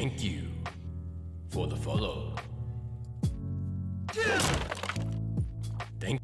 Thank you for the follow. Thank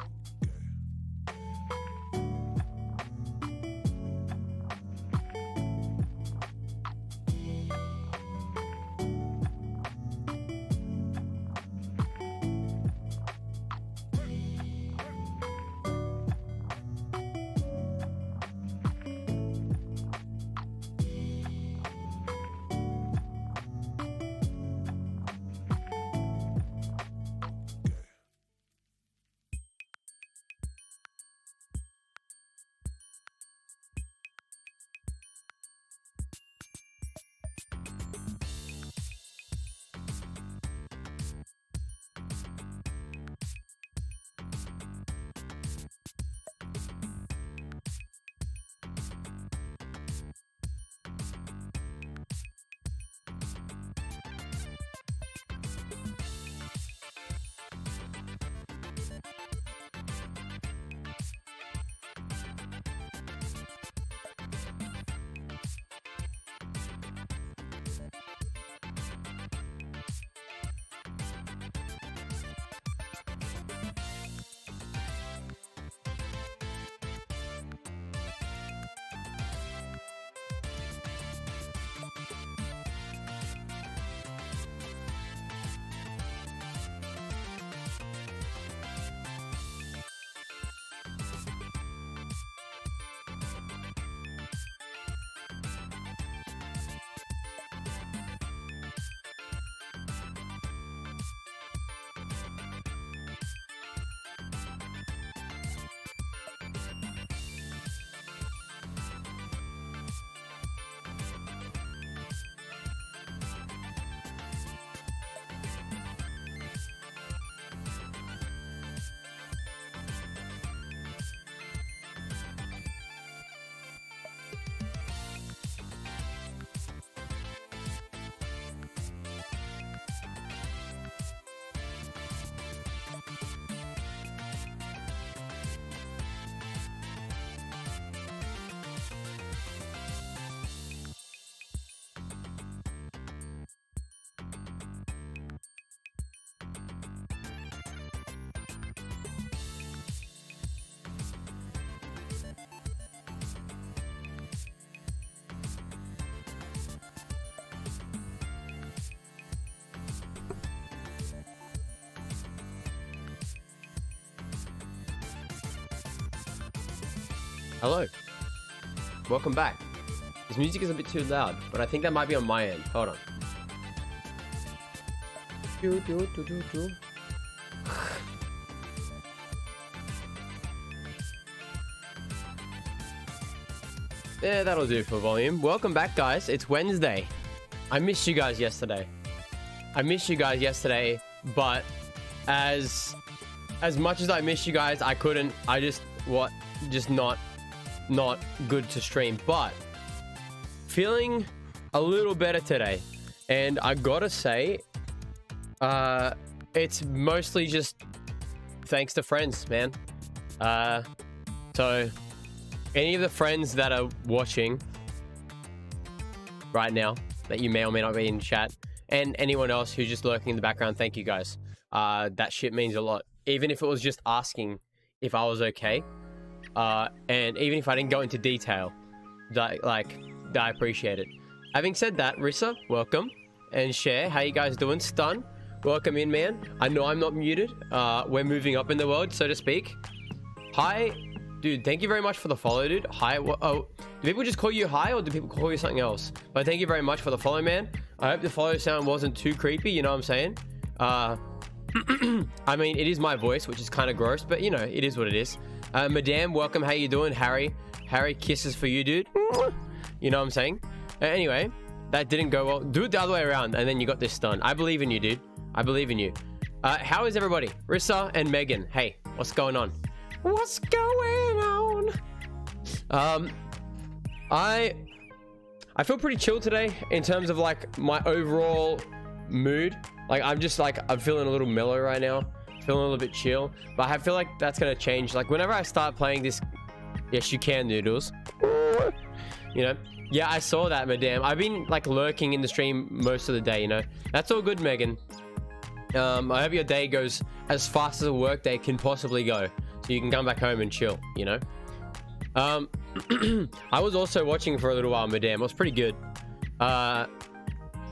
Hello, welcome back. This music is a bit too loud, but I think that might be on my end. Hold on. Yeah, that'll do for volume. Welcome back, guys. It's Wednesday. I missed you guys yesterday. But as much as I missed you guys, I couldn't. Just not good to stream, but feeling a little better today. And I gotta say, it's mostly just thanks to friends, man. So any of the friends that are watching right now that you may or may not be in chat, and anyone else who's just lurking in the background, thank you guys. That shit means a lot. Even if it was just asking if I was okay. And even if I didn't go into detail, I appreciate it. Having said that, Rissa, welcome. And Share, how you guys doing? Stun, welcome in, man. I know I'm not muted. We're moving up in the world, so to speak. Hi, dude, thank you very much for the follow, dude. Hi, do people just call you hi, or do people call you something else? But thank you very much for the follow, man. I hope the follow sound wasn't too creepy, you know what I'm saying? I mean, it is my voice, which is kind of gross, but you know, it is what it is. Madame, welcome. How you doing? Harry, kisses for you, dude. You know what I'm saying? Anyway, that didn't go well. Do it the other way around, and then you got this stun. I believe in you, dude. I believe in you. How is everybody? Rissa and Megan. Hey, what's going on? What's going on? I feel pretty chill today in terms of like my overall mood. Like I'm feeling a little mellow right now, feeling a little bit chill, but I feel like that's gonna change. Like whenever I start playing this, yes you can, Noodles, you know, Yeah, I saw that, madam. I've been like lurking in the stream most of the day, you know. That's all good, Megan. I hope your day goes as fast as a work day can possibly go, so you can come back home and chill, you know. I was also watching for a little while, madam. It was pretty good. I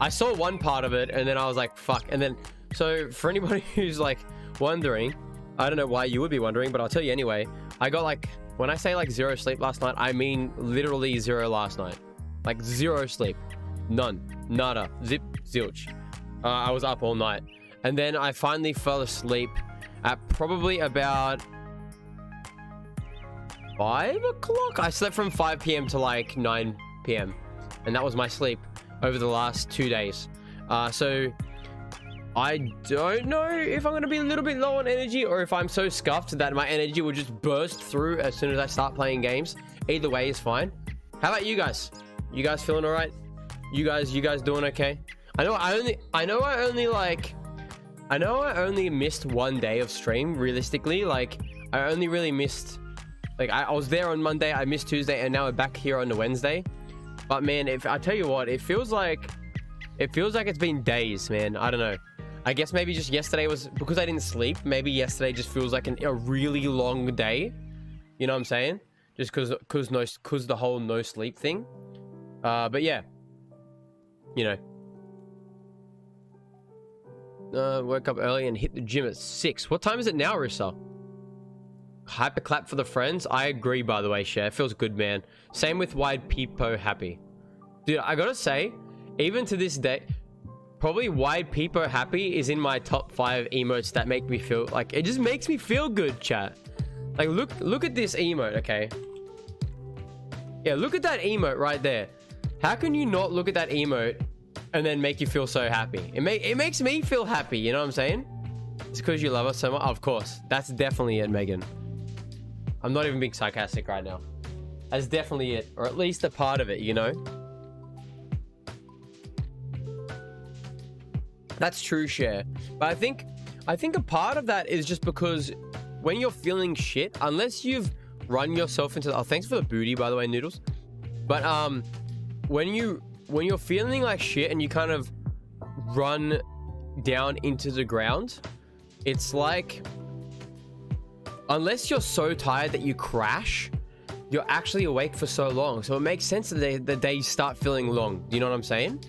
saw one part of it, and then I was like, fuck. And then, so for anybody who's like wondering, I don't know why you would be wondering, but I'll tell you anyway. I got like, when I say like 0 sleep last night, I mean literally 0 last night. Like 0 sleep. None. Nada. Zip. Zilch. I was up all night. And then I finally fell asleep at probably about 5 o'clock. I slept from 5 p.m. to like 9 p.m. And that was my sleep over the last 2 days. So I don't know if I'm going to be a little bit low on energy, or if I'm so scuffed that my energy will just burst through as soon as I start playing games. Either way is fine. How about you guys? You guys feeling all right? You guys doing okay? I know I only missed 1 day of stream, realistically. Like, I only really missed, like, I was there on Monday, I missed Tuesday, and now we're back here on the Wednesday. But man, if I tell you what, it feels like it's been days, man. I don't know. I guess maybe just yesterday was because I didn't sleep. Maybe yesterday just feels like a really long day. You know what I'm saying? Just cause the whole no sleep thing. But yeah, you know. Woke up early and hit the gym at 6. What time is it now, Rissa? Hyper clap for the friends. I agree, by the way, Cher. It feels good, man. Same with Wide Peepo Happy. Dude, I gotta say, even to this day, probably Wide Peepo Happy is in my top 5 emotes that make me feel like, it just makes me feel good, chat. Like, look at this emote, okay? Yeah, look at that emote right there. How can you not look at that emote and then make you feel so happy? It makes me feel happy, you know what I'm saying? It's because you love us so much. Of course, that's definitely it, Megan. I'm not even being sarcastic right now. That's definitely it, or at least a part of it, you know? That's true, Cher. But I think a part of that is just because when you're feeling shit, unless you've run yourself into... Oh, thanks for the booty, by the way, Noodles. But when you're feeling like shit and you kind of run down into the ground, it's like, unless you're so tired that you crash, you're actually awake for so long. So it makes sense that the days start feeling long. Do you know what I'm saying?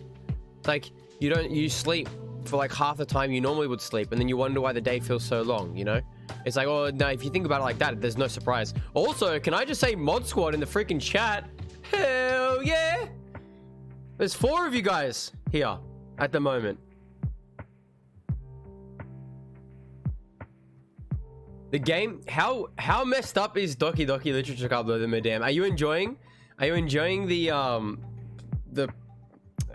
Like, you sleep for like half the time you normally would sleep, and then you wonder why the day feels so long, you know? It's like, oh no, if you think about it like that, there's no surprise. Also, can I just say Mod Squad in the freaking chat? Hell yeah! There's 4 of you guys here at the moment. The game, how messed up is Doki Doki Literature Club though, madam? Are you enjoying the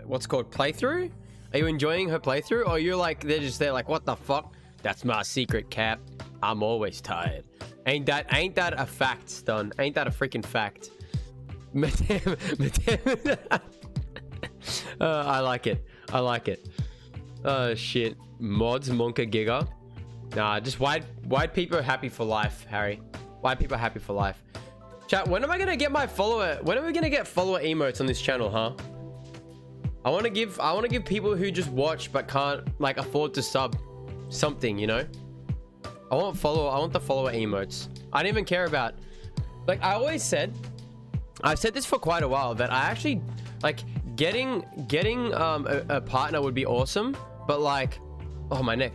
what's called playthrough? Are you enjoying her playthrough, or you're like, they're just there like, what the fuck? That's my secret, Cap. I'm always tired. Ain't that a fact, Stun? Ain't that a freaking fact? Madam. I like it. Oh shit. Mods Monka Giga. Nah, just wide people happy for life, Harry. Wide people happy for life. Chat, when am I gonna get my follower? When are we gonna get follower emotes on this channel, huh? I want to give people who just watch but can't like afford to sub something, you know? I want the follower emotes. I don't even care about, like, I've said this for quite a while, that I actually like getting a partner would be awesome, but like, oh my neck.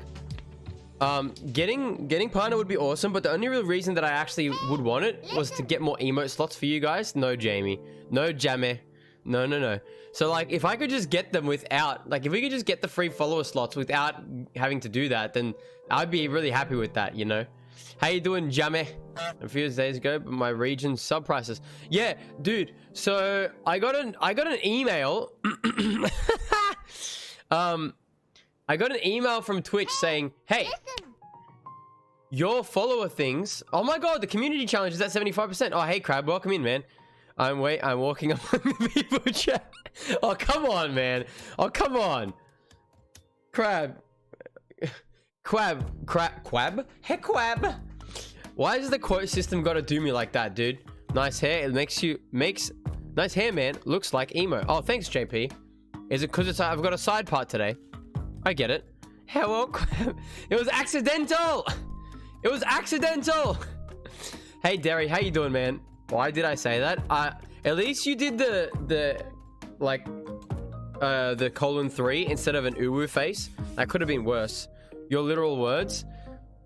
Getting partner would be awesome, but the only real reason that I actually would want it was to get more emote slots for you guys. No, Jamie. No, Jamie. No. So like, if I could just get them without, like, if we could just get the free follower slots without having to do that, then I'd be really happy with that, you know? How you doing, Jamie? A few days ago, but my region sub prices. Yeah, dude. So I got an email. I got an email from Twitch saying, hey, your follower things. Oh my god, the community challenge is at 75%. Oh, hey, Crab, welcome in, man. I'm walking among the people chat. Oh, come on, man. Oh, come on. Crab. Quab? Hey, Quab. Why has the quote system got to do me like that, dude? Nice hair. It makes Nice hair, man. Looks like emo. Oh, thanks, JP. Is it because I've got a side part today? I get it. Hello, Crab. It was accidental. It was accidental. Hey, Derry, how you doing, man? Why did I say that? At least you did the :3 instead of an uwu face. That could have been worse. Your literal words.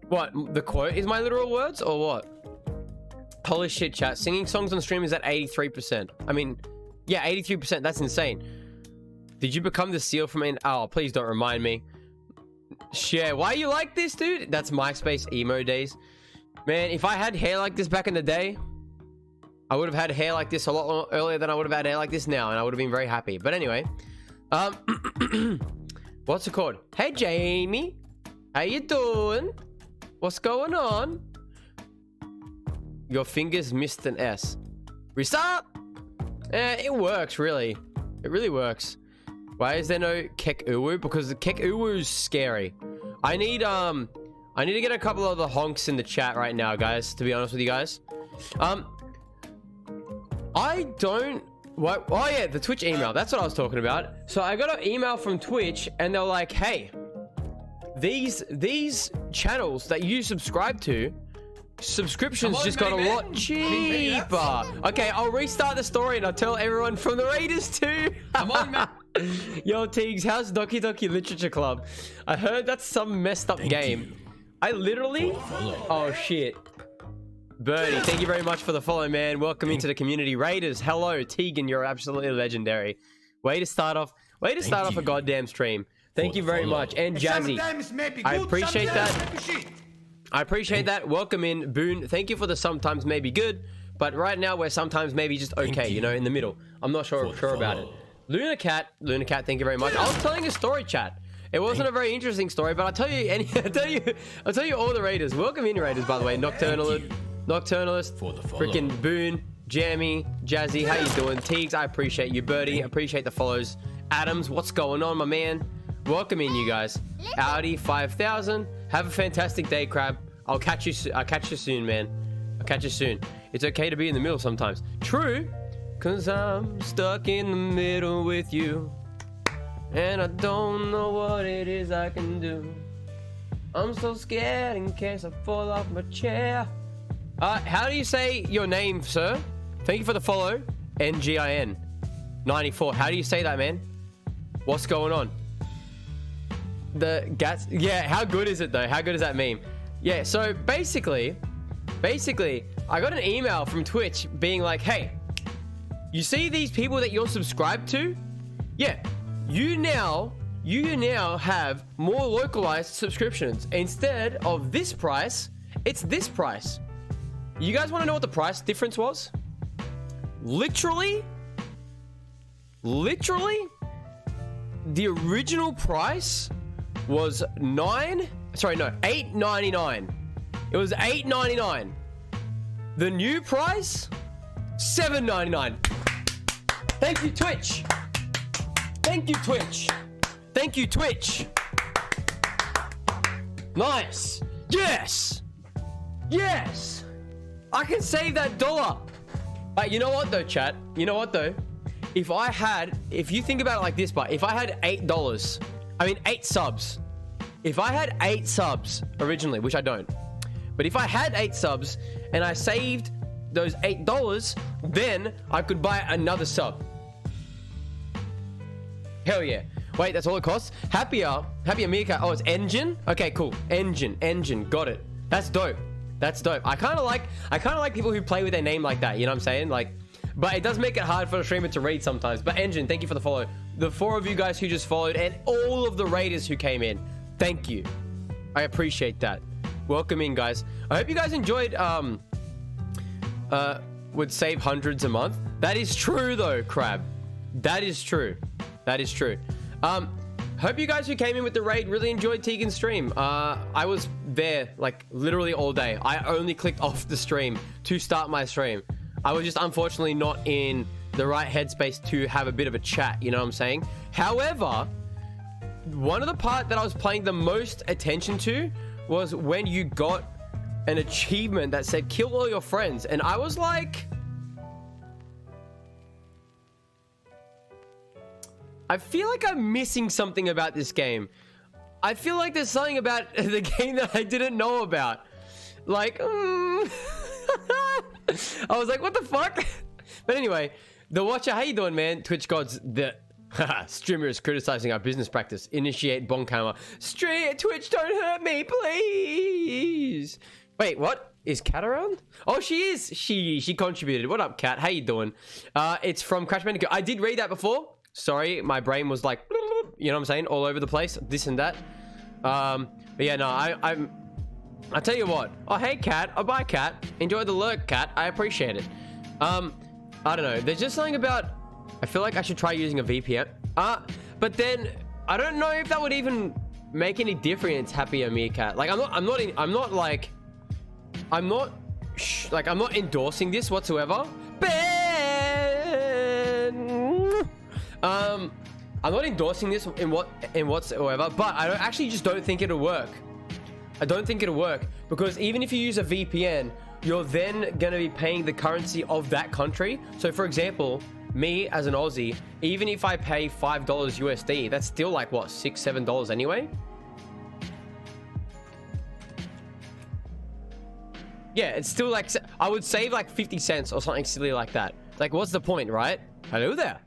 What? The quote is my literal words or what? Holy shit, chat. Singing songs on stream is at 83%. I mean, yeah, 83%. That's insane. Did you become the seal from an... Oh, please don't remind me. Share. Why you like this, dude? That's MySpace emo days. Man, if I had hair like this back in the day, I would have had hair like this a lot earlier than I would have had hair like this now, and I would have been very happy. But anyway, what's it called? Hey, Jamie. How you doing? What's going on? Your fingers missed an S. Restart! It works, really. It really works. Why is there no Kek Uwu? Because the Kek Uwu is scary. I need to get a couple of the honks in the chat right now, guys, to be honest with you guys. I don't... What? Oh, yeah, the Twitch email. That's what I was talking about. So I got an email from Twitch, and they're like, hey, these channels that you subscribe to, subscriptions just got a lot cheaper. Okay, I'll restart the story and I'll tell everyone from the Raiders too. Come on, man. Yo, Teagues, how's Doki Doki Literature Club? I heard that's some messed up game. I literally... Oh, shit. Birdie, thank you very much for the follow, man. Welcome into the community. Raiders, hello. Tegan, you're absolutely legendary. Way to start off a goddamn stream. Thank you very much. And Jazzy, I appreciate that. I appreciate that. Welcome in, Boone. Thank you for the sometimes maybe good, but right now we're sometimes maybe just okay, you know, in the middle. I'm not sure about it. Luna Cat, thank you very much. I was telling a story, chat. It wasn't a very interesting story, but I'll tell you all the Raiders. Welcome in, Raiders, by the way. Nocturnalist, freaking Boone, Jamie, Jazzy, how you doing? Teagues, I appreciate you. Birdie, appreciate the follows. Adams, what's going on, my man? Welcome in, you guys. Audi 5000. Have a fantastic day, Crab. I'll catch you soon, man. I'll catch you soon. It's okay to be in the middle sometimes. True, cause I'm stuck in the middle with you, and I don't know what it is I can do. I'm so scared in case I fall off my chair. How do you say your name, sir? Thank you for the follow. NGIN 94. How do you say that, man? What's going on? The Gats, yeah, how good is it though? How good is that meme? Yeah, so basically, I got an email from Twitch being like, hey, you see these people that you're subscribed to? Yeah, you now have more localized subscriptions. Instead of this price, it's this price. You guys want to know what the price difference was? Literally, the original price was $8.99. It was $8.99. The new price, $7.99. Thank you, Twitch. Thank you, Twitch. Thank you, Twitch. Nice. Yes. I can save that $1. But you know what though, chat? You know what though? If you think about it like this, but if I had $8, I mean 8 subs. If I had 8 subs originally, which I don't, but if I had 8 subs and I saved those $8, then I could buy another sub. Hell yeah. Wait, that's all it costs? Happier Meerkat. Oh, it's Engine? Okay, cool. Engine. Got it. That's dope. I kind of like people who play with their name like that. You know what I'm saying? Like, but it does make it hard for the streamer to read sometimes. But Engine, thank you for the follow. The 4 of you guys who just followed and all of the Raiders who came in. Thank you. I appreciate that. Welcome in, guys. I hope you guys enjoyed would save hundreds a month. That is true though, Crab. That is true. Hope you guys who came in with the raid really enjoyed Tegan's stream. I was there like literally all day. I only clicked off the stream to start my stream. I was just unfortunately not in the right headspace to have a bit of a chat, you know what I'm saying? However, one of the part that I was paying the most attention to was when you got an achievement that said kill all your friends, and I was like, I feel like I'm missing something about this game. I feel like there's something about the game that I didn't know about. Like, I was like, what the fuck? But anyway, the Watcher, how you doing, man? Twitch gods, the streamer is criticizing our business practice. Initiate bonk hammer. Twitch, don't hurt me, please. Wait, what? Is Kat around? Oh, she is. She contributed. What up, Kat? How you doing? It's from Crash Bandicoot. I did read that before. Sorry, my brain was like, you know what I'm saying? All over the place. This and that. But yeah, no, I'll tell you what. Oh, hey, Kat. Oh, bye, Kat. Enjoy the lurk, Kat. I appreciate it. I don't know. There's just something about... I feel like I should try using a VPN. But then I don't know if that would even make any difference. Happy Meerkat. Like, I'm not endorsing this whatsoever. Ben! I'm not endorsing this in whatsoever, but I actually just don't think it'll work. I don't think it'll work because even if you use a VPN, you're then gonna be paying the currency of that country. So for example, me as an Aussie, even if I pay $5 USD, that's still like what, $6, $7 anyway? Yeah, it's still like, I would save like 50 cents or something silly like that. Like, what's the point, right? Hello there.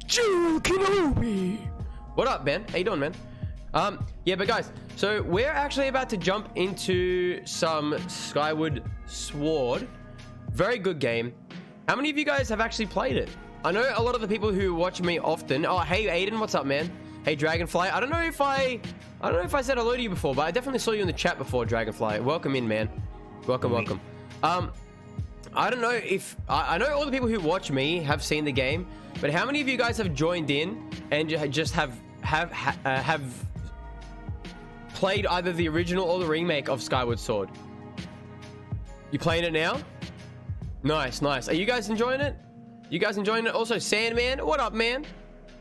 Joe Kenobi. What up, man? How you doing, man? Yeah, but guys, so we're actually about to jump into some Skyward Sword. Very good game. How many of you guys have actually played it? I know a lot of the people who watch me often. Oh, hey, Aiden, what's up, man? Hey, Dragonfly. I don't know if I said hello to you before, but I definitely saw you in the chat before, Dragonfly. Welcome in, man. Welcome. I don't know if I know all the people who watch me have seen the game, but how many of you guys have joined in and just have played either the original or the remake of Skyward Sword? You playing it now? Nice. Are you guys enjoying it? Also, Sandman, what up, man?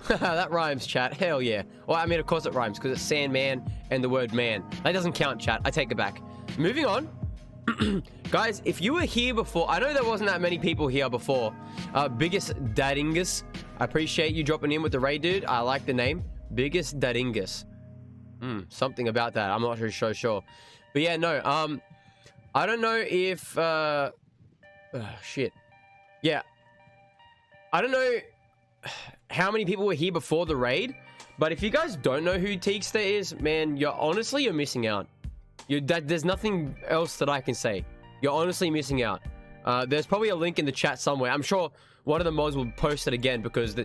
That rhymes, chat. Hell yeah. Well, I mean, of course it rhymes because it's Sandman and the word man. That doesn't count, chat. I take it back. Moving on. Guys, if you were here before, I know there wasn't that many people here before. Biggest Dadingus, I appreciate you dropping in with the raid, dude. I like the name. Biggest Dadingus. Something about that. I'm not sure. But yeah, no. I don't know if... shit. Yeah. I don't know how many people were here before the raid, but if you guys don't know who Teekster is, man, you're missing out. There's nothing else that I can say. You're honestly missing out. There's probably a link in the chat somewhere. I'm sure one of the mods will post it again because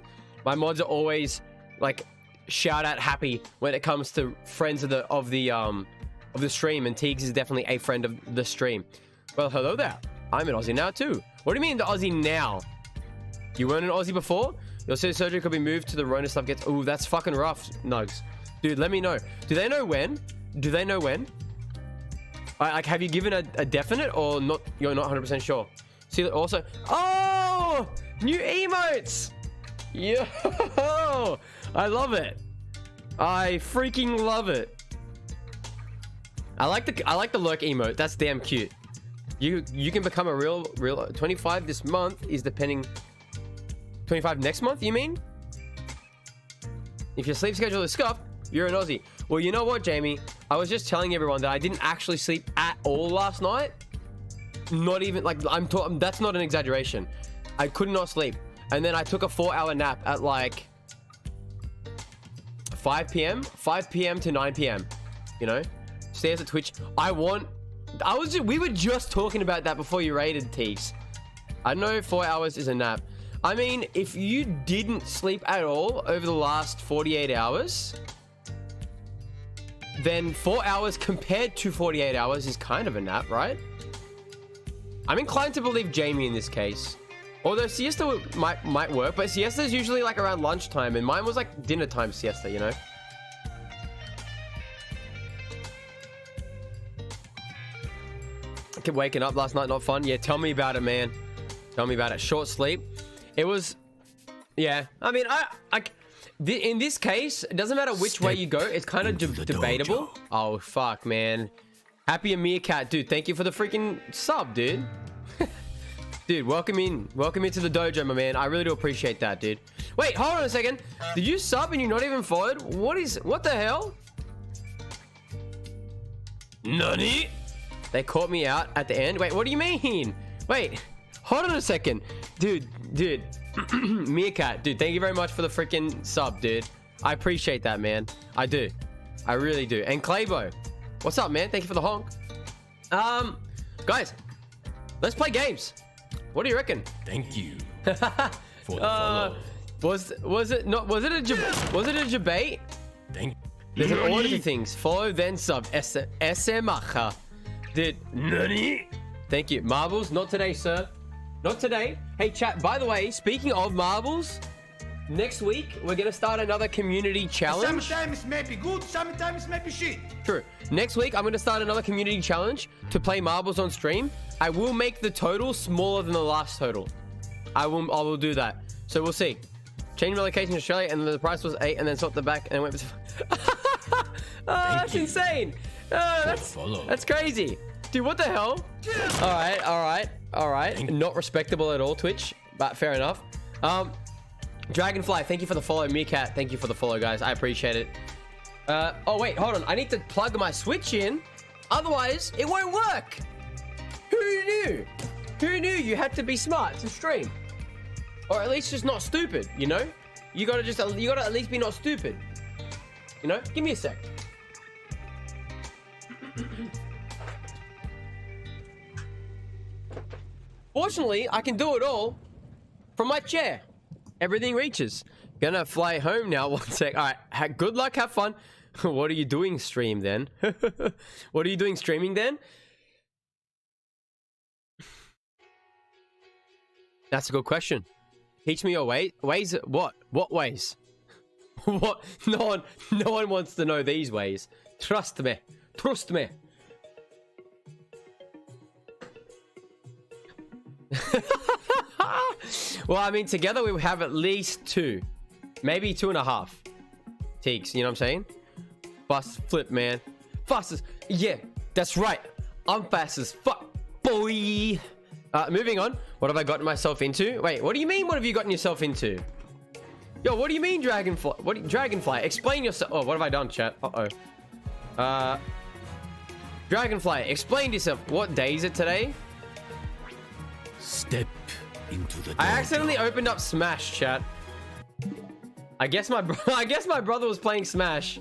my mods are always like shout out happy when it comes to friends of the stream, and Teeks is definitely a friend of the stream. Well, hello there. I'm an Aussie now too. What do you mean the Aussie now? You weren't an Aussie before? Your surgery could be moved to the Rona stuff gets... Ooh, that's fucking rough, Nugs. Dude, let me know. Do they know when? Like, have you given a definite or not? You're not 100% sure. See, also... Oh! New emotes! Yo! I love it. I freaking love it. I like the lurk emote. That's damn cute. You can become a real 25 this month is depending... 25 next month, you mean? If your sleep schedule is scuffed, you're an Aussie. Well, you know what, Jamie? I was just telling everyone that I didn't actually sleep at all last night. Not even, like, that's not an exaggeration. I could not sleep. And then I took a 4-hour nap at, like, 5 p.m. 5 p.m. to 9 p.m. You know? Stairs at Twitch. We were just talking about that before you raided, Teeks. I know 4 hours is a nap. I mean, if you didn't sleep at all over the last 48 hours, then 4 hours compared to 48 hours is kind of a nap, right? I'm inclined to believe Jamie in this case. Although siesta might work, but siesta is usually like around lunchtime, and mine was like dinner time siesta, you know? I kept waking up last night, not fun. Yeah, tell me about it, man. Tell me about it. Short sleep. It was, yeah. I mean, in this case, it doesn't matter which way you go. It's kind of debatable. Dojo. Oh, fuck, man. Happy Meerkat, dude. Thank you for the freaking sub, dude. Dude, welcome in. Welcome into the dojo, my man. I really do appreciate that, dude. Wait, hold on a second. Did you sub and you're not even followed? What the hell? Nani? They caught me out at the end. Wait, what do you mean? Wait, hold on a second. Dude. Meerkat, dude, thank you very much for the freaking sub, dude. I appreciate that, man. I do. I really do. And Claybo, what's up, man? Thank you for the honk. Guys, let's play games. What do you reckon? Thank you for the follow. Was it a debate? There's an order to things. Follow, then sub. SMH. Dude, Nani? Thank you. Marbles, not today, sir. Not today. Hey, chat, by the way, speaking of marbles, next week, we're going to start another community challenge. Sometimes may be good, sometimes may be shit. True. Next week, I'm going to start another community challenge to play marbles on stream. I will make the total smaller than the last total. I will do that. So we'll see. Change my location in Australia, and then the price was 8, and then swapped the back, and it went. That's insane. That's crazy, dude. What the hell? All right. Not respectable at all, Twitch, but fair enough. Dragonfly, thank you for the follow. Meerkat, thank you for the follow, guys. I appreciate it. Oh wait, hold on. I need to plug my Switch in, otherwise it won't work. Who knew? Who knew you had to be smart to stream? Or at least just not stupid, you know? You gotta at least be not stupid. You know? Give me a sec. Fortunately, I can do it all from my chair. Everything reaches. Gonna fly home now. One sec. All right. Good luck. Have fun. What are you doing, stream then? What are you doing streaming then? That's a good question. Teach me your ways. What? What ways? What? No one wants to know these ways. Trust me. Trust me. Well, I mean, together we have at least 2, maybe 2.5 teaks. You know what I'm saying? Fast flip, man. Fast as, yeah, that's right. I'm fast as fuck, boy. Moving on. What have I gotten myself into? Wait, what do you mean? What have you gotten yourself into? Yo, what do you mean, Dragonfly? Dragonfly? Explain yourself. Oh, what have I done, chat? Dragonfly, explain yourself. What day is it today? Step into the I accidentally opened up Smash, chat. I guess my brother was playing Smash.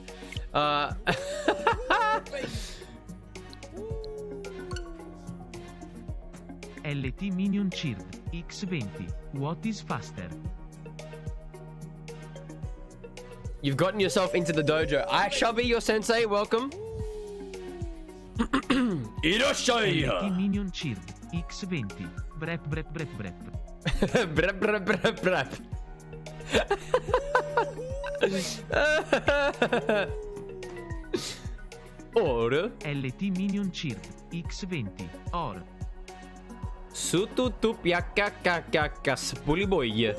LT Minion Cheered X20. What is faster? You've gotten yourself into the dojo. I shall be your sensei. Welcome. LT Minion Cheered X20. Brep. Brep, brep, brep, brep. Or LT Minion Cheered X20. Or Sutu piakakakaka spuli boy.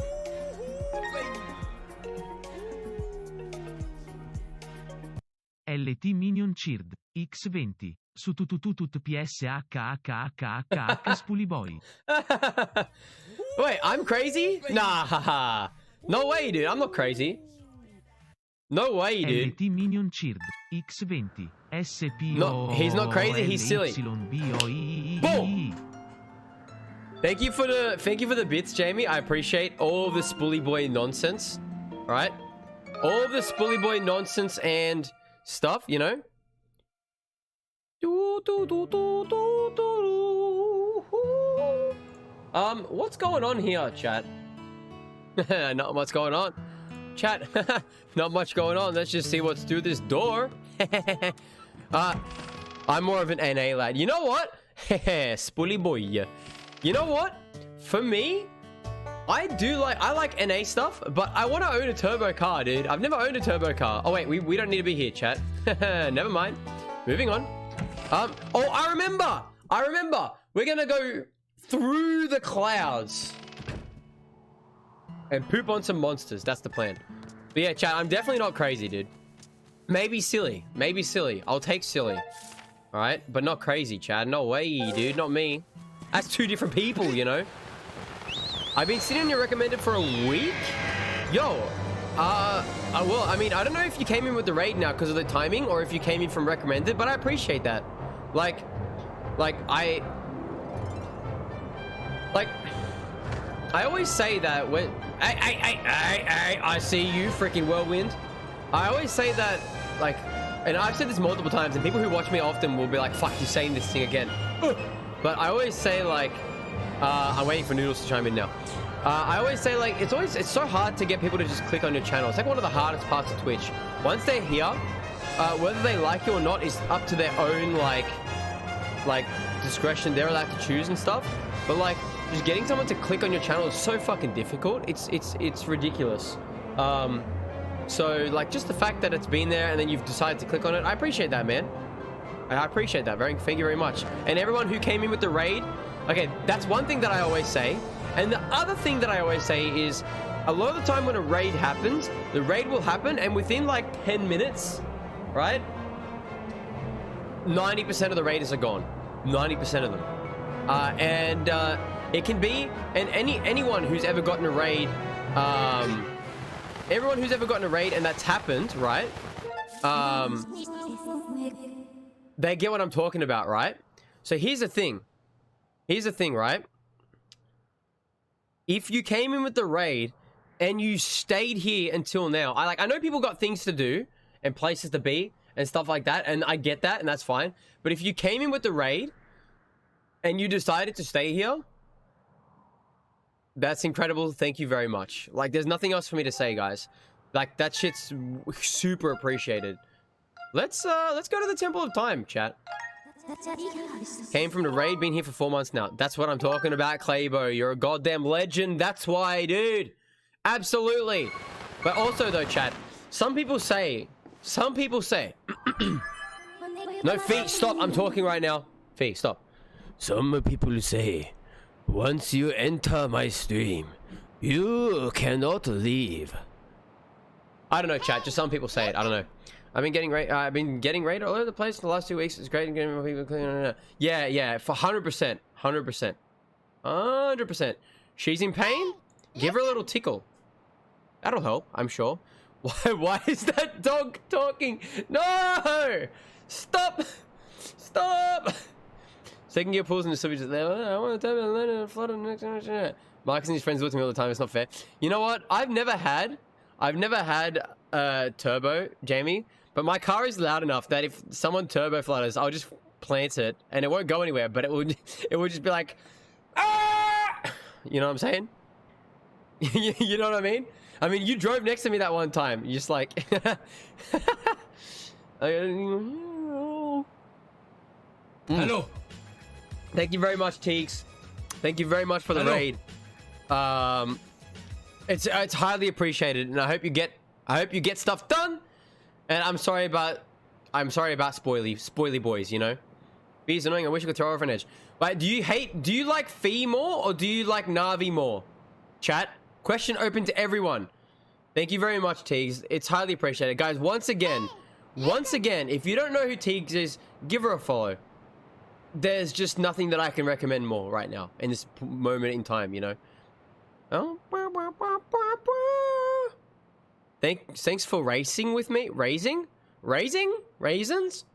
LT Minion Cheered X20. Su tutututut PSHHHHH Spooliboy. Wait, I'm crazy? Nah, no way, dude. I'm not crazy. No way, dude. LT Minion Cheered X20 SPO. No, he's not crazy. He's silly. Boom. Thank you for the bits, Jamie. I appreciate all of the Spoolie Boy nonsense. All right, all of the Spoolie Boy nonsense and stuff. You know. What's going on here, chat? Not much going on. Chat, not much going on. Let's just see what's through this door. I'm more of an NA lad. You know what? Spoolie boy. You know what? For me, I like NA stuff, but I want to own a turbo car, dude. I've never owned a turbo car. Oh wait, we don't need to be here, chat. Never mind. Moving on. Oh, I remember. We're gonna go through the clouds and poop on some monsters. That's the plan. But yeah, chat, I'm definitely not crazy, dude. Maybe silly. I'll take silly. All right, but not crazy, Chad. No way, dude. Not me. That's 2 different people, you know. I've been sitting here recommended for a week. Yo, well, I mean, I don't know if you came in with the raid now because of the timing or if you came in from recommended, but I appreciate that. Like I always say that when I see you, freaking whirlwind. I always say that, like, and I've said this multiple times, and people who watch me often will be like, "Fuck, you're saying this thing again." But I always say, like, I'm waiting for Noodles to chime in now. I always say, like, it's so hard to get people to just click on your channel. It's like one of the hardest parts of Twitch. Once they're here, whether they like you or not is up to their own like discretion. They're allowed to choose and stuff. But like, just getting someone to click on your channel is so fucking difficult. It's ridiculous. So like, just the fact that it's been there and then you've decided to click on it, I appreciate that, man. I appreciate that. Thank you very much. And everyone who came in with the raid, okay, that's one thing that I always say. And the other thing that I always say is, a lot of the time when a raid happens, the raid will happen, and within like 10 minutes, right? 90% of the raiders are gone. 90% of them. It can be, and anyone who's ever gotten a raid, everyone who's ever gotten a raid and that's happened, right? They get what I'm talking about, right? So here's the thing. Here's the thing, right? If you came in with the raid and you stayed here until now, I know people got things to do and places to be and stuff like that, and I get that, and that's fine. But if you came in with the raid and you decided to stay here, that's incredible. Thank you very much. Like, there's nothing else for me to say, guys. Like, that shit's super appreciated. Let's go to the Temple of Time, chat. Came from the raid, been here for 4 months now. That's what I'm talking about, Claybo. You're a goddamn legend. That's why, dude. Absolutely. But also, though, chat, some people say, no, Fee, stop. I'm talking right now. Fee, stop. Some people say, once you enter my stream, you cannot leave. I don't know, chat. Just some people say it. I don't know. I've been getting raided all over the place in the last 2 weeks. It's great and getting more people clean. Yeah, for 100%. 100%. She's in pain? Give her a little tickle. That'll help, I'm sure. Why is that dog talking? No! Stop! Second gear pulls in the subject there. I want to tell you, learn and flood the next generation. Marcus and his friends look at me all the time. It's not fair. You know what? I've never had turbo, Jamie. But my car is loud enough that if someone turbo flutters, I'll just plant it and it won't go anywhere, but it would just be like, ah! You know what I'm saying? You know what I mean? I mean, you drove next to me that one time. You just like, Hello. Thank you very much, Teeks. Thank you very much for the raid. It's highly appreciated, and I hope you get stuff done. And I'm sorry about spoily boys, you know. Bees annoying. I wish I could throw her off an edge. But do you like Fee more or do you like Navi more? Chat. Question open to everyone. Thank you very much, Teags. It's highly appreciated. Guys, once again, if you don't know who Teags is, give her a follow. There's just nothing that I can recommend more right now in this moment in time, you know. Oh. Thanks for racing with me. Raisins?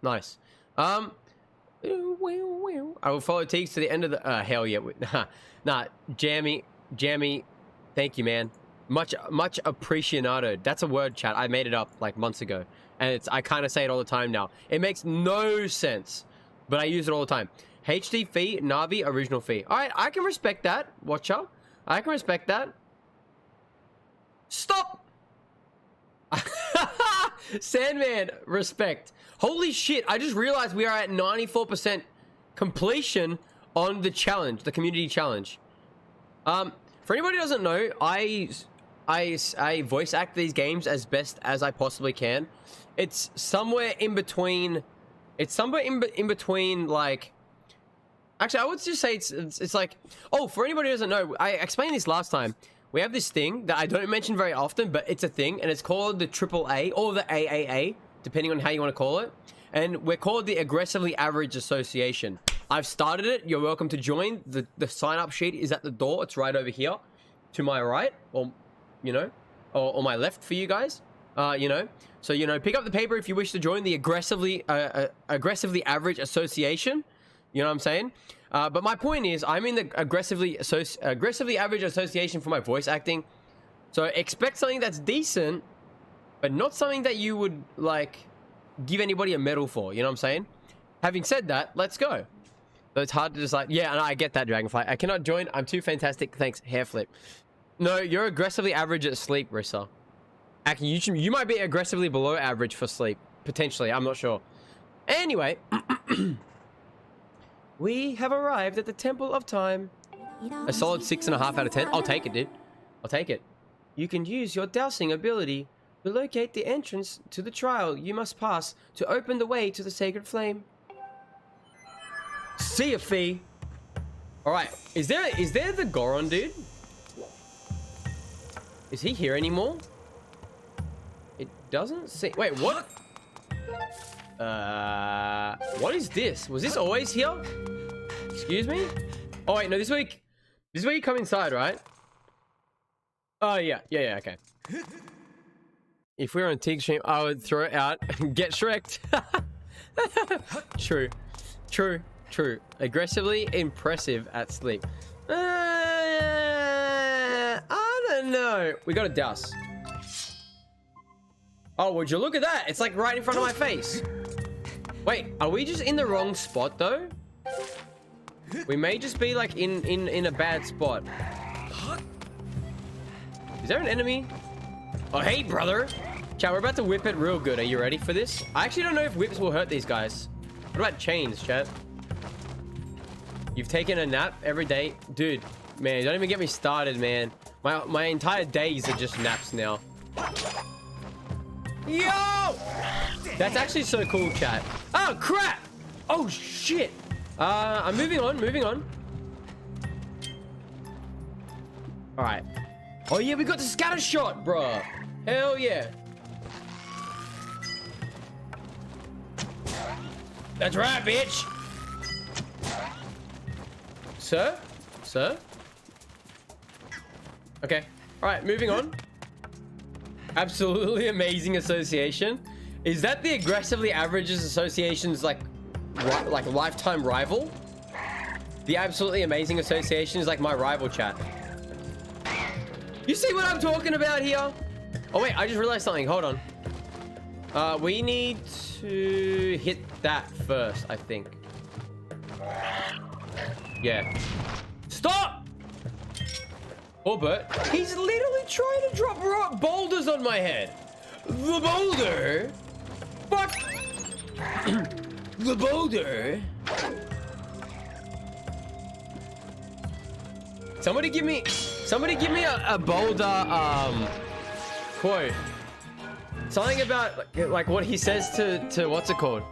Nice. I will follow Teags to the end of the hell yeah. Nah, Jammy, thank you, man. Much appreciado. That's a word, chat. I made it up like months ago. And I kind of say it all the time now. It makes no sense, but I use it all the time. HD fee, Navi, original fee. Alright, I can respect that, watcher. I can respect that. Stop! Sandman, respect. Holy shit, I just realized we are at 94% completion on the challenge, the community challenge. For anybody who doesn't know, I voice act these games as best as I possibly can. It's somewhere in between. It's somewhere in between, like. Actually, I would just say it's like. Oh, for anybody who doesn't know, I explained this last time. We have this thing that I don't mention very often, but it's a thing, and it's called the AAA or the AAA, depending on how you want to call it. And we're called the Aggressively Average Association. I've started it. You're welcome to join. The sign-up sheet is at the door. It's right over here. to my right, or you know, or my left for you guys. You know, so you know, pick up the paper if you wish to join the aggressively average association. You know what I'm saying? But my point is, I'm in the aggressively average association for my voice acting. So expect something that's decent, but not something that you would like give anybody a medal for. You know what I'm saying? Having said that, let's go. So it's hard to decide. Yeah, and I get that, Dragonfly. I cannot join. I'm too fantastic. Thanks, hair flip. No, you're aggressively average at sleep, Rissa. Actually, you might be aggressively below average for sleep. Potentially, I'm not sure. Anyway, we have arrived at the Temple of Time. A solid 6.5 out of 10. I'll take it, dude. I'll take it. You can use your dowsing ability to locate the entrance to the trial you must pass to open the way to the sacred flame. See ya, Fee. Alright, is there the Goron dude? Is he here anymore? It doesn't seem... Wait, what? What is this? Was this always here? Excuse me? Oh wait, no, this week... This is where you come inside, right? Oh, yeah, okay. If we were on Tig stream, I would throw it out and get Shrek'd. True. Aggressively impressive at sleep. I don't know. We got a douse. Oh, would you look at that? It's like right in front of my face. Wait, are we just in the wrong spot though? We may just be like in a bad spot. Is there an enemy? Oh, hey, brother. Chat, we're about to whip it real good. Are you ready for this? I actually don't know if whips will hurt these guys. What about chains, chat? You've taken a nap every day? Dude, man, don't even get me started, man. My entire days are just naps now. Yo! That's actually so cool, chat. Oh, crap! Oh, shit! I'm moving on. Alright. Oh, yeah, we got the scatter shot, bro. Hell yeah. That's right, bitch. Sir? Okay. Alright, moving on. Absolutely amazing association. Is that the aggressively averages association's like lifetime rival? The absolutely amazing association is like my rival, chat. You see what I'm talking about here? Oh wait, I just realized something. Hold on. We need to hit that first, I think. Yeah. Stop! Poor Bert. He's literally trying to drop rock boulders on my head. The boulder? Fuck! The boulder? Somebody give me a boulder, quote. Something about, like what he says to what's it called?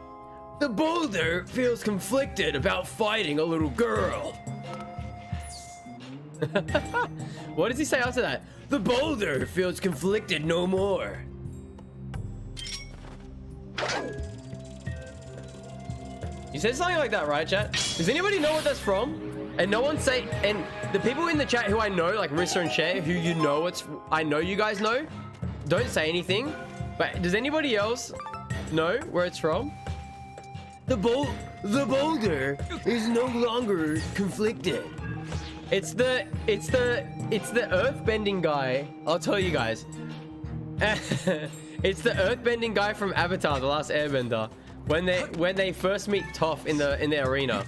The boulder feels conflicted about fighting a little girl. What does he say after that? The boulder feels conflicted no more. You said something like that, right, chat? Does anybody know what that's from? And no one say, and the people in the chat who I know, like Rissa and Cher, who you know I know you guys know, don't say anything. But does anybody else know where it's from? The boulder is no longer conflicted. It's the earthbending guy. I'll tell you guys. It's the earthbending guy from Avatar: The Last Airbender. When they first meet Toph in the arena.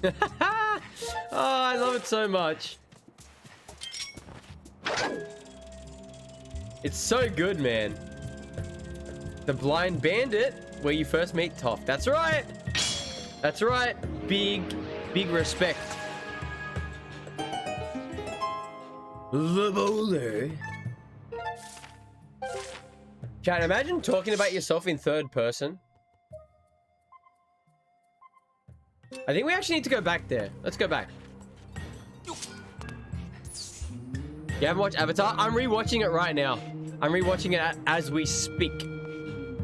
Oh, I love it so much. It's so good, man. The Blind Bandit, where you first meet Toph. That's right. That's right. Big respect. The boulder. Chat, imagine talking about yourself in third person. I think we actually need to go back there. Let's go back. You haven't watched Avatar? I'm rewatching it right now. I'm rewatching it as we speak.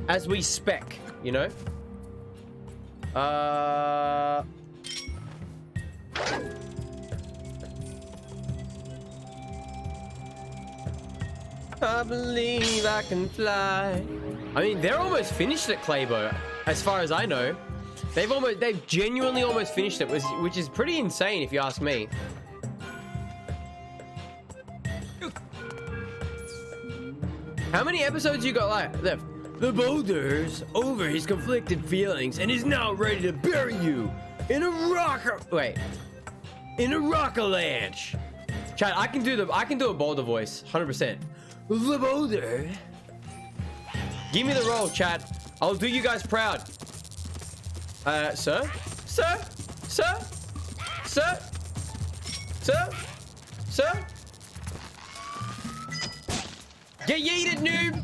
As we spec, you know? I believe I can fly. I mean, they're almost finished at Claybo, as far as I know. They've genuinely almost finished it, which is pretty insane if you ask me. How many episodes you got left? The boulder's over his conflicted feelings and is now ready to bury you in a rock-avalanche. Chat, I can do a boulder voice, 100%. The boulder. Give me the role, chat. I'll do you guys proud. Sir? Sir? Sir? Sir? Sir? Sir? Get yeeted, noob!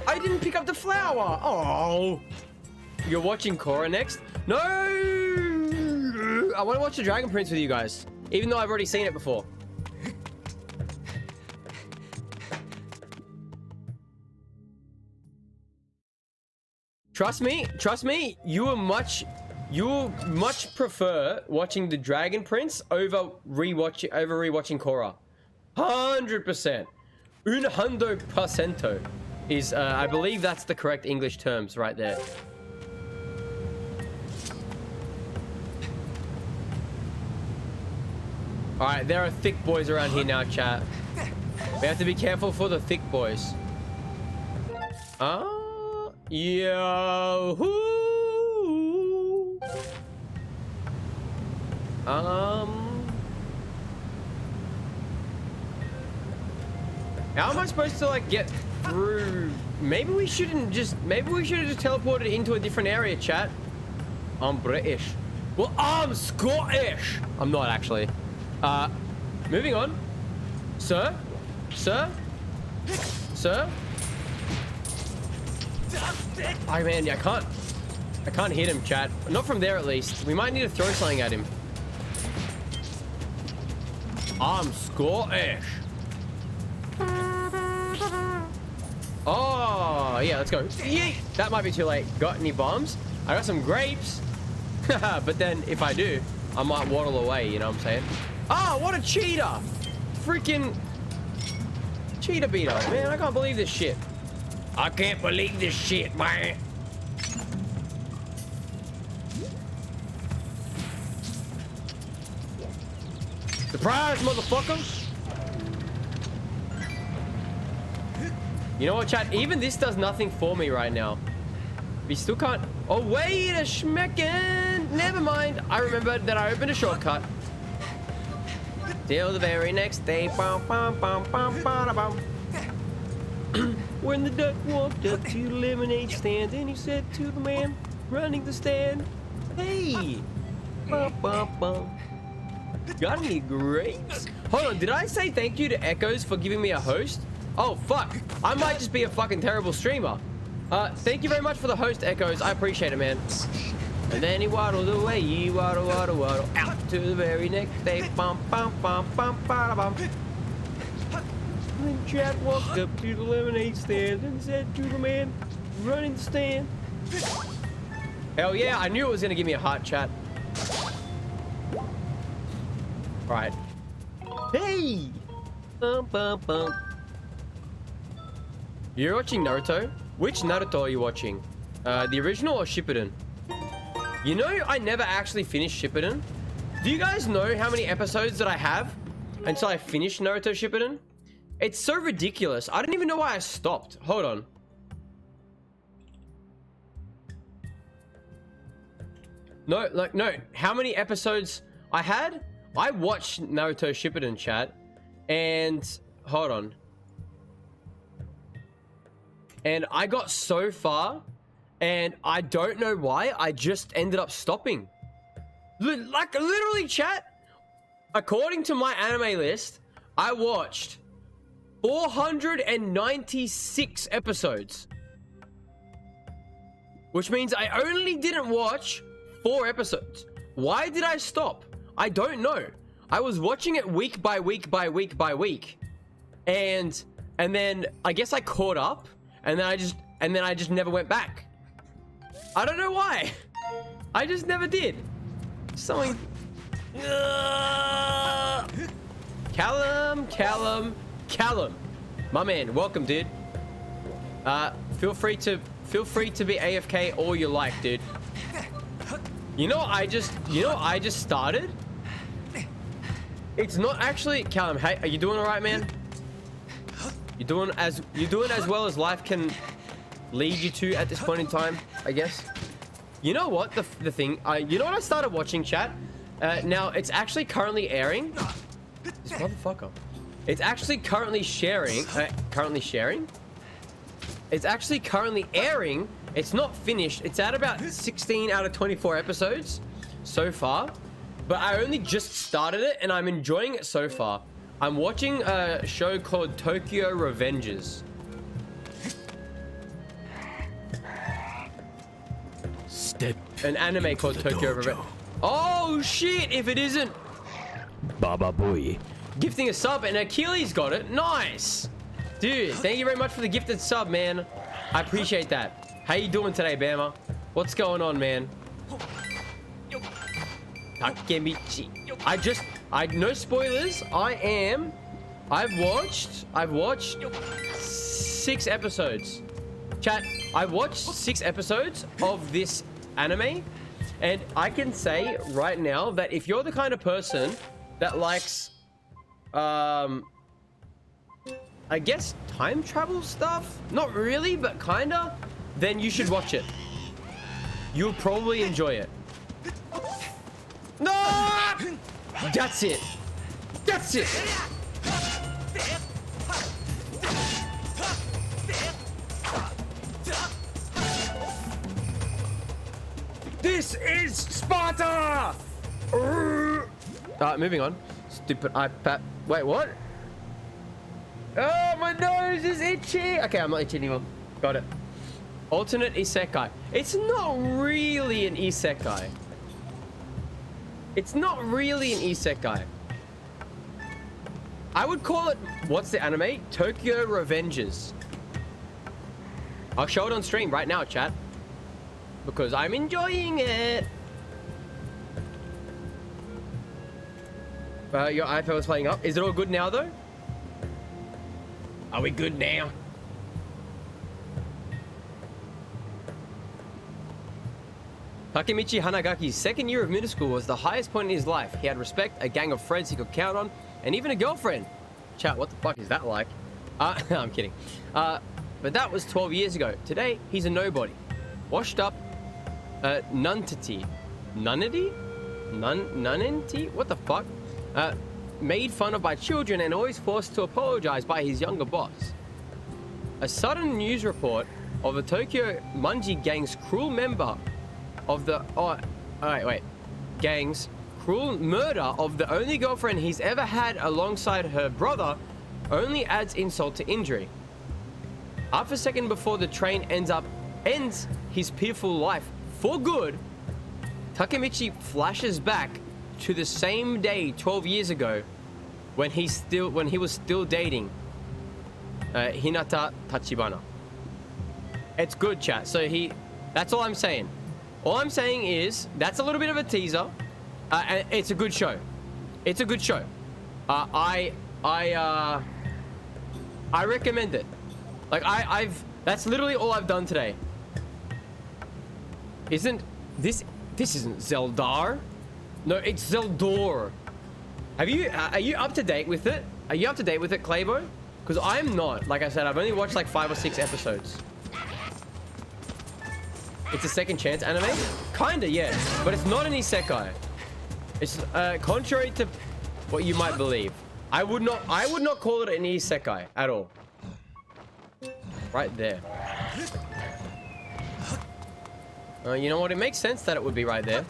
I didn't pick up the flower! Oh! You're watching Korra next? No! I want to watch the Dragon Prince with you guys. Even though I've already seen it before. Trust me, you will much prefer watching the Dragon Prince over rewatching Korra. 100%. 100% is I believe that's the correct English terms right there. All right, there are thick boys around here now, chat. We have to be careful for the thick boys. Yo. How am I supposed to like get through? Maybe we should have just teleported into a different area, chat. I'm British. Well, I'm Scottish. I'm not actually. Moving on. Sir? Sir? Sir? Oh man, I can't hit him, chat. Not from there at least. We might need to throw something at him. I'm Scottish. Oh, yeah, let's go. Yeet. That might be too late. Got any bombs? I got some grapes. But then if I do, I might waddle away, you know what I'm saying? Ah, what a cheetah! Freaking cheetah beater. Man, I can't believe this shit. I can't believe this shit, man. Surprise, motherfucker! You know what, chat? Even this does nothing for me right now. We still can't... Oh, wait a schmecken! Never mind. I remembered that I opened a shortcut. Till the very next day. Bum, bum, bum, bum, bum, bum. When the duck walked up to the lemonade stand and he said to the man running the stand, "Hey, bum, bum, bum. Got any grapes?" Hold on, did I say thank you to Echoes for giving me a host? Oh, fuck. I might just be a fucking terrible streamer. Thank you very much for the host, Echoes. I appreciate it, man. And then he waddled away. He waddle, waddle, waddle. Out to the very next day. Bum, bum, bum, bum, bada, bum. And then Chad walked up to the lemonade stand and said to the man running the stand, hell yeah, I knew it was going to give me a heart, chat. Right. Hey! Bum, bum, bum. You're watching Naruto? Which Naruto are you watching? The original or Shippuden? You know, I never actually finished Shippuden. Do you guys know how many episodes that I have until I finish Naruto Shippuden? It's so ridiculous. I don't even know why I stopped. Hold on. No, like, no. How many episodes I had? I watched Naruto Shippuden, chat. And, hold on. And I got so far, and I don't know why, I just ended up stopping. Like, literally, chat, according to my anime list, I watched 496 episodes. Which means I only didn't watch 4 episodes. Why did I stop? I don't know. I was watching it week by week by week by week. And then I guess I caught up. And then I just never went back. I don't know why. I just never did. Someone. Callum. My man, welcome, dude. Feel free to be AFK all you like, dude. You know what I just started? It's not actually Callum. Hey, are you doing all right, man? You're doing as well as life can lead you to at this point in time, I guess. You know what the thing? You know what I started watching, chat? Now it's actually currently airing. This motherfucker. It's actually currently sharing. It's actually currently airing. It's not finished. It's at about 16 out of 24 episodes so far. But I only just started it and I'm enjoying it so far. I'm watching a show called Tokyo Revengers. An anime called Tokyo Revengers. Oh shit, if it isn't Baba boy. gifting a sub and Achilles got it. Nice. Dude, thank you very much for the gifted sub, man. I appreciate that. How you doing today, Bama? What's going on, man? Takemichi. No spoilers. I've watched 6 episodes. Chat, I've watched 6 episodes of this anime, and I can say right now that if you're the kind of person that likes, I guess time travel stuff, not really, but kinda, then you should watch it. You'll probably enjoy it. No! That's it. That's it. This is Sparta! Moving on. Stupid iPad. Wait, what? Oh, my nose is itchy. Okay, I'm not itchy anymore. Got it. Alternate isekai. It's not really an isekai. It's not really an isekai. I would call it, what's the anime? Tokyo Revengers. I'll show it on stream right now, chat. Because I'm enjoying it. Your iPhone is playing up. Is it all good now, though? Are we good now? Takemichi Hanagaki's second year of middle school was the highest point in his life. He had respect, a gang of friends he could count on, and even a girlfriend. Chat, what the fuck is that like? I'm kidding. But that was 12 years ago. Today, he's a nobody. Washed up, nuntity. Nunnity? Nunnity? What the fuck? Made fun of by children and always forced to apologize by his younger boss. A sudden news report of the Tokyo Munji gang's cruel member of the gang's cruel murder of the only girlfriend he's ever had alongside her brother only adds insult to injury. Half a second before the train ends his pitiful life for good, Takemichi flashes back to the same day 12 years ago when he was still dating Hinata Tachibana. It's good, chat. So that's all I'm saying. All I'm saying is that's a little bit of a teaser. And it's a good show. It's a good show. I recommend it. Like that's literally all I've done today. Isn't Zelda? No, it's Zeldor. Are you up to date with it? Are you up to date with it, Claybo? Because I'm not. Like I said, I've only watched like 5 or 6 episodes. It's a second chance anime? Kinda, yeah. But it's not an isekai. It's contrary to what you might believe. I would not call it an isekai at all. Right there. You know what? It makes sense that it would be right there.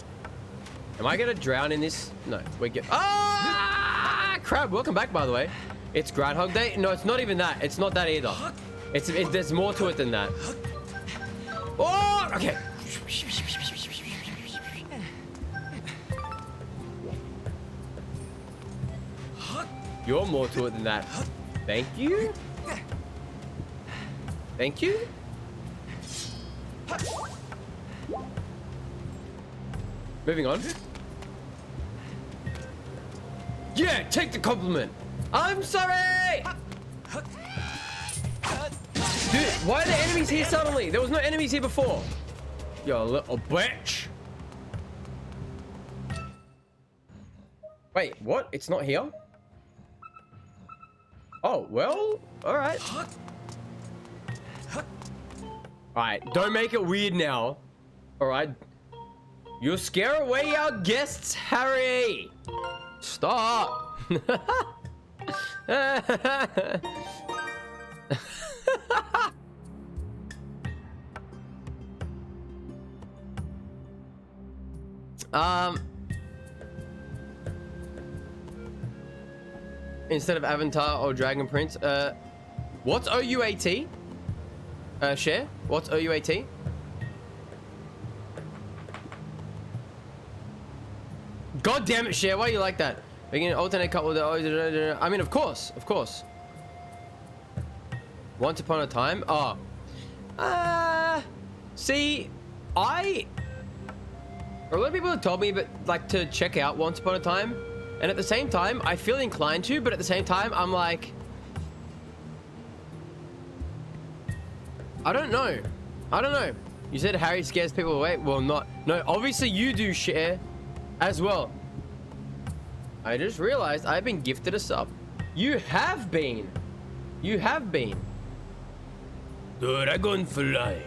Am I gonna drown in this? No, we get. Ah! Crab, welcome back, by the way. It's Groundhog Day. No, it's not even that. It's not that either. There's more to it than that. Oh, okay. You're more to it than that. Thank you. Thank you. Moving on. Yeah, take the compliment. I'm sorry. Dude, why are the enemies here suddenly? There was no enemies here before. You little bitch. Wait, what? It's not here? Oh, well, all right. All right, don't make it weird now. All right. You'll scare away our guests, Harry. Stop. Instead of Avatar or Dragon Prince, what's OUAT? Share? What's OUAT? God damn it, Share, why are you like that? We can alternate couple of the... I mean, of course. Once upon a time? Oh. See, a lot of people have told me, but like to check out Once Upon a Time, and at the same time, I feel inclined to, but at the same time, I'm like, I don't know. You said Harry scares people away. Well, no, obviously you do, Share, as well. I just realized I've been gifted a sub. You have been. Dragonfly.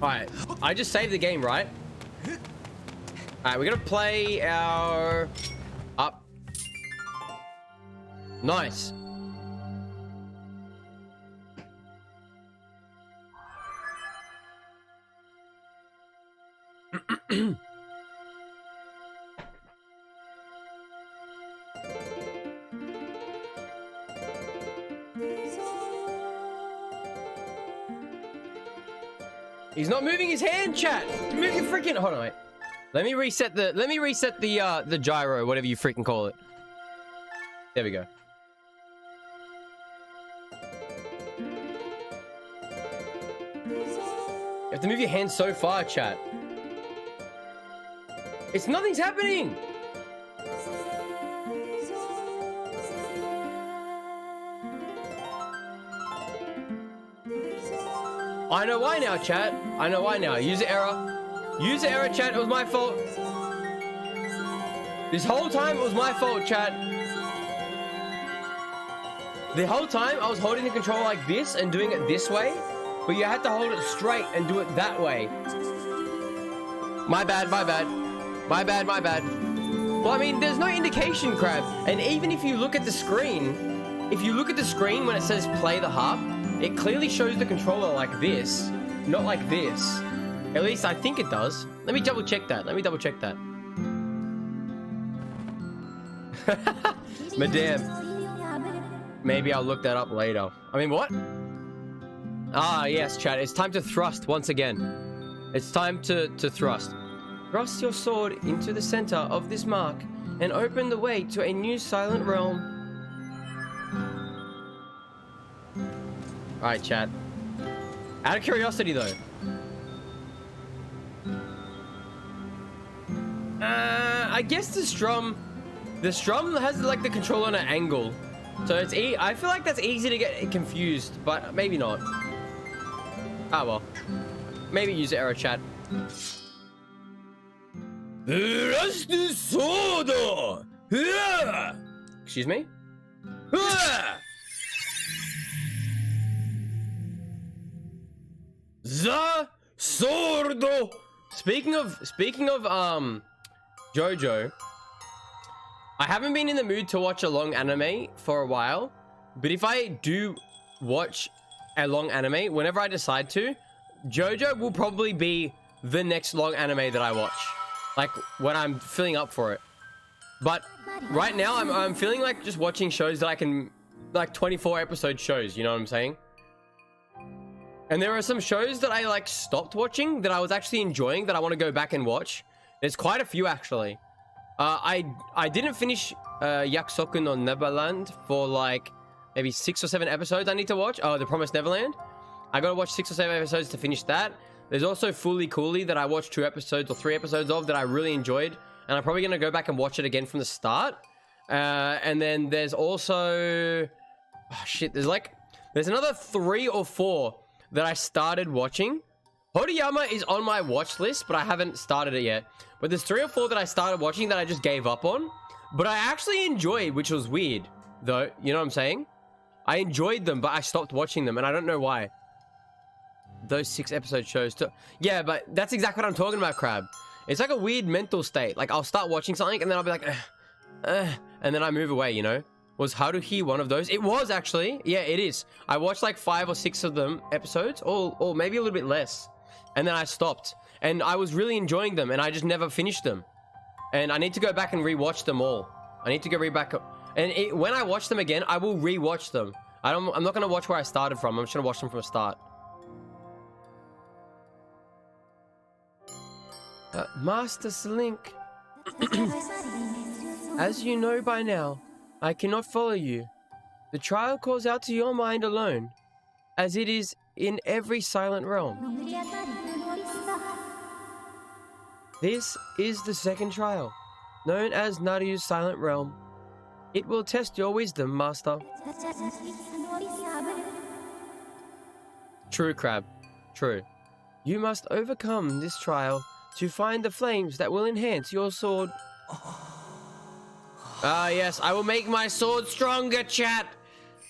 Alright, I just saved the game, right? Alright, we're gonna play our... Up. Nice. He's not moving his hand, chat. Move your freaking... Hold on, wait. Let me reset the gyro, whatever you freaking call it. There we go. You have to move your hand so far, chat. Nothing's happening. I know why now, chat. I know why now. User error. User error, chat. It was my fault. This whole time, it was my fault, chat. The whole time, I was holding the controller like this and doing it this way, but you had to hold it straight and do it that way. My bad. Well, I mean, there's no indication, Crab. And even if you look at the screen, when it says play the harp, it clearly shows the controller like this, not like this. At least I think it does. Let me double check that. Madame. Maybe I'll look that up later. I mean, what? Ah, yes, chat. It's time to thrust once again. It's time to thrust. Thrust your sword into the center of this mark and open the way to a new silent realm. Alright, chat. Out of curiosity, though. I guess the strum has like the control on an angle, so it's I feel like that's easy to get confused, but maybe not. Ah well, maybe user error, chat. Excuse me. The Sordo. Speaking of JoJo, I haven't been in the mood to watch a long anime for a while, but if I do watch a long anime, whenever I decide to, JoJo will probably be the next long anime that I watch, like when I'm filling up for it. But right now I'm feeling like just watching shows that I can, like 24 episode shows, you know what I'm saying? And there are some shows that I like stopped watching that I was actually enjoying that I want to go back and watch. There's quite a few actually. I didn't finish Yakusoku no Neverland for like maybe 6 or 7 episodes I need to watch. Oh, The Promised Neverland. I gotta watch 6 or 7 episodes to finish that. There's also Fully Cooley that I watched 2 episodes or 3 episodes of that I really enjoyed. And I'm probably going to go back and watch it again from the start. And then there's also... Oh, shit, there's another 3 or 4 that I started watching. Horiyama is on my watch list, but I haven't started it yet. But there's 3 or 4 that I started watching that I just gave up on. But I actually enjoyed, which was weird, though. You know what I'm saying? I enjoyed them, but I stopped watching them, and I don't know why. Those 6 episode shows too. Yeah, but that's exactly what I'm talking about, Crab. It's like a weird mental state. Like, I'll start watching something, and then I'll be like, and then I move away, you know? Was Haruhi one of those? It was, actually. Yeah, it is. I watched like 5 or 6 of them episodes, or maybe a little bit less. And then I stopped. And I was really enjoying them, and I just never finished them. And I need to go back and rewatch them all. I need to go back. And when I watch them again, I will rewatch them. I'm not going to watch where I started from. I'm just going to watch them from the start. Master Slink. As you know by now, I cannot follow you. The trial calls out to your mind alone, as it is in every silent realm. This is the second trial, known as Naryu's Silent Realm. It will test your wisdom, Master. True, Crab. True. You must overcome this trial to find the flames that will enhance your sword. Ah, yes, I will make my sword stronger, chat.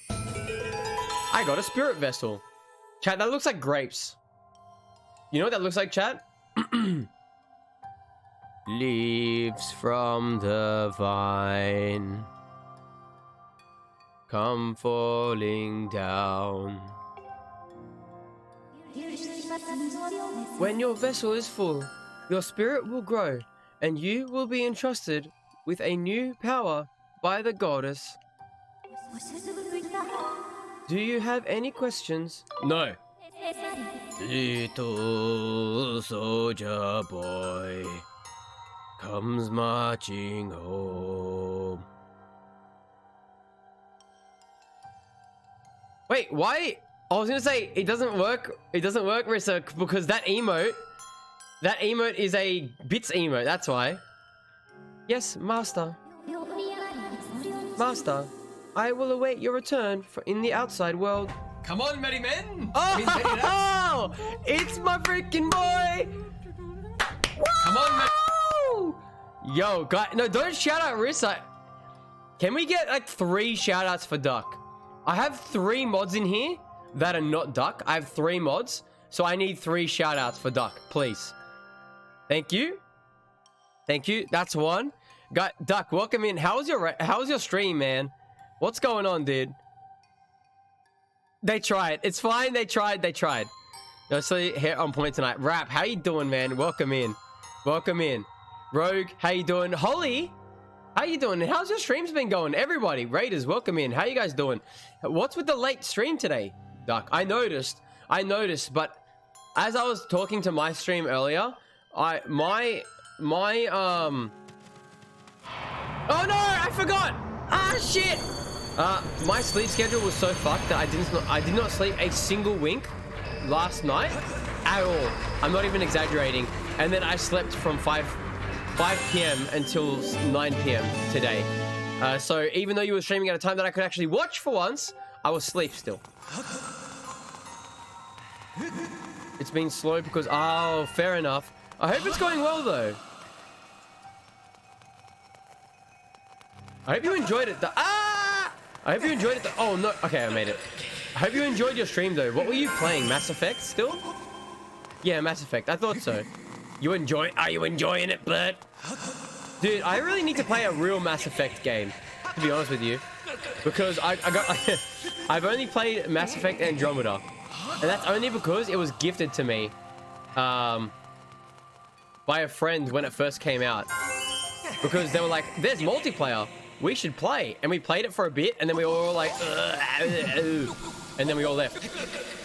I got a spirit vessel. Chat, that looks like grapes. You know what that looks like, chat? Leaves from the vine come falling down. When your vessel is full, your spirit will grow, and you will be entrusted with a new power by the goddess. Do you have any questions? No. Little soldier boy comes marching home. Wait, why? I was gonna say it doesn't work. It doesn't work, Rissa, because that emote is a bits emote. That's why. Yes, Master. Master, I will await your return in the outside world. Come on, merry men! Oh, it's my freaking boy! Come on, merry... Yo, guys, no, don't shout out Rissa. Can we get like 3 shout outs for Duck? I have 3 mods in here that are not Duck. I have 3 mods, so I need 3 shout outs for Duck, please. Thank you. Thank you. That's 1. Duck, welcome in. How's your stream, man? What's going on, dude? They tried. It's fine. They tried. No, so here on point tonight. Rap, how you doing, man? Welcome in. Welcome in. Rogue, how you doing? Holly, how you doing? How's your streams been going? Everybody, Raiders, welcome in. How you guys doing? What's with the late stream today, Duck? I noticed, but as I was talking to my stream earlier, oh no, I forgot. Ah, shit. My sleep schedule was so fucked that I did not sleep a single wink last night at all. I'm not even exaggerating. And then I slept from 5 p.m. until 9 p.m. today. So even though you were streaming at a time that I could actually watch for once, I was asleep still. It's been slow because... Oh, fair enough. I hope it's going well, though. I hope you enjoyed it. I hope you enjoyed it. Oh, no. Okay, I made it. I hope you enjoyed your stream, though. What were you playing? Mass Effect still? Yeah, Mass Effect. I thought so. Are you enjoying it, Bert? Dude, I really need to play a real Mass Effect game, to be honest with you. Because I've only played Mass Effect Andromeda. And that's only because it was gifted to me by a friend when it first came out. Because they were like, there's multiplayer. We should play. And we played it for a bit, and then we all were like, and then we all left.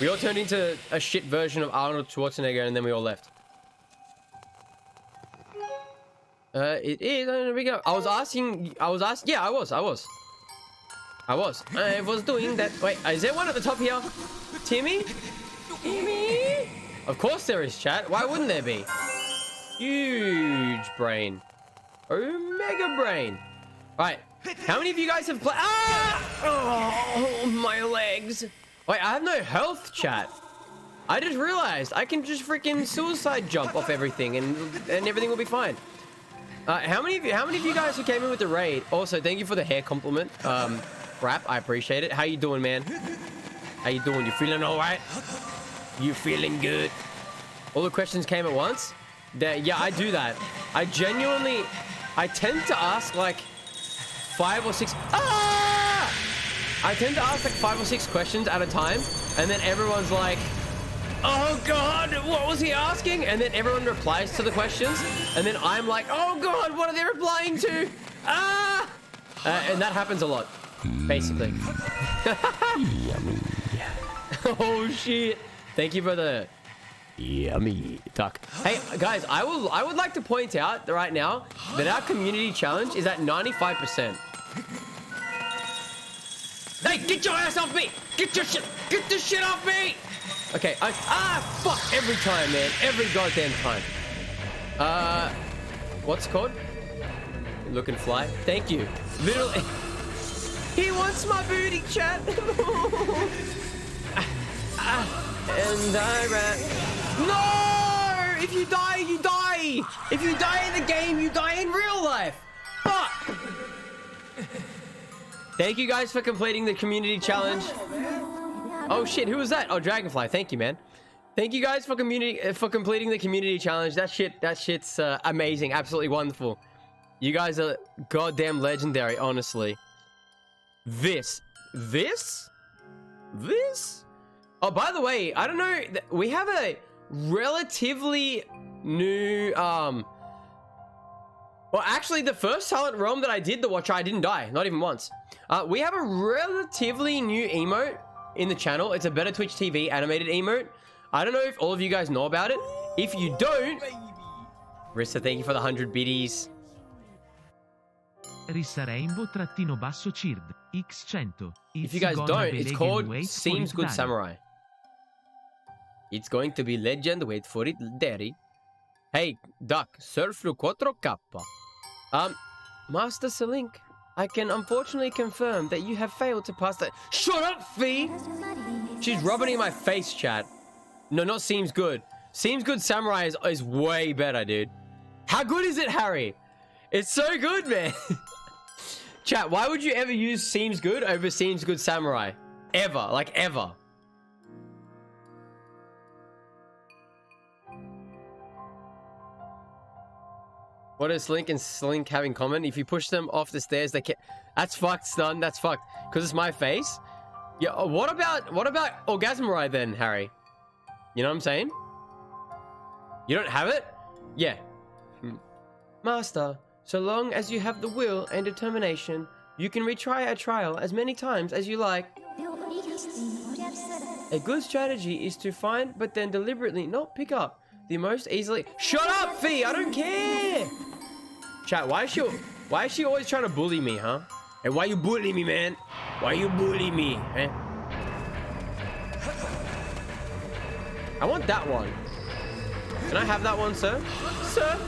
We all turned into a shit version of Arnold Schwarzenegger, and then we all left. It is. There we go. I was asking. Yeah, I was doing that. Wait, is there one at the top here? Timmy? Of course there is, chat. Why wouldn't there be? Huge brain. Omega brain. All right. How many of you guys have played? Ah! Oh, my legs. Wait, I have no health, chat. I just realized I can just freaking suicide jump off everything and everything will be fine. How many of you guys who came in with the raid? Also, thank you for the hair compliment. Rap, I appreciate it. How you doing, man? How you doing? You feeling all right? You feeling good? All the questions came at once? Yeah, I do that. I tend to ask like 5 or 6. I tend to ask like 5 or 6 questions at a time, and then everyone's like, "Oh God, what was he asking?" And then everyone replies to the questions, and then I'm like, "Oh God, what are they replying to?" And that happens a lot, basically. Yummy. Oh shit! Thank you for the Yummy. duck. Hey guys, I would like to point out right now that our community challenge is at 95%. Hey, get your ass off me! Get this shit off me! Okay, fuck, every time, man. Every goddamn time. What's it called? Look and fly. Thank you. Literally. He wants my booty, chat. And I ran. No! If you die, you die! If you die in the game, you die in real life! Fuck! Thank you guys for completing the community challenge. Oh shit, who was that? Oh, Dragonfly. Thank you, man. Thank you guys for completing the community challenge. That shit's amazing. Absolutely wonderful. You guys are goddamn legendary, honestly. This? Oh, by the way, I don't know. We have a relatively new, well, actually, the first Silent Realm that I did, the watch, I didn't die. Not even once. We have a relatively new emote in the channel. It's a Better Twitch TV animated emote. I don't know if all of you guys know about it. If you don't, Rissa, thank you for the 100 biddies. Rissa Rainbow_Cird X100. If you guys don't, it's called Seems Good Samurai. It's going to be legend. Wait for it, daddy. Hey, Duck, surf through 4K. Master Selink, I can unfortunately confirm that you have failed to pass that. Shut up, Fee! She's rubbing in my face, chat. No, not Seems Good. Seems Good Samurai is way better, dude. How good is it, Harry? It's so good, man. Chat, why would you ever use Seems Good over Seems Good Samurai? Ever, like ever. What does Slink and Slink have in common? If you push them off the stairs, they can't. That's fucked, son. That's fucked. Because it's my face. Yeah. What about Orgasmurai then, Harry? You know what I'm saying? You don't have it? Yeah. Master, so long as you have the will and determination, you can retry a trial as many times as you like. A good strategy is to find, but then deliberately not pick up the most easily. Shut up, Fee! I don't care. Chat, why is she always trying to bully me, huh? Hey, why you bully me, man? Why you bully me, eh? I want that one. Can I have that one, sir? Sir?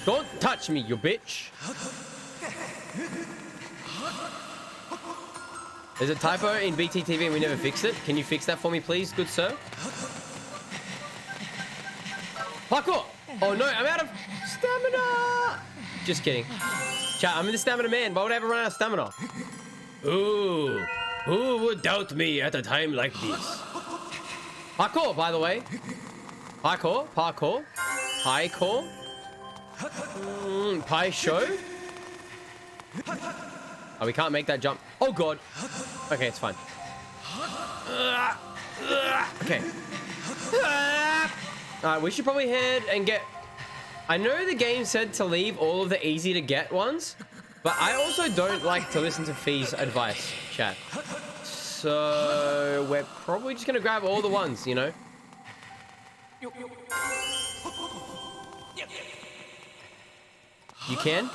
Don't touch me, you bitch. There's a typo in BTTV and we never fixed it. Can you fix that for me, please, good sir? Parkour! Oh no, I'm out of stamina! Just kidding. Chat, I'm in the stamina man. Why would I ever run out of stamina? Ooh, who would doubt me at a time like this? Parkour, by the way. Parkour. Pie show? Oh, we can't make that jump. Oh, God. Okay, it's fine. Okay. Alright, we should probably head and get... I know the game said to leave all of the easy to get ones, but I also don't like to listen to Fee's advice, chat. So we're probably just going to grab all the ones, you know? You can?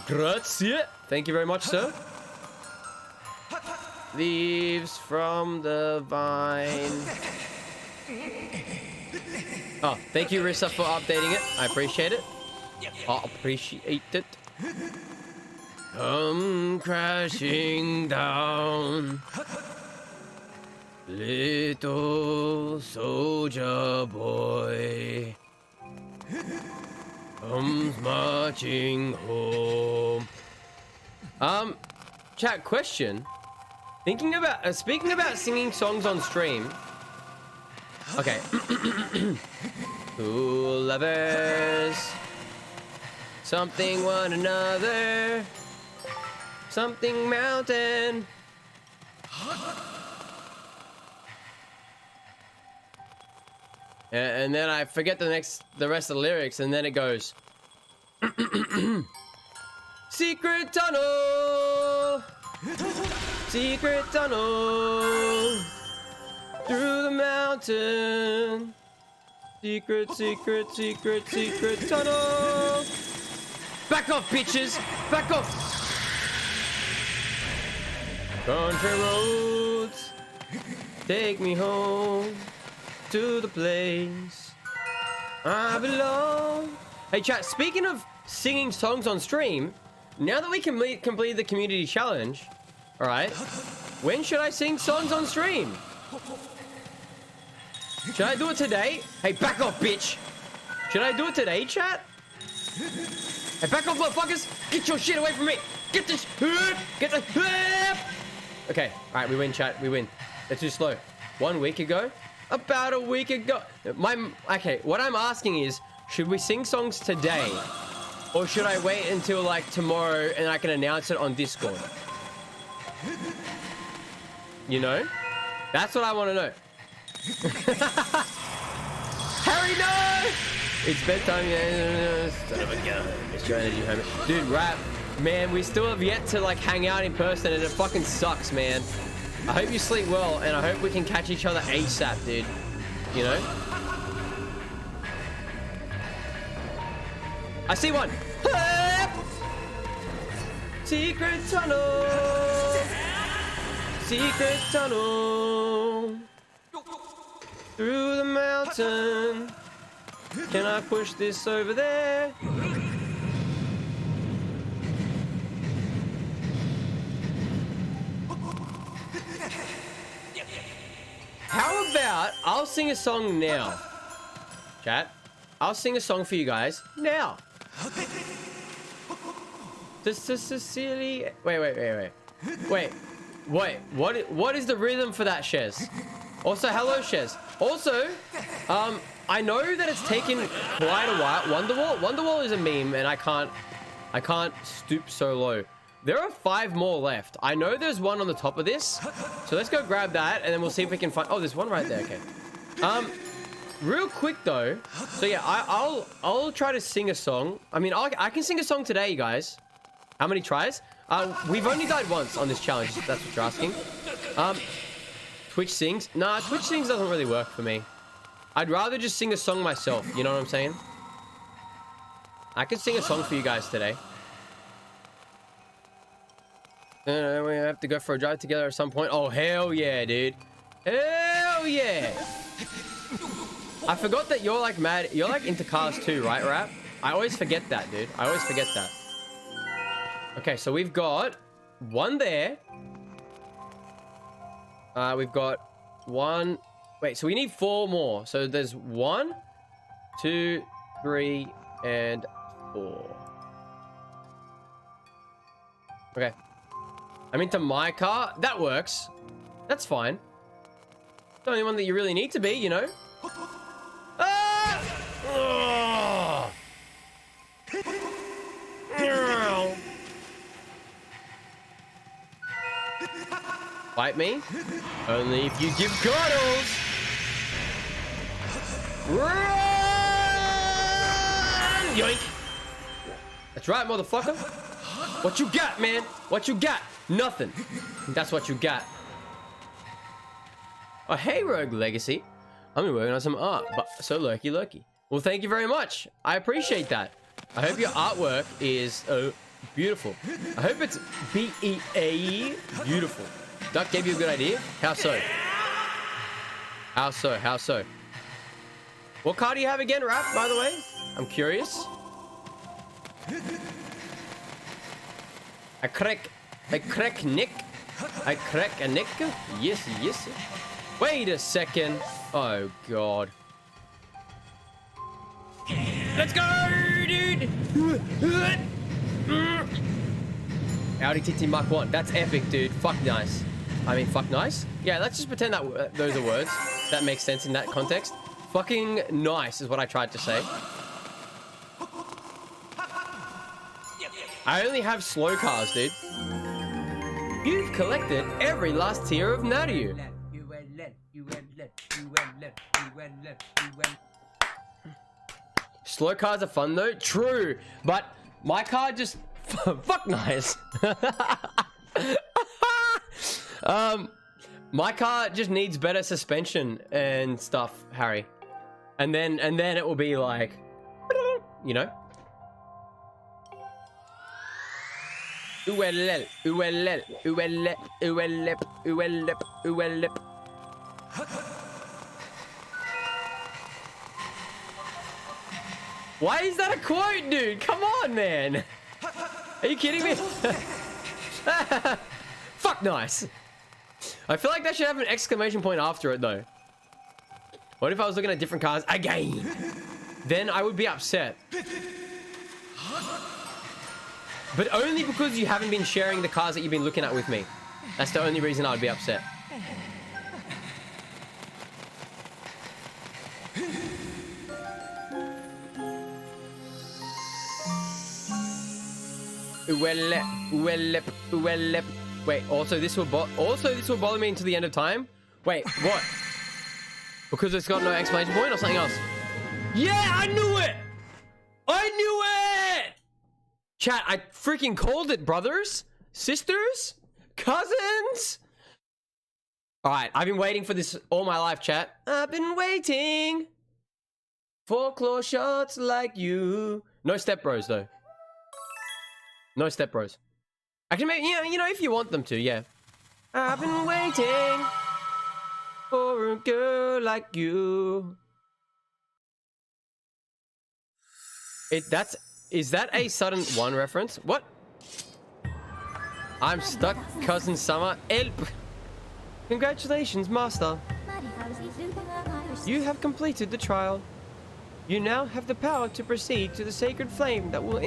Grazie. Thank you very much, sir. leaves from the vine. Oh, thank you, Rissa, for updating it. I appreciate it. I appreciate it. Come crashing down, little soldier boy comes marching home. Chat question. Thinking about speaking about singing songs on stream. Okay. Cool lovers, something one another, something mountain. And then I forget the rest of the lyrics, and then it goes secret tunnel, secret tunnel through the mountain, secret tunnel. Back off, bitches, back off. Country roads take me home to the place I belong. Hey chat, speaking of singing songs on stream, now that we complete the community challenge, all right, when should I sing songs on stream? Should I do it today? Hey, back off, bitch. Should I do it today, chat? Hey, back off, motherfuckers. Get your shit away from me. Get this. Get the. Okay, all right, we win, chat. We win. That's too slow. 1 week ago? About a week ago. Okay, what I'm asking is, should we sing songs today? Or should I wait until like tomorrow and I can announce it on Discord? You know? That's what I want to know. Harry, no! It's bedtime, yeah. Son of a gun. It's your energy, homie. Dude, rap, man, we still have yet to like hang out in person and it fucking sucks, man. I hope you sleep well and I hope we can catch each other ASAP, dude. You know? I see one. Secret tunnel. Secret tunnel. Through the mountain. Can I push this over there? How about I'll sing a song now? Chat, I'll sing a song for you guys now. This is Cecilia. Wait. What is the rhythm for that, Shez? Also, hello, Shez. Also, I know that it's taken quite a while. Wonderwall is a meme, and I can't stoop so low. There are 5 more left. I know there's one on the top of this, so let's go grab that, and then we'll see if we can find. Oh, there's one right there. Okay. Real quick though. So yeah, I'll try to sing a song. I mean, I can sing a song today, you guys. How many tries? We've only died once on this challenge. If that's what you're asking. Twitch sings. Nah, Twitch sings doesn't really work for me. I'd rather just sing a song myself. You know what I'm saying? I can sing a song for you guys today. We have to go for a drive together at some point. Oh, hell yeah, dude. Hell yeah. I forgot that you're like mad. You're like into cars too, right, Rap? I always forget that, dude. I always forget that. Okay, so we've got one there. We've got one. Wait, so we need 4 more. So there's 1, 2, 3, and 4. Okay. I'm into my car. That works. That's fine. The only one that you really need to be, you know. Ah! Oh! Fight me? Only if you give cuddles. Run! Yoink! That's right, motherfucker. What you got, man? What you got? Nothing. That's what you got. Oh, hey, Rogue Legacy. I've been working on some art, but so lurky. Well, thank you very much. I appreciate that. I hope your artwork is beautiful. I hope it's BEA beautiful. Duck gave you a good idea? How so? How so? How so? What car do you have again, Raph, by the way? I'm curious. I crack Nick. I crack a Nick. Yes, yes. Wait a second. Oh, God. Let's go, dude. Audi TT Mark 1. That's epic, dude. Fuck nice. I mean, fuck nice? Yeah, let's just pretend that those are words. That makes sense in that context. Fucking nice is what I tried to say. I only have slow cars, dude. You've collected every last tier of Naru. Slow cars are fun though. True, but my car just fuck nice. My car just needs better suspension and stuff, Harry. And then it will be like, you know. Why is that a quote, dude? Come on, man. Are you kidding me? Fuck nice. I feel like that should have an exclamation point after it, though. What if I was looking at different cars again? Then I would be upset. But only because you haven't been sharing the cars that you've been looking at with me. That's the only reason I would be upset. Wait, also this will bother me until the end of time? Wait, what? Because it's got no exclamation point or something else? Yeah, I knew it! I knew it! Chat, I freaking called it, brothers, sisters, cousins. All right, I've been waiting for this all my life, chat. I've been waiting for claw shots like you. No step bros, though. No step bros. Actually, maybe, yeah, you know, if you want them to, yeah. I've been waiting for a girl like you. Is that a Sudden One reference? What? I'm stuck, Cousin Summer. Help! Congratulations, Master. You have completed the trial. You now have the power to proceed to the sacred flame that will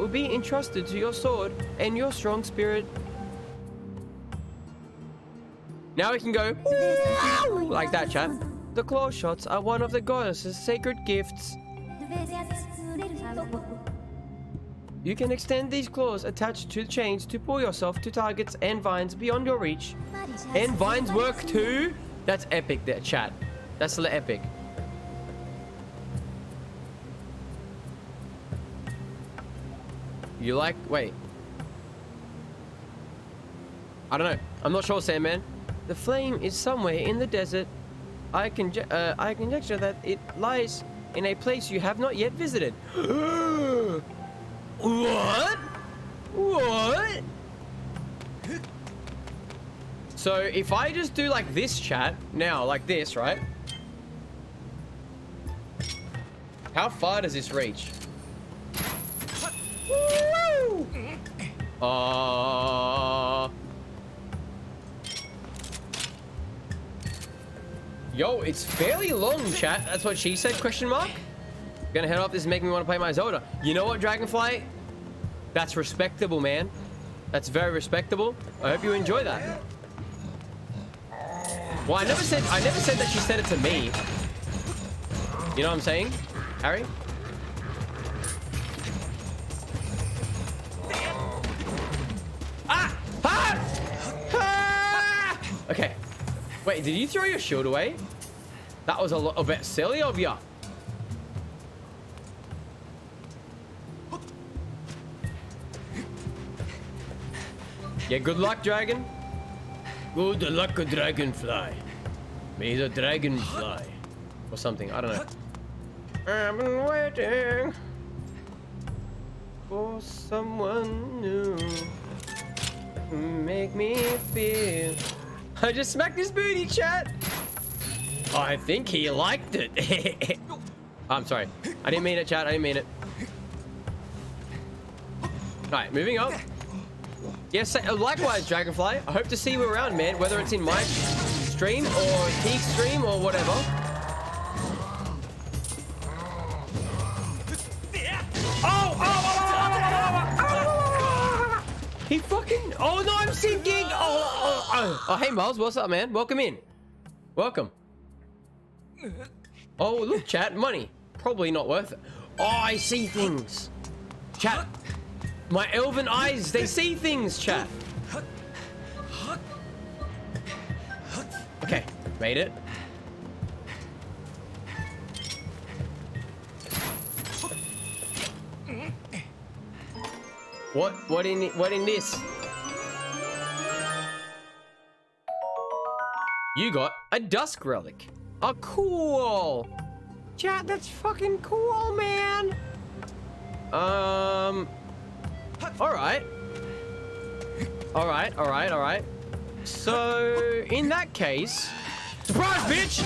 be entrusted to your sword and your strong spirit. Now we can go like that, chat. The claw shots are one of the goddess's sacred gifts. You can extend these claws attached to chains to pull yourself to targets and vines beyond your reach. And vines work too? That's epic there, chat. That's epic. You like... Wait. I don't know. I'm not sure, Sandman. The flame is somewhere in the desert. I conjecture that it lies in a place you have not yet visited. What? What? So if I just do like this, chat, now, like this, right? How far does this reach? Yo, it's fairly long, chat. That's what she said, question mark. Gonna head off. This is making me want to play my Zelda. You know what, Dragonfly? That's respectable, man. That's very respectable. I hope you enjoy that. Well, I never said that she said it to me. You know what I'm saying, Harry? Ah! Ah! Ah! Okay. Wait, did you throw your shield away? That was a little bit silly of you. Yeah, good luck, dragon. Good luck, dragonfly. May the dragon fly. Or something, I don't know. I've been waiting for someone new. Make me feel. I just smacked his booty, chat. I think he liked it. I'm sorry. I didn't mean it, chat. I didn't mean it. Alright, moving on. Yes, likewise, Dragonfly. I hope to see you around, man. Whether it's in my stream or Peak stream or whatever. He fucking... Oh, no, I'm sinking. Oh, hey, Miles. What's up, man? Welcome in. Welcome. Oh, look, chat. Money. Probably not worth it. Oh, I see things. Chat. My elven eyes, they see things, chat. Okay, made it. What in this? You got a dusk relic. Oh, cool. Chat, that's fucking cool, man. All right. So, in that case... Surprise, bitch!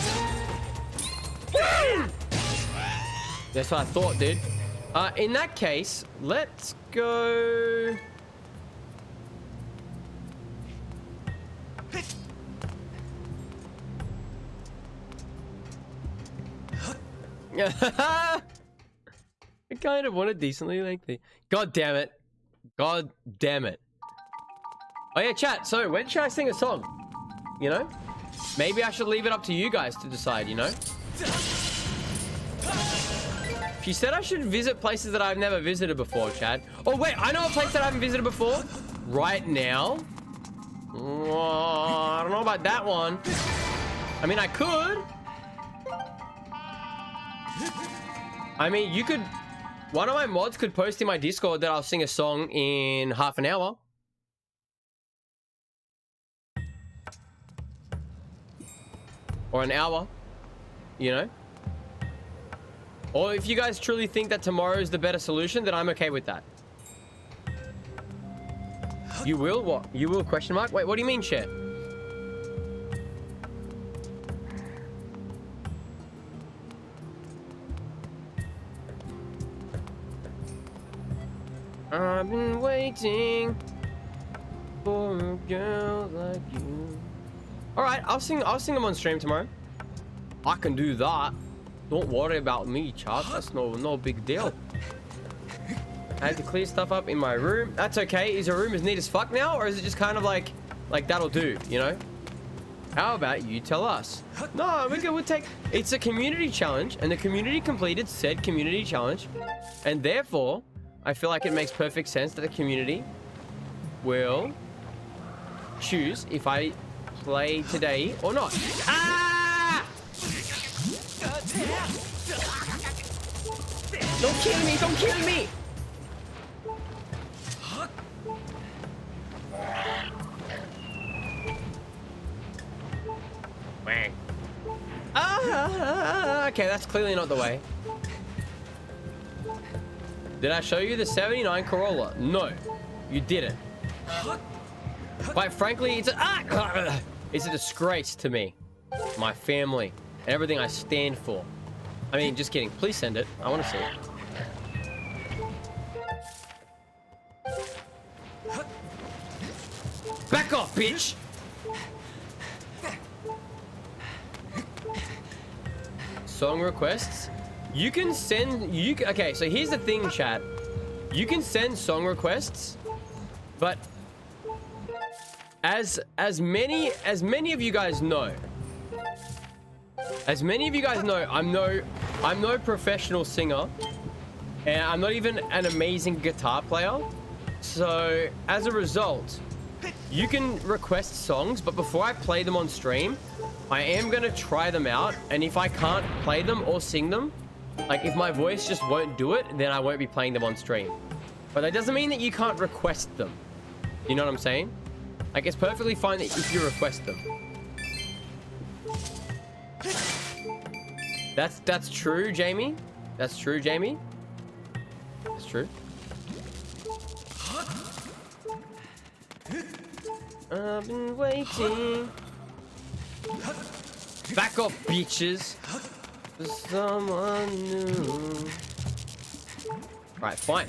That's what I thought, dude. In that case, let's go... I kind of want it decently lengthy. God damn it. God damn it. Oh yeah, chat. So when should I sing a song? You know? Maybe I should leave it up to you guys to decide, you know? She said I should visit places that I've never visited before, chat. Oh wait, I know a place that I haven't visited before. Right now. Oh, I don't know about that one. I mean, I could. I mean, you could... One of my mods could post in my Discord that I'll sing a song in half an hour. Or an hour. You know? Or if you guys truly think that tomorrow is the better solution, then I'm okay with that. You will? What? You will? Question mark? Wait, what do you mean, chat? I've been waiting for a girl like you. Alright, I'll sing them on stream tomorrow. I can do that. Don't worry about me, chat. That's no big deal. I had to clear stuff up in my room. That's okay. Is your room as neat as fuck now? Or is it just kind of like that'll do, you know? How about you tell us? No, we'll take... It's a community challenge, and the community completed said community challenge. And therefore... I feel like it makes perfect sense that the community will choose if I play today or not. Ah! Don't kill me! Don't kill me! Okay, that's clearly not the way. Did I show you the 79 Corolla? No, you didn't. Quite frankly, it's a disgrace to me, my family, and everything I stand for. I mean, just kidding. Please send it. I want to see it. Back off, bitch! Song requests. You can send... Okay, so here's the thing, chat. You can send song requests, but as many of you guys know, I'm no professional singer, and I'm not even an amazing guitar player. So as a result, you can request songs, but before I play them on stream, I am gonna try them out, and if I can't play them or sing them, like if my voice just won't do it, then I won't be playing them on stream. But that doesn't mean that you can't request them. You know what I'm saying? Like, it's perfectly fine if you request them. That's true, Jamie. That's true, Jamie. That's true. I've been waiting. Back off, bitches. For someone new. Alright, fine.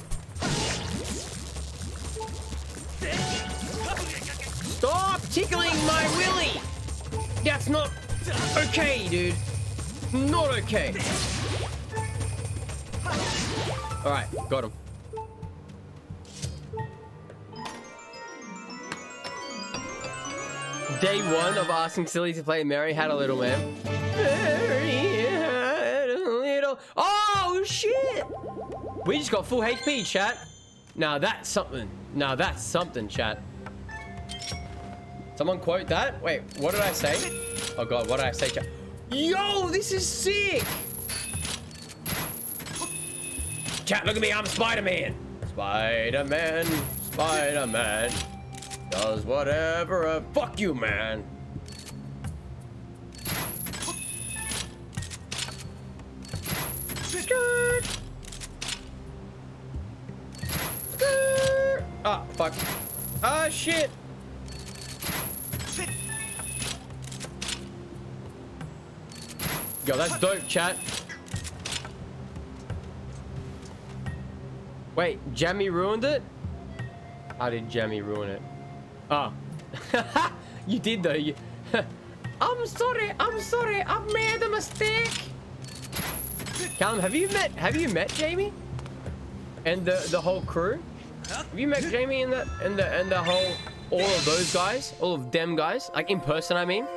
Stop tickling my willy! That's not okay, dude. Not okay. Alright, got him. Day one of asking Silly to play Mary Had a Little Man. Mary had a little... Oh, shit! We just got full HP, chat. Now that's something. Now that's something, chat. Someone quote that? Wait, what did I say? Oh god, what did I say, chat? Yo, this is sick! Chat, look at me, I'm Spider-Man. Spider-Man, Spider-Man. Does whatever, fuck you, man. Skirt. Skirt. Ah, fuck. Ah, shit. Yo, that's dope, chat. Wait, Jammy ruined it? How did Jammy ruin it? Oh. You did though. You I'm sorry, I've made a mistake. Callum, have you met Jamie? And the whole crew? Have you met Jamie and the whole all of those guys? All of them guys? Like in person, I mean?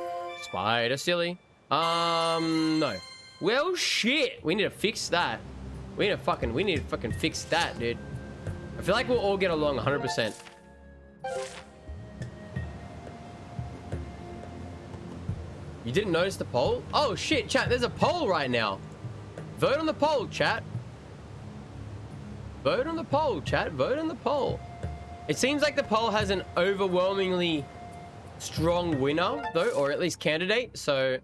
Spider silly. No. Well shit. We need to fix that. We need to fucking fix that, dude. I feel like we'll all get along 100%. You didn't notice the poll? Oh shit, chat, there's a poll right now. Vote on the poll, chat. Vote on the poll, chat. Vote on the poll. It seems like the poll has an overwhelmingly strong winner, though, or at least candidate, so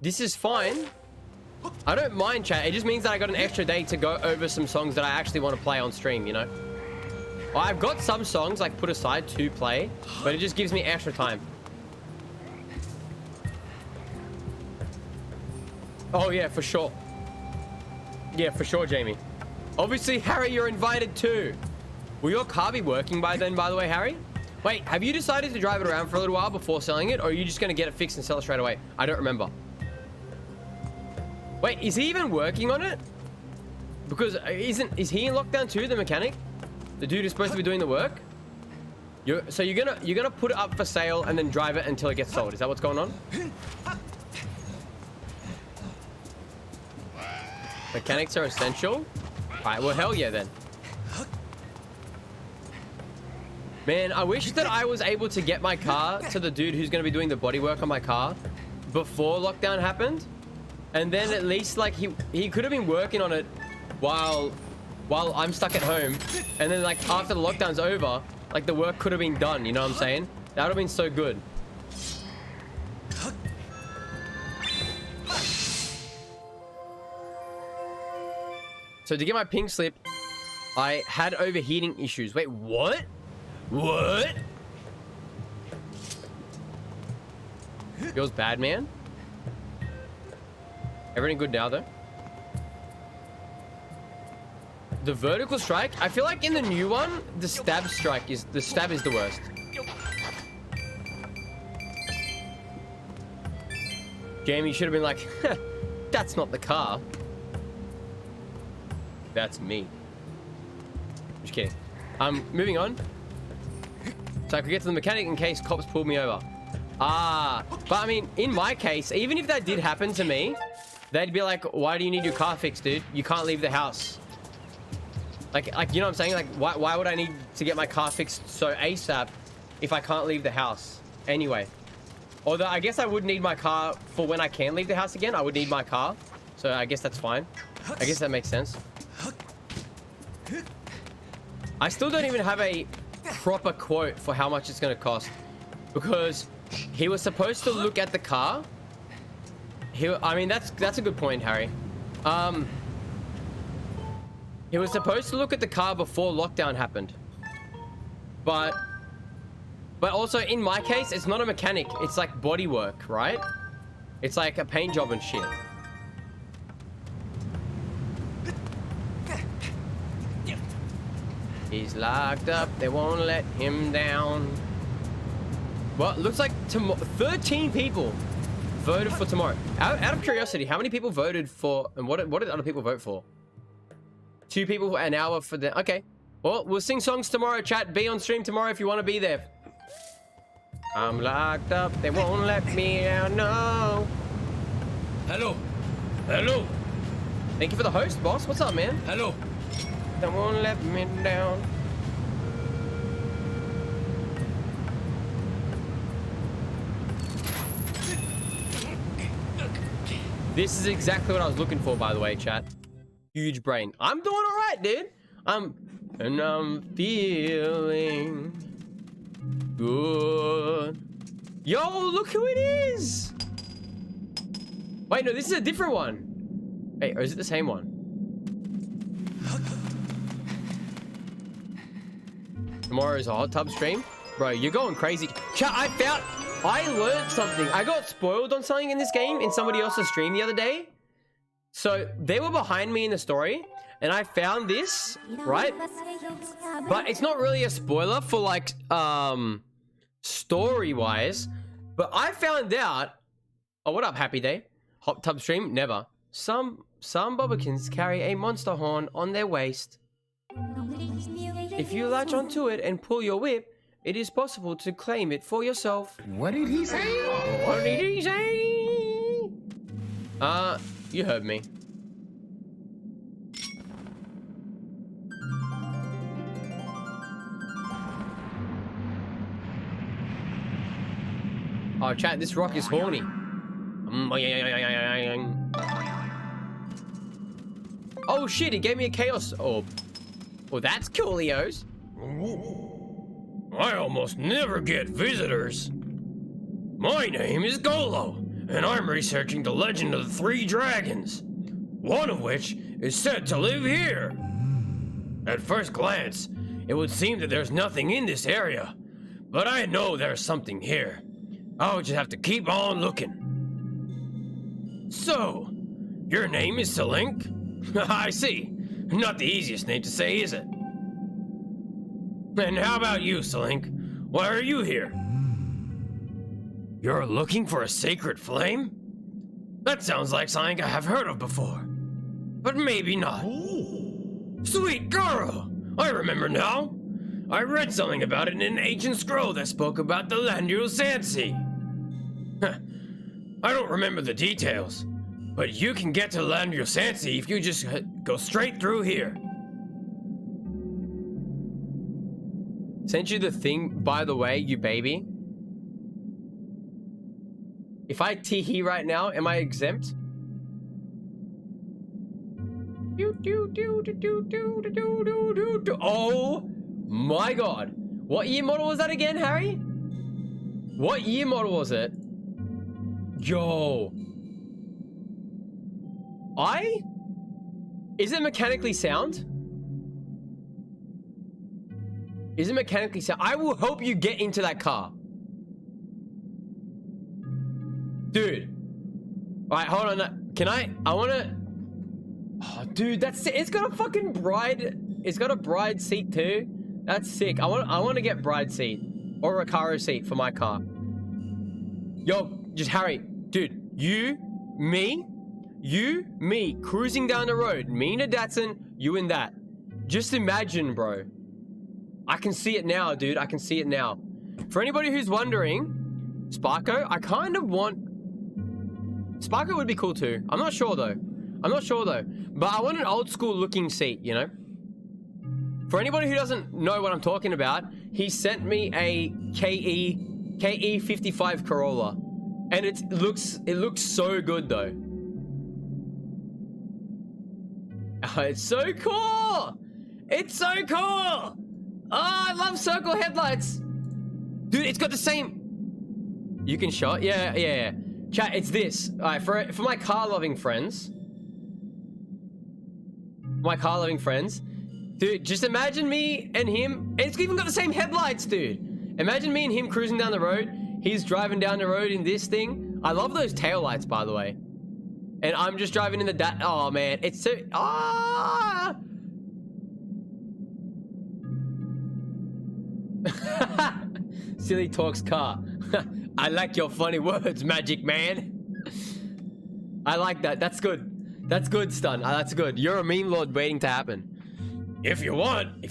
this is fine. I don't mind, chat. It just means that I got an extra day to go over some songs that I actually want to play on stream, you know? Well, I've got some songs, like, put aside to play, but it just gives me extra time. Oh, yeah, for sure. Yeah, for sure, Jamie. Obviously, Harry, you're invited too. Will your car be working by then, by the way, Harry? Wait, have you decided to drive it around for a little while before selling it, or are you just going to get it fixed and sell it straight away? I don't remember. Wait, is he even working on it? Because is he in lockdown too, the mechanic? The dude who's supposed to be doing the work? So you're gonna put it up for sale and then drive it until it gets sold. Is that what's going on? Mechanics are essential? Alright, well, hell yeah, then. Man, I wish that I was able to get my car to the dude who's going to be doing the bodywork on my car before lockdown happened. And then at least, like, he could have been working on it while I'm stuck at home. And then, like, after the lockdown's over, like, the work could have been done, you know what I'm saying? That would have been so good. So to get my pink slip, I had overheating issues. Wait, what? What? Feels bad, man. Everything good now, though? The vertical strike? I feel like in the new one, the stab is the worst. Jamie should have been like, that's not the car. That's me. Just kidding. Moving on. So I could get to the mechanic in case cops pulled me over. Ah, but I mean, in my case, even if that did happen to me, they'd be like, why do you need your car fixed, dude? You can't leave the house. Like, you know what I'm saying? Like, why would I need to get my car fixed so ASAP if I can't leave the house? Anyway. Although, I guess I would need my car for when I can leave the house again. I would need my car. So I guess that's fine. I guess that makes sense. I still don't even have a proper quote for how much it's going to cost. Because he was supposed to look at the car. I mean, that's a good point, Harry. He was supposed to look at the car before lockdown happened. But But also, in my case, it's not a mechanic. It's like body work, right? It's like a paint job and shit. He's locked up. They won't let him down. Well, it looks like 13 people voted for tomorrow. Out of curiosity, how many people voted for... And what did other people vote for? 2 people, an hour for the... Okay. Well, we'll sing songs tomorrow, chat. Be on stream tomorrow if you want to be there. I'm locked up. They won't let me out, no. Hello. Hello. Thank you for the host, boss. What's up, man? Hello. They won't let me down. This is exactly what I was looking for, by the way, chat. Huge brain. I'm doing all right, dude. I'm feeling good. Yo, look who it is. Wait, no, this is a different one. Wait, or is it the same one? Tomorrow's a hot tub stream? Bro, you're going crazy. Chat, I learned something. I got spoiled on something in this game in somebody else's stream the other day. So they were behind me in the story and I found this, right? But it's not really a spoiler for like, story wise, but I found out, oh, what up, Happy Day? Hot tub stream? Never. Some Bobbikins carry a monster horn on their waist. If you latch onto it and pull your whip, it is possible to claim it for yourself. What did he say? What did he say? You heard me. Oh, chat, this rock is horny. Oh shit, he gave me a chaos orb. Well, that's coolios. I almost never get visitors. My name is Golo, and I'm researching the legend of the 3 dragons, one of which is said to live here. At first glance, it would seem that there's nothing in this area, but I know there's something here. I'll just have to keep on looking. So, your name is Selink? I see. Not the easiest name to say, is it? And how about you, Selink? Why are you here? You're looking for a sacred flame? That sounds like something I have heard of before. But maybe not. Sweet girl! I remember now. I read something about it in an ancient scroll that spoke about the Landu Sansi. I don't remember the details, but you can get to Landu Sansi if you just go straight through here. Sent you the thing, by the way, you baby. If I tee-hee right now, am I exempt? Oh my god. What year model was that again, Harry? What year model was it? Yo. Is it mechanically sound? Is it mechanically sound? I will help you get into that car. Dude. Alright, hold on. Can I wanna... Oh, dude, that's sick. It's got a fucking bride... It's got a bride seat too. That's sick. I want to get bride seat. Or Recaro seat for my car. Yo, just Harry. Dude, you, me, cruising down the road. Me and a Datsun, you and that. Just imagine, bro. I can see it now, dude. I can see it now. For anybody who's wondering, Sparko, I kind of want... Sparko would be cool too. I'm not sure though. But I want an old school looking seat, you know? For anybody who doesn't know what I'm talking about, he sent me a KE 55 Corolla. And it looks so good though. Oh, it's so cool! It's so cool! Oh, I love circle headlights. Dude, it's got the same... You can shot? Yeah. Chat, it's this. Alright, for my car loving friends. Dude, just imagine me and him. And it's even got the same headlights, dude. Imagine me and him cruising down the road. He's driving down the road in this thing. I love those taillights, by the way. And I'm just driving in the oh man, it's so Silly talks car. I like your funny words, Magic Man. I like that. That's good. That's good, Stun. That's good. You're a meme lord waiting to happen. If you want to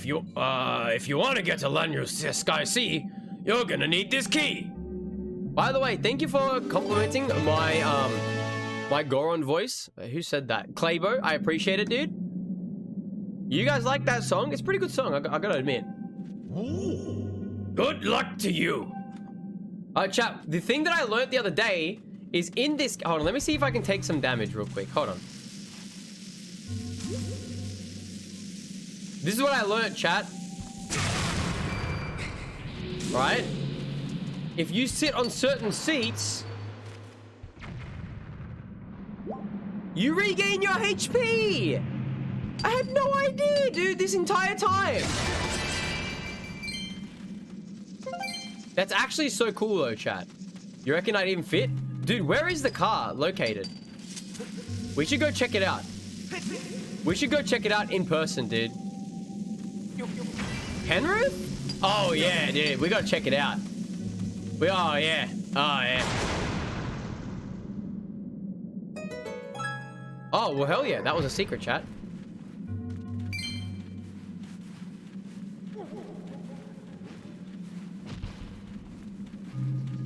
get to Lanyo Sky Sea, you're gonna need this key. By the way, thank you for complimenting my Goron voice. Who said that? Claybo, I appreciate it, dude. You guys like that song? It's a pretty good song, I gotta admit. Good luck to you. Chat, the thing that I learned the other day is in this... Hold on, let me see if I can take some damage real quick. Hold on. This is what I learned, chat. Right? If you sit on certain seats, you regain your HP. I had no idea, dude, this entire time. That's actually so cool, though, chat. You reckon I'd even fit? Dude, where is the car located? We should go check it out. We should go check it out in person, dude. Penrith? Oh, yeah, dude. We gotta check it out. Oh, yeah. Oh, yeah. Oh, well, hell yeah. That was a secret, chat.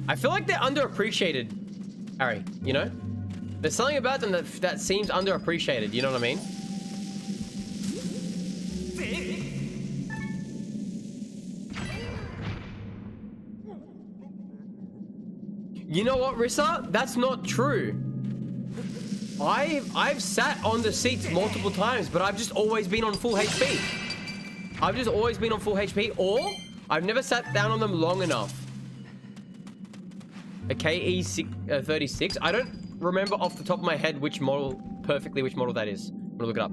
I feel like they're underappreciated, Harry, you know? There's something about them that seems underappreciated, you know what I mean? You know what, Rissa? That's not true. I've sat on the seats multiple times, but I've just always been on full HP. I've just always been on full HP, or I've never sat down on them long enough. A KE36. I don't remember off the top of my head which model that is. I'm gonna look it up.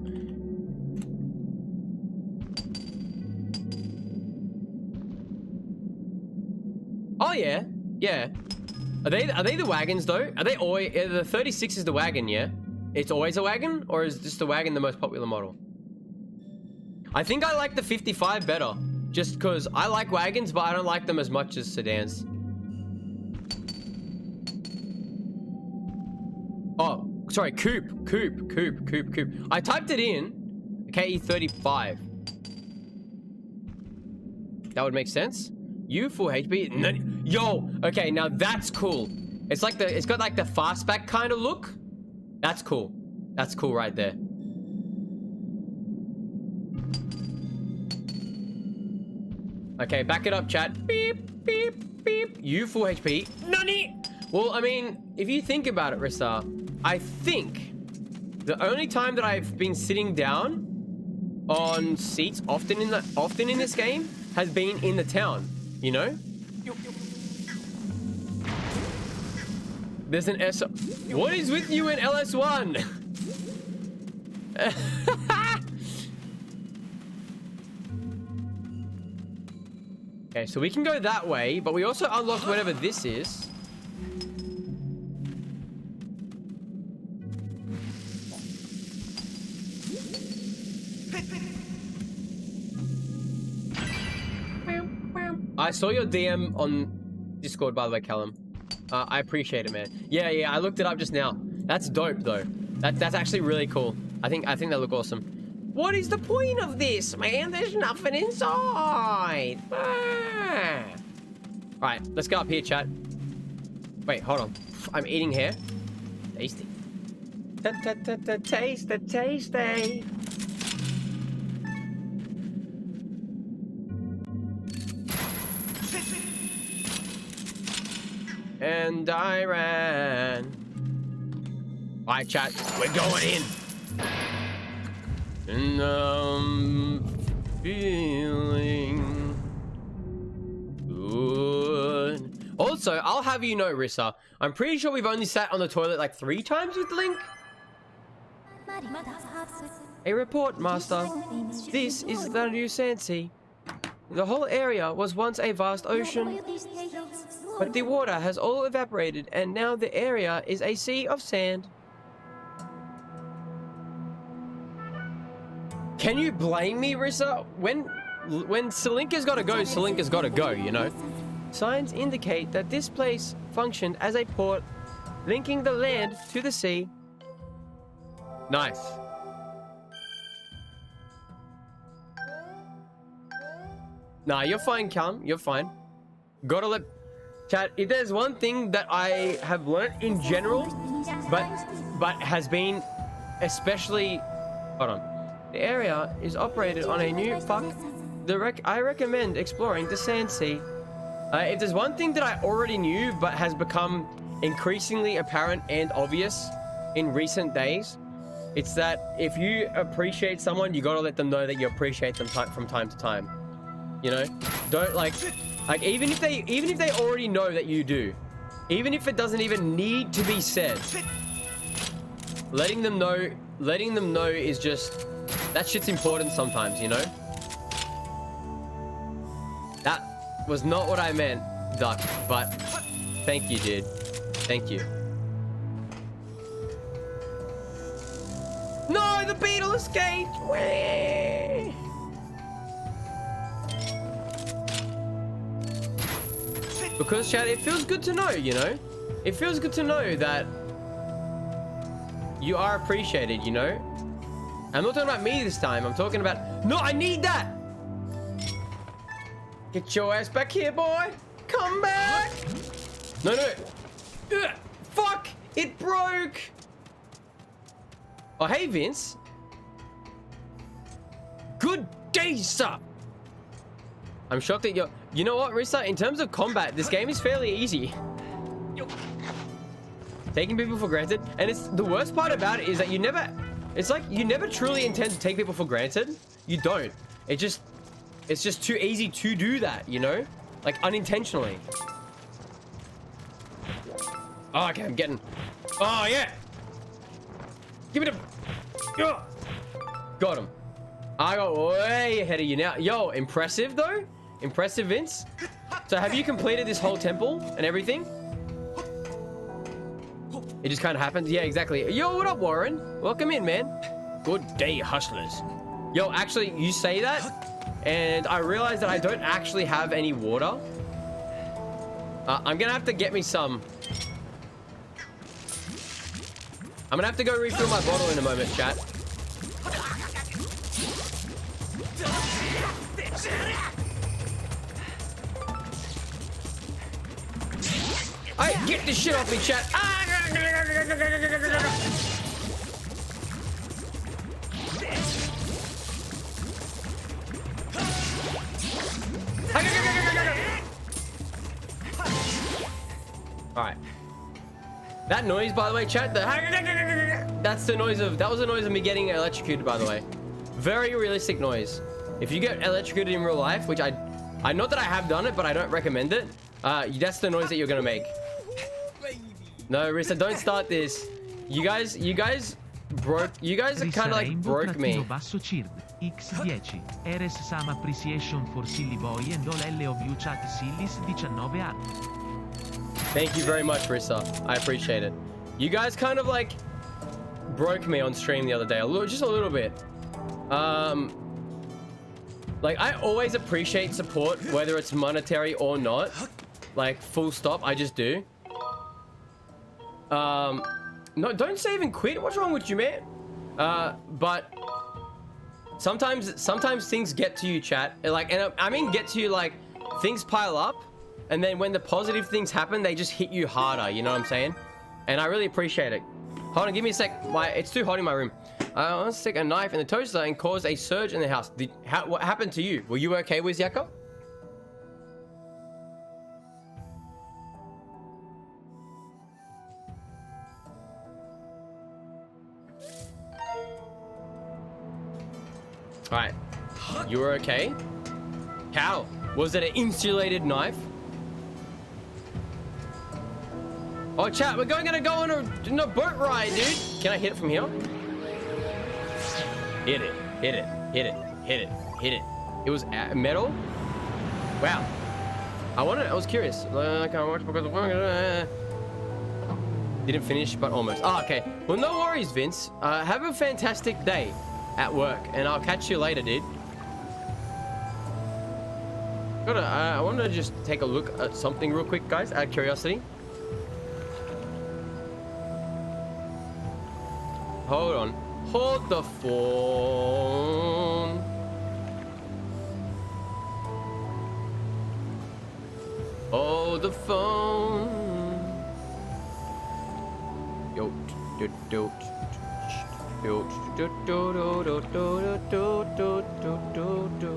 Oh yeah, yeah. Are they the wagons though? Are they always the 36 is the wagon? Yeah, it's always a wagon, or is just the wagon the most popular model? I think I like the 55 better, just because I like wagons, but I don't like them as much as sedans. Oh, sorry, coupe. I typed it in, KE35. That would make sense. You full HP. Yo, okay, now that's cool. It's got like the fastback kind of look. That's cool. That's cool right there. Okay, back it up, chat. Beep, beep, beep. You full HP. Nani? Well, I mean, if you think about it, Rissa, I think the only time that I've been sitting down on seats often in this game has been in the town, you know? There's an S. What is with you in LS1? Okay, so we can go that way, but we also unlocked whatever this is. I saw your DM on Discord, by the way, Callum. I appreciate it, man. Yeah, I looked it up just now. That's dope, though. That's actually really cool. I think they look awesome. What is the point of this, man? There's nothing inside. Ah. All right, let's go up here, chat. Wait, hold on. I'm eating here. Tasty. Tasty. And I ran. All right, chat. We're going in. And I'm feeling good. Also, I'll have you know, Rissa, I'm pretty sure we've only sat on the toilet like 3 times with Link. A report, Master. This is the new Sansi. The whole area was once a vast ocean, but the water has all evaporated and now the area is a sea of sand. Can you blame me, Rissa? When Selinka's gotta go, Selinka's gotta go, you know? Signs indicate that this place functioned as a port, linking the land to the sea. Nice. Nah, you're fine, Calm. You're fine. Gotta let... Chat, if there's one thing that I have learnt in general, but has been especially... Hold on. The area is operated on a new... I recommend exploring the Sand Sea. If there's one thing that I already knew, but has become increasingly apparent and obvious in recent days, it's that if you appreciate someone, you gotta let them know that you appreciate them from time to time. You know? Don't like even if they already know that you do, even if it doesn't even need to be said, letting them know is just... That shit's important sometimes, you know? That was not what I meant, Duck, but thank you, dude. Thank you. No, the beetle escaped! Whee! Because, chat, it feels good to know, you know? It feels good to know that you are appreciated, you know? I'm not talking about me this time. I'm talking about... No, I need that! Get your ass back here, boy! Come back! No, no. Ugh, fuck! It broke! Oh, hey, Vince. Good day, sir! I'm shocked that you're... You know what, Rissa? In terms of combat, this game is fairly easy. Taking people for granted. And it's... The worst part about it is that you never... It's like you never truly intend to take people for granted. You don't. It's just too easy to do that, you know? Like, unintentionally. Oh, okay, I'm getting... Oh, yeah! Give me the... Got him. I got way ahead of you now. Yo, impressive, though? Impressive, Vince. So, have you completed this whole temple and everything? It just kind of happens. Yeah, exactly. Yo, what up, Warren? Welcome in, man. Good day, hustlers. Yo, actually, you say that, and I realized that I don't actually have any water. I'm gonna have to get me some. I'm gonna have to go refill my bottle in a moment, chat. Hey, get this shit off me, chat. Alright. That noise, by the way, chat, that's the noise of... That was the noise of me getting electrocuted, by the way. Very realistic noise. If you get electrocuted in real life, which I not that I have done it, but I don't recommend it, that's the noise that you're gonna make. No, Rissa, don't start this. You guys broke... You guys are kind of like broke me. X10 Eres some appreciation for Silly Boy and all L of you chat Sillies 19 anni. Thank you very much, Rissa. I appreciate it. You guys kind of like broke me on stream the other day. Just a little bit. Like, I always appreciate support, whether it's monetary or not. Like, full stop, I just do. No, don't save and quit. What's wrong with you, man? But sometimes things get to you, chat. Like, and I mean get to you, like, things pile up, and then when the positive things happen, they just hit you harder, you know what I'm saying? And I really appreciate it. Hold on, give me a sec. It's too hot in my room. I want to stick a knife in the toaster and cause a surge in the house. What happened to you? Were you okay, Wizyaka? Alright. You were okay? How? Was it an insulated knife? Oh, chat, we're gonna go on a boat ride, dude. Can I hit it from here? Hit it. Hit it. Hit it. Hit it. Hit it. It was metal? Wow. I was curious. Like, I watched because didn't finish, but almost. Oh, okay. Well, no worries, Vince. Have a fantastic day at work, and I'll catch you later, dude. I want to just take a look at something real quick, guys, out of curiosity. Hold on. Hold the phone. Hold the phone. Yo, do do do do do do do do do do do.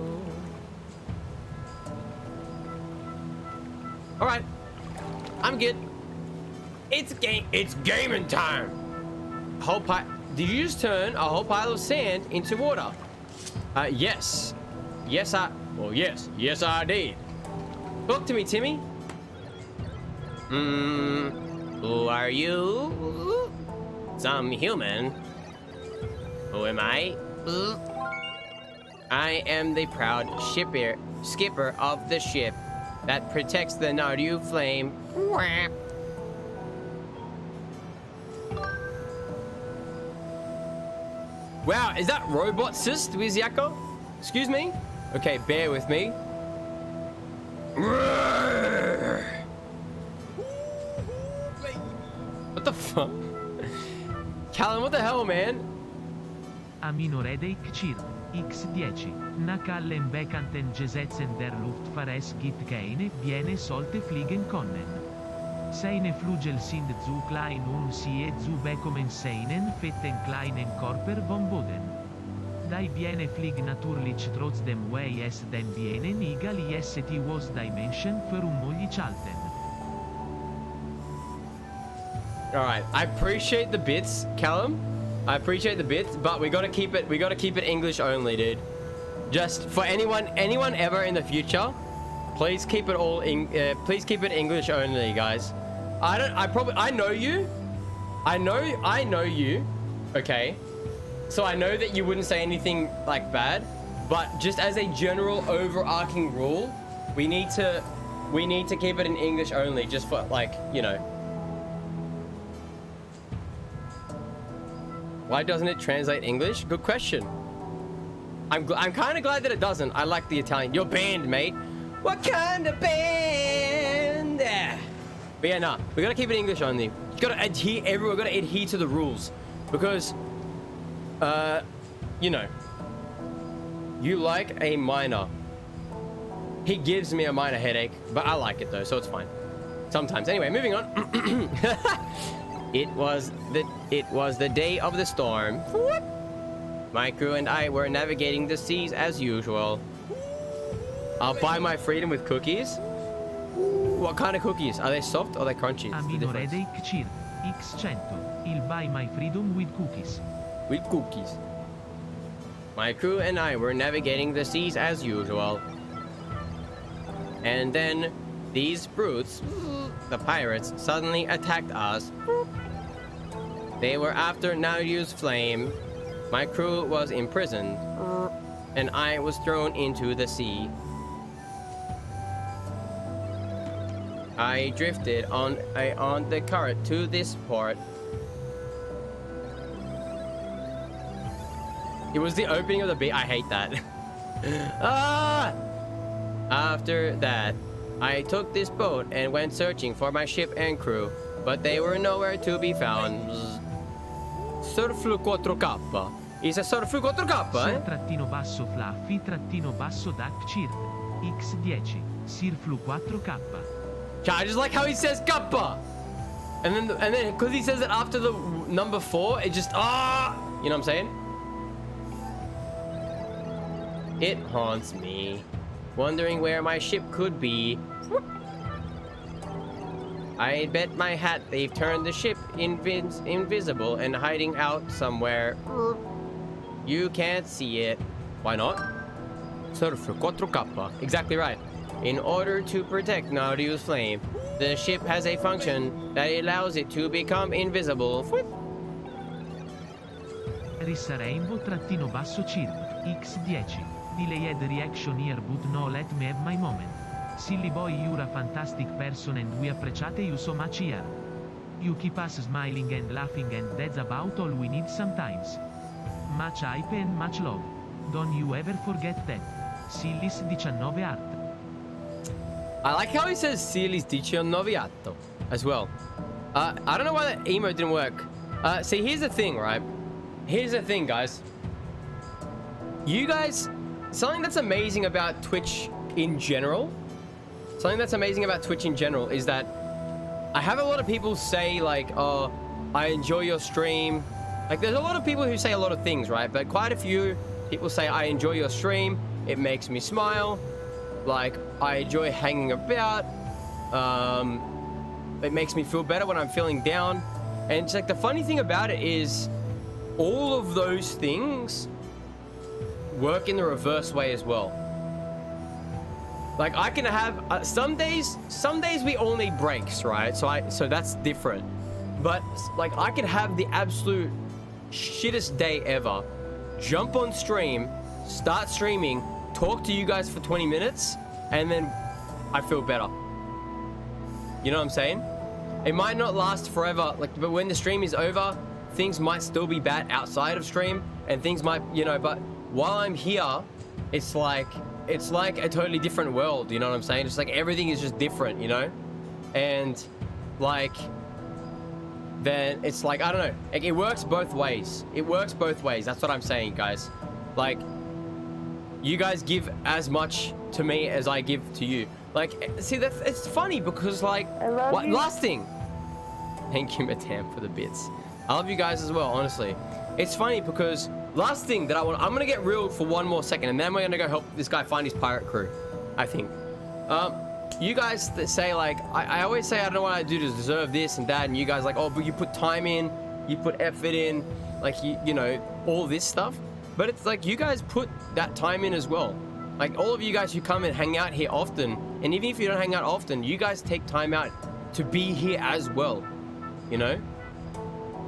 All right, I'm good. It's gaming time. Whole pile. Did you just turn a whole pile of sand into water? Yes. Yes, I did. Talk to me, Timmy. Who are you? Some human. Who am I? I am the proud skipper of the ship that protects the Nardu flame. Wow, is that robot sis, Dwiziako? Excuse me? Okay, bear with me. What the fuck? Callum, what the hell, man? Aminorede Kchir, X10. Nakallen Bekanten Gesetzen der Luftfahrers gibt keine, viene sollte fliegen können. Seine Flügel sind zu klein sie zu bekommen seinen fetten kleinen Körper vom Boden. Die Biene fliegt natürlich trotzdem way es den Bienen egal ist was dimension für unmöglich halten. Alright, I appreciate the bits, Callum. I appreciate the bits, but we gotta keep it English only, dude. Just for anyone ever in the future, please keep it English only, guys. I know you. I know you. Okay. So I know that you wouldn't say anything like bad, but just as a general overarching rule, we need to keep it in English only, just for, like, you know. Why doesn't it translate English? Good question. I'm kind of glad that it doesn't. I like the Italian. You're banned, mate. What kind of band? But yeah, nah. We gotta keep it English only. You gotta adhere. Everyone gotta adhere to the rules, because, you know, you like a minor. He gives me a minor headache, but I like it though, so it's fine. Sometimes. Anyway, moving on. It was the day of the storm. My crew and I were navigating the seas as usual. I'll buy my freedom with cookies. What kind of cookies? Are they soft or are they crunchy? Aminorede Kchir, X100. I'll buy my freedom with cookies. With cookies. My crew and I were navigating the seas as usual. And then these brutes, the pirates, suddenly attacked us. They were after Naryu's flame. My crew was imprisoned, and I was thrown into the sea. I drifted on the current to this port. It was the opening of the beat. I hate that. Ah! After that, I took this boat and went searching for my ship and crew, but they were nowhere to be found. Surflu 4K. Is a Surflu 4K, eh? Basso Fluffy basso Duck Chirp. X10. Surflu 4K. I just like how he says kappa. And then because he says it after the number 4, it just, you know what I'm saying? It haunts me, wondering where my ship could be. I bet my hat they've turned the ship invisible and hiding out somewhere. You can't see it. Why not? Surfer 4K. Exactly right. In order to protect Naryu's flame, the ship has a function that allows it to become invisible. Rissa Rainbow-basso Chirp. X10. Delayed reaction here but no let me have my moment. Silly boy, you're a fantastic person and we appreciate you so much here. You keep us smiling and laughing and that's about all we need sometimes. Much hype and much love. Don't you ever forget that. Sillis 19 art. I like how he says Sillis 19 atto as well. I don't know why that emote didn't work. See, here's the thing, right? Here's the thing, guys. You guys, something that's amazing about Twitch in general, is that I have a lot of people say like, oh, I enjoy your stream. Like, there's a lot of people who say a lot of things, right? But quite a few people say, I enjoy your stream. It makes me smile. Like, I enjoy hanging about. It makes me feel better when I'm feeling down. And it's like, the funny thing about it is all of those things work in the reverse way as well. Like, I can have some days we all need breaks, right? So that's different. But like, I could have the absolute shittest day ever, jump on stream, start streaming, talk to you guys for 20 minutes, and then I feel better. You know what I'm saying? It might not last forever, like, but when the stream is over, things might still be bad outside of stream, and things might, you know, but while I'm here, it's like a totally different world, you know what I'm saying? It's like everything is just different, you know? And like, then it's like, I don't know, like, it works both ways. It works both ways. That's what I'm saying, guys. Like, you guys give as much to me as I give to you. Like, see, it's funny because, like, last thing. Thank you, Matam, for the bits. I love you guys as well, honestly. It's funny because last thing that I'm gonna get real for one more second, and then we're gonna go help this guy find his pirate crew, I think. You guys that say, like, I always say I don't know what I do to deserve this and that, and you guys like, oh, but you put time in, you put effort in, like, you know, all this stuff. But it's like, you guys put that time in as well. Like, all of you guys who come and hang out here often, and even if you don't hang out often, you guys take time out to be here as well, you know?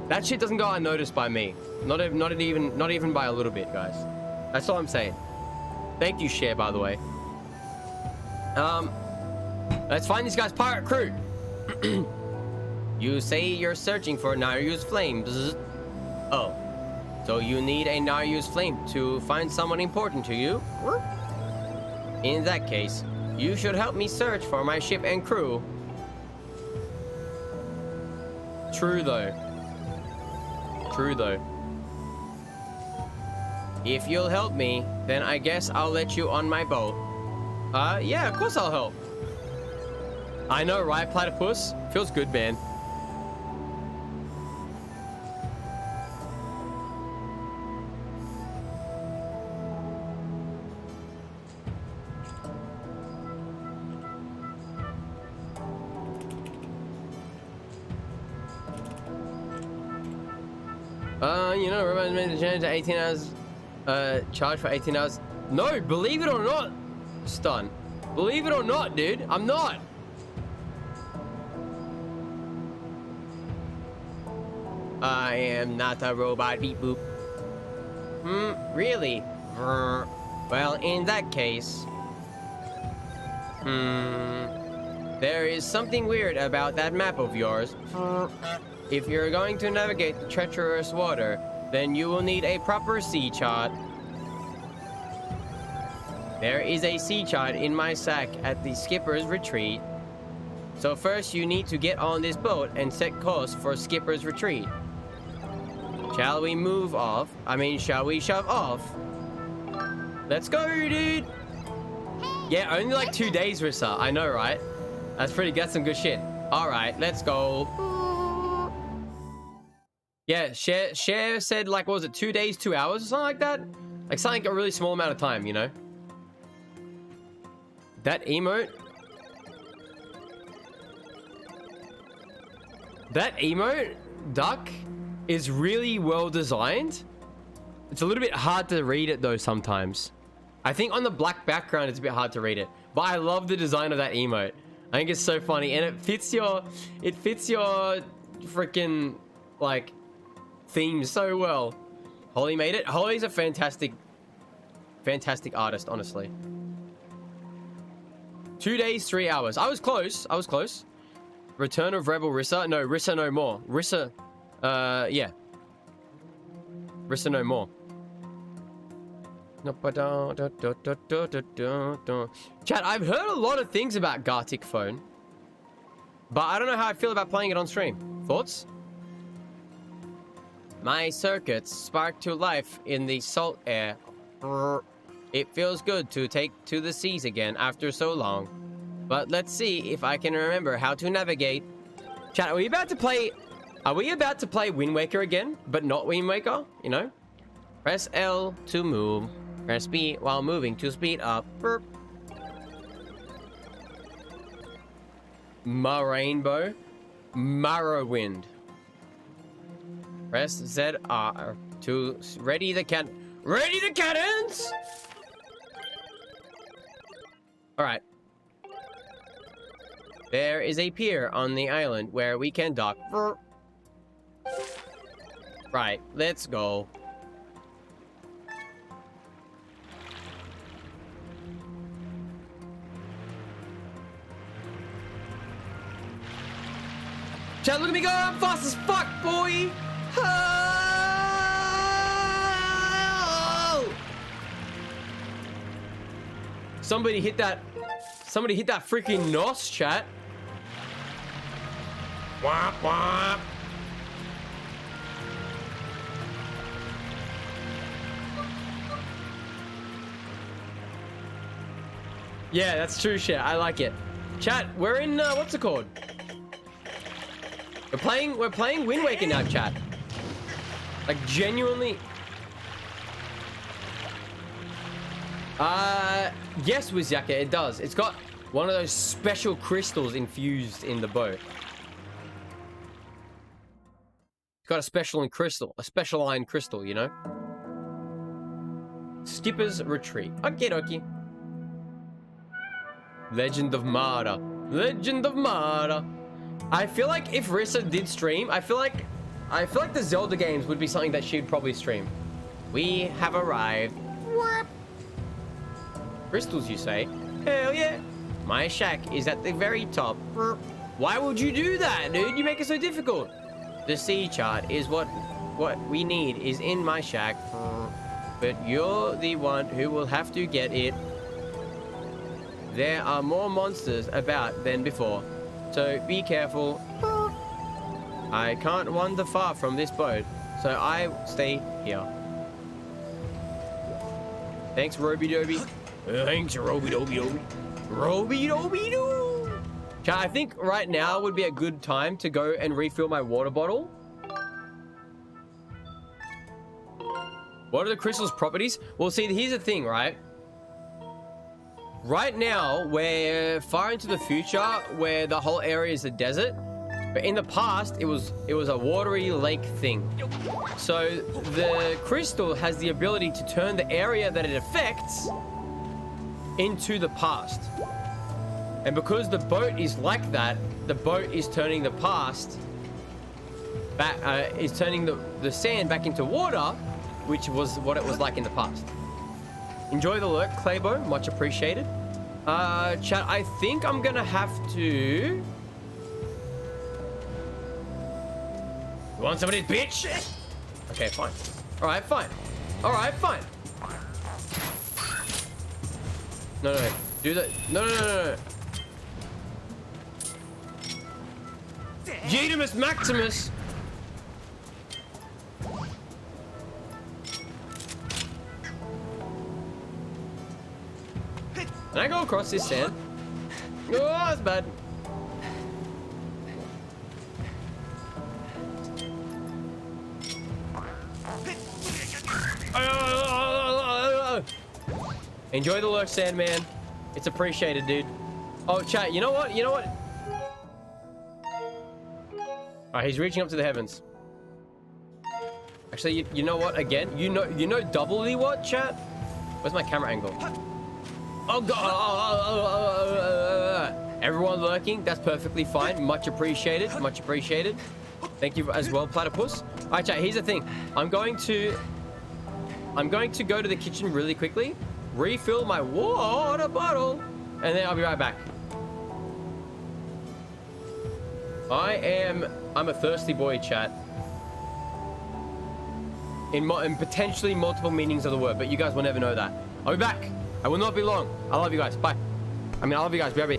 That shit doesn't go unnoticed by me. Not even by a little bit, guys. That's all I'm saying. Thank you, Share, by the way. Let's find this guy's pirate crew. You say you're searching for Naryu's flame. Oh, so you need a Naryu's flame to find someone important to you? In that case, you should help me search for my ship and crew. True though. If you'll help me, then I guess I'll let you on my boat. Yeah, of course I'll help. I know, right, Platypus? Feels good, man. You know, reminds me to change to 18 hours, charge for 18 hours. No, believe it or not, Stun. Believe it or not, dude, I'm not. I am not a robot, beep boop. Really? Well, in that case, there is something weird about that map of yours. If you're going to navigate the treacherous water, then you will need a proper sea chart. There is a sea chart in my sack at the skipper's retreat. So first you need to get on this boat and set course for skipper's retreat. Shall we move off? I mean, shall we shove off? Let's go, dude! Yeah, only like 2 days, Rissa. I know, right? That's some good shit. Alright, let's go. Yeah, Share said, like, what was it, 2 days, 2 hours or something like that? Like, something a really small amount of time, you know? That emote? That emote, Duck, is really well designed. It's a little bit hard to read it, though, sometimes. I think on the black background, it's a bit hard to read it. But I love the design of that emote. I think it's so funny. And it fits your freaking, like, theme so well. Holly made it. Holly's a fantastic artist, honestly. 2 days, 3 hours. I was close. I was close. Return of Rebel Rissa. No, Rissa no more. Rissa, yeah. Rissa no more. Chat, I've heard a lot of things about Gartic Phone, but I don't know how I feel about playing it on stream. Thoughts? My circuits spark to life in the salt air. It feels good to take to the seas again after so long. But let's see if I can remember how to navigate. Chat, are we about to play Wind Waker again, but not Wind Waker? You know? Press L to move. Press B while moving to speed up. Burp. Rainbow. Morrowind. Press ZR to ready the cannons! Alright. There is a pier on the island where we can dock. Right, let's go. Chat, look at me go! I'm fast as fuck, boy! Oh! Somebody hit that freaking nos, chat. Womp womp. Yeah, that's true shit. I like it. Chat, we're in what's it called? We're playing Wind Waker now, chat. Like genuinely. Yes, Wizyaka, it does. It's got one of those special crystals infused in the boat. It's got a special iron crystal, you know? Skipper's Retreat. Okie dokie. Legend of Mara. Legend of Mara. I feel like if Rissa did stream, I feel like the Zelda games would be something that she'd probably stream. We have arrived. Crystals, you say? Hell yeah. My shack is at the very top. Why would you do that, dude? You make it so difficult. The sea chart is what we need is in my shack. But you're the one who will have to get it. There are more monsters about than before, so be careful. I can't wander far from this boat, so I stay here. Thanks, Roby Doby. Thanks, Roby Doby Doby. Roby Doby Doo. Chat, I think right now would be a good time to go and refill my water bottle. What are the crystal's properties? Well, see, here's the thing, right? Right now, we're far into the future where the whole area is a desert. But in the past, it was a watery lake thing. So the crystal has the ability to turn the area that it affects into the past. And because the boat is like that, the boat is turning the past back, is turning the sand back into water, which was what it was like in the past. Enjoy the lurk, Claybo. Much appreciated. Chat, I think I'm gonna have to... You want some of this, bitch? Okay, fine. Alright, fine. Alright, fine. No. Do that. No. Gedimus Maximus! Can I go across this sand? Oh, that's bad. Enjoy the lurk, Sandman. It's appreciated, dude. Oh, chat, you know what? Alright, he's reaching up to the heavens. Actually, you know what? Again, you know doubly what, chat? Where's my camera angle? Oh god! Everyone lurking, that's perfectly fine. Much appreciated. Much appreciated. Thank you as well, Platypus. Alright, chat, here's the thing. I'm going to go to the kitchen really quickly, refill my water bottle, and then I'll be right back. I'm a thirsty boy, chat. In potentially multiple meanings of the word, but you guys will never know that. I'll be back. I will not be long. I love you guys. Bye. I love you guys. BRB.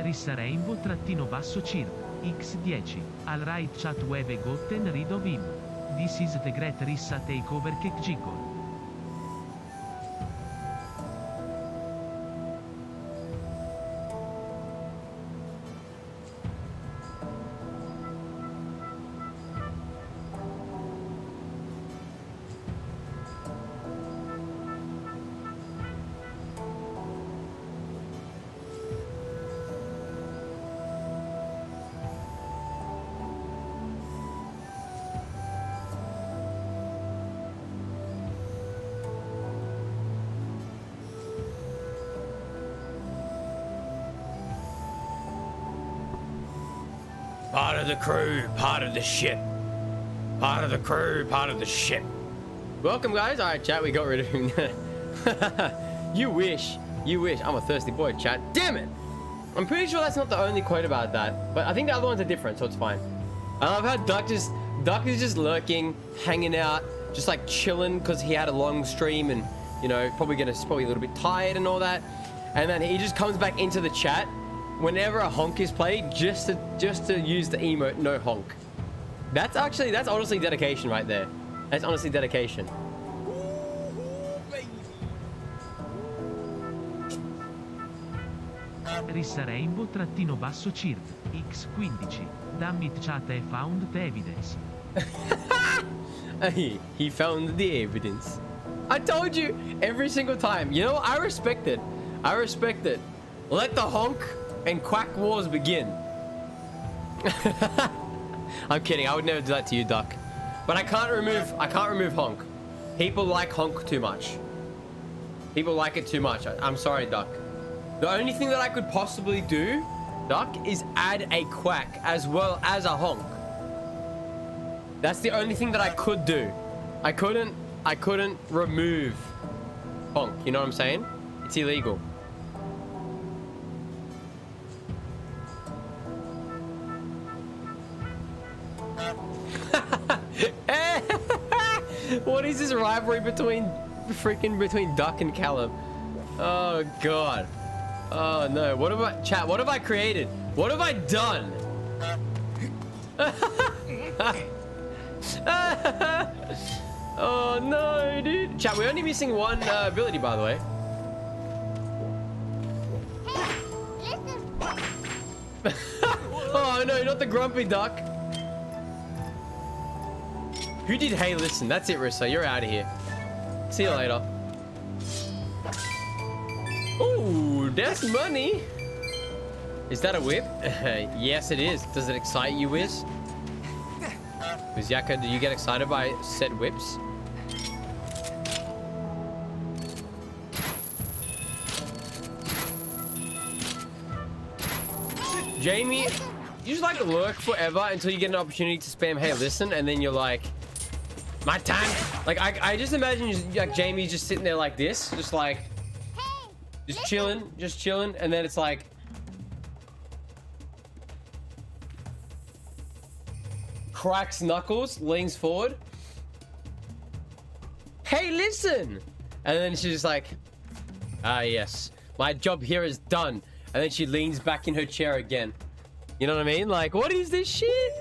Rissa Rainbow-Cirque, X10. All right chat weve gotten rid of him. This is the great Rissa takeover Kekjigol. Part of the crew, part of the ship. Part of the crew, part of the ship. Welcome, guys. All right, chat. We got rid of him. You wish. You wish. I'm a thirsty boy, chat. Damn it. I'm pretty sure that's not the only quote about that, but I think the other ones are different, so it's fine. I love how Duck is just lurking, hanging out, just like chilling because he had a long stream and, you know, probably a little bit tired and all that. And then he just comes back into the chat whenever a honk is played, just to use the emote no honk. That's honestly dedication right there. That's honestly dedication. Rissa Rainbow-Cirque, X15. Damn it chat, I found the evidence. He found the evidence. I told you every single time. You know, I respect it. I respect it. Let the honk and quack wars begin. I'm kidding. I would never do that to you, Duck. But I can't remove honk. People like honk too much. People like it too much. I'm sorry, Duck. The only thing that I could possibly do, Duck, is add a quack as well as a honk. That's the only thing that I could do. I couldn't remove honk. You know what I'm saying? It's illegal. What is this rivalry between Duck and Callum? Oh god. Oh no. What have I created? What have I done? Oh no, dude. Chat, we're only missing one ability, by the way. Oh no, not the grumpy duck. Who did hey listen? That's it, Rissa. You're out of here. See you later. Ooh, that's money. Is that a whip? Yes, it is. Does it excite you, Wiz? Wizyaka, do you get excited by said whips? Jamie, you just like lurk forever until you get an opportunity to spam hey listen, and then you're like, my time. Like I just imagine like Jamie's just sitting there like this, just like just chilling, and then it's like cracks knuckles, leans forward. hey, listen. And then she's just like, ah, yes, my job here is done. And then she leans back in her chair again. You know what I mean? Like, what is this shit?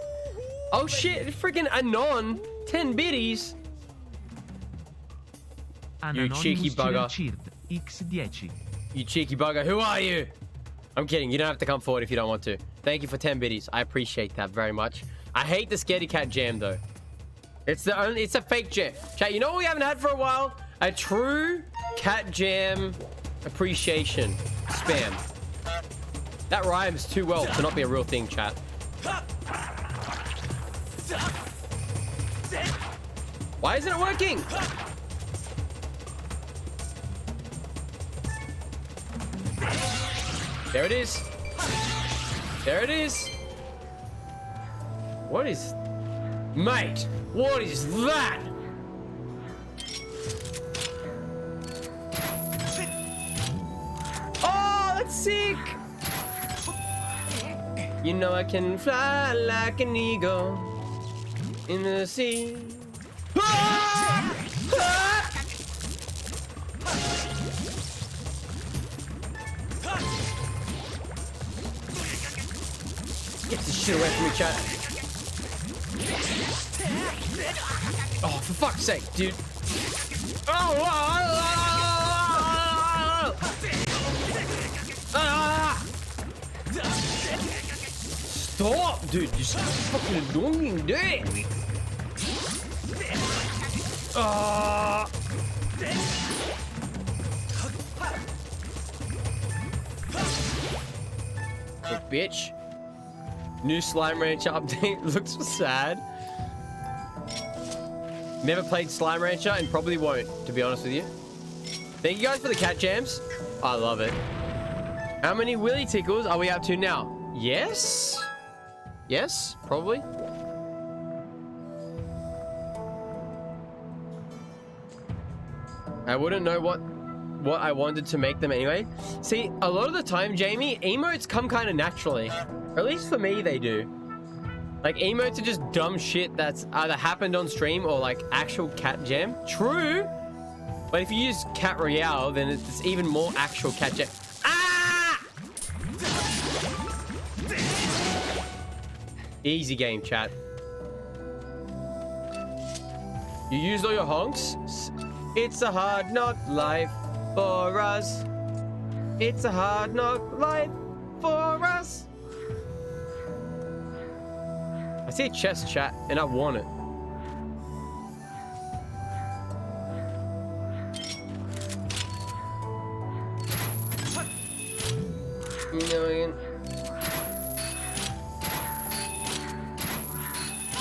Oh shit, freaking Anon, 10 biddies. You cheeky bugger. X10. You cheeky bugger. Who are you? I'm kidding. You don't have to come forward if you don't want to. Thank you for 10 biddies. I appreciate that very much. I hate the scaredy cat jam though. It's a fake jam. Chat, you know what we haven't had for a while? A true cat jam appreciation spam. That rhymes too well to not be a real thing, chat. Why isn't it working? There it is. There it is. What is... Mate, what is that? Oh, that's sick. You know I can fly like an eagle in the sea. Ah! Ah! Get this shit away from me, chat. Oh, for fuck's sake, dude. Oh, stop, dude. You're so fucking annoying, dude. Oh, bitch. New Slime Rancher update looks sad. Never played Slime Rancher and probably won't, to be honest with you. Thank you guys for the cat jams. I love it. How many willy tickles are we up to now? Yes? Yes, probably. I wouldn't know what I wanted to make them anyway. See, a lot of the time, Jamie, emotes come kind of naturally. Or at least for me, they do. Like, emotes are just dumb shit that's either happened on stream or like actual cat jam. True. But if you use cat royale, then it's even more actual cat jam. Ah! Easy game, chat. You used all your honks? It's a hard knock life for us. It's a hard knock life for us. I see a chest, chat, and I want it.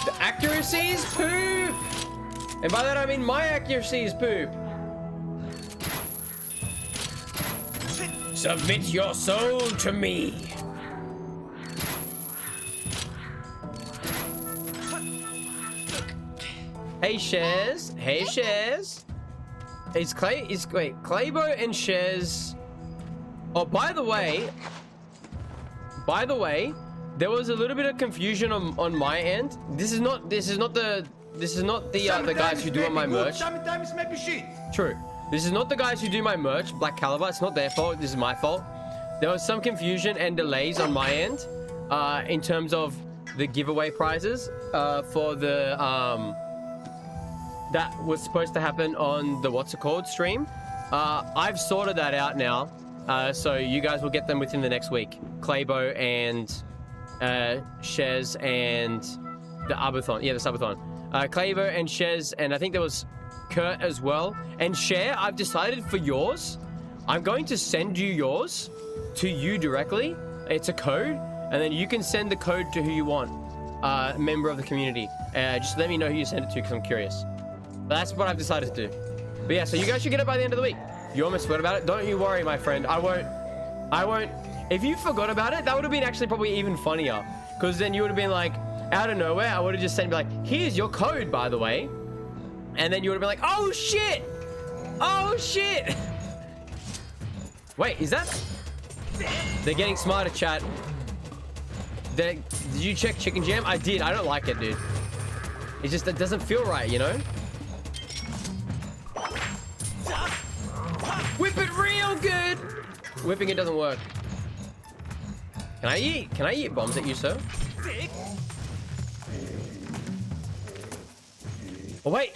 The accuracy is poop! And by that I mean my accuracy is poop. Submit your soul to me. Hey Shares. Hey Shares. Wait, Claybo and Shares. Oh, by the way, there was a little bit of confusion on my end. This is not the guys who do my merch. Sometimes maybe shit. True. This is not the guys who do my merch, Black Caliber. It's not their fault. This is my fault. There was some confusion and delays on my end in terms of the giveaway prizes for the that was supposed to happen on the stream. I've sorted that out now, so you guys will get them within the next week. Claybo and Shez and the Abathon. Yeah, the Subathon. Claybo and Shez, and I think there was Kurt as well. And Share, I've decided for yours, I'm going to send you yours to you directly. It's a code, and then you can send the code to who you want, member of the community. Just let me know who you send it to, because I'm curious. But that's what I've decided to do. But yeah, so you guys should get it by the end of the week. You almost forgot about it? Don't you worry, my friend. I won't. If you forgot about it, that would have been actually probably even funnier. Because then you would have been like, out of nowhere, I would have just sent like, here's your code, by the way. And then you would have been like, oh shit! Oh shit! Wait, is that? They're getting smarter, chat. Did you check Chicken Jam? I did. I don't like it, dude. It's just, it doesn't feel right, you know? whip it real good. Whipping it doesn't work. Can I eat bombs at you, sir? Oh, wait.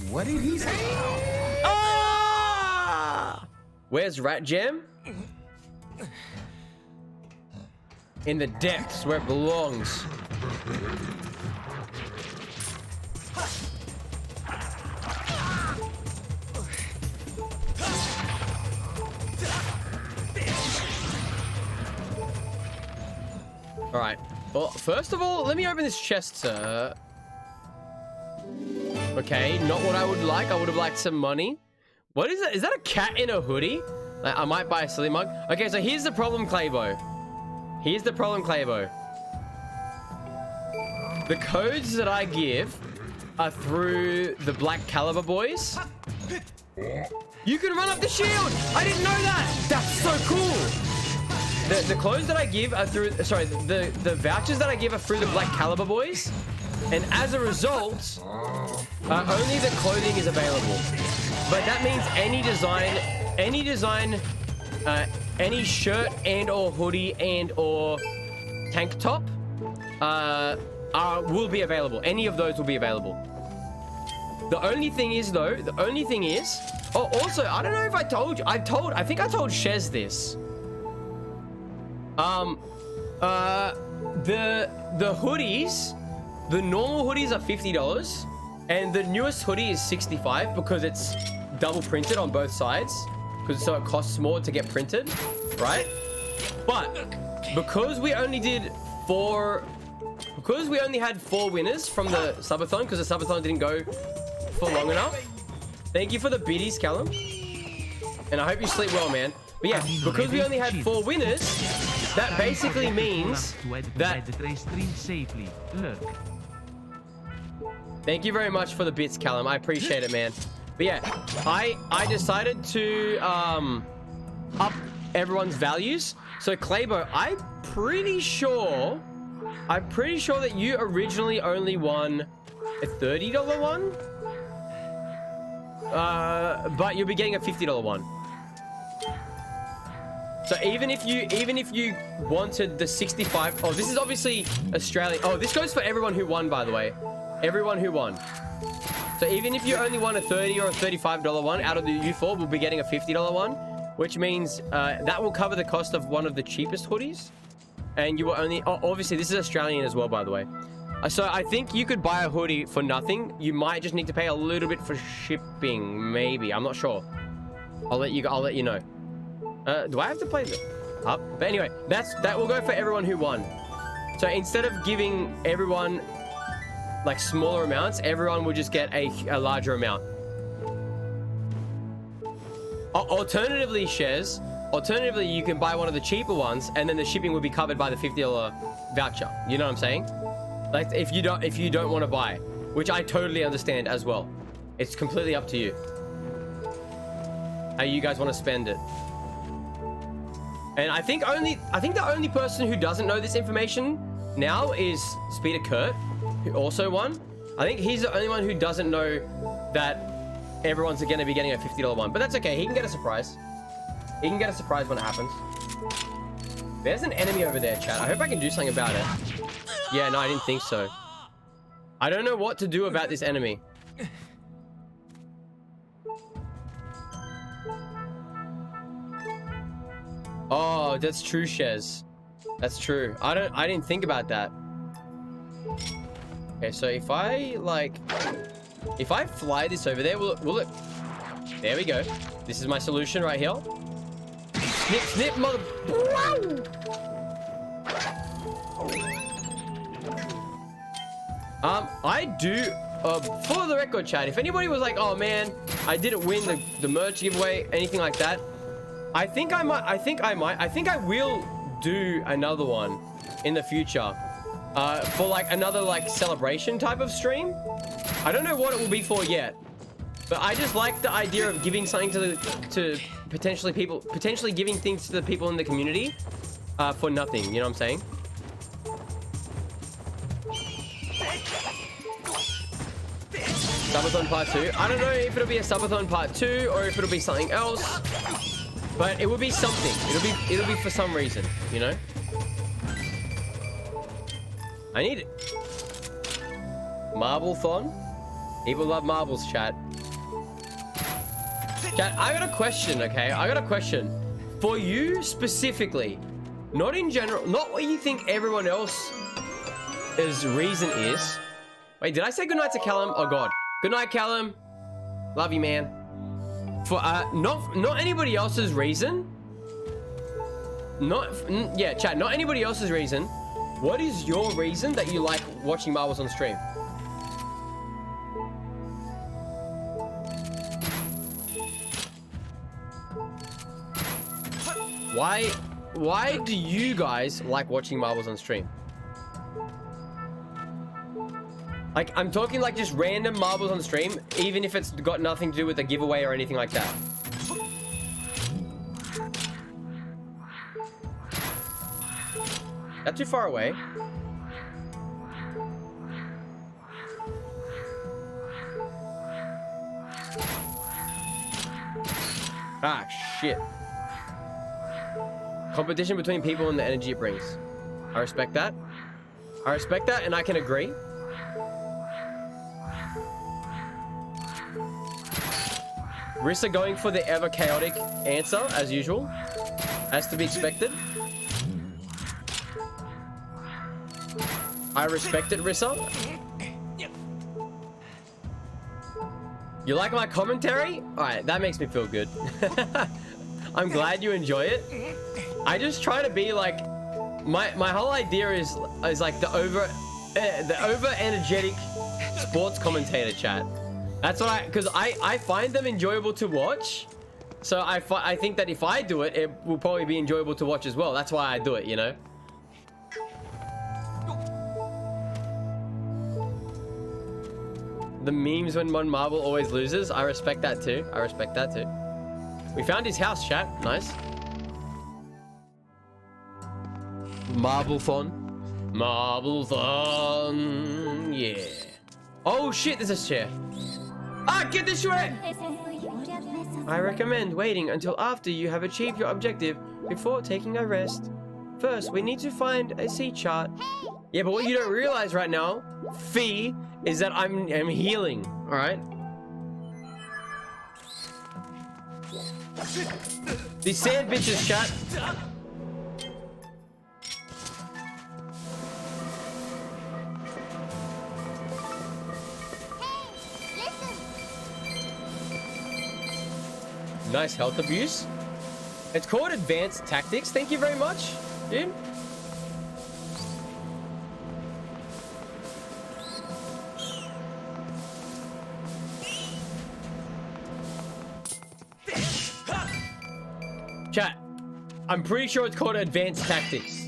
What did he say? Ah! Where's Rat Jam? In the depths where it belongs. All right. Well, first of all, let me open this chest, sir. Okay, not what I would like. I would have liked some money. What is that? Is that a cat in a hoodie? Like, I might buy a silly mug. Okay, so here's the problem, Claybo. Here's the problem, Claybo. The codes that I give are through the Black Caliber boys. You can run up the shield! I didn't know that! That's so cool! The clothes that I give are through... Sorry, the vouchers that I give are through the Black Caliber boys. And as a result, only the clothing is available. But that means any design, any shirt and or hoodie and or tank top will be available. Any of those will be available. The only thing is though, oh, also, I don't know if I told you, I think I told Shez this. The hoodies, the normal hoodies are $50 and the newest hoodie is $65 because it's double printed on both sides, because so it costs more to get printed, right? But because we only had 4 winners from the subathon, because the subathon didn't go for long enough. Thank you for the biddies, Callum, and I hope you sleep well, man. But yeah, because we only had 4 winners, that basically means that... Thank you very much for the bits, Callum. I appreciate it, man. But yeah, I decided to up everyone's values. So Claybo, I'm pretty sure that you originally only won a $30 one. But you'll be getting a $50 one. So even if you wanted the 65, oh, this is obviously Australian. Oh, this goes for everyone who won, by the way. Everyone who won. So even if you only won a $30 or a $35 one, out of the U4 will be getting a $50 one, which means that will cover the cost of one of the cheapest hoodies. And you will only, oh, obviously this is Australian as well, by the way. So I think you could buy a hoodie for nothing. You might just need to pay a little bit for shipping, maybe. I'm not sure. I'll let you know. Do I have to play this up? But anyway, that will go for everyone who won. So instead of giving everyone like smaller amounts, everyone will just get a larger amount. Alternatively, Shez, you can buy one of the cheaper ones and then the shipping will be covered by the $50 voucher. You know what I'm saying? Like if you don't want to buy, which I totally understand as well. It's completely up to you how you guys want to spend it. And I think the only person who doesn't know this information now is Speeder Kurt, who also won. I think he's the only one who doesn't know that everyone's going to be getting a $50 one. But that's okay. He can get a surprise. He can get a surprise when it happens. There's an enemy over there, chat. I hope I can do something about it. Yeah, no, I didn't think so. I don't know what to do about this enemy. Oh, that's true, Shez. That's true. I didn't think about that. Okay, so if I fly this over there, will it? There we go. This is my solution right here. Snip, snip, mother. I do. For the record, chat. If anybody was like, "Oh man, I didn't win the merch giveaway," anything like that, I think I will do another one in the future. For like another like celebration type of stream. I don't know what it will be for yet, but I just like the idea of giving something to potentially giving things to the people in the community for nothing. You know what I'm saying? Subathon part 2. I don't know if it'll be a Subathon part 2 or if it'll be something else. But it will be something. It'll be for some reason, you know? I need it. Marble-thon? People love marbles, chat. Chat, I got a question, okay? I got a question. For you specifically, not in general, not what you think everyone else's reason is. Wait, did I say goodnight to Callum? Oh god. Good night, Callum. Love you, man. For not anybody else's reason. Yeah, chat, not anybody else's reason. What is your reason that you like watching marbles on stream? Why do you guys like watching marbles on stream? Like, I'm talking like just random marbles on stream, even if it's got nothing to do with a giveaway or anything like that. That's too far away. Ah, shit. Competition between people and the energy it brings. I respect that. I respect that, and I can agree. Rissa going for the ever chaotic answer, as usual. As to be expected. I respect it, Rissa. You like my commentary? Alright, that makes me feel good. I'm glad you enjoy it. I just try to be like... My whole idea is like the over energetic sports commentator, chat. That's what because I find them enjoyable to watch. So I think that if I do it, it will probably be enjoyable to watch as well. That's why I do it, you know? The memes when one marble always loses. I respect that too. I respect that too. We found his house, chat. Nice. Marble-thon. Marble-thon. Yeah. Oh shit, there's a chair. Ah, get this way! I recommend waiting until after you have achieved your objective before taking a rest. First, we need to find a sea chart. Yeah, but what you don't realize right now, Fee, is that I'm healing, alright? These sand bitches, chat. Nice health abuse. It's called advanced tactics. Thank you very much, dude. Chat, I'm pretty sure it's called advanced tactics.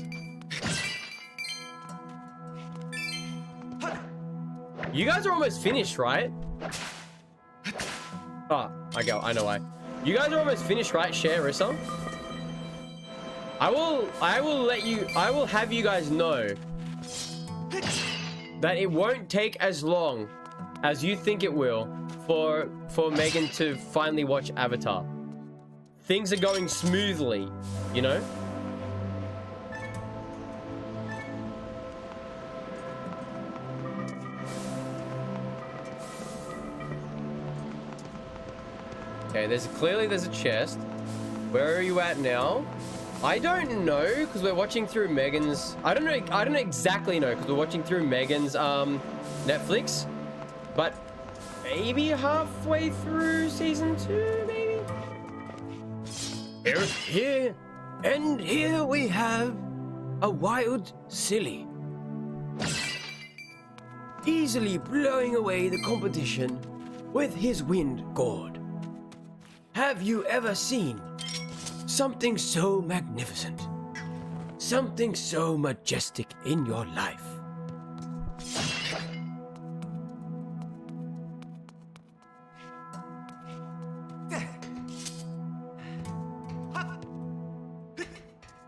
You guys are almost finished, right? Oh, I know why. You guys are almost finished, right? Share, Rissa? I will have you guys know that it won't take as long as you think it will for Megan to finally watch Avatar. Things are going smoothly, you know? Okay, there's a chest. Where are you at now? I don't know, because we're watching through Megan's... I don't exactly know, because we're watching through Megan's Netflix. But maybe halfway through season 2, maybe? Here we have a wild silly. Easily blowing away the competition with his wind gourd. Have you ever seen something so magnificent? Something so majestic in your life?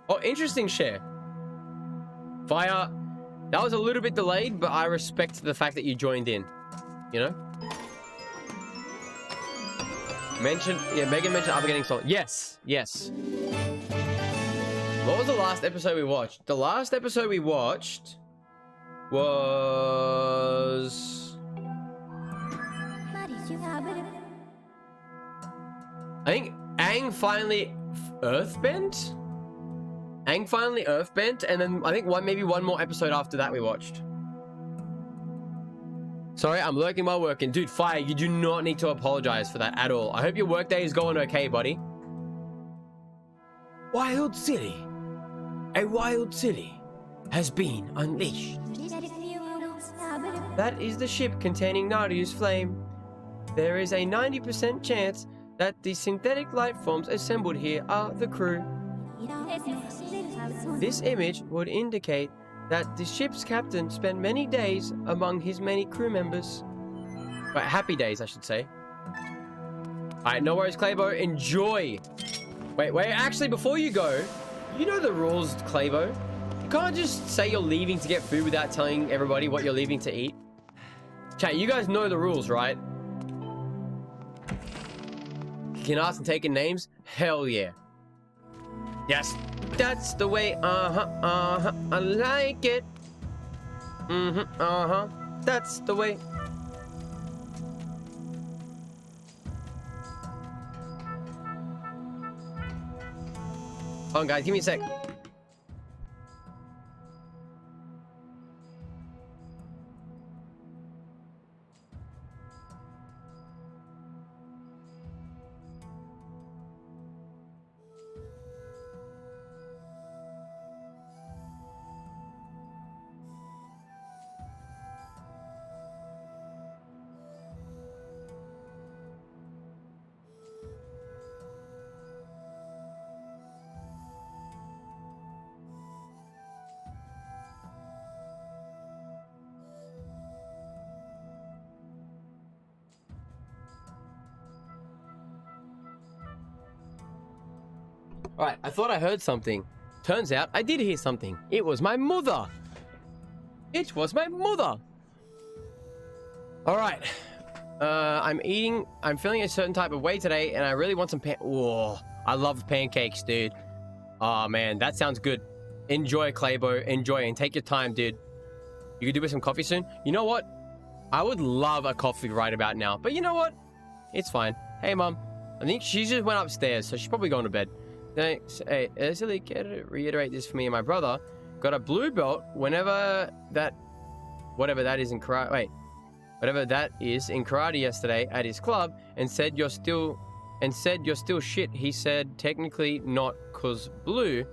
Oh, interesting share. Fire. That was a little bit delayed, but I respect the fact that you joined in. You know? Megan mentioned Upper getting salt. Yes, yes. What was the last episode we watched? The last episode we watched was... I think Aang finally earthbent? Aang finally earthbent, and then I think maybe one more episode after that we watched. Sorry, I'm lurking while working. Dude, Fire, you do not need to apologize for that at all. I hope your workday is going okay, buddy. Wild City. A wild city has been unleashed. That is the ship containing Naru's flame. There is a 90% chance that the synthetic life forms assembled here are the crew. This image would indicate that the ship's captain spent many days among his many crew members. Right, happy days, I should say. Alright, no worries, Claybo. Enjoy. Wait, actually, before you go, you know the rules, Claybo. You can't just say you're leaving to get food without telling everybody what you're leaving to eat. Chat, you guys know the rules, right? Kicking ass and taking names? Hell yeah. Yes. That's the way, I like it. That's the way. Hold on, guys, give me a sec. Alright, I thought I heard something. Turns out I did hear something. It was my mother. It was my mother. Alright. I'm feeling a certain type of way today, and I really want some Whoa. I love pancakes, dude. Oh, man, that sounds good. Enjoy, Claybo. Enjoy, and take your time, dude. You could do with some coffee soon. You know what? I would love a coffee right about now. But you know what? It's fine. Hey, Mom. I think she just went upstairs, so she's probably going to bed. Thanks. Hey, Leslie, care to reiterate this for me and my brother? Got a blue belt whatever that is in karate. Wait, whatever that is in karate yesterday at his club, and said you're still shit. He said technically not, cause blue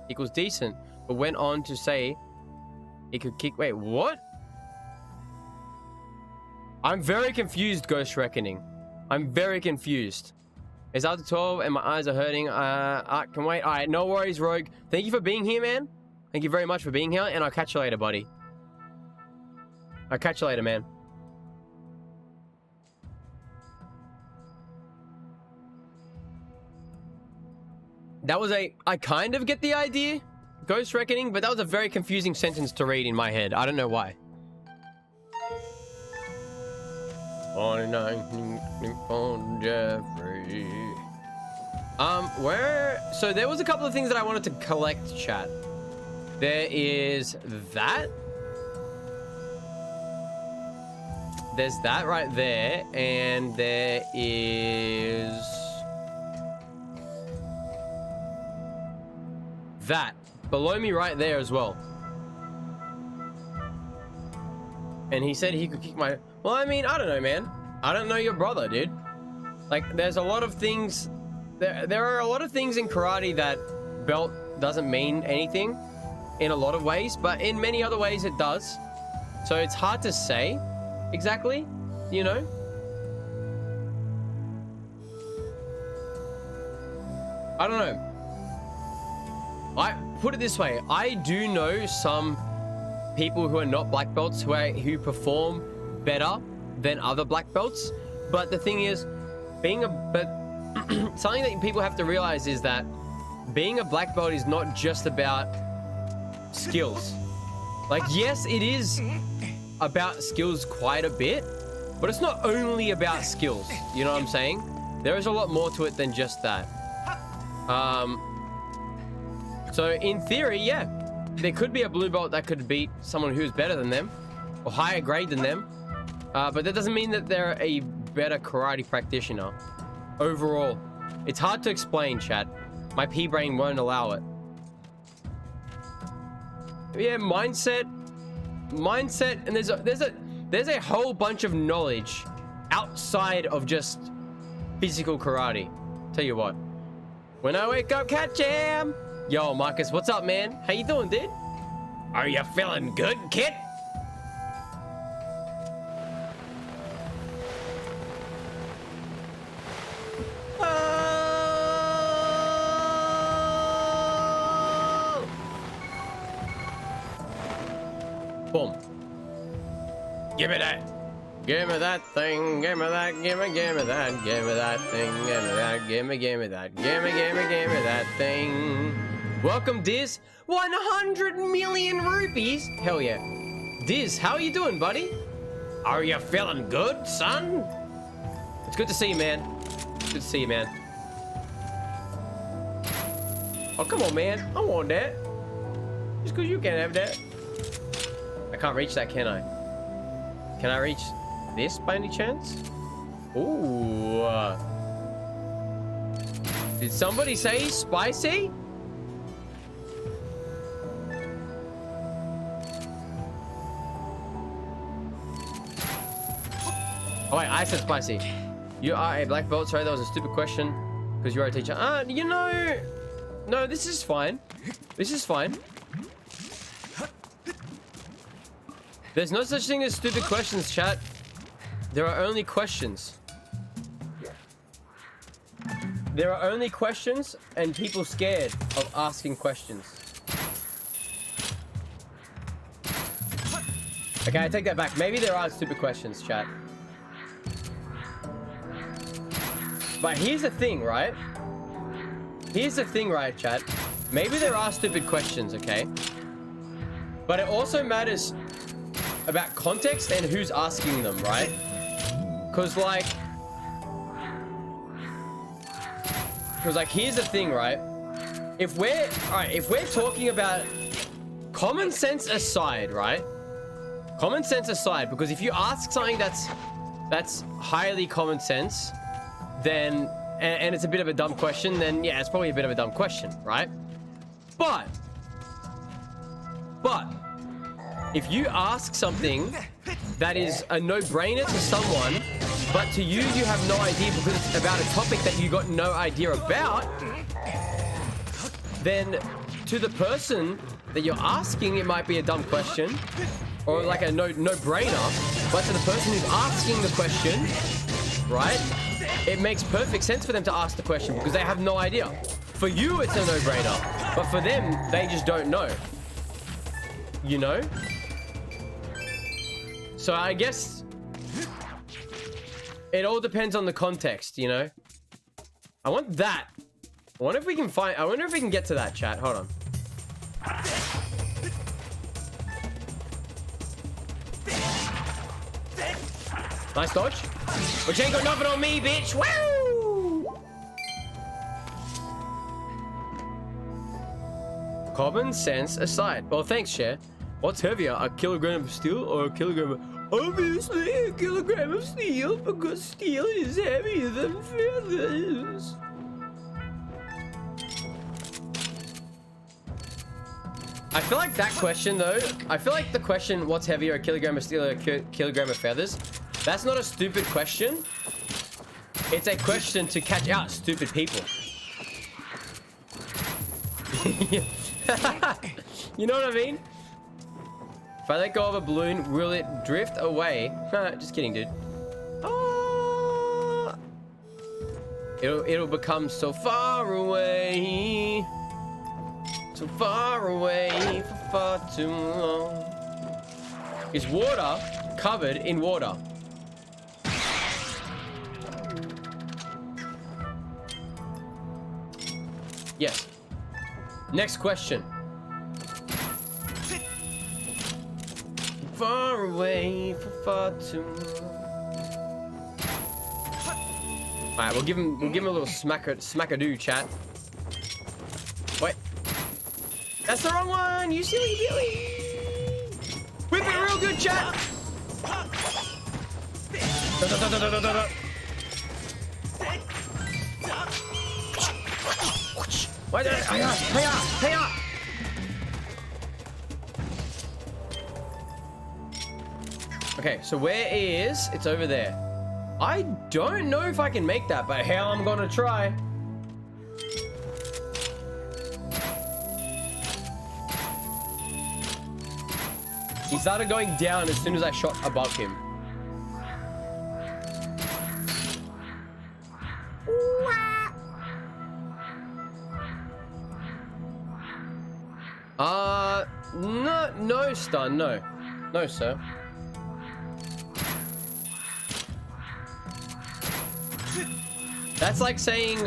equals decent, but went on to say he could kick. Wait, what? I'm very confused, Ghost Reckoning. I'm very confused. It's after 12 and my eyes are hurting. I can wait. All right, no worries, Rogue. Thank you for being here, man. Thank you very much for being here, and I'll catch you later, buddy. I'll catch you later, man. That was I kind of get the idea, Ghost Reckoning, but that was a very confusing sentence to read in my head. I don't know why. On Jeffrey. So there was a couple of things that I wanted to collect, chat. There is that. There's that right there, and there is that below me right there as well. And he said he could kick my... Well, I mean, I don't know, man. I don't know your brother, dude. Like, there's a lot of things... There are a lot of things in karate that belt doesn't mean anything in a lot of ways, but in many other ways it does. So it's hard to say exactly, you know? I don't know. I put it this way. I do know some people who are not black belts who perform better than other black belts, but the thing is, something that people have to realize is that being a black belt is not just about skills. Like, yes, it is about skills quite a bit, but it's not only about skills. You know what I'm saying? There is a lot more to it than just that. So in theory, yeah, there could be a blue belt that could beat someone who's better than them or higher grade than them. But that doesn't mean that they're a better karate practitioner overall. It's hard to explain, chat. My pea brain won't allow it. Yeah, mindset, and there's a whole bunch of knowledge outside of just physical karate. Tell you what, when I wake up, catch him. Yo, Marcus, what's up, man? How you doing, dude? Are you feeling good, kid? Boom. Give me that. Give me that thing, give me that, give me that, give me that thing, give me that, give me that, give me that thing. Welcome, Diz. 100 million rupees. Hell yeah. Diz, how are you doing, buddy? Are you feeling good, son? It's good to see you, man. Good to see you, man. Oh, come on, man. I want that. Just because you can't have that. I can't reach that, can I? Can I reach this by any chance? Ooh. Did somebody say spicy? Oh wait, I said spicy. You are a black belt. Sorry, that was a stupid question. Because you are a teacher. You know... No, this is fine. This is fine. There's no such thing as stupid questions, chat. There are only questions. There are only questions and people scared of asking questions. Okay, I take that back. Maybe there are stupid questions, chat. But here's the thing, right? Here's the thing, right, chat? Maybe there are stupid questions, okay? But it also matters about context and who's asking them, right? Because like, here's the thing, right? If we're talking about common sense aside, right? Common sense aside, because if you ask something that's highly common sense, then and it's a bit of a dumb question, then yeah, it's probably a bit of a dumb question, right? But if you ask something that is a no-brainer to someone, but to you, you have no idea because it's about a topic that you got no idea about, then to the person that you're asking, it might be a dumb question or like a no-brainer, but to the person who's asking the question, right, it makes perfect sense for them to ask the question because they have no idea. For you, it's a no-brainer, but for them, they just don't know. You know? So I guess it all depends on the context, you know? I want that. I wonder if we can get to that, chat. Hold on. Nice dodge. Which ain't got nothing on me, bitch. Woo! Common sense aside. Well, thanks, Cher. What's heavier, a kilogram of steel or a kilogram of... Obviously, a kilogram of steel, because steel is heavier than feathers. I feel like that question, though, I feel like the question, what's heavier, a kilogram of steel or a kilogram of feathers, that's not a stupid question. It's a question to catch out stupid people. You know what I mean? If I let go of a balloon, will it drift away? Just kidding, dude. Oh, it'll become so far away. So far away for far too long. Is water covered in water? Yes. Next question. Far away for far too long. Alright, we'll give him a little smackadoo, chat. Wait. That's the wrong one! You silly Billy! Whip it real good, chat! Wait, hey! Okay, so where is... It's over there. I don't know if I can make that, but hell, I'm gonna try. He started going down as soon as I shot above him. No stun, no. No, sir. That's like saying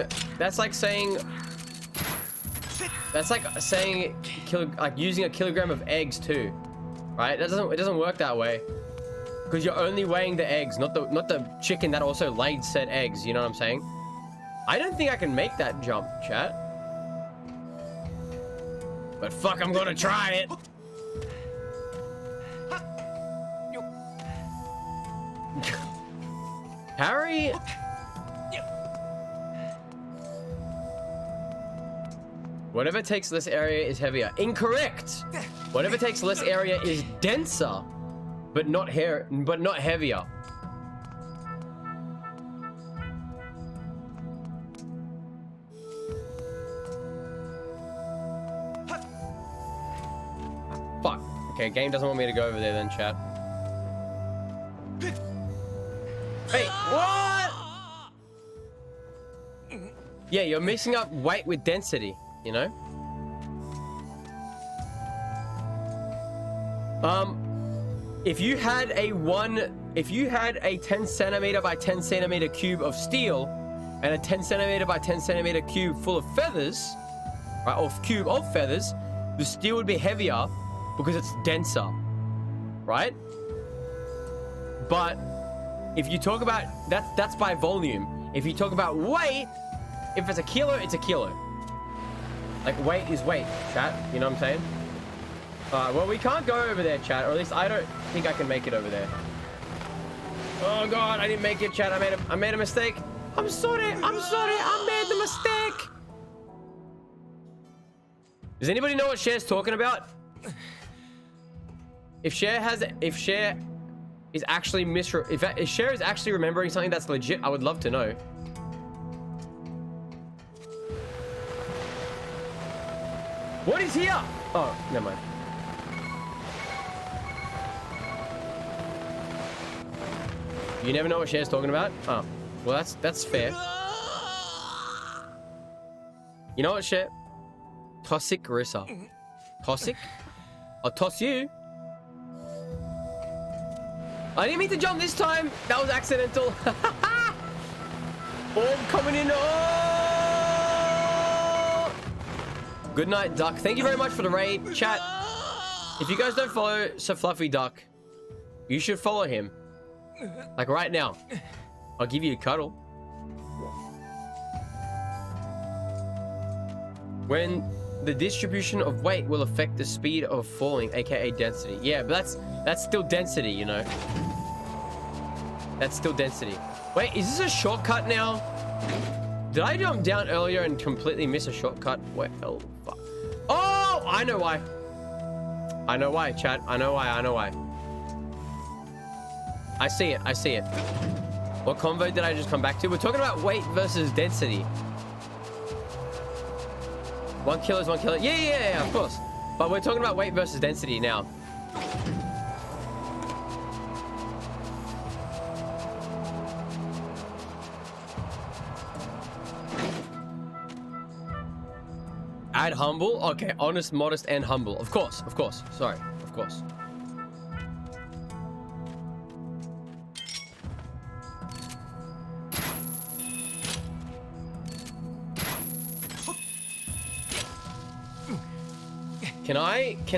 using a kilogram of eggs too, right? It doesn't work that way, because you're only weighing the eggs, not the chicken that also laid said eggs. You know what I'm saying? I don't think I can make that jump, chat. But fuck, I'm gonna try it. Harry. Whatever takes less area is heavier. Incorrect. Whatever takes less area is denser, but not heavier. Fuck. Okay, game doesn't want me to go over there then, chat. Hey, what? Yeah, you're mixing up weight with density, you know? If you had a 10 centimeter by 10 centimeter cube of steel and a 10 centimeter by 10 centimeter cube full of feathers, right, or cube of feathers, the steel would be heavier because it's denser, right? But if you talk about that's by volume. If you talk about weight, if it's a kilo, it's a kilo. Like weight is weight, chat. You know what I'm saying? Well, we can't go over there, chat, or at least I don't think I can make it over there. Oh god, I didn't make it, chat. I made a mistake. I'm sorry. I made the mistake. Does anybody know what Cher's talking about? If Cher is actually if Cher is actually remembering something that's legit, I would love to know. What is here? Oh, never mind. You never know what Cher's talking about? Oh, well that's fair. You know what, Cher? Tossic Rissa. Tossic? I'll toss you. I didn't mean to jump this time. That was accidental. Orb coming in. Oh! Good night, Duck. Thank you very much for the raid. Chat, if you guys don't follow Sir Fluffy Duck, you should follow him. Like right now. I'll give you a cuddle. When the distribution of weight will affect the speed of falling, aka density. Yeah, but that's still density, you know. That's still density. Wait, is this a shortcut now? Did I jump down earlier and completely miss a shortcut? Well, fuck. Oh, I know why. I know why, chat. I know why. I see it. What convo did I just come back to? We're talking about weight versus density. 1 kilo is 1 kilo. Yeah, of course. But we're talking about weight versus density now. Add humble? Okay, honest, modest, and humble. Of course. Sorry, of course. Can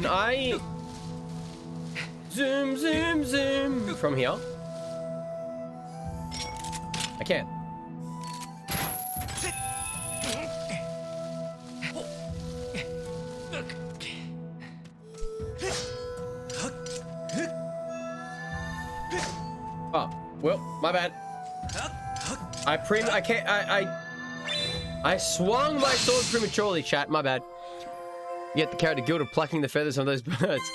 I zoom from here? I can. My bad. I swung my sword prematurely, chat. My bad. You get the character guilt of plucking the feathers on those birds.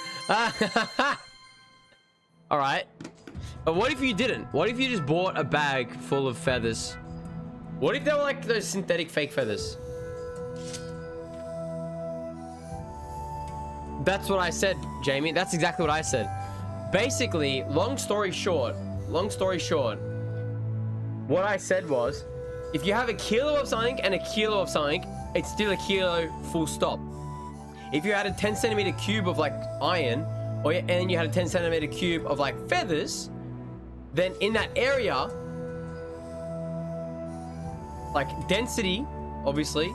Alright. But what if you didn't? What if you just bought a bag full of feathers? What if they were like those synthetic fake feathers? That's what I said, Jamie. That's exactly what I said. Basically, long story short, what I said was, if you have a kilo of something and a kilo of something, it's still a kilo full stop. If you had a 10 centimeter cube of like iron, and you had a 10 centimeter cube of like feathers, then in that area, like density, obviously,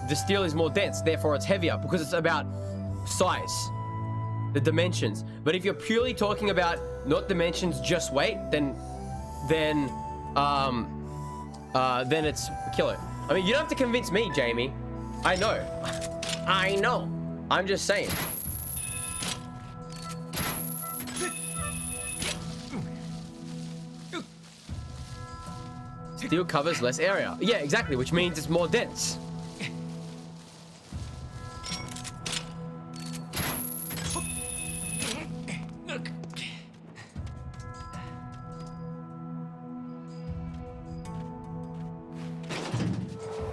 the steel is more dense, therefore it's heavier because it's about size, the dimensions. But if you're purely talking about not dimensions, just weight, then it's a kilo. I mean, you don't have to convince me, Jamie. I know. I'm just saying. Steel covers less area. Yeah, exactly, which means it's more dense.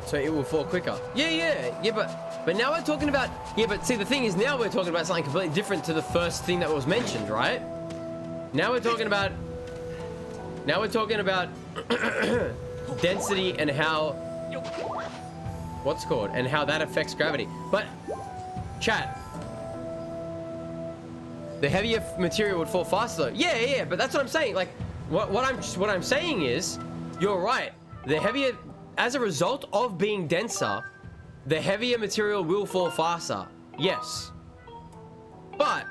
So it will fall quicker. Yeah, but now we're talking about, but see, the thing is, now we're talking about something completely different to the first thing that was mentioned, right? Now we're talking about density and how, and how that affects gravity. But chat, the heavier material would fall faster. Yeah, but that's what I'm saying. Like, what I'm saying is, you're right. The heavier, as a result of being denser, the heavier material will fall faster. Yes. But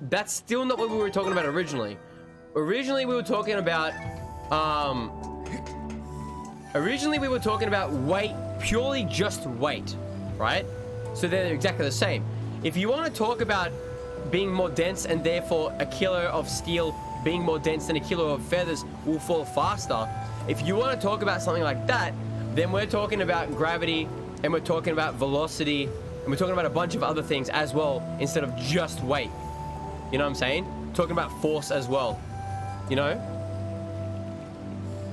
that's still not what we were talking about originally. Originally we were talking about weight, purely just weight, right? So they're exactly the same. If you want to talk about being more dense and therefore a kilo of steel being more dense than a kilo of feathers will fall faster, if you want to talk about something like that, then we're talking about gravity, and we're talking about velocity, and we're talking about a bunch of other things as well, instead of just weight. You know what I'm saying? Talking about force as well. You know?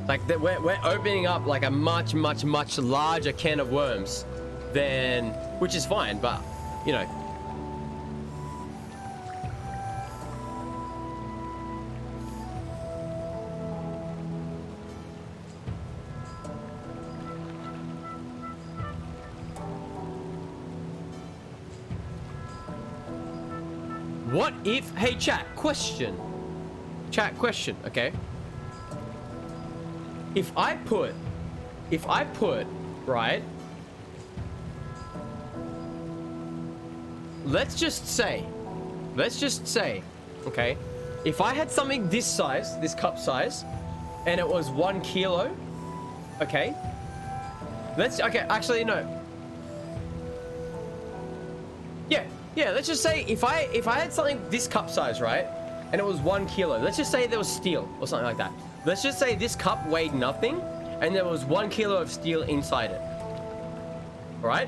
Like, we're opening up like a much larger can of worms than, which is fine, but, you know. What if, hey chat, question, okay? If I put, right, let's just say, okay, if I had something this size, this cup size, and it was 1 kilo, okay, actually, no. Yeah, let's just say if I had something this cup size, right, and it was 1 kilo, let's just say there was steel or something like that. Let's just say this cup weighed nothing and there was 1 kilo of steel inside it. Right?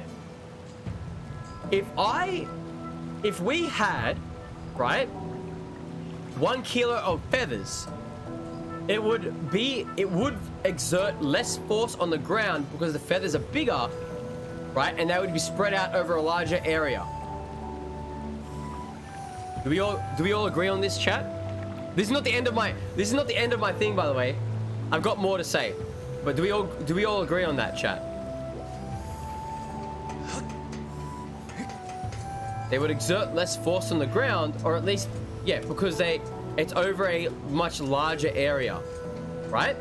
If we had, right, 1 kilo of feathers, it would exert less force on the ground because the feathers are bigger, right, and they would be spread out over a larger area. Do we all agree on this, chat? This is not the end of my thing, by the way. I've got more to say. But do we all agree on that, chat? They would exert less force on the ground, or at least, yeah, because it's over a much larger area, right?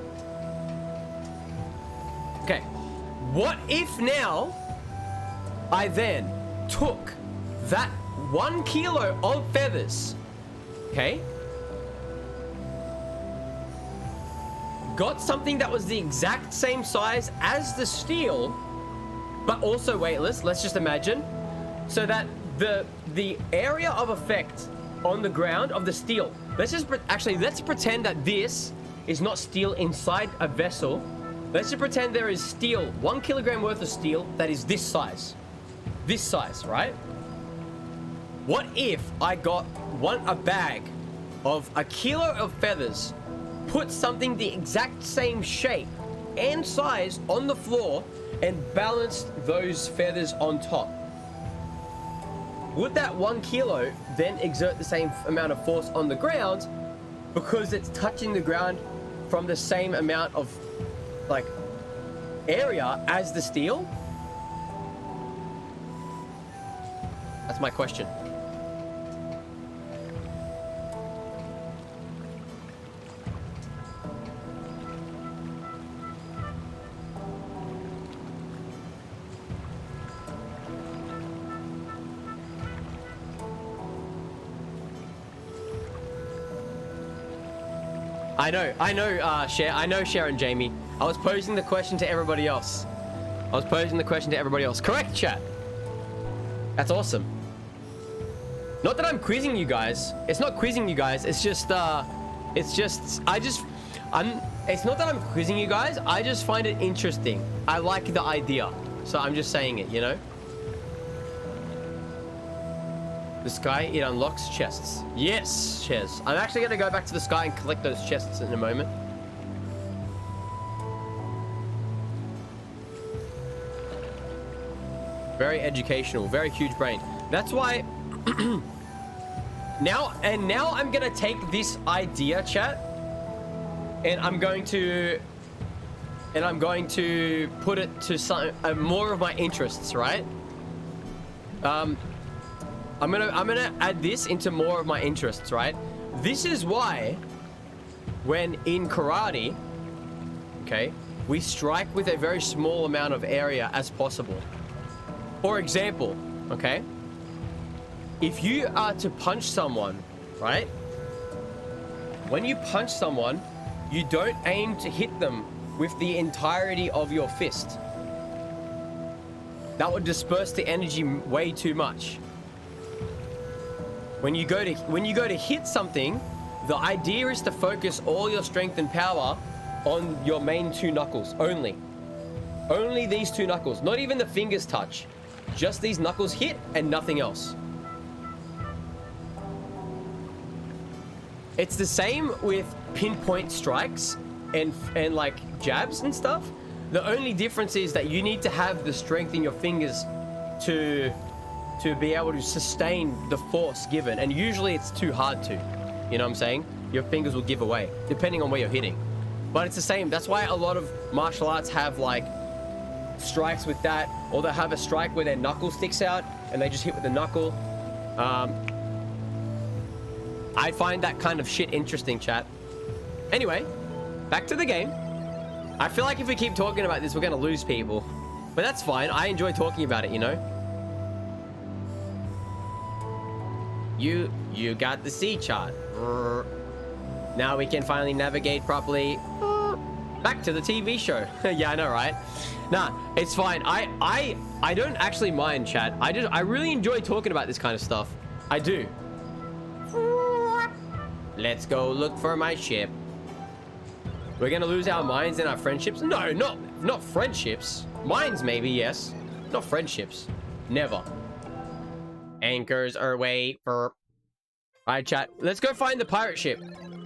Okay. What if now I then took that 1 kilo of feathers, okay, got something that was the exact same size as the steel, but also weightless, let's just imagine, so that the area of effect on the ground of the steel, let's pretend that this is not steel inside a vessel. Let's just pretend there is steel, 1 kilogram worth of steel that is this size. This size, right? What if I got a bag of 1 kilo of feathers, put something the exact same shape and size on the floor, and balanced those feathers on top? Would that 1 kilo then exert the same amount of force on the ground because it's touching the ground from the same amount of like area as the steel? That's my question. I know, Sharon Jamie. I was posing the question to everybody else. Correct, chat. That's awesome. Not that I'm quizzing you guys. It's not quizzing you guys. It's not that I'm quizzing you guys. I just find it interesting. I like the idea. So I'm just saying it, you know? The sky, it unlocks chests. Yes, Ches. I'm actually going to go back to the sky and collect those chests in a moment. Very educational, very huge brain. That's why now I'm going to take this idea, chat, and I'm going to put it to some more of my interests, right? I'm gonna add this into more of my interests, right? This is why when in karate, okay, we strike with a very small amount of area as possible. For example, okay, if you are to punch someone, right? When you punch someone, you don't aim to hit them with the entirety of your fist. That would disperse the energy way too much. When you go to hit something, the idea is to focus all your strength and power on your main 2 knuckles only. Only these 2 knuckles, not even the fingers touch. Just these knuckles hit and nothing else. It's the same with pinpoint strikes and like jabs and stuff. The only difference is that you need to have the strength in your fingers to be able to sustain the force given, and usually it's too hard to, you know what I'm saying? Your fingers will give away depending on where you're hitting. But it's the same. That's why a lot of martial arts have like strikes with that, or they have a strike where their knuckle sticks out and they just hit with the knuckle. I find that kind of shit interesting, chat. Anyway, back to the game. I feel like if we keep talking about this, we're gonna lose people, but that's fine. I enjoy talking about it, you know? You got the C chart. Now we can finally navigate properly back to the TV show. Yeah, I know, right? Nah, it's fine. I don't actually mind, chat. I really enjoy talking about this kind of stuff. I do. Let's go look for my ship. We're gonna lose our minds and our friendships? No, not friendships. Minds maybe, yes. Not friendships. Never. Anchors are way for... Alright, chat. Let's go find the pirate ship.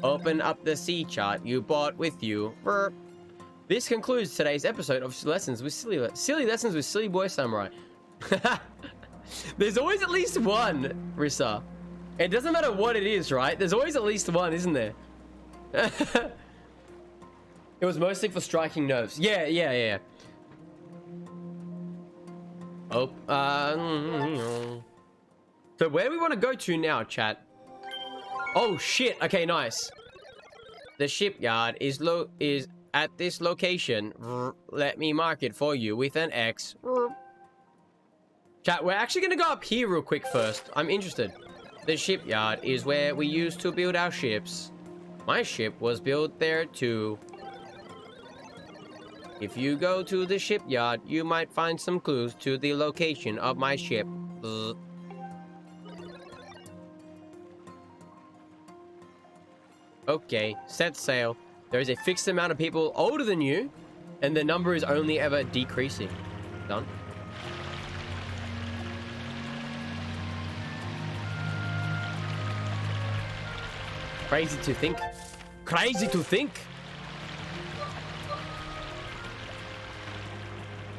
Open up the sea chart you brought with you. This concludes today's episode of Lessons with Silly Lessons with Silly Boy Samurai. There's always at least one, Rissa. It doesn't matter what it is, right? There's always at least one, isn't there? It was mostly for striking nerves. Yeah. Oh, so where do we want to go to now, chat? Oh shit. Okay, nice. The shipyard is at this location. Let me mark it for you with an X. Chat, we're actually gonna go up here real quick first. I'm interested. The shipyard is where we used to build our ships. My ship was built there too. If you go to the shipyard, you might find some clues to the location of my ship. Okay, set sail. There is a fixed amount of people older than you, and the number is only ever decreasing. Done. Crazy to think. Crazy to think.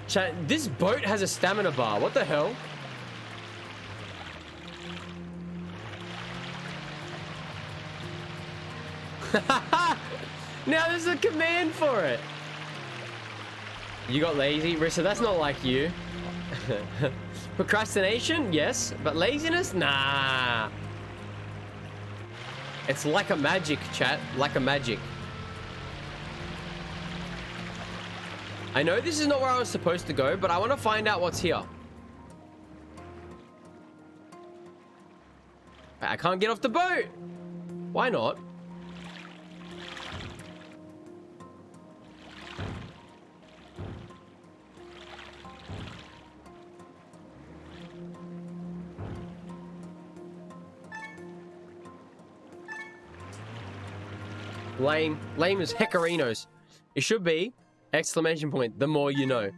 Chat, this boat has a stamina bar. What the hell? Now there's a command for it. You got lazy? Rissa, that's not like you. Procrastination? Yes. But laziness? Nah. It's like a magic, chat. Like a magic. I know this is not where I was supposed to go, but I want to find out what's here. I can't get off the boat. Why not? Lame. Lame as heckarinos. It should be exclamation point, the more you know.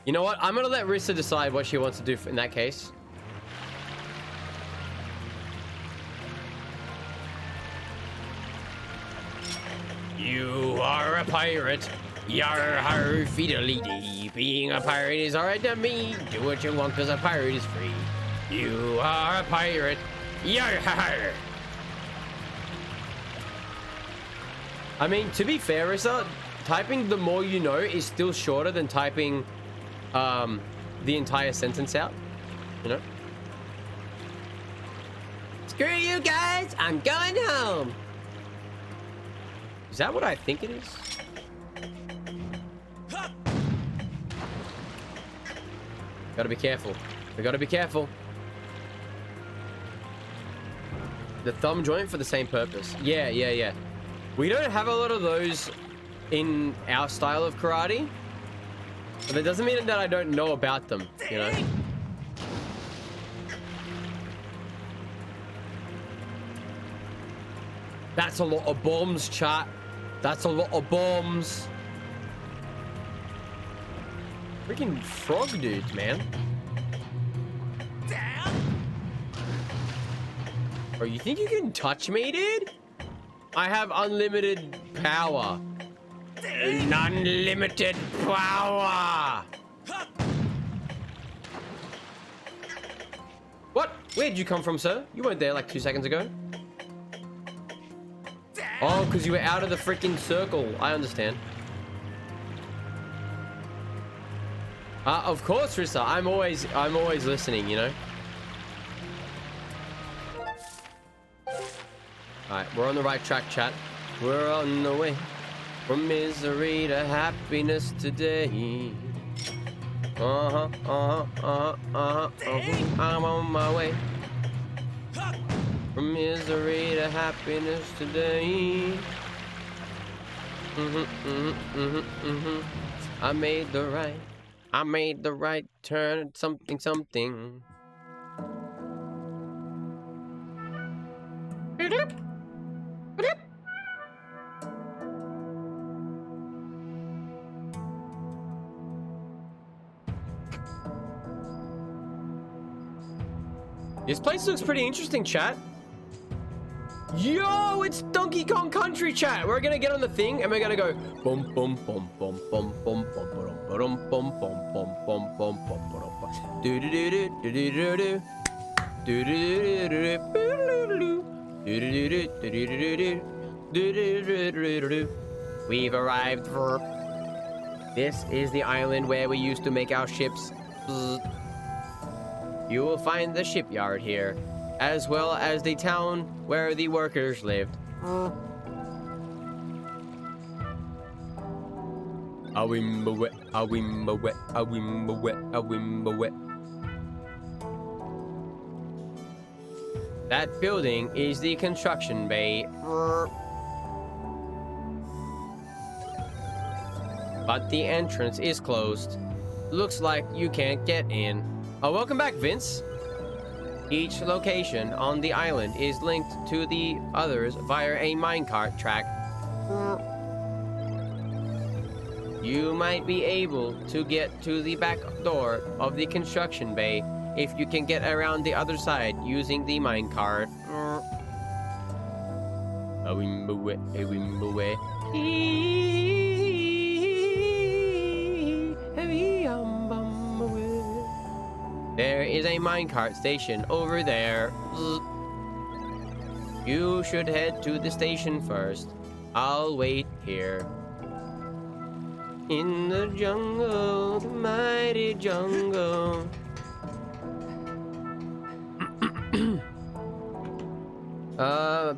You know what? I'm gonna let Rissa decide what she wants to do in that case. You are a pirate. Yar har fiddly. Being a pirate is alright to me. Do what you want because a pirate is free. You are a pirate. Yar har. I mean, to be fair, Rissa, typing the more you know is still shorter than typing the entire sentence out, you know? Screw you guys, I'm going home. Is that what I think it is? Gotta be careful. We gotta be careful. The thumb joint for the same purpose. Yeah. We don't have a lot of those in our style of karate, but that doesn't mean that I don't know about them, you know? That's a lot of bombs, chat. That's a lot of bombs. Freaking frog dudes, man. Bro, you think you can touch me, dude? I have unlimited power. Unlimited power. What? Where did you come from, sir? You weren't there like 2 seconds ago. Oh, because you were out of the freaking circle. I understand. Of course, Rissa. I'm always listening, you know. Alright, we're on the right track, chat. We're on the way from misery to happiness today. I'm on my way from misery to happiness today. I made the right turn. Something. This place looks pretty interesting, chat. Yo, it's Donkey Kong Country, chat. We're gonna get on the thing and we're gonna go bum bum bum bum bum bum bum bum bum bum bum bum bum bum do do do do do do do do do. We've arrived. This is the island where we used to make our ships. You will find the shipyard here, as well as the town where the workers lived. That building is the construction bay. But the entrance is closed. Looks like you can't get in. Oh, welcome back, Vince. Each location on the island is linked to the others via a minecart track. you might be able to get to the back door of the construction bay if you can get around the other side using the minecart. There is a minecart station over there. You should head to the station first. I'll wait here. In the jungle, the mighty jungle.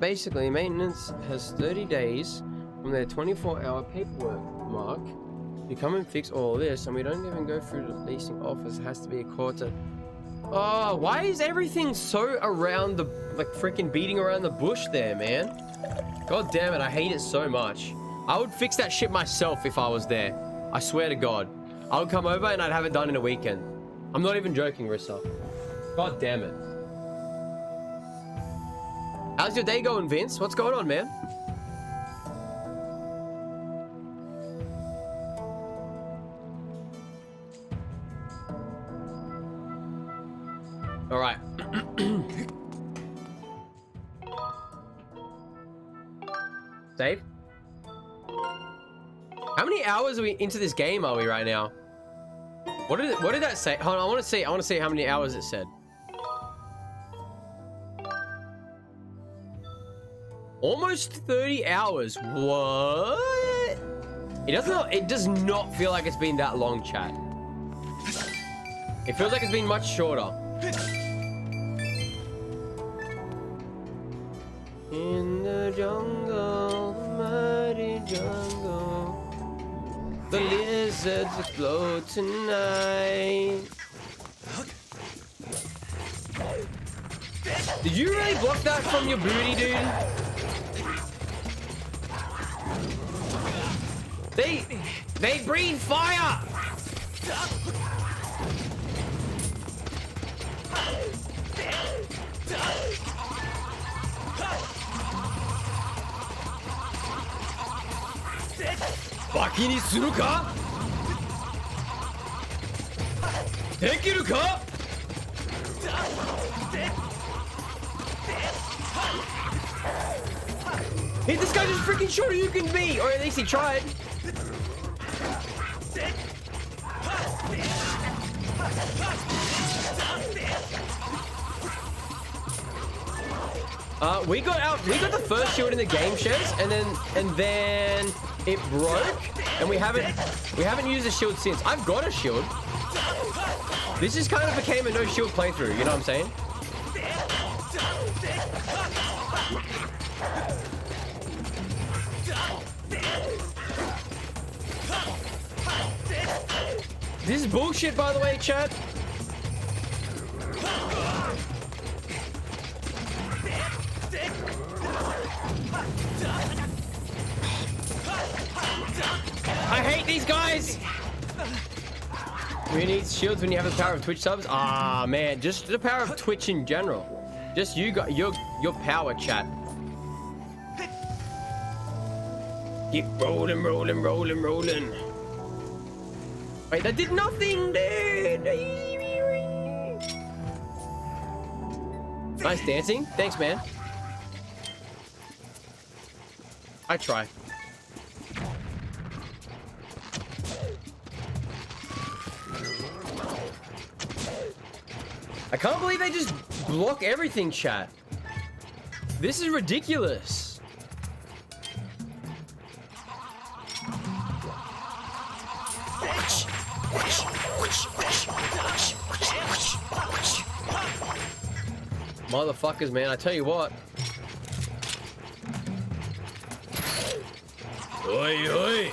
Basically, maintenance has 30 days from their 24-hour paperwork mark to come and fix all this, and we don't even go through the leasing office. It has to be a quarter. Oh, why is everything so around the, like, freaking beating around the bush there, man? God damn it, I hate it so much. I would fix that shit myself if I was there. I swear to God. I would come over and I'd have it done in a weekend. I'm not even joking, Rissa. God damn it. How's your day going, Vince? What's going on, man? All right. Save. How many hours are we into this game are we right now? What did that say? Hold on, I want to see how many hours it said. Almost 30 hours. What? It does not feel like it's been that long, chat. It feels like it's been much shorter. In the jungle, mighty jungle, the lizards explode tonight. Did you really block that from your booty, dude? They breathe fire! Baki ni suru ka? Dekiru ka? Hey, this guy's just freaking shorter you can be, or at least he tried. We got the first shield in the game, Sheds, and then it broke, and we haven't used the shield since. I've got a shield. This just kind of became a no shield playthrough, you know what I'm saying? This is bullshit, by the way, chat. I hate these guys. We need shields when you have the power of Twitch subs. Ah, man, just the power of Twitch in general. Just you got your power, chat. Keep rolling, rolling, rolling, rolling. Wait, that did nothing, dude. Nice dancing. Thanks, man. I try. I can't believe they just block everything, chat. This is ridiculous. Motherfuckers, man, I tell you what. Oi, oi.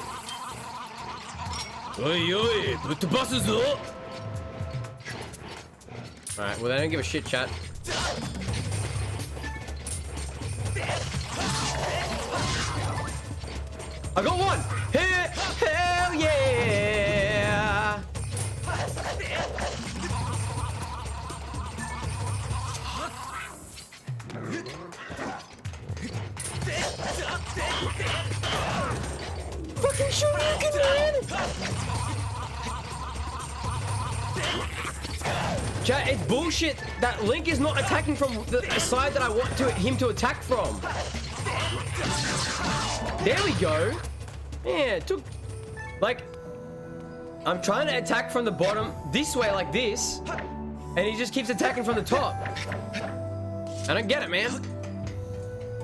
Oi, oi. Put the buses up. Alright, well, they don't give a shit, chat. I got one! Hell yeah! Fucking shoot, man! Chat, it's bullshit. That Link is not attacking from the side that I want him to attack from. There we go. Yeah, it took... Like, I'm trying to attack from the bottom this way like this, and he just keeps attacking from the top. I don't get it, man.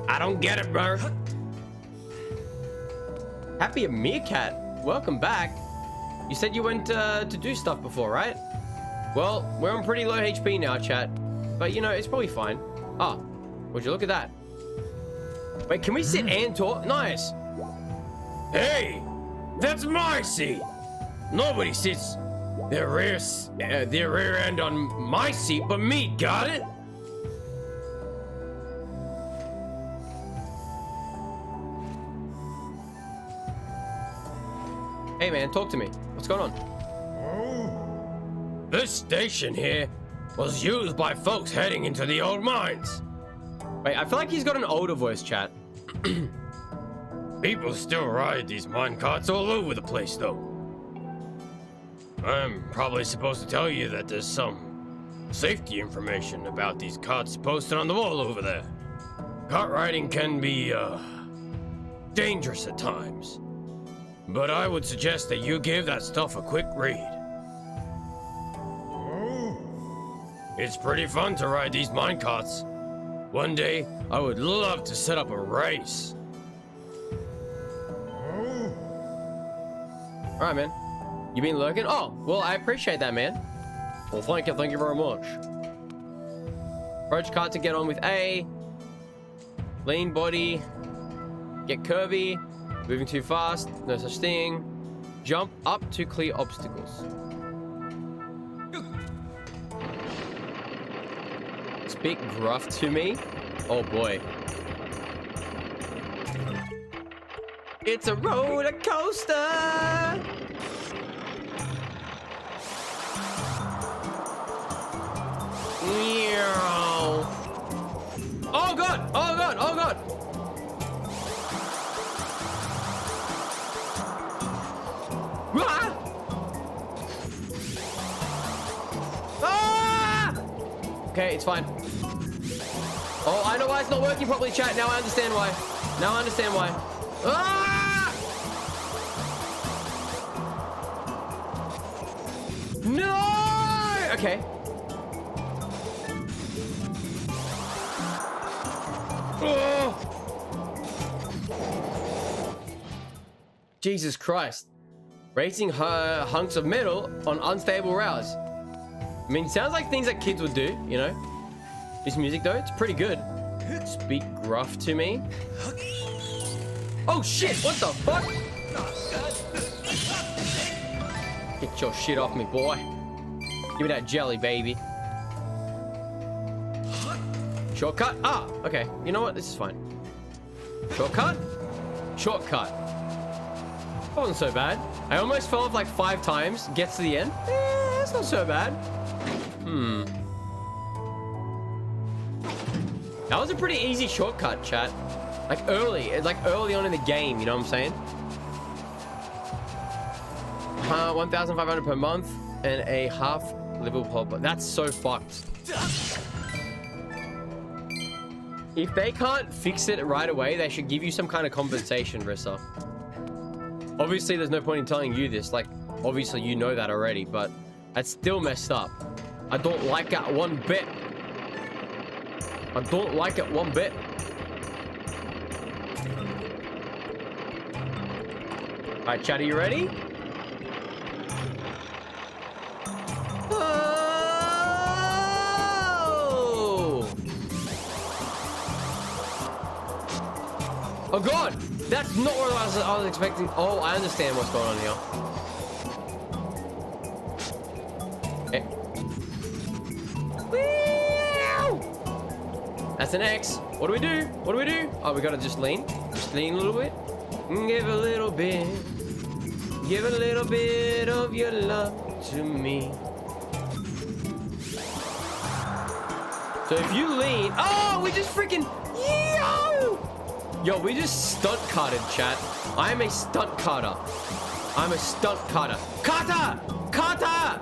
I don't get it, bro. Happy a Meerkat. Welcome back. You said you went to do stuff before, right? Well, we're on pretty low HP now, chat. But, you know, it's probably fine. Ah, would you look at that? Wait, can we sit and talk? Nice. Hey, that's my seat. Nobody sits their rear end on my seat but me, got it? Hey, man, talk to me. What's going on? This station here was used by folks heading into the old mines. Wait, I feel like he's got an older voice, chat. People still ride these mine carts all over the place, though. I'm probably supposed to tell you that there's some safety information about these carts posted on the wall over there. Cart riding can be, dangerous at times. But I would suggest that you give that stuff a quick read. It's pretty fun to ride these mine carts. One day, I would love to set up a race. Alright, man. You been lurking? Oh, well, I appreciate that, man. Well, thank you very much. Approach cart to get on with A. Lean body. Get curvy. Moving too fast. No such thing. Jump up to clear obstacles. Speak gruff to me? Oh boy. It's a roller coaster! Oh god! Oh god! Oh god! Ah! Ah! Okay, it's fine. Oh, I know why it's not working properly, chat. Now I understand why. Now I understand why. Ah! No! Okay. Oh. Jesus Christ. Racing hunks of metal on unstable rails. I mean, it sounds like things that kids would do, you know? This music, though, it's pretty good. Speak gruff to me. Oh, shit! What the fuck? Get your shit off me, boy. Give me that jelly, baby. Shortcut? Ah, okay. You know what? This is fine. Shortcut? Shortcut. That wasn't so bad. I almost fell off like 5 times. Gets to the end. That's not so bad. That was a pretty easy shortcut, chat. Like early on in the game, you know what I'm saying? 1,500 per month and a half level pop. That's so fucked. If they can't fix it right away, they should give you some kind of compensation, Rissa. Obviously, there's no point in telling you this. Like, obviously, you know that already, but that's still messed up. I don't like that one bit. I don't like it one bit. Alright, chat, are you ready? Oh god! That's not what I was expecting. Oh, I understand what's going on here. Okay. That's an X. What do we do? What do we do? Oh, we gotta just lean. Just lean a little bit. Give a little bit. Give a little bit of your love to me. So if you lean... Oh, we just freaking... Yo, we just stunt carted, chat. I am a stunt carter. I'm a stunt carter. Carter! Carter!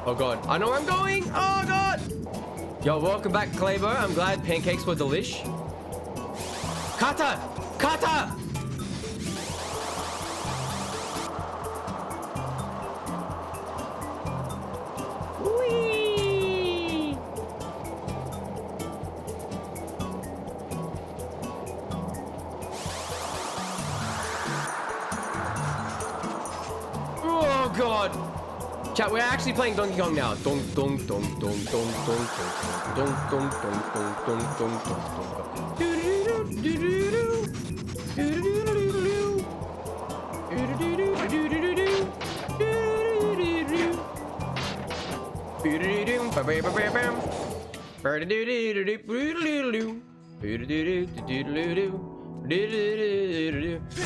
Oh god, I know where I'm going. Oh god. Yo, welcome back, Claybo. I'm glad pancakes were delish. Kata! Kata! Whee! Oh god. Chat, we're actually playing Donkey Kong now. Dong dong dong dong dong dong dong dong dong dong dong dong dong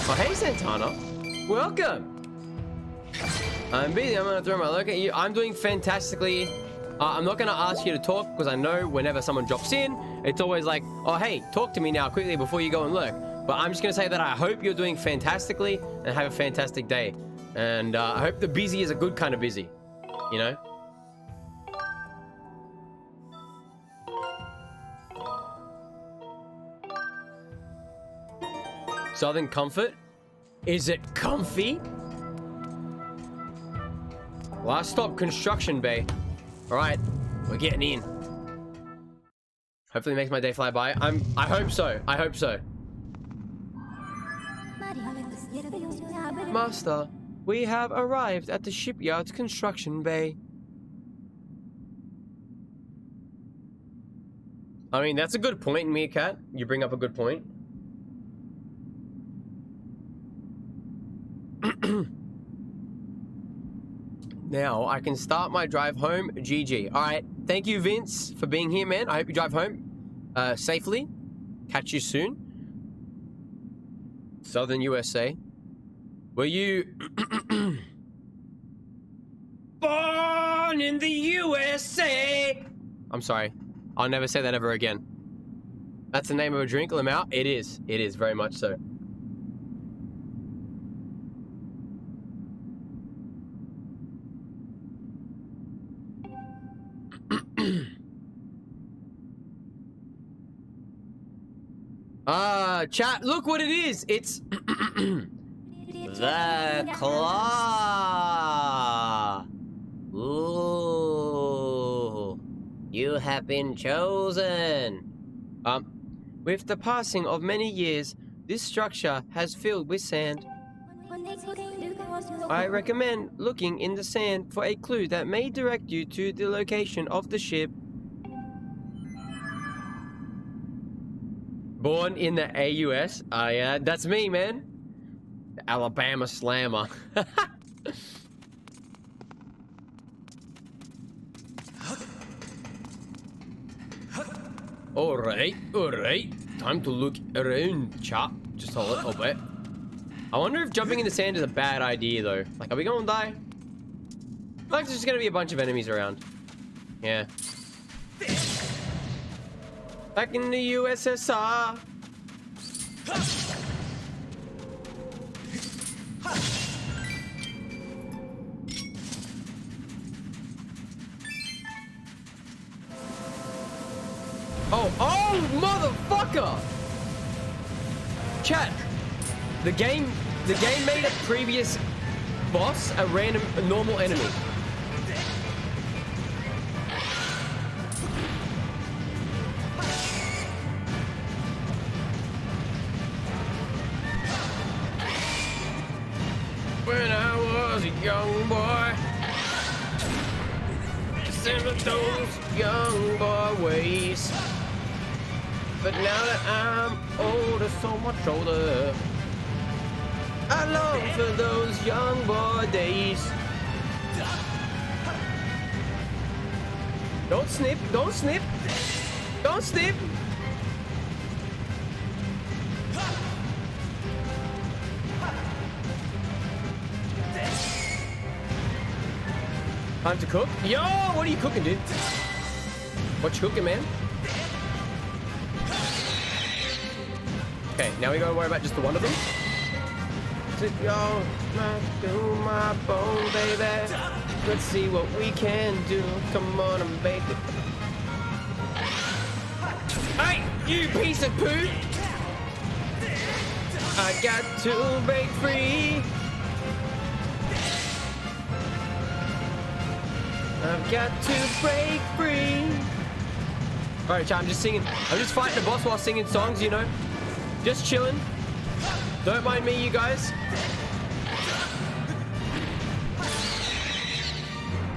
Oh, hey Santana, welcome. I'm busy. I'm gonna throw my look at you. I'm doing fantastically. I'm not gonna ask you to talk because I know whenever someone drops in, it's always like, oh hey, talk to me now quickly before you go and lurk. But I'm just gonna say that I hope you're doing fantastically and have a fantastic day. And I hope the busy is a good kind of busy, you know? Southern Comfort? Is it comfy? Last stop, Construction Bay. All right, we're getting in. Hopefully it makes my day fly by. I hope so. I hope so. Master, we have arrived at the shipyard's Construction Bay. I mean, that's a good point, Meerkat. You bring up a good point. Now I can start my drive home. GG. All right. Thank you, Vince, for being here, man. I hope you drive home safely. Catch you soon. Southern USA. Were you born in the USA? I'm sorry. I'll never say that ever again. That's the name of a drink, Lamau? It is. It is very much so. Chat, look what it is. It's the claw. Ooh, you have been chosen. With the passing of many years, this structure has filled with sand. I recommend looking in the sand for a clue that may direct you to the location of the ship. Born in the AUS? Yeah, that's me, man. The Alabama Slammer. Alright. Time to look around, chap. Just a little bit. I wonder if jumping in the sand is a bad idea, though. Like, are we gonna die? Like, there's just gonna be a bunch of enemies around. Yeah. Back in the USSR. Oh, motherfucker! Chat, the game made a previous boss a normal enemy. When I was a young boy, same with those young boy ways. But now that I'm older, so much older, I long for those young boy days. Don't snip, don't snip, don't snip. Time to cook. Yo, what are you cooking, dude? What you cooking, man? Okay, now we gotta worry about just the one of them. Yo, do my bone, baby. Let's see what we can do. Come on and bake it. Hey, you piece of poo! I got to break free. I've got to break free. Alright, chat, I'm just singing. I'm just fighting the boss while singing songs, you know? Just chilling. Don't mind me, you guys.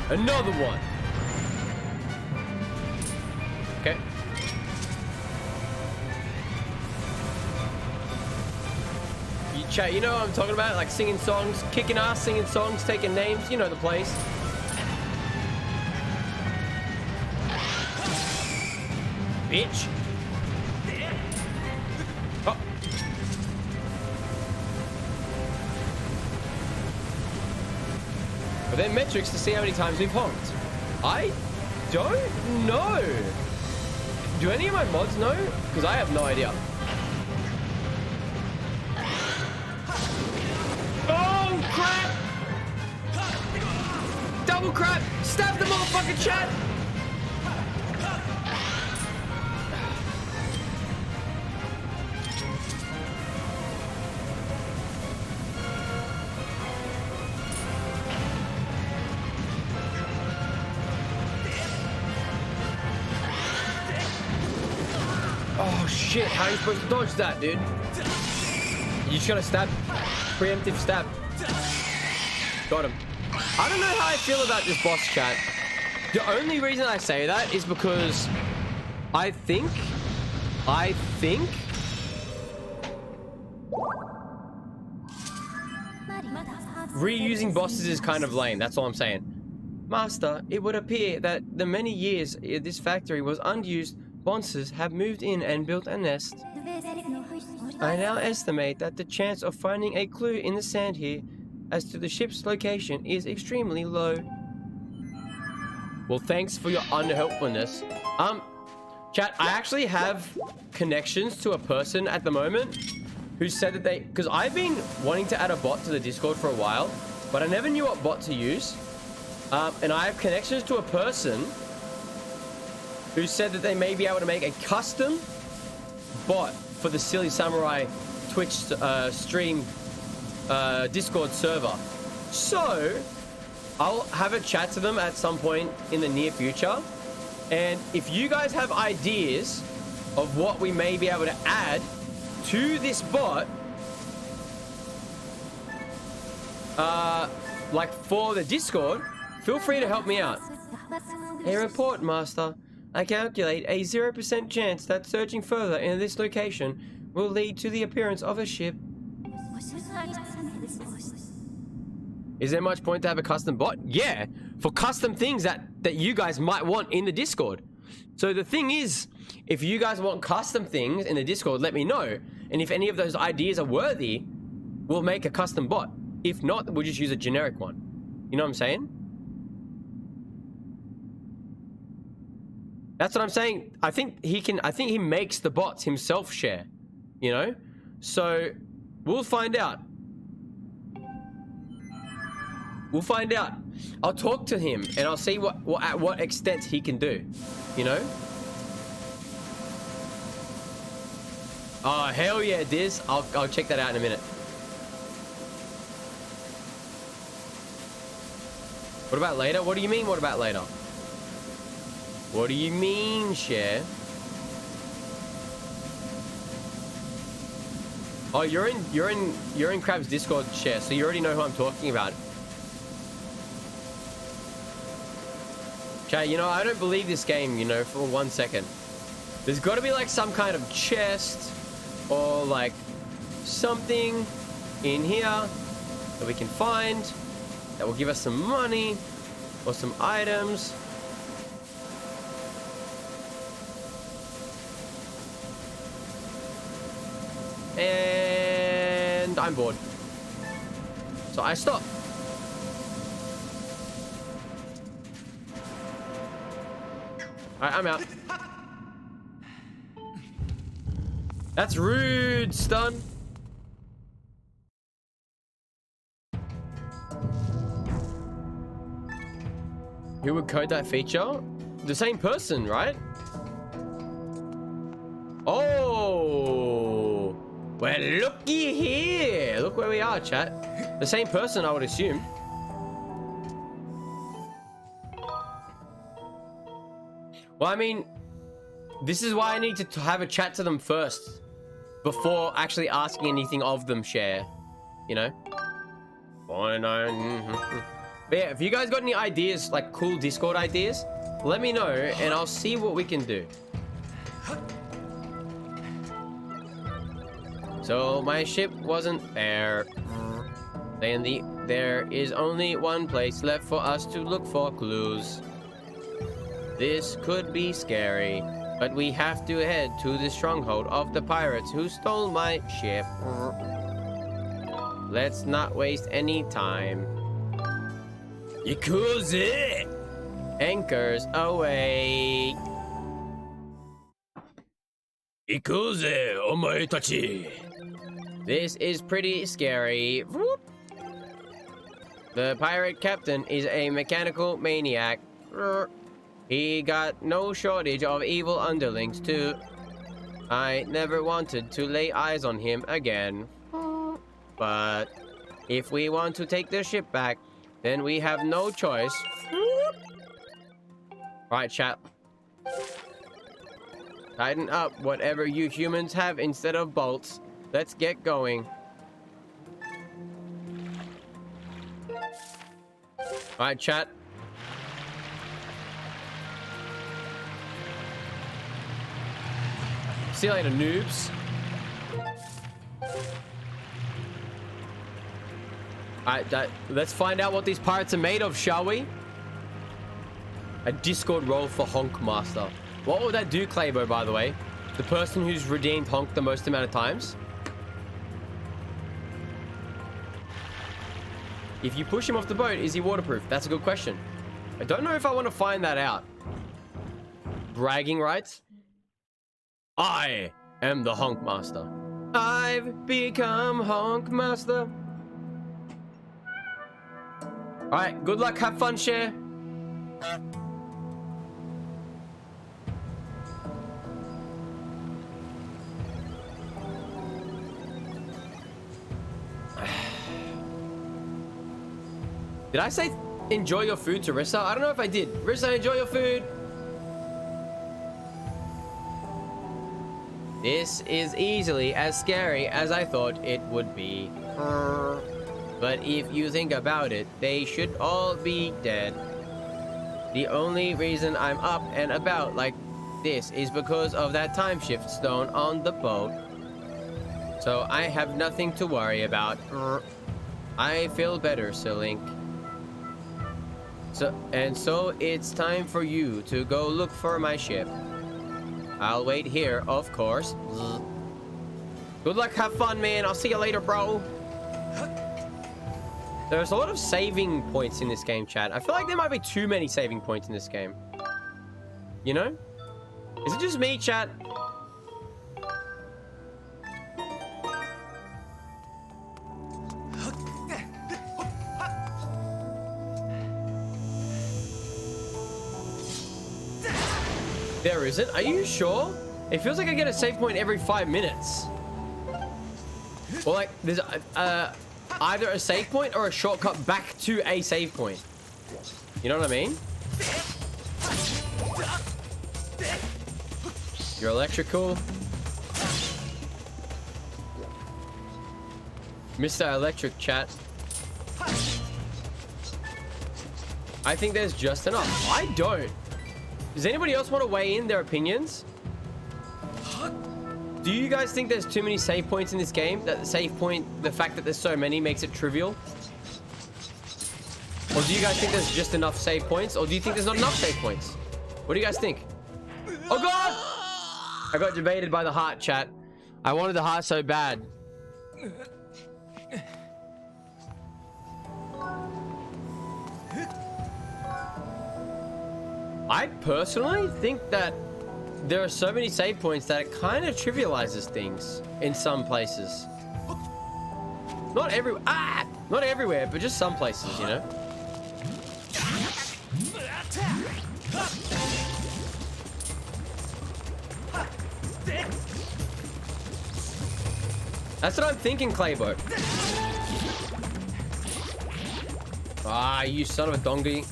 Another one. Okay. You chat, you know what I'm talking about? Like singing songs, kicking ass, singing songs, taking names. You know the place. Bitch. Oh. But then metrics to see how many times we've honked. I don't know. Do any of my mods know? Because I have no idea. Oh, crap! Double crap! Stab the motherfucking chat! Oh shit, how are you supposed to dodge that, dude? You just gotta stab. Preemptive stab. Got him. I don't know how I feel about this boss, chat. The only reason I say that is because I think reusing bosses is kind of lame. That's all I'm saying. Master, it would appear that the many years this factory was unused, monsters have moved in and built a nest. I now estimate that the chance of finding a clue in the sand here as to the ship's location is extremely low. Well, thanks for your unhelpfulness. Chat, I actually have connections to a person at the moment who said that because I've been wanting to add a bot to the Discord for a while, but I never knew what bot to use. And I have connections to a person who said that they may be able to make a custom bot for the Silly Samurai Twitch stream Discord server. So I'll have a chat to them at some point in the near future. And if you guys have ideas of what we may be able to add to this bot, like for the Discord, feel free to help me out. A report, Master. I calculate a 0% chance that searching further in this location will lead to the appearance of a ship. Is there much point to have a custom bot? Yeah, for custom things that you guys might want in the Discord. So the thing is, if you guys want custom things in the Discord, let me know. And if any of those ideas are worthy, we'll make a custom bot. If not, we'll just use a generic one. You know what I'm saying? That's what I'm saying. I think he makes the bots himself share, you know? So we'll find out. We'll find out. I'll talk to him and I'll see at what extent he can do, you know? Oh, hell yeah, Diz. I'll check that out in a minute. What about later? What do you mean, what about later? What do you mean, Cher? Oh, you're in Crab's Discord, Cher, so you already know who I'm talking about. Okay, you know, I don't believe this game, you know, for 1 second. There's got to be like some kind of chest or like something in here that we can find that will give us some money or some items. And I'm bored. So I stop. Alright, I'm out. That's rude, Stun. Who would code that feature? The same person, right? Oh, well, looky here. Look where we are, chat. The same person, I would assume. Well, I mean, this is why I need to have a chat to them first before actually asking anything of them, share. You know? But yeah, if you guys got any ideas, like cool Discord ideas, let me know and I'll see what we can do. So my ship wasn't there. Then there is only one place left for us to look for clues. This could be scary, but we have to head to the stronghold of the pirates who stole my ship. Let's not waste any time. Yakuza! Anchors away. Ikuze, omae tachi. This is pretty scary. Whoop. The pirate captain is a mechanical maniac. He got no shortage of evil underlings too. I never wanted to lay eyes on him again. But if we want to take the ship back, then we have no choice. Right, chat. Tighten up whatever you humans have instead of bolts. Let's get going. Alright, chat. See you later, noobs. Alright, let's find out what these pirates are made of, shall we? A Discord role for Honk Master. What would that do, Claybo, by the way? The person who's redeemed Honk the most amount of times? If you push him off the boat, is he waterproof? That's a good question. I don't know if I want to find that out. Bragging rights? I am the Honk Master. I've become Honk Master. Alright, good luck, have fun, share. Did I say enjoy your food to Rissa? I don't know if I did. Rissa, enjoy your food. This is easily as scary as I thought it would be. But if you think about it, they should all be dead. The only reason I'm up and about like this is because of that time shift stone on the boat. So I have nothing to worry about. I feel better, Silink. So it's time for you to go look for my ship. I'll wait here, of course. Good luck, have fun, man. I'll see you later, bro. There's a lot of saving points in this game, chat. I feel like there might be too many saving points in this game. You know? Is it just me, chat? There isn't? Are you sure? It feels like I get a save point every 5 minutes. Or like, there's either a save point or a shortcut back to a save point. You know what I mean? You're electrical. Mr. Electric, chat. I think there's just enough. I don't. Does anybody else want to weigh in their opinions? Do you guys think there's too many save points in this game? That the save point, the fact that there's so many makes it trivial? Or do you guys think there's just enough save points? Or do you think there's not enough save points? What do you guys think? Oh god! I got debated by the heart, chat. I wanted the heart so bad. I personally think that there are so many save points that it kind of trivializes things in some places. Not everywhere, but just some places, you know? That's what I'm thinking, Claybo. Ah, you son of a donkey.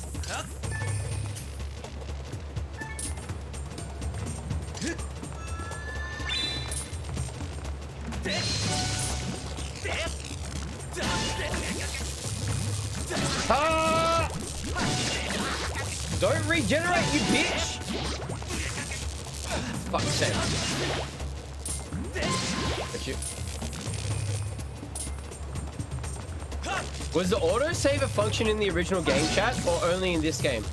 Ah! Don't regenerate, you bitch! Fuck's sake. Got you. Was the autosave a function in the original game, chat, or only in this game?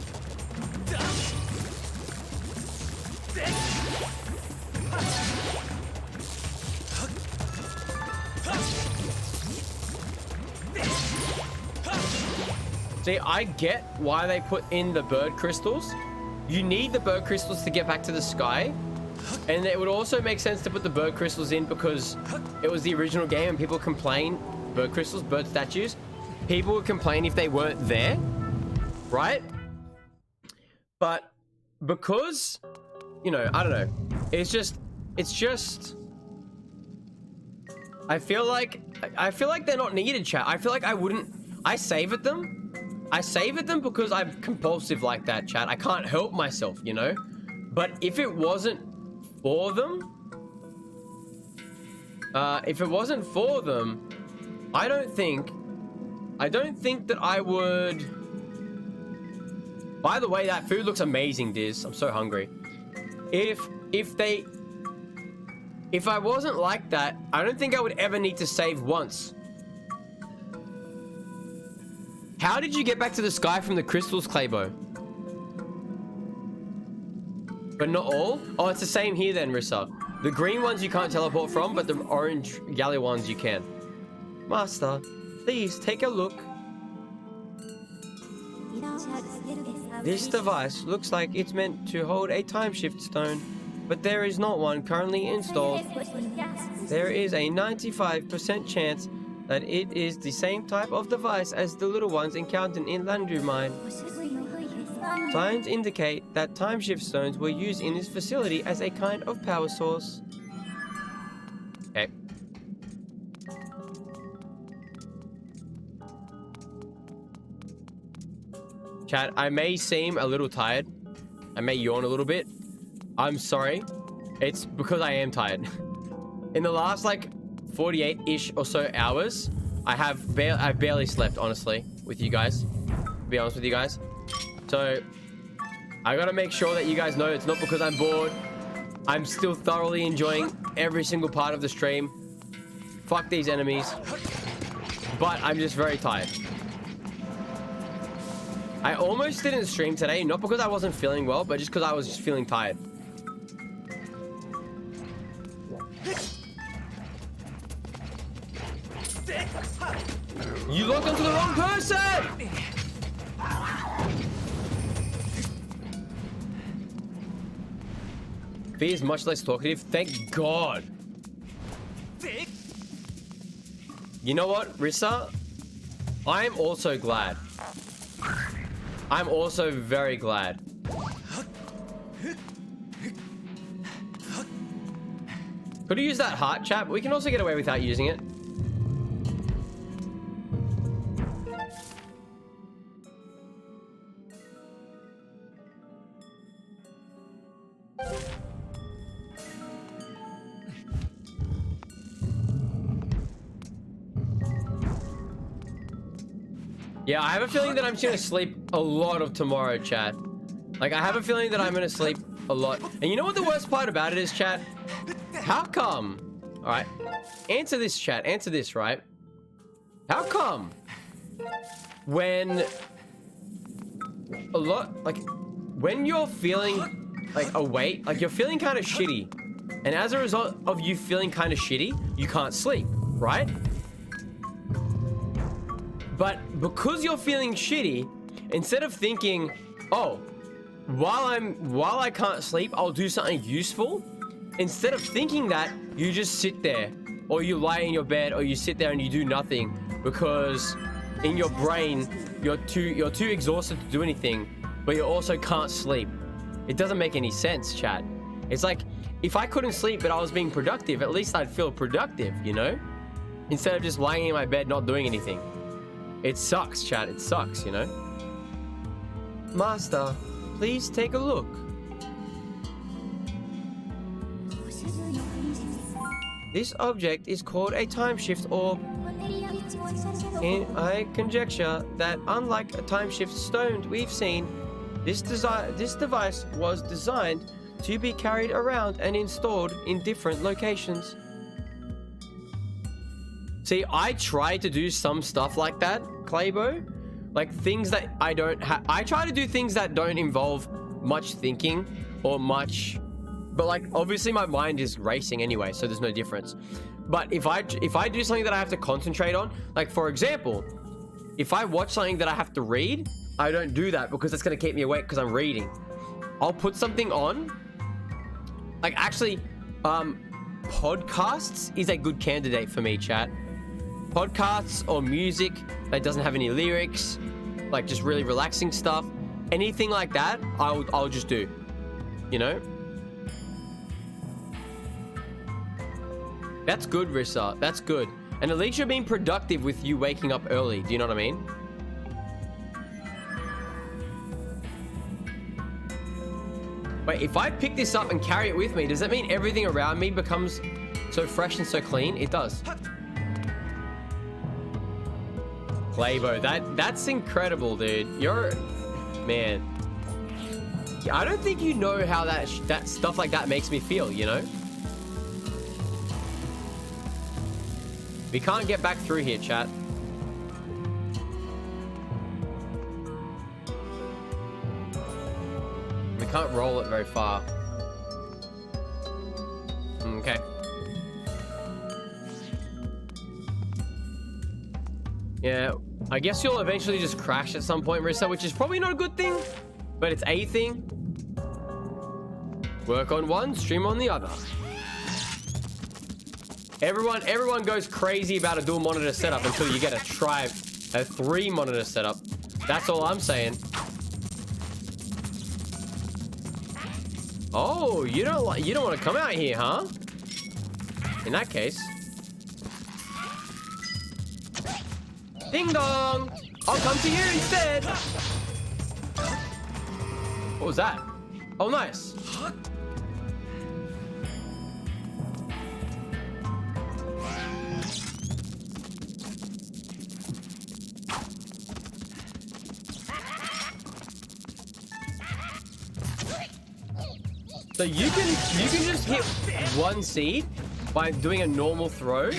See, I get why they put in the bird crystals. You need the bird crystals to get back to the sky. And it would also make sense to put the bird crystals in because it was the original game and people complain, bird crystals, bird statues, people would complain if they weren't there, right? But because, you know, I don't know, it's just, I feel like they're not needed, chat. I feel like I save them because I'm compulsive like that, chat. I can't help myself, you know? But if it wasn't for them, I don't think that I would. By the way, that food looks amazing, Diz. I'm so hungry. If I wasn't like that, I don't think I would ever need to save once. How did you get back to the sky from the crystals, Claybo? But not all? Oh, it's the same here then, Rissa. The green ones you can't teleport from, but the orange yellow ones you can. Master, please take a look. This device looks like it's meant to hold a time shift stone, but there is not one currently installed. There is a 95% chance that it is the same type of device as the little ones encountered in Landru Mine. Signs indicate that time shift stones were used in this facility as a kind of power source. Okay. Chat, I may seem a little tired. I may yawn a little bit. I'm sorry. It's because I am tired. In the last, like, 48-ish or so hours, I've barely slept, honestly, with you guys. To be honest with you guys. So, I gotta make sure that you guys know it's not because I'm bored. I'm still thoroughly enjoying every single part of the stream. Fuck these enemies. But I'm just very tired. I almost didn't stream today, not because I wasn't feeling well, but just because I was just feeling tired. You locked onto the wrong person! V is much less talkative. Thank God. You know what, Rissa? I am also glad. I'm also very glad. Could you use that heart, chat? But we can also get away without using it. Yeah, I have a feeling that I'm just gonna sleep a lot of tomorrow, chat. Like, I have a feeling that I'm gonna sleep a lot. And you know what the worst part about it is, chat? How come? Alright. Answer this, chat. Answer this, right? How come when when you're feeling like awake, like you're feeling kind of shitty, and as a result of you feeling kind of shitty, you can't sleep, right? But because you're feeling shitty, instead of thinking, oh, while I can't sleep, I'll do something useful. Instead of thinking that, you just sit there, or you lie in your bed, or you sit there and you do nothing because in your brain you're too exhausted to do anything, but you also can't sleep. It doesn't make any sense, chat. It's like if I couldn't sleep but I was being productive, at least I'd feel productive, you know? instead of just lying in my bed not doing anything. It sucks, chat. It sucks, you know? Master, please take a look. This object is called a timeshift orb. And I conjecture that unlike a timeshift stone we've seen, this device was designed to be carried around and installed in different locations. See, I try to do some stuff like that, Claybo. Like things that I don't have. I try to do things that don't involve much thinking or much. But like, obviously my mind is racing anyway, so there's no difference. But if I do something that I have to concentrate on, like for example, if I watch something that I have to read, I don't do that because it's going to keep me awake because I'm reading. I'll put something on. Like actually, podcasts is a good candidate for me, chat. Podcasts or music that doesn't have any lyrics, like just really relaxing stuff. Anything like that, I'll just do, you know? That's good, Rissa. That's good. And at least you're being productive with you waking up early. Do you know what I mean? Wait, if I pick this up and carry it with me, does that mean everything around me becomes so fresh and so clean? It does. Claybo, that's incredible, dude. You're... Man. I don't think you know how that stuff like that makes me feel, you know? We can't get back through here, chat. We can't roll it very far. Okay. Yeah, I guess you'll eventually just crash at some point, Marissa, which is probably not a good thing, but it's a thing. Work on one, stream on the other. Everyone goes crazy about a dual monitor setup until you get a 3 monitor setup. That's all I'm saying. Oh, you don't want to come out here, huh? In that case. Ding dong! I'll come to you instead! What was that? Oh, nice. So you can just hit one seed by doing a normal throw,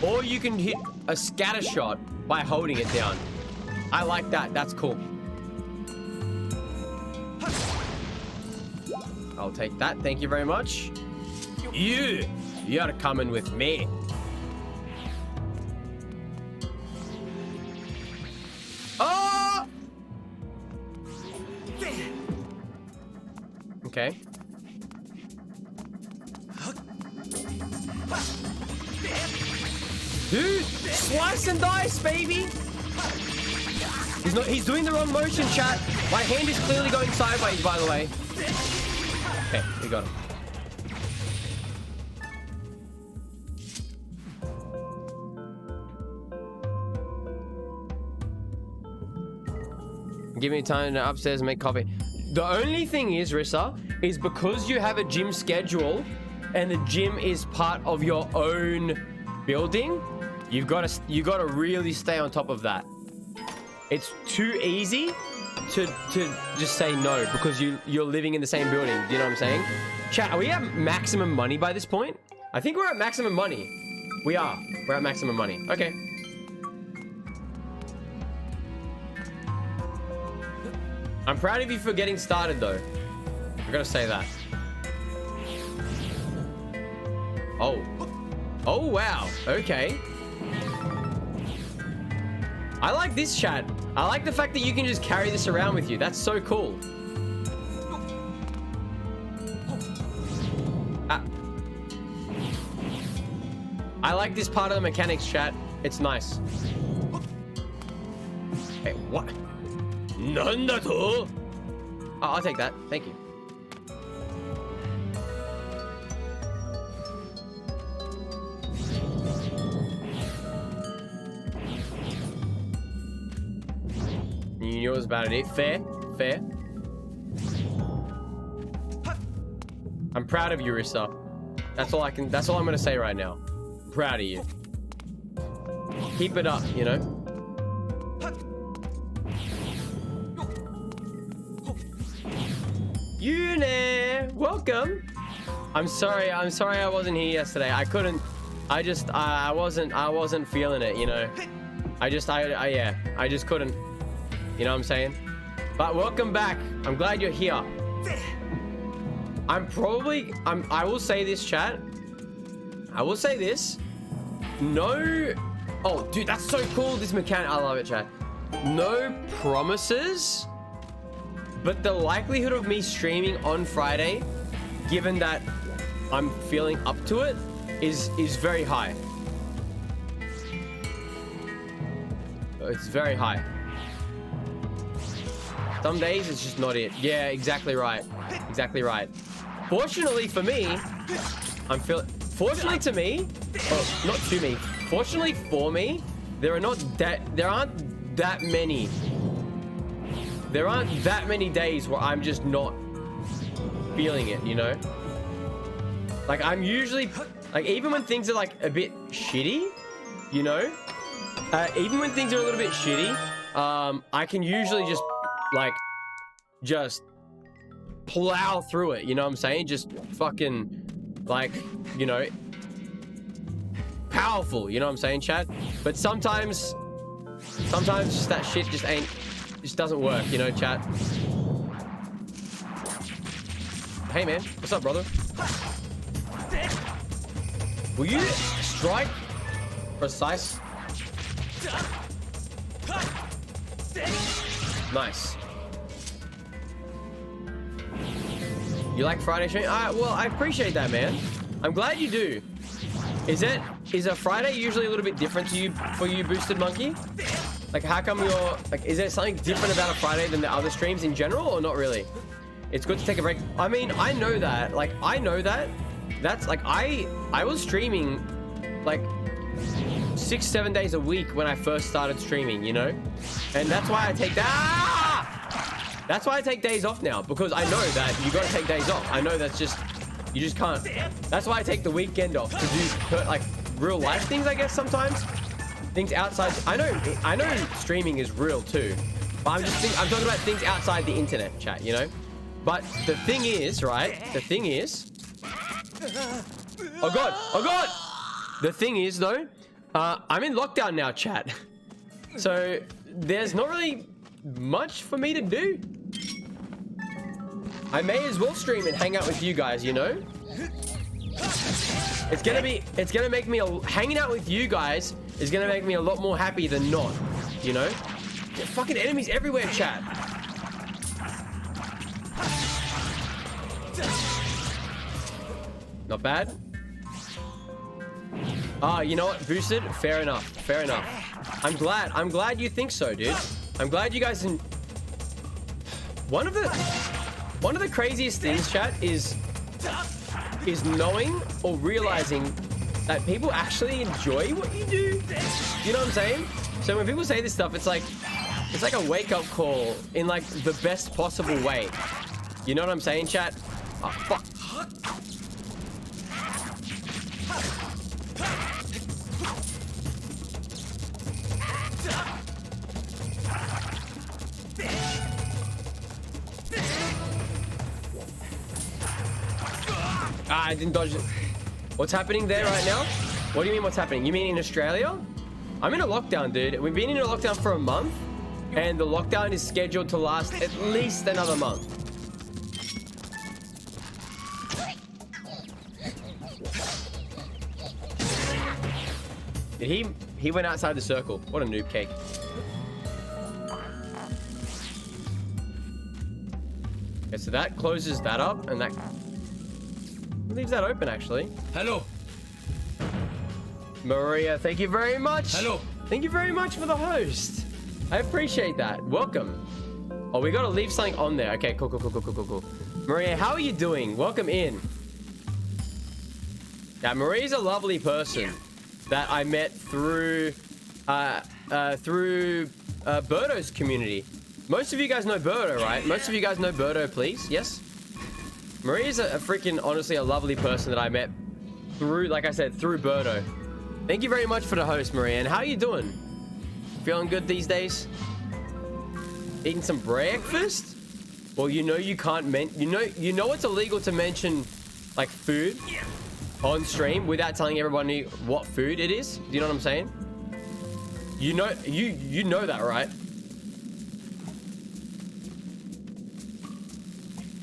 or you can hit a scatter shot by holding it down. I like that. That's cool. I'll take that. Thank you very much. You're coming with me. Oh! Okay. Dude, slice and dice, baby. He's doing the wrong motion, chat. My hand is clearly going sideways, by the way. Okay, we got him. Give me time to upstairs and make coffee. The only thing is, Rissa, is because you have a gym schedule and the gym is part of your own building, you gotta really stay on top of that. It's too easy to just say no because you're living in the same building. Do you know what I'm saying? Chat, are we at maximum money by this point? I think we're at maximum money. We are. We're at maximum money. Okay. I'm proud of you for getting started though. I gotta say that. Oh. Oh, wow. Okay. I like this, chat. I like the fact that you can just carry this around with you. That's so cool. I like this part of the mechanics, chat. It's nice. Hey, what? Nandato? Oh, I'll take that. Thank you. knew it was a bad idea. Fair, fair. I'm proud of you, Rissa. That's all I'm gonna say right now. I'm proud of you. Keep it up, you know? Yune, welcome. I'm sorry I wasn't here yesterday. I couldn't. I wasn't feeling it, you know. I just couldn't. You know what I'm saying? But welcome back. I'm glad you're here. I will say this, chat. I will say this. No. Oh, dude, that's so cool. This mechanic. I love it, chat. No promises. But the likelihood of me streaming on Friday, given that I'm feeling up to it, is very high. It's very high. Some days it's just not it. Yeah, exactly right. Exactly right. Fortunately for me, fortunately to me, oh, not to me. Fortunately for me, there aren't that many days where I'm just not feeling it, you know? Like, I'm usually, like, even when things are, like, a bit shitty, you know? Even when things are a little bit shitty, I can usually just plow through it, you know what I'm saying? Just fucking, like, you know, powerful, you know what I'm saying, chat? But sometimes just that shit just doesn't work, you know, chat. Hey, man. What's up, brother? Will you strike precise? Nice. You like Friday stream? Well, I appreciate that, man. I'm glad you do. Is a Friday usually a little bit different to you, for you, Boosted Monkey? Like, how come you're, like, is there something different about a Friday than the other streams in general, or not really? It's good to take a break. I mean, I know that. Like, I know that. That's, like, I was streaming, like, 6-7 days a week when I first started streaming, you know? And that's why I take that. That's why I take days off now, because I know that you gotta take days off. I know that's just, you just can't. That's why I take the weekend off to do, like, real life things, I guess, sometimes. Things outside. I know streaming is real too, but I'm talking about things outside the internet, chat, you know? But the thing is, right? The thing is, oh god! The thing is, though, I'm in lockdown now, chat. So there's not really much for me to do. I may as well stream and hang out with you guys, you know? It's gonna make me hanging out with you guys is gonna make me a lot more happy than not, you know? There's fucking enemies everywhere, chat. Not bad. You know what, Boosted? Fair enough. Fair enough. I'm glad you think so, dude. I'm glad you guys can. One of the craziest things, chat, is knowing or realizing that people actually enjoy what you do. You know what I'm saying? So when people say this stuff, it's like a wake-up call in, like, the best possible way. You know what I'm saying, chat? Oh, fuck. I didn't dodge it. What's happening there right now? What do you mean what's happening? You mean in Australia? I'm in a lockdown, dude. We've been in a lockdown for a month, and the lockdown is scheduled to last at least another month. He went outside the circle. What a noob cake. Okay, so that closes that up, and that leaves that open, actually. Hello. Maria, thank you very much. Hello. Thank you very much for the host. I appreciate that. Welcome. Oh, we gotta leave something on there. Okay, cool. Maria, how are you doing? Welcome in. Yeah, Maria's a lovely person that I met through Birdo's community. Most of you guys know Birdo, right? Most of you guys know Birdo, please. Yes? Maria's a freaking, honestly, a lovely person that I met through, like I said, through Birdo. Thank you very much for the host, Maria. And how are you doing? Feeling good these days? Eating some breakfast? Well, you know you can't you know it's illegal to mention like food on stream without telling everybody what food it is. Do you know what I'm saying? You know that, right?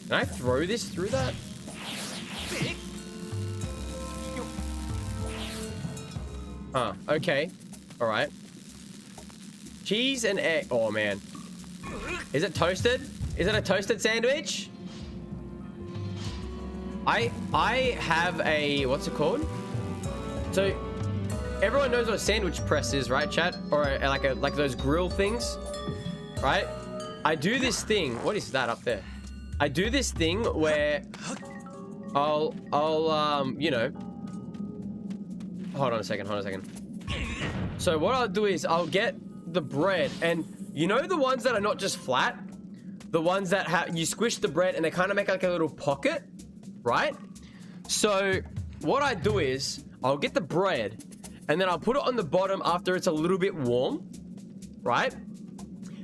Can I throw this through that? Huh, okay. All right. Cheese and egg. Oh, man. Is it toasted? Is it a toasted sandwich? I have a, what's it called? So, everyone knows what a sandwich press is, right, chat? Or like those grill things, right? I do this thing. What is that up there? I do this thing where I'll you know, hold on a second. So what I'll do is I'll get the bread, and you know the ones that are not just flat, the ones that you squish the bread and they kind of make like a little pocket, right? So what I do is I'll get the bread and then I'll put it on the bottom after it's a little bit warm, right?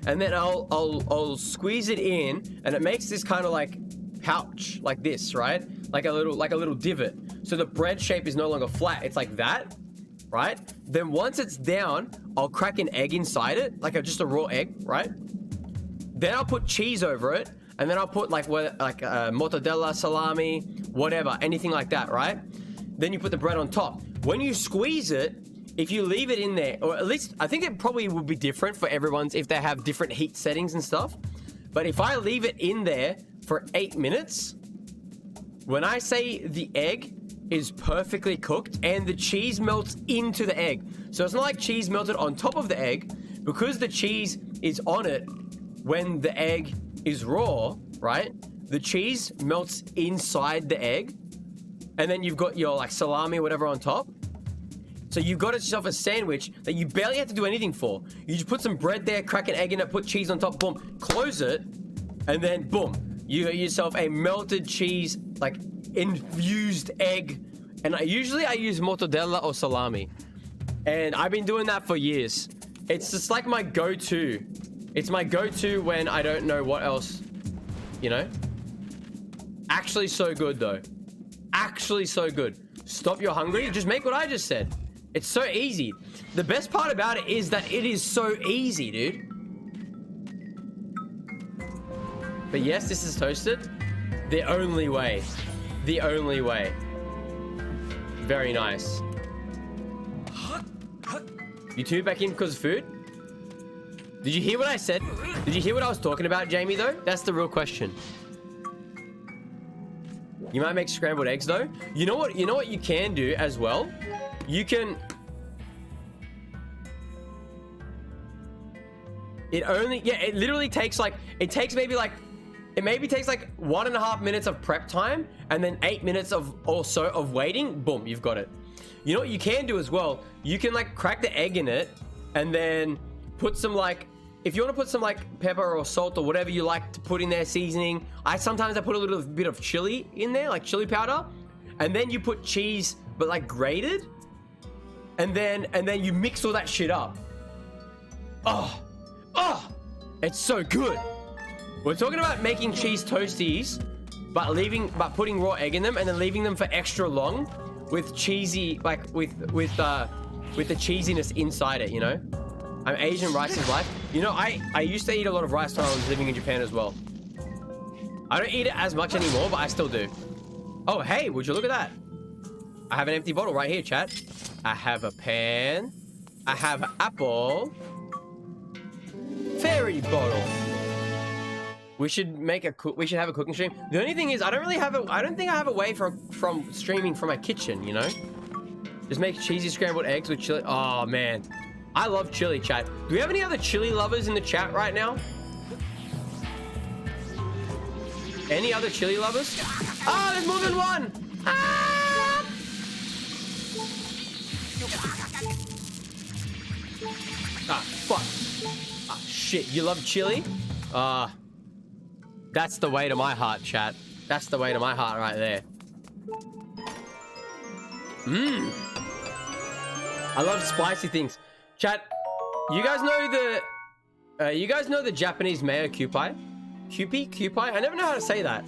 And then I'll squeeze it in, and it makes this kind of like pouch, like this, right? Like a little divot. So the bread shape is no longer flat. It's like that, right? Then once it's down, I'll crack an egg inside it, like just a raw egg, right? Then I'll put cheese over it, and then I'll put like mortadella, salami, whatever, anything like that, right? Then you put the bread on top. When you squeeze it, if you leave it in there, or at least I think it probably would be different for everyone's if they have different heat settings and stuff. But if I leave it in there for 8 minutes, when I say the egg is perfectly cooked and the cheese melts into the egg. So it's not like cheese melted on top of the egg, because the cheese is on it when the egg is raw, right? The cheese melts inside the egg, and then you've got your like salami, whatever on top. So you've got yourself a sandwich that you barely have to do anything for. You just put some bread there, crack an egg in it, put cheese on top, boom, close it, and then boom, you got yourself a melted cheese, like infused egg. And usually I use mortadella or salami. And I've been doing that for years. It's just like my go-to. It's my go-to when I don't know what else, you know? Actually so good though. Actually so good. Stop, you're hungry? Just make what I just said. It's so easy. The best part about it is that it is so easy, dude. But yes, this is toasted. The only way. The only way. Very nice. You two back in because of food? Did you hear what I said? Did you hear what I was talking about, Jamie, though? That's the real question. You might make scrambled eggs, though. You know what you can do as well? You can... It literally takes like... It maybe takes like 1.5 minutes of prep time, and then 8 minutes of waiting. Boom, you've got it. You know what you can do as well? You can like crack the egg in it, and then put some like... If you want to put some like pepper or salt or whatever you like to put in there, seasoning. Sometimes I put a little bit of chili in there, like chili powder. And then you put cheese, but like grated. And then you mix all that shit up. Oh, it's so good. We're talking about making cheese toasties, but putting raw egg in them and then leaving them for extra long with cheesy, like with the cheesiness inside it, you know? I'm Asian, rice is life. You know, I used to eat a lot of rice when I was living in Japan as well. I don't eat it as much anymore, but I still do. Oh, hey, would you look at that? I have an empty bottle right here, chat. I have a pan. I have an apple. Fairy bottle. We should have a cooking stream. The only thing is, I don't think I have a way from streaming from my kitchen, you know? Just make cheesy scrambled eggs with chili. Oh, man. I love chili, chat. Do we have any other chili lovers in the chat right now? Any other chili lovers? Oh, there's more than one! Ah! Ah, fuck. Ah, shit. You love chili? That's the way to my heart, chat. That's the way to my heart right there. I love spicy things. Chat, you guys know the Japanese mayo Kewpie? Kewpie? I never know how to say that.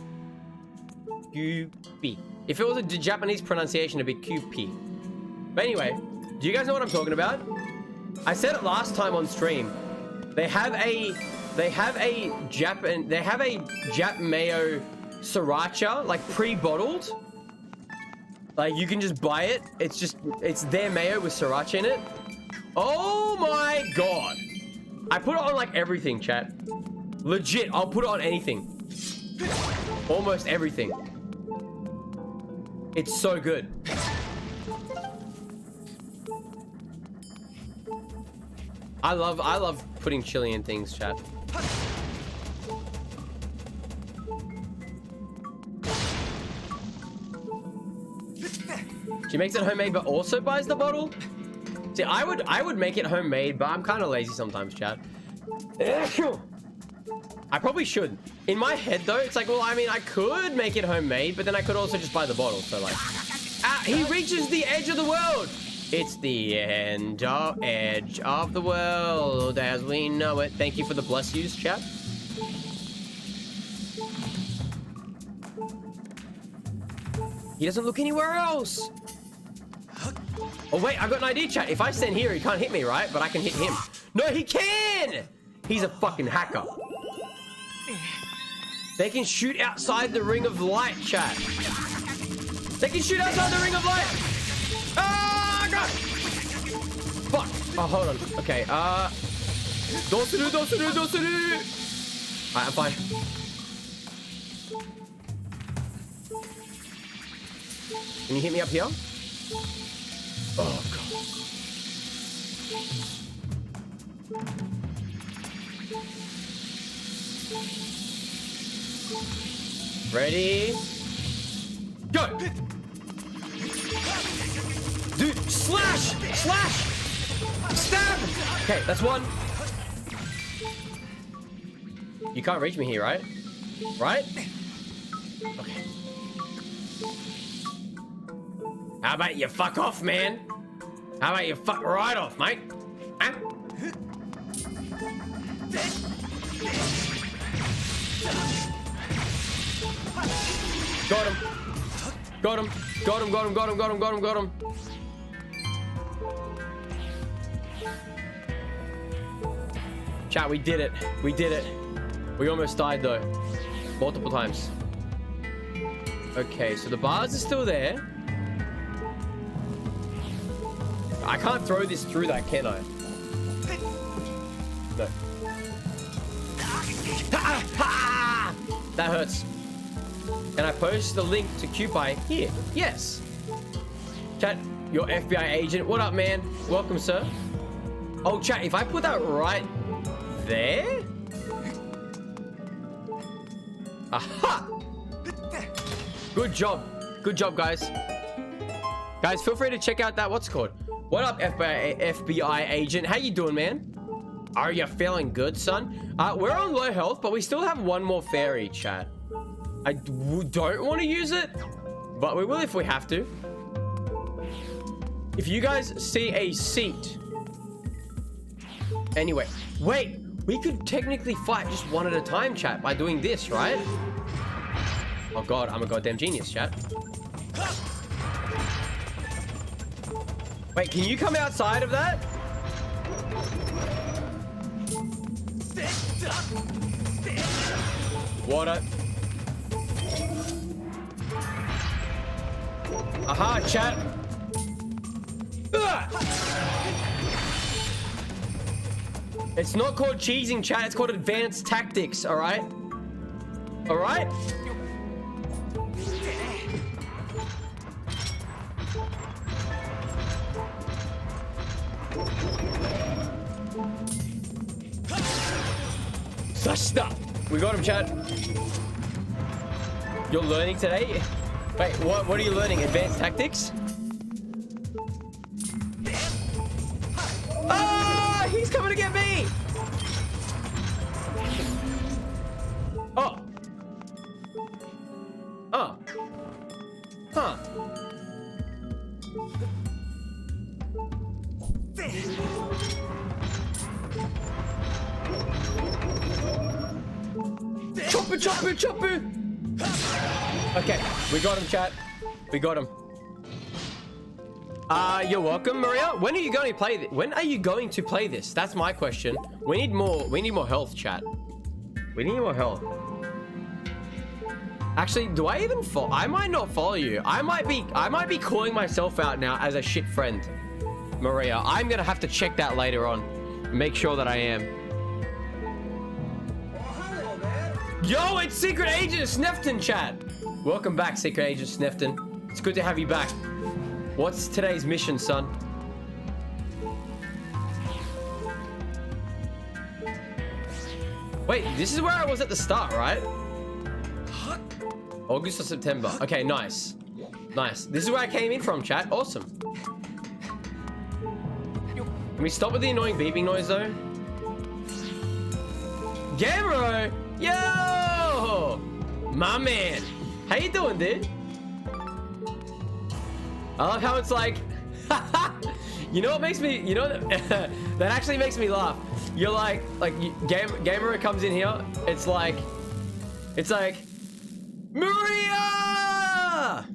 Kewpie. If it was a Japanese pronunciation, it'd be Kewpie. But anyway, do you guys know what I'm talking about? I said it last time on stream. They have a Jap mayo sriracha, like pre-bottled. Like you can just buy it. It's their mayo with sriracha in it. Oh my god. I put it on like everything, chat. Legit, I'll put it on anything. Almost everything. It's so good. I love putting chili in things, chat. She makes it homemade but also buys the bottle? See, I would make it homemade, but I'm kind of lazy sometimes, chat. I probably should. In my head though, it's like, well, I mean, I could make it homemade, but then I could also just buy the bottle. So like, he reaches the edge of the world. It's the edge of the world as we know it. Thank you for the bless yous, chat. He doesn't look anywhere else. Oh wait, I've got an idea, chat. If I stand here, he can't hit me, right? But I can hit him. No, he can! He's a fucking hacker. They can shoot outside the ring of light, chat. They can shoot outside the ring of light. Ah, God! Fuck. Oh, hold on. Okay, Dosuru. Alright, I'm fine. Can you hit me up here? Oh, God. Ready? Go! Dude, slash! Slash! Stab! Okay, that's one. You can't reach me here, right? Right? Okay. How about you fuck off, man? How about you fuck right off, mate? Huh? Got him. Got him. Got him, got him, got him, got him, got him, got him. Chat, we did it. We did it. We almost died though. Multiple times. Okay, so the bars are still there. I can't throw this through that, can I? No. That hurts. Can I post the link to Kewpie here? Yes. Chat, your FBI agent. What up, man? Welcome, sir. Oh, chat, if I put that right there? Aha! Good job. Good job, guys. Guys, feel free to check out that, what's it called? What up, FBI agent? How you doing, man? Are you feeling good, son? We're on low health, but we still have one more fairy, chat. I don't want to use it, but we will if we have to. If you guys see a seat. Anyway, wait. We could technically fight just one at a time, chat, by doing this, right? Oh, God. I'm a goddamn genius, chat. Wait, can you come outside of that? Water. Aha, chat. Ugh. It's not called cheesing, chat. It's called advanced tactics, all right? All right? Stop. We got him, chat. You're learning today? Wait, what are you learning? Advanced tactics? Ah! He's coming to get me! Chopper, chopper, chopper. Okay, we got him, chat. We got him. You're welcome, Maria. When are you going to play this? When are you going to play this? That's my question. We need more health, chat. We need more health. Actually, do I even follow? I might not follow you. I might be calling myself out now as a shit friend, Maria. I'm gonna have to check that later on. Make sure that I am. Yo, it's Secret Agent Snefton, chat. Welcome back, Secret Agent Snefton. It's good to have you back. What's today's mission, son? Wait, this is where I was at the start, right? August or September. Okay, nice. Nice. This is where I came in from, chat. Awesome. Can we stop with the annoying beeping noise, though? Gamero! Yo! My man. How you doing, dude? I love how it's like... You know what makes me... You know that... that actually makes me laugh. You're like... Gamer comes in here. It's like... Maria!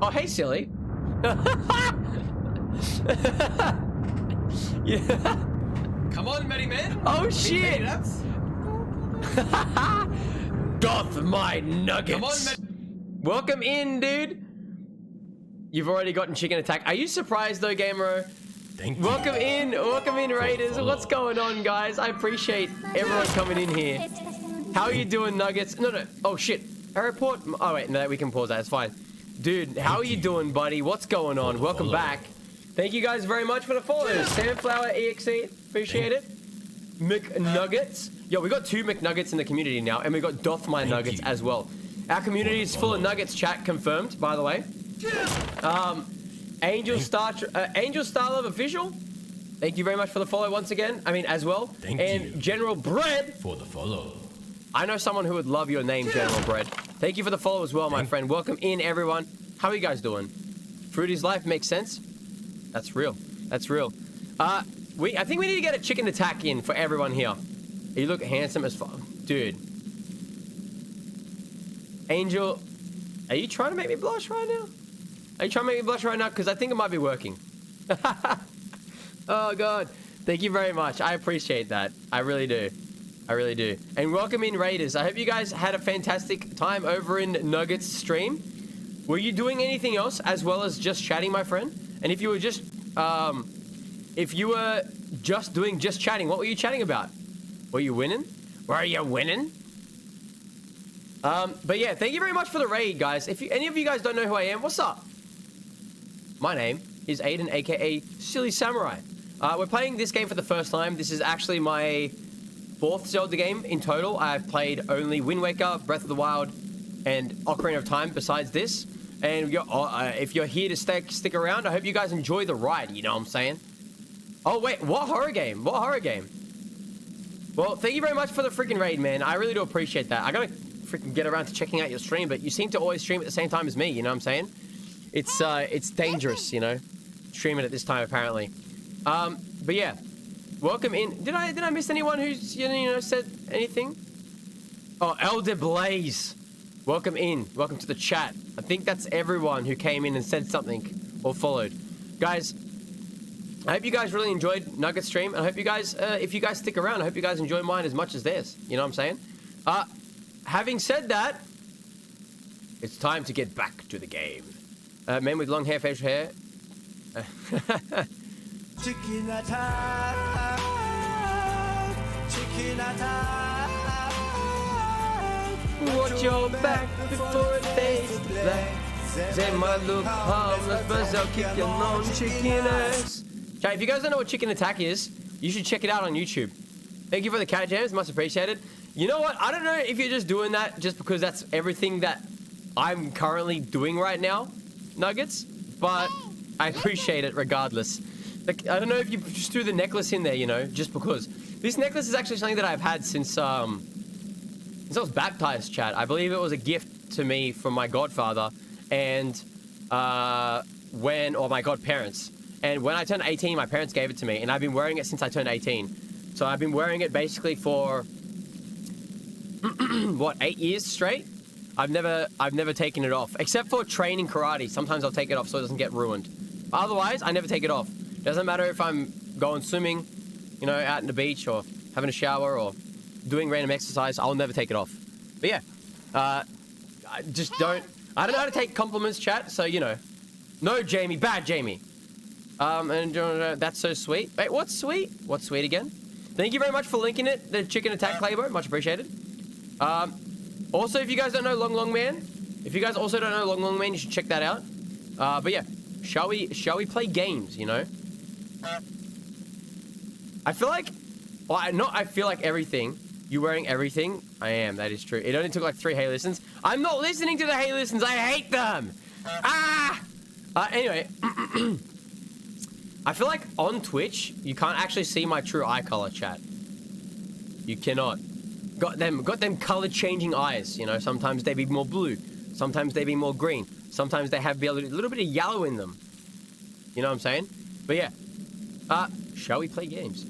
Oh, hey, silly. Yeah. Come on, Matty Man. Oh, shit. Doth my nuggets. Come on, Matty. Welcome in, dude. You've already gotten chicken attack. Are you surprised, though, Gamer? Thank you. Welcome in, Raiders. What's going on, guys? I appreciate everyone coming in here. How are you doing, Nuggets? No. Oh, shit. A report. Oh, wait. No, we can pause that. It's fine. Dude, how are you doing, buddy? What's going on? Welcome back. Thank you guys very much for the follows. Sandflower EXE. Appreciate it. McNuggets. Yo, we got 2 McNuggets in the community now, and we got Doth My Nuggets as well. Our community is full of nuggets, chat. Confirmed, by the way. Angel Star Love Official. Thank you very much for the follow once again. I mean, as well. Thank you. General Bread For the follow. I know someone who would love your name, General Bread. Thank you for the follow as well, my friend. Welcome in, everyone. How are you guys doing? Fruity's life makes sense. That's real. That's real. I think we need to get a chicken attack in for everyone here. You look handsome as fuck. Dude. Angel, are you trying to make me blush right now? Are you trying to make me blush right now? Because I think it might be working. Oh, God. Thank you very much. I appreciate that. I really do. I really do. And welcome in, Raiders. I hope you guys had a fantastic time over in Nuggets stream. Were you doing anything else as well as just chatting, my friend? And if you were just doing just chatting, what were you chatting about? Were you winning? Were you winning? But yeah, thank you very much for the raid, guys. If any of you guys don't know who I am, what's up? My name is Aiden, aka Silly Samurai. We're playing this game for the first time. This is actually my 4th Zelda game in total. I've played only Wind Waker, Breath of the Wild, and Ocarina of Time besides this. And if you're here to stick around, I hope you guys enjoy the ride, you know what I'm saying? Oh, wait, what horror game? What horror game? Well, thank you very much for the freaking raid, man. I really do appreciate that. I gotta freaking get around to checking out your stream, but you seem to always stream at the same time as me, you know what I'm saying? It's dangerous, you know, streaming at this time, apparently. But yeah, welcome in. Did I miss anyone who's, you know, said anything? Oh, Elder Blaze. Welcome in. Welcome to the chat. I think that's everyone who came in and said something or followed. Guys, I hope you guys really enjoyed Nugget stream. And I hope you guys, if you guys stick around, I hope you guys enjoy mine as much as theirs. You know what I'm saying? Having said that, it's time to get back to the game. Men with long hair, facial hair. Chicken attack. Chicken attack. Watch your back before it fades to black. They might look harmless, but they'll keep your long chicken ass. Okay, if you guys don't know what chicken attack is, you should check it out on YouTube. Thank you for the cat jams, much appreciated. You know what? I don't know if you're just doing that just because that's everything that I'm currently doing right now, Nuggets, but I appreciate it regardless. Like, I don't know if you just threw the necklace in there, you know, just because. This necklace is actually something that I've had since I was baptized, chat. I believe it was a gift to me from my godfather and or my godparents. And when I turned 18, my parents gave it to me, and I've been wearing it since I turned 18. So I've been wearing it basically for what, 8 years straight? I've never taken it off, except for training karate. Sometimes I'll take it off so it doesn't get ruined. Otherwise, I never take it off. Doesn't matter if I'm going swimming, you know, out in the beach, or having a shower, or doing random exercise, I'll never take it off. But yeah, I don't know how to take compliments, chat, so, you know. No, Jamie, bad Jamie. And that's so sweet. Wait, what's sweet? What's sweet again? Thank you very much for linking it, the chicken attack Claybo, much appreciated. Also, if you guys don't know Long Long Man, you should check that out. But yeah, shall we play games, you know? I feel like, well, I feel like everything. You wearing everything? I am, that is true. It only took like 3 hey listens. I'm not listening to the hey listens, I hate them! Anyway, I feel like on Twitch, you can't actually see my true eye color, chat. You cannot. Got them color changing eyes, you know? Sometimes they be more blue, sometimes they be more green, sometimes they have a little bit of yellow in them. You know what I'm saying? But yeah, shall we play games?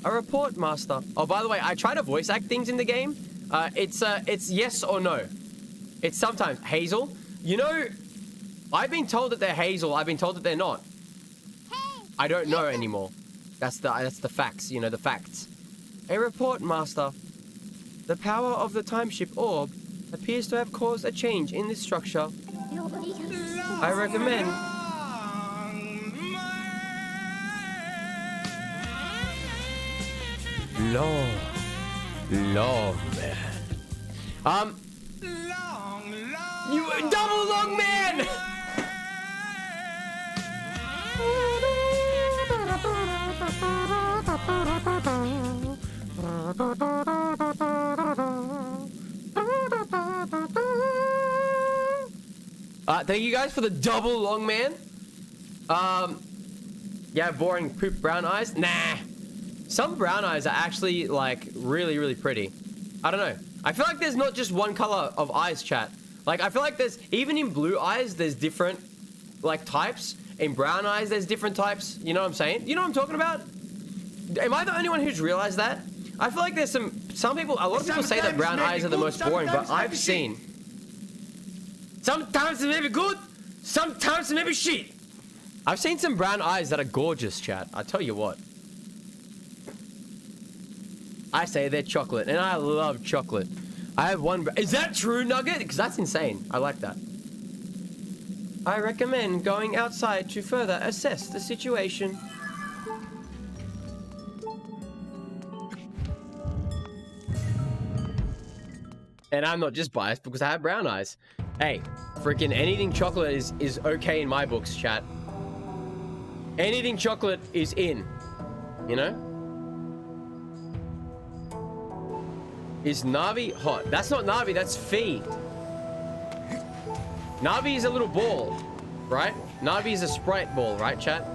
A report master. Oh, by the way, I try to voice act things in the game. It's yes or no. It's sometimes Hazel. You know, I've been told that they're Hazel. I've been told that they're not. I don't know anymore. That's the facts. You know, the facts. A report master. The power of the timeship orb appears to have caused a change in this structure. I recommend. Long man. You double long man. Thank you guys for the double long man. Yeah, boring poop brown eyes. Nah. Some brown eyes are actually, like, really, really pretty. I don't know. I feel like there's not just one color of eyes, chat. Like, I feel like there's, even in blue eyes, there's different, like, types. In brown eyes, there's different types. You know what I'm saying? You know what I'm talking about? Am I the only one who's realized that? I feel like there's some people, a lot of people say that brown eyes are the most boring, but I've seen. Sometimes they may be good, sometimes they may be shit. I've seen some brown eyes that are gorgeous, chat. I tell you what. I say they're chocolate, and I love chocolate. I have one. Is that true, Nugget? Because that's insane. I like that. I recommend going outside to further assess the situation. And I'm not just biased because I have brown eyes. Hey, freaking anything chocolate is okay in my books, chat. Anything chocolate is in, you know? Is Navi hot? That's not Navi, that's Fee. Navi is a little ball, right? Navi is a Sprite ball, right, chat?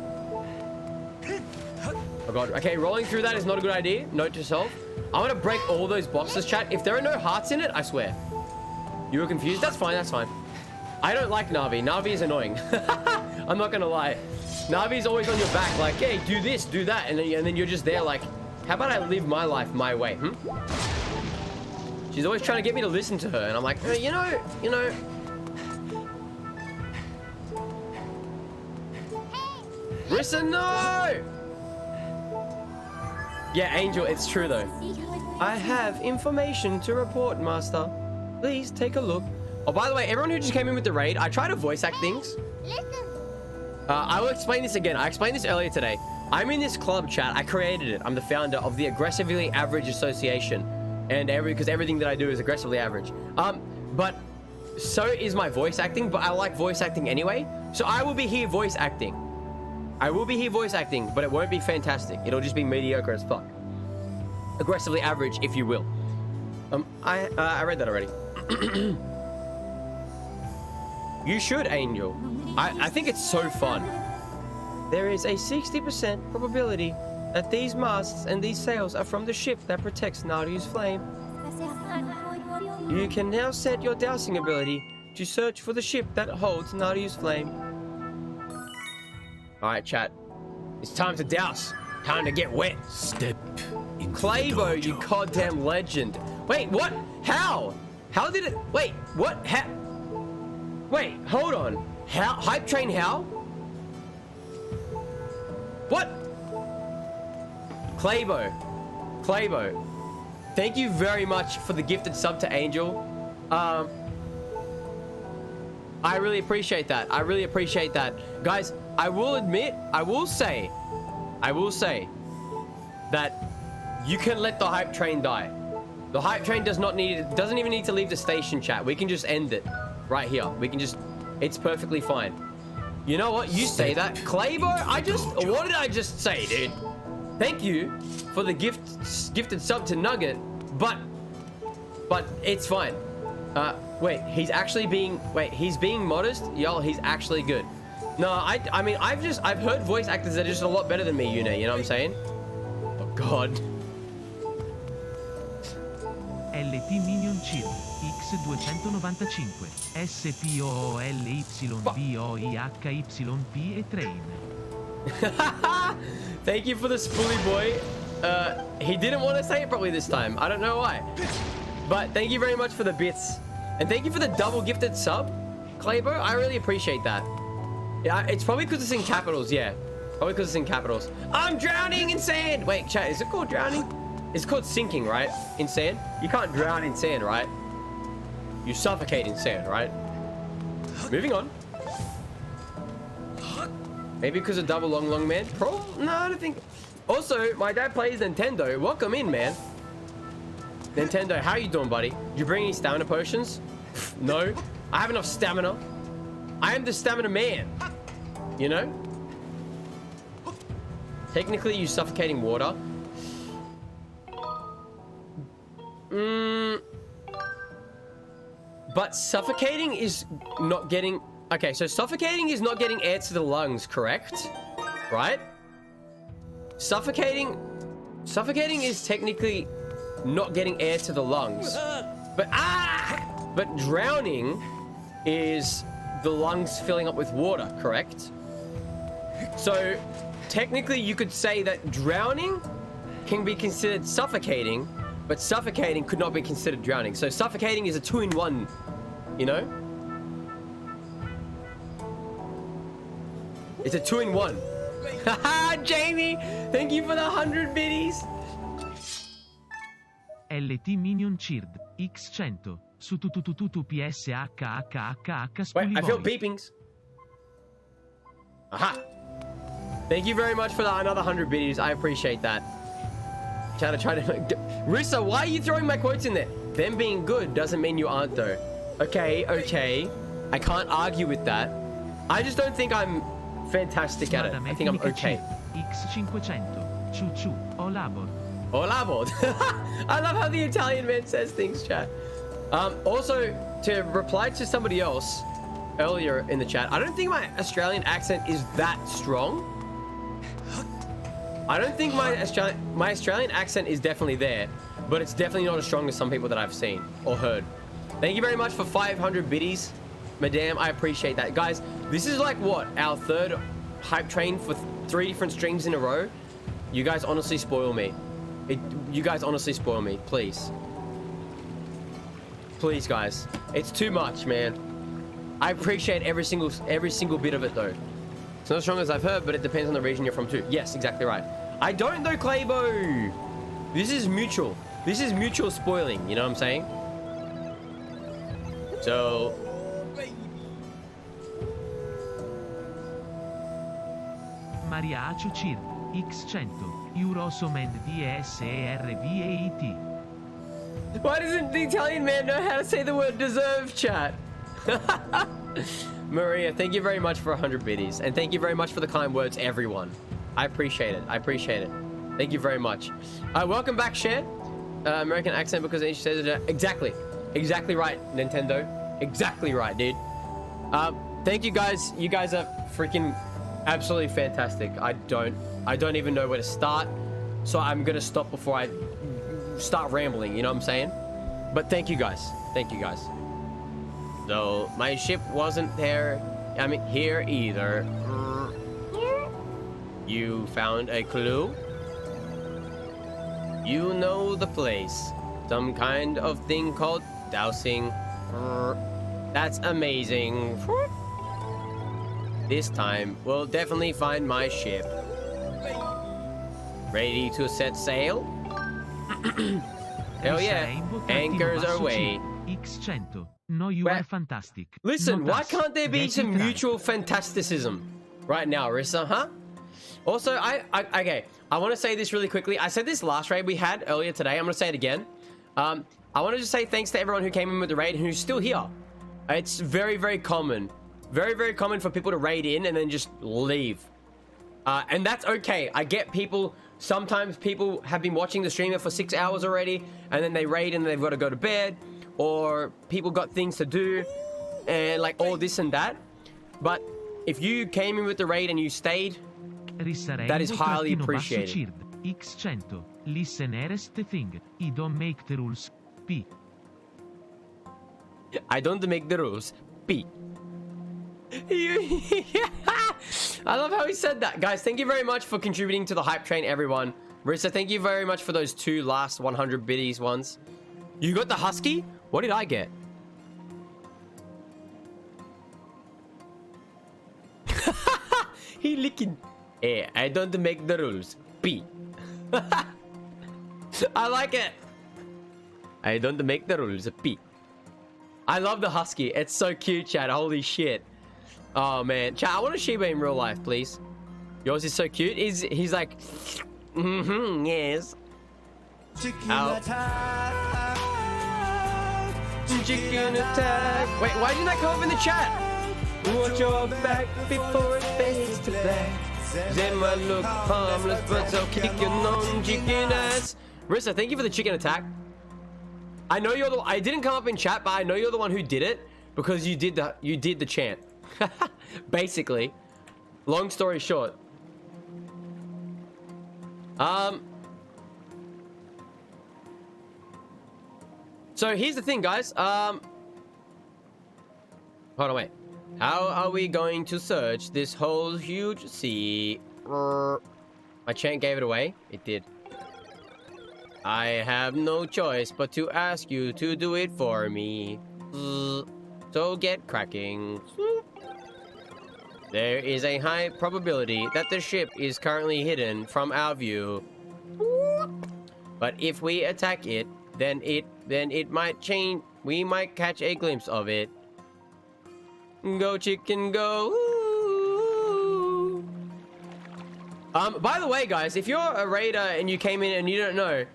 Oh god, okay, rolling through that is not a good idea. Note to self. I'm gonna break all those boxes, chat. If there are no hearts in it, I swear. You were confused? That's fine, that's fine. I don't like Navi. Navi is annoying. I'm not gonna lie. Navi's always on your back, like, hey, do this, do that, and then you're just there like, how about I live my life my way, hmm? She's always trying to get me to listen to her, and I'm like, you know. Rissa, no! Yeah, Angel, it's true though. I have information to report, Master. Please take a look. Oh, by the way, everyone who just came in with the raid, I try to voice act things. I will explain this again. I explained this earlier today. I'm in this club, chat. I created it. I'm the founder of the Aggressively Average Association. And because everything that I do is aggressively average. But so is my voice acting, but I like voice acting anyway. So I will be here voice acting. I will be here voice acting, but it won't be fantastic. It'll just be mediocre as fuck. Aggressively average, if you will. I read that already. You should, Angel. I think it's so fun. There is a 60% probability that these masts and these sails are from the ship that protects Naru's flame. You can now set your dowsing ability to search for the ship that holds Naru's flame. Alright, chat. It's time to douse. Time to get wet. Step into Claybo, the you dojo. goddamn legend. Wait, what? How? How did it? Wait, what? How? Wait, hold on. How? Hype train how? What? Claybo. Claybo. Thank you very much for the gifted sub to Angel. I really appreciate that. I really appreciate that. Guys, I will admit, I will say that you can let the hype train die. The hype train doesn't even need to leave the station, chat. We can just end it right here. We can just, it's perfectly fine. You know what? You say that. Claybo, what did I just say, dude? Thank you for the gifted sub to Nugget, but it's fine. Wait, he's being modest? Y'all, he's actually good. No, I mean, I've heard voice actors that are just a lot better than me, you know what I'm saying? Oh, God. LT Minion Chip X295 SPOOLYBOIHYP e Train. Thank you for the spoolie boy. He didn't want to say it properly this time. I don't know why. But thank you very much for the bits. And thank you for the double gifted sub, Claybo. I really appreciate that. Yeah, it's probably because it's in capitals, yeah. Probably because it's in capitals. I'm drowning in sand! Wait, chat, is it called drowning? It's called sinking, right? In sand? You can't drown in sand, right? You suffocate in sand, right? Moving on. Maybe because of double long man? No, I don't think. Also, my dad plays Nintendo. Welcome in, man. Nintendo, how you doing, buddy? You bring any stamina potions? No. I have enough stamina. I am the stamina man. You know? Technically, you suffocating water. But suffocating is not getting... Okay, so suffocating is not getting air to the lungs, correct? Right? Suffocating is technically not getting air to the lungs. But drowning is the lungs filling up with water, correct? So technically you could say that drowning can be considered suffocating, but suffocating could not be considered drowning. So suffocating is a 2-in-1, you know? It's a 2-in-1. Haha, Jamie! Thank you for the 100 biddies! LT Minion Cheered X100 su tu PSHHHH Wait, I feel beepings. Aha! Thank you very much for that another 100 biddies. I appreciate that. Try to Rissa, why are you throwing my quotes in there? Them being good doesn't mean you aren't though. Okay. I can't argue with that. I just don't think I'm fantastic at it. I think I'm okay. X500 Ciu o labor. Oh, labord. I love how the Italian man says things, chat. Also, to reply to somebody else earlier in the chat, I don't think my Australian accent is that strong. I don't think my Australian accent is definitely there, but it's definitely not as strong as some people that I've seen or heard. Thank you very much for 500 biddies, madame. I appreciate that. Guys, this is like what? Our third hype train for 3 different streams in a row. You guys honestly spoil me. You guys honestly spoil me, please. Please, guys. It's too much, man. I appreciate every single bit of it, though. It's not as strong as I've heard, but it depends on the region you're from, too. Yes, exactly right. I don't know, Claybo. This is mutual. This is mutual spoiling, you know what I'm saying? So... Mariacho Cheered X100 Eurosomend DSERVAET. Why doesn't the Italian man know how to say the word deserve, chat? Maria, thank you very much for 100 biddies. And thank you very much for the kind words, everyone. I appreciate it. I appreciate it. Thank you very much. Welcome back, Cher. American accent because she says it. Exactly. Exactly right, Nintendo. Exactly right, dude. Thank you guys. You guys are freaking absolutely fantastic. I don't even know where to start. So I'm going to stop before I start rambling, you know what I'm saying? But thank you guys. Thank you guys. So my ship wasn't there. I mean, here either. You found a clue? You know the place. Some kind of thing called dowsing. That's amazing. This time, we'll definitely find my ship. Ready to set sail? Hell yeah. Anchors are away. X100. No, you Well, are fantastic. Listen, Not why us. can't there be Get some it right. mutual fantasticism right now, Rissa, huh? Also, okay, I want to say this really quickly. I said this last raid we had earlier today. I'm going to say it again. I want to just say thanks to everyone who came in with the raid and who's still here. It's very, very common. Very, very common for people to raid in and then just leave. And that's okay. I get people, sometimes people have been watching the streamer for 6 hours already, and then they raid and they've got to go to bed, or people got things to do, and like all this and that. But if you came in with the raid and you stayed, that is highly appreciated. X100. Listen erest thing. I don't make the rules. P. I don't make the rules. P. I love how he said that. Guys, thank you very much for contributing to the hype train, everyone. Marissa, thank you very much for those 2 last 100 biddies ones. You got the husky? What did I get? He licking. Hey, I don't make the rules. P. I like it. I don't make the rules. P. I love the husky. It's so cute, chat. Holy shit. Oh, man. Chat, I want a Shiba in real life, please. Yours is so cute. He's like... yes. Chicken Ow. attack. Chicken attack. Wait, why didn't that come up in the chat? Watch your back before it fades to black. They might look harmless, but they'll kick your non-chicken ass. Rissa, thank you for the chicken attack. I know you're the... I didn't come up in chat, but I know you're the one who did it because you did the chant. Basically. Long story short. So here's the thing, guys. Hold on, wait. How are we going to search this whole huge sea? My chant gave it away. It did. I have no choice but to ask you to do it for me. So get cracking. There is a high probability that the ship is currently hidden from our view. But if we attack it, then it might change. We might catch a glimpse of it. Go chicken go. By the way, guys, if you're a raider and you came in and you don't know,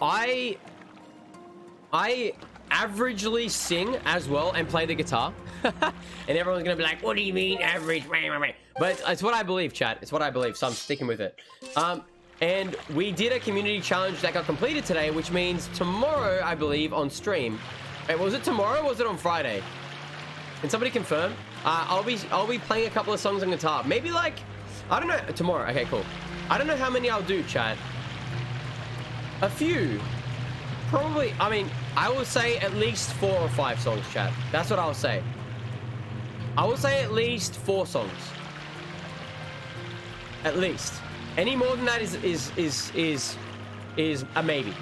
I averagely sing as well and play the guitar. And everyone's gonna be like, what do you mean average? But it's what I believe, chat. It's what I believe, so I'm sticking with it. And we did a community challenge that got completed today, which means tomorrow, I believe, on stream. Wait, was it tomorrow or was it on Friday? Can somebody confirm? I'll be playing a couple of songs on guitar. Maybe like, I don't know, tomorrow. Okay, cool. I don't know how many I'll do, chat. A few. Probably, I mean, I will say at least 4 or 5 songs, chat. That's what I'll say. I will say at least 4 songs. At least. Any more than that is a maybe.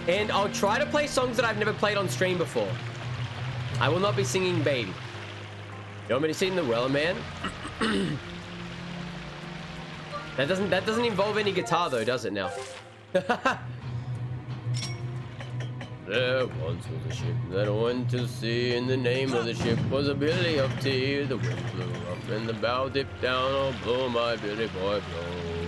And I'll try to play songs that I've never played on stream before. I will not be singing Baby. You want me to sing The Weller Man? That doesn't involve any guitar though, does it now? There once was a ship that went to sea, and the name of the ship was a Billy of Tea. The wind blew up and the bow dipped down. Oh, blow my Billy boy, blow.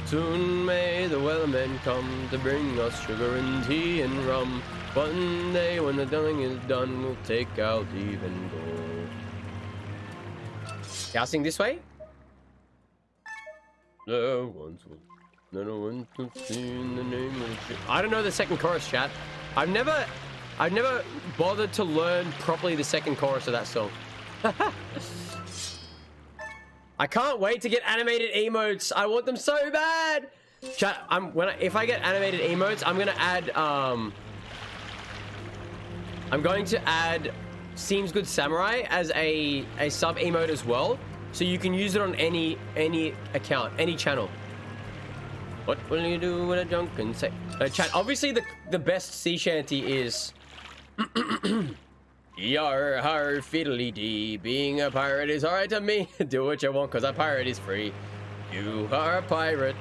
Soon may the Wellerman come to bring us sugar and tea and rum. One day when the drilling is done, we'll take out even gold. Can I sing this way? There once was that I went to sea in the name of the ship. I don't know the second chorus, chat. I've never bothered to learn properly the second chorus of that song. I can't wait to get animated emotes. I want them so bad. Chat, if I get animated emotes, I'm gonna add Seems Good Samurai as a sub emote as well, so you can use it on any account, any channel. What will you do when a drunken say? Chat. Obviously, the best sea shanty is. Yar har fiddly dee. Being a pirate is alright to me. Do what you want, cause a pirate is free. You are a pirate.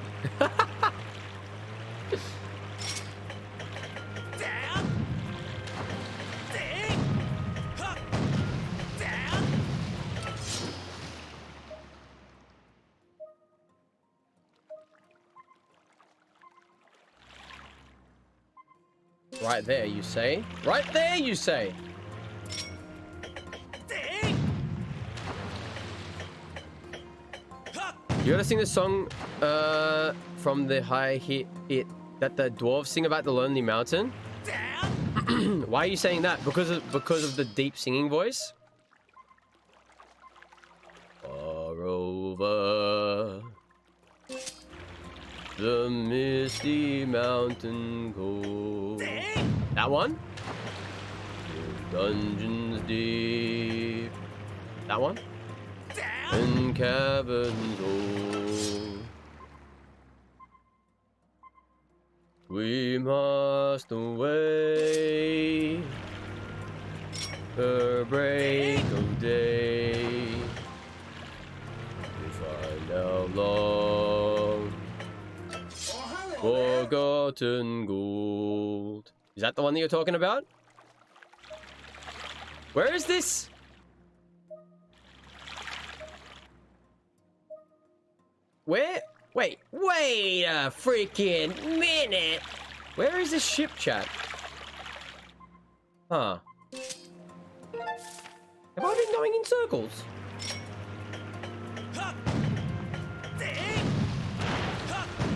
Right there, you say? Right there, you say? You gotta sing the song from the high hit that the dwarves sing about the Lonely Mountain. Why are you saying that? Because of the deep singing voice? Far over the misty mountain goes. That one? Dungeons deep. That one? In caverns old. We must away the break of day to find out long forgotten gold. Is that the one that you're talking about? Where is this? Where? Wait a freaking minute. Where is this ship, chat? Huh. Have I been going in circles?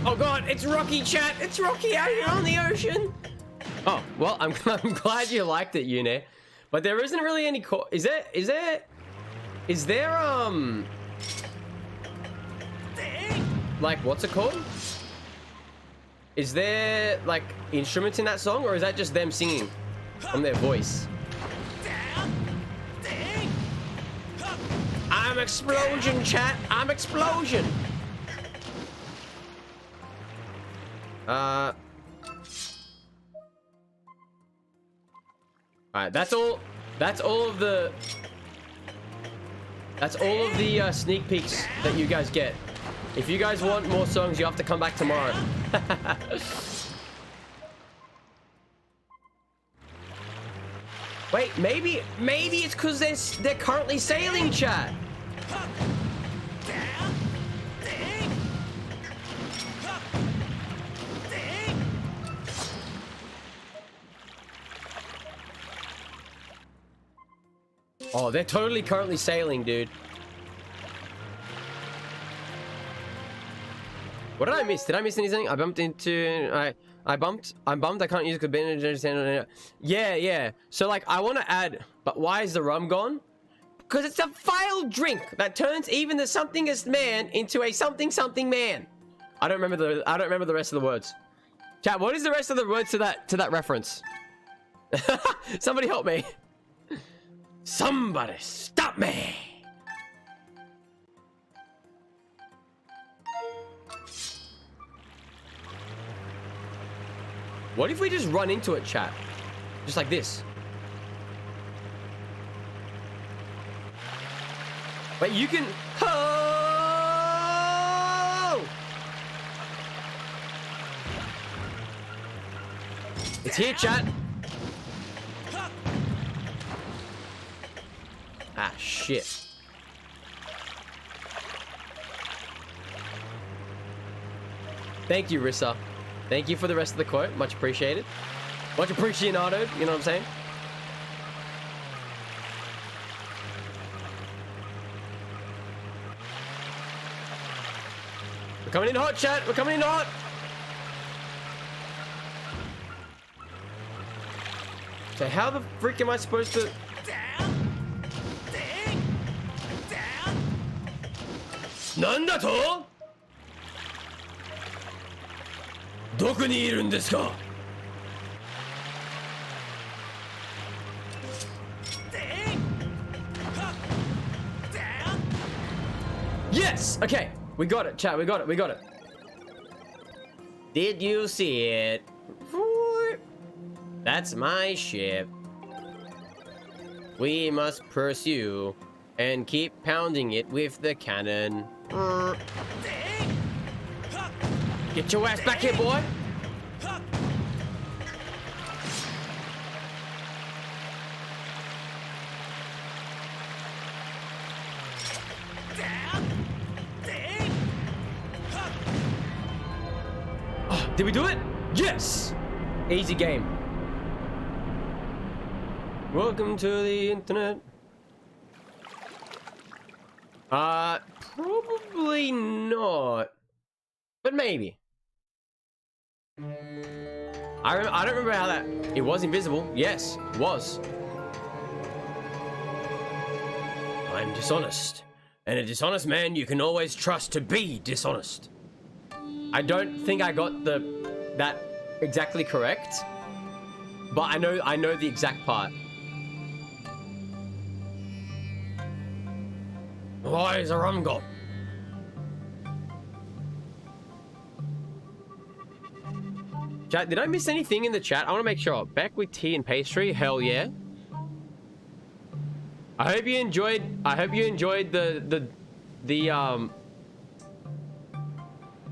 Oh god, it's Rocky, chat. It's Rocky out here on the ocean. Oh, well, I'm glad you liked it, Yune. But there isn't really any is there like, what's it called? Is there like instruments in that song, or is that just them singing from their voice? I'm explosion, chat. I'm explosion. All right, that's all of the sneak peeks that you guys get. If you guys want more songs, you have to come back tomorrow. Wait, maybe it's because they're currently sailing, chat. Oh, they're totally currently sailing, dude. What did I miss? Did I miss anything? I bumped into... I'm bummed. I can't use it because... Yeah. So, like, I want to add... But why is the rum gone? Because it's a vile drink that turns even the somethingest man into a something man. I don't remember the rest of the words. Chat, what is the rest of the words to that reference? Somebody help me. Somebody stop me. What if we just run into it, chat? Just like this. Wait, you can... Oh! It's here, chat. Ah, shit. Thank you, Rissa. Thank you for the rest of the quote. Much appreciated. Much appreciated, you know what I'm saying? We're coming in hot, chat. We're coming in hot. So how the freak am I supposed to... Nandato? どこにいるんですか? Yes! Okay, we got it, chat. We got it. Did you see it? That's my ship. We must pursue and keep pounding it with the cannon. Get your ass back here, boy. Oh, did we do it? Yes! Easy game. Welcome to the internet. Probably not. But maybe. I don't remember how that... It was invisible. Yes, it was. I'm dishonest. And a dishonest man you can always trust to be dishonest. I don't think I got that exactly correct. But I know the exact part. Why is a rum god? Chat, did I miss anything in the chat? I want to make sure. Back with tea and pastry. Hell yeah. I hope you enjoyed the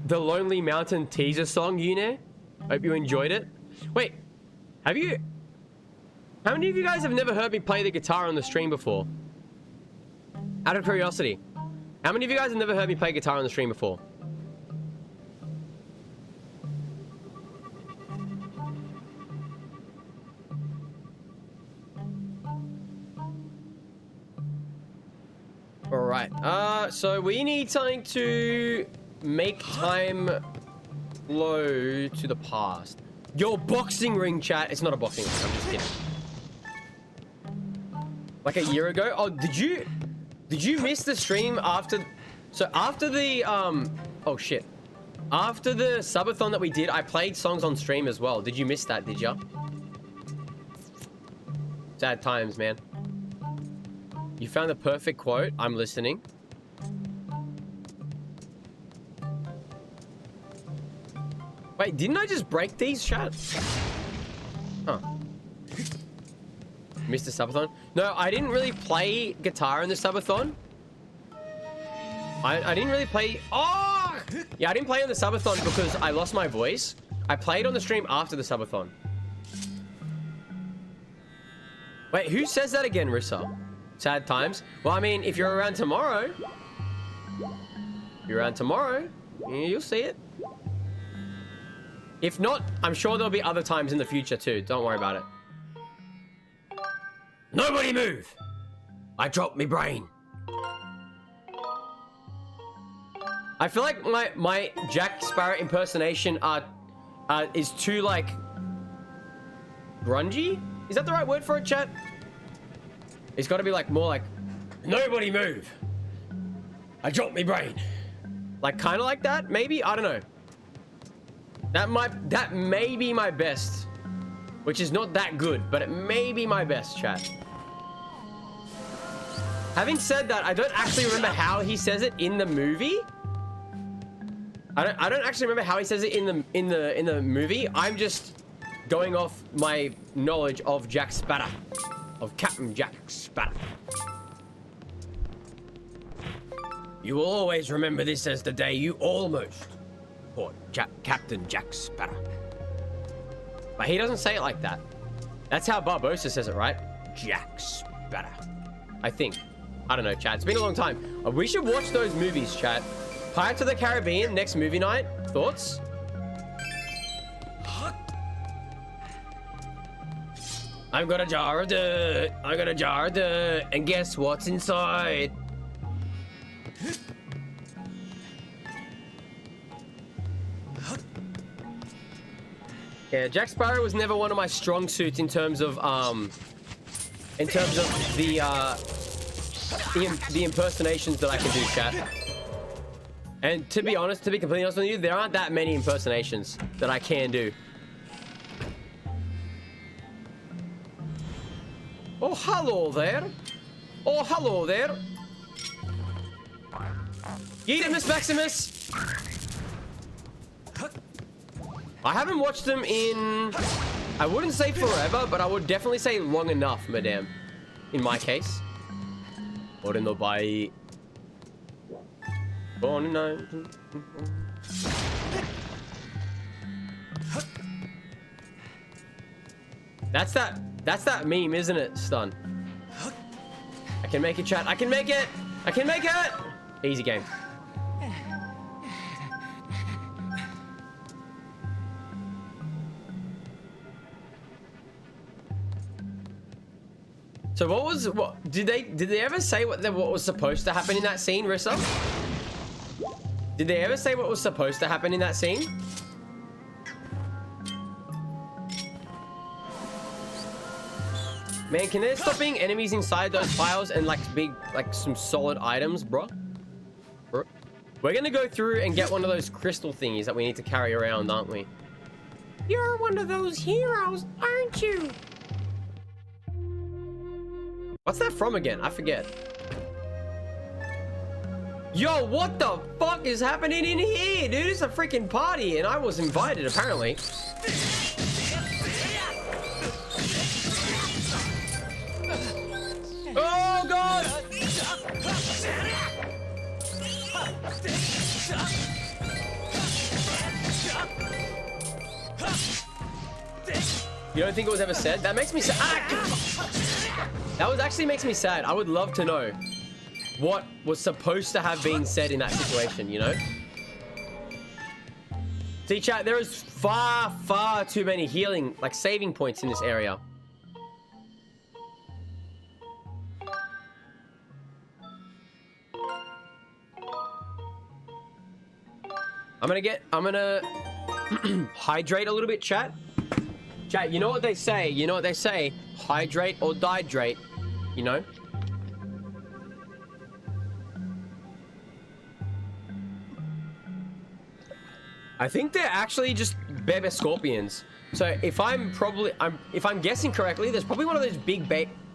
Lonely Mountain teaser song, Yune. Hope you enjoyed it. Wait, how many of you guys have never heard me play the guitar on the stream before? Out of curiosity, how many of you guys have never heard me play guitar on the stream before? All right. So we need something to make time flow to the past. Your boxing ring, chat. It's not a boxing ring. I'm just kidding. Like a year ago. Oh, did you miss the stream after? So after the oh shit. After the subathon that we did, I played songs on stream as well. Did you miss that? Did ya? Sad times, man. You found the perfect quote. I'm listening. Wait, didn't I just break these, chat? Huh. Missed the subathon? No, I didn't really play guitar in the subathon. I didn't really play... Oh! Yeah, I didn't play on the subathon because I lost my voice. I played on the stream after the subathon. Wait, who says that again, Rissa? Sad times. Well, I mean, if you're around tomorrow... You'll see it. If not, I'm sure there'll be other times in the future too. Don't worry about it. Nobody move! I dropped me brain. I feel like my Jack Sparrow impersonation is too, like, grungy? Is that the right word for it, chat? It's got to be, like, more like... Nobody move! I dropped me brain. Like, kind of like that, maybe? I don't know. That may be my best. Which is not that good, but it may be my best, chat. Having said that, I don't actually remember how he says it in the movie. I don't actually remember how he says it in the movie. I'm just going off my knowledge of Jack Sparrow, of Captain Jack Sparrow. You will always remember this as the day you almost caught Captain Jack Sparrow. But he doesn't say it like that. That's how Barbosa says it, right? Jack Sparrow. I think. I don't know, chat. It's been a long time. We should watch those movies, chat. Pirates of the Caribbean, next movie night. Thoughts? I've got a jar of dirt. I got a jar of dirt. And guess what's inside? Yeah, Jack Sparrow was never one of my strong suits in terms of the impersonations that I can do, chat. And to be honest, to be completely honest with you, there aren't that many impersonations that I can do. Oh, hello there. Oh, hello there. Eat it, Miss Maximus! I haven't watched them in... I wouldn't say forever, but I would definitely say long enough, madame. In my case. Ore no bai. That's that meme, isn't it, Stun? I can make it, chat. I can make it! I can make it! Easy game. So what did they ever say what was supposed to happen in that scene, Rissa? Did they ever say what was supposed to happen in that scene? Man, can there stop being enemies inside those piles and like some solid items, bro? We're gonna go through and get one of those crystal thingies that we need to carry around, aren't we? You're one of those heroes, aren't you? What's that from again? I forget. Yo, what the fuck is happening in here, dude? It's a freaking party, and I was invited, apparently. Oh, God! You don't think it was ever said? That makes me sad. That actually makes me sad. I would love to know what was supposed to have been said in that situation, you know? See, chat, there is far, far too many healing, like saving points in this area. I'm gonna hydrate a little bit, chat. Chat, you know what they say? You know what they say? Hydrate or dihydrate, you know? I think they're actually just bebe scorpions. So if I'm guessing correctly, there's probably one of those big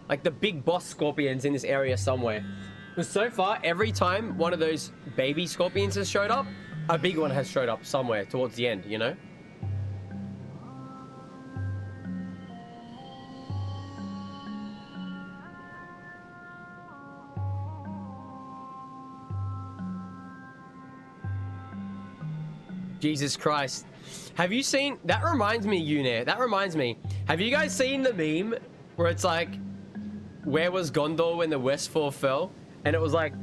like the big boss scorpions in this area somewhere. Because so far, every time one of those baby scorpions has showed up, a big one has showed up somewhere towards the end, you know? Jesus Christ. Have you seen... That reminds me, Yunair. That reminds me. Have you guys seen the meme where it's like, where was Gondor when the Westfall fell? And it was like...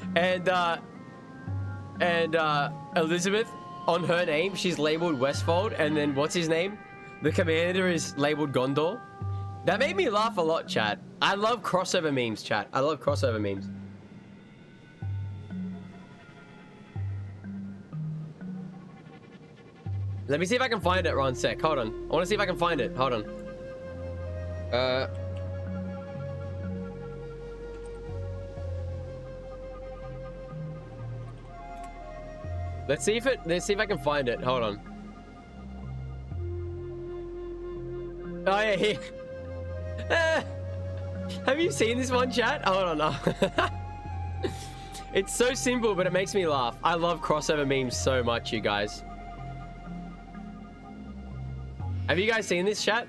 and Elizabeth, on her name, she's labeled Westfold. And then what's his name? The commander is labeled Gondor. That made me laugh a lot, chat. I love crossover memes, chat. I love crossover memes. Let me see if I can find it, Ron Sec. Hold on. I want to see if I can find it. Hold on. Let's see if I can find it. Hold on. Oh yeah, here. Have you seen this one, chat? Hold on. It's so simple, but it makes me laugh. I love crossover memes so much, you guys. Have you guys seen this, chat?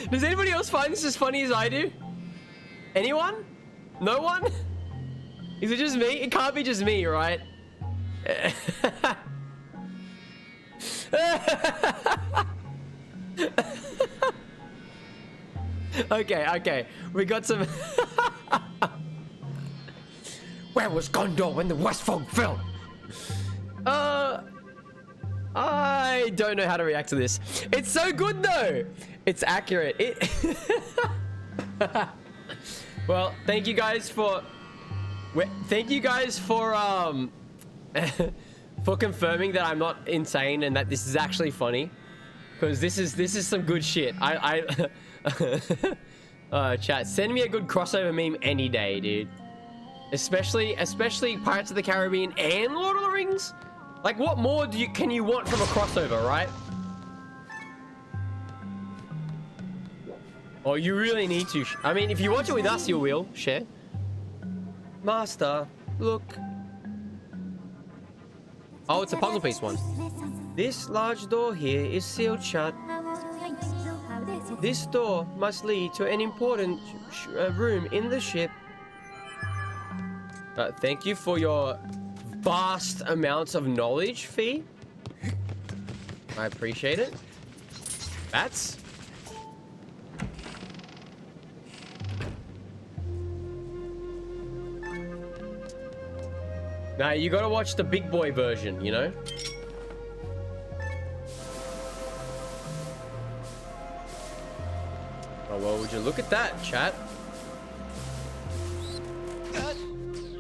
Does anybody else find this as funny as I do? Anyone? No one? Is it just me? It can't be just me, right? Okay. We got some... Where was Gondor when the Westfold fell? I don't know how to react to this. It's so good though. It's accurate. Well, thank you guys for for confirming that I'm not insane and that this is actually funny, because this is some good shit. Chat, send me a good crossover meme any day, dude. Especially Pirates of the Caribbean and Lord of the Rings. Like, what more can you want from a crossover, right? Oh, you really need to. I mean, if you watch it with us, you will share. Master, look. Oh, it's a puzzle piece one. This large door here is sealed shut. This door must lead to an important room in the ship. Thank you for your vast amounts of knowledge, Fee. I appreciate it. Bats? Now, you gotta watch the big boy version, you know? Oh, well, would you look at that, chat?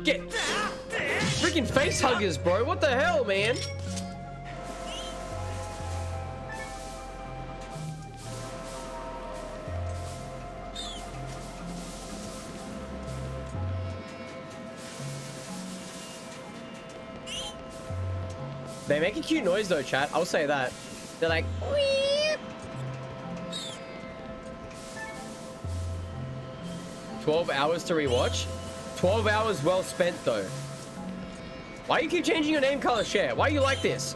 Get freaking face huggers, bro. What the hell, man? They make a cute noise though, chat. I'll say that. They're like, "Weep." 12 hours to rewatch. 12 hours well spent though. Why you keep changing your name color, Share? Why you like this?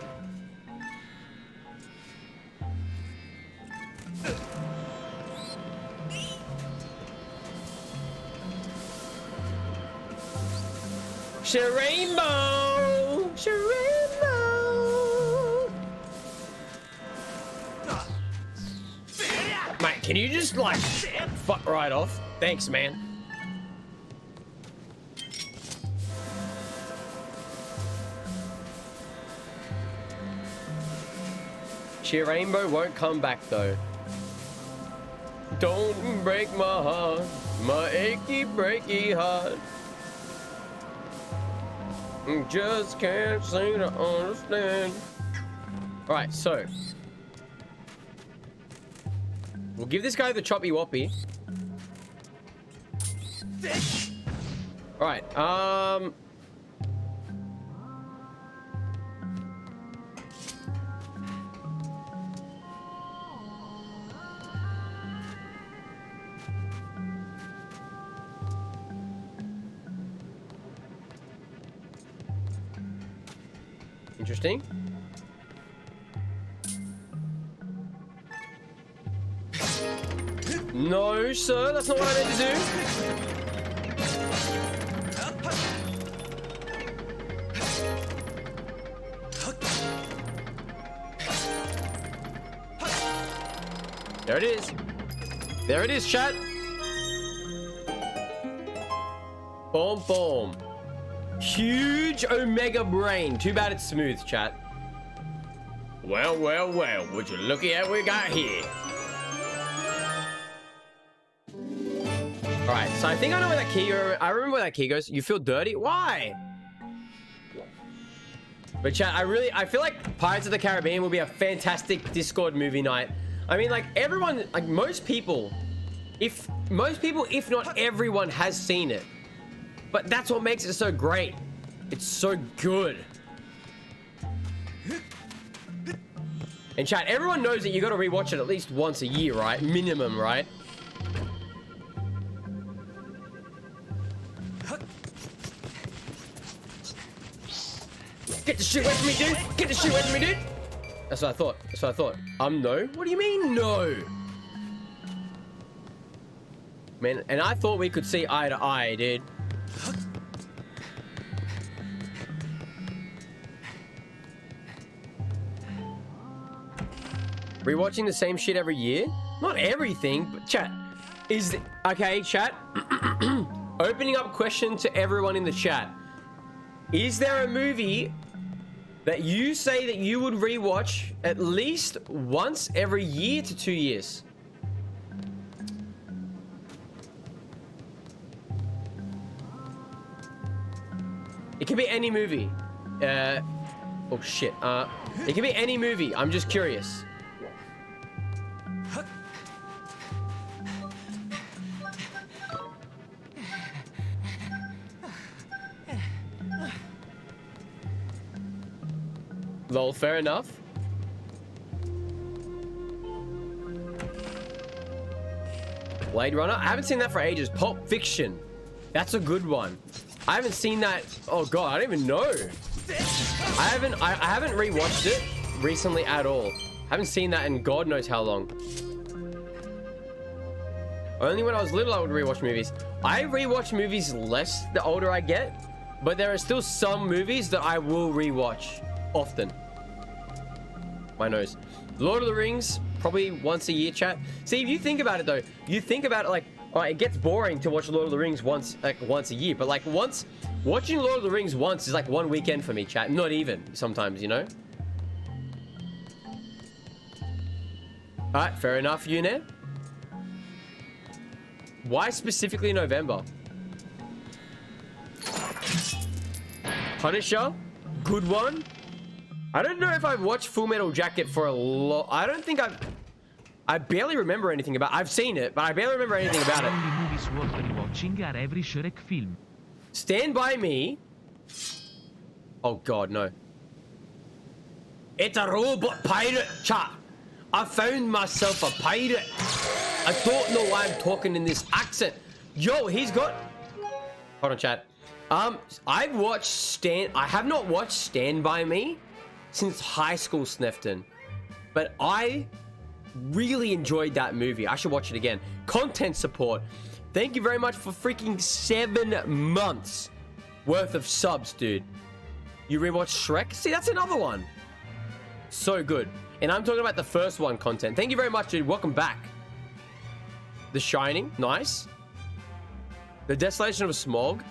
Share rainbow. Share rainbow. Mate, can you just like fuck right off? Thanks, man. Sheer Rainbow won't come back though. Don't break my heart, my achy breaky heart. Just can't seem to understand. Alright, so we'll give this guy the choppy woppy. Alright, interesting. No, sir, that's not what I meant to do. There it is. There it is, chat. Boom, boom. Huge Omega brain. Too bad it's smooth, chat. Well, well, well. Would you look at what we got here? Alright, so I think I know where that key goes. I remember where that key goes. You feel dirty? Why? But chat, I feel like Pirates of the Caribbean will be a fantastic Discord movie night. I mean, like, everyone, like, most people, if not everyone has seen it. But that's what makes it so great. It's so good. And chat, everyone knows that you gotta rewatch it at least once a year, right? Minimum, right? Get the shit away from me, dude! Get the shit away from me, dude! That's what I thought. That's what I thought. No? What do you mean, no? Man, and I thought we could see eye to eye, dude. Rewatching the same shit every year? Not everything, but chat. Okay, chat. Opening up question to everyone in the chat. Is there a movie that you say that you would rewatch at least once every year to 2 years? It can be any movie. Oh shit. It can be any movie. I'm just curious. Lol, fair enough. Blade Runner. I haven't seen that for ages. Pulp Fiction. That's a good one. I haven't seen that. Oh god, I don't even know. I haven't rewatched it recently at all. I haven't seen that in God knows how long. Only when I was little I would rewatch movies. I rewatch movies less the older I get, but there are still some movies that I will rewatch often. My nose. Lord of the Rings, probably once a year, chat. See, if you think about it though, you think about it like, alright, it gets boring to watch Lord of the Rings once a year, but like watching Lord of the Rings once is like one weekend for me, chat. Not even sometimes, you know. Alright, fair enough, Yune. Why specifically November? Punisher, good one. I don't know if I've watched Full Metal Jacket for a lot. I don't think I barely remember anything about. I've seen it, but I barely remember anything about it. Only movies worth rewatching are every Shrek film. Stand By Me. Oh god, no. It's a robot pirate, chat. I found myself a pirate. I don't know why I'm talking in this accent. Yo, he's got... Hold on, chat. I have not watched Stand By Me since high school, Snefton. But I really enjoyed that movie. I should watch it again. Content support. Thank you very much for freaking 7 months worth of subs, dude. You rewatched Shrek? See, that's another one. So good. And I'm talking about the first one content. Thank you very much, dude. Welcome back. The Shining. Nice. The Desolation of Smaug.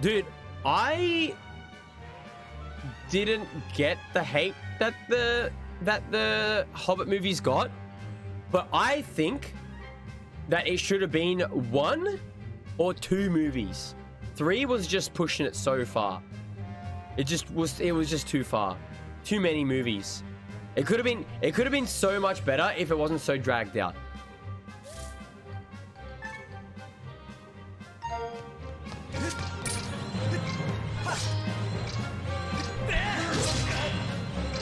Dude, I didn't get the hate that the Hobbit movies got, but I think that it should have been 1 or 2 movies. 3 was just pushing it so far. It was just too far. Too many movies. It could have been so much better if it wasn't so dragged out.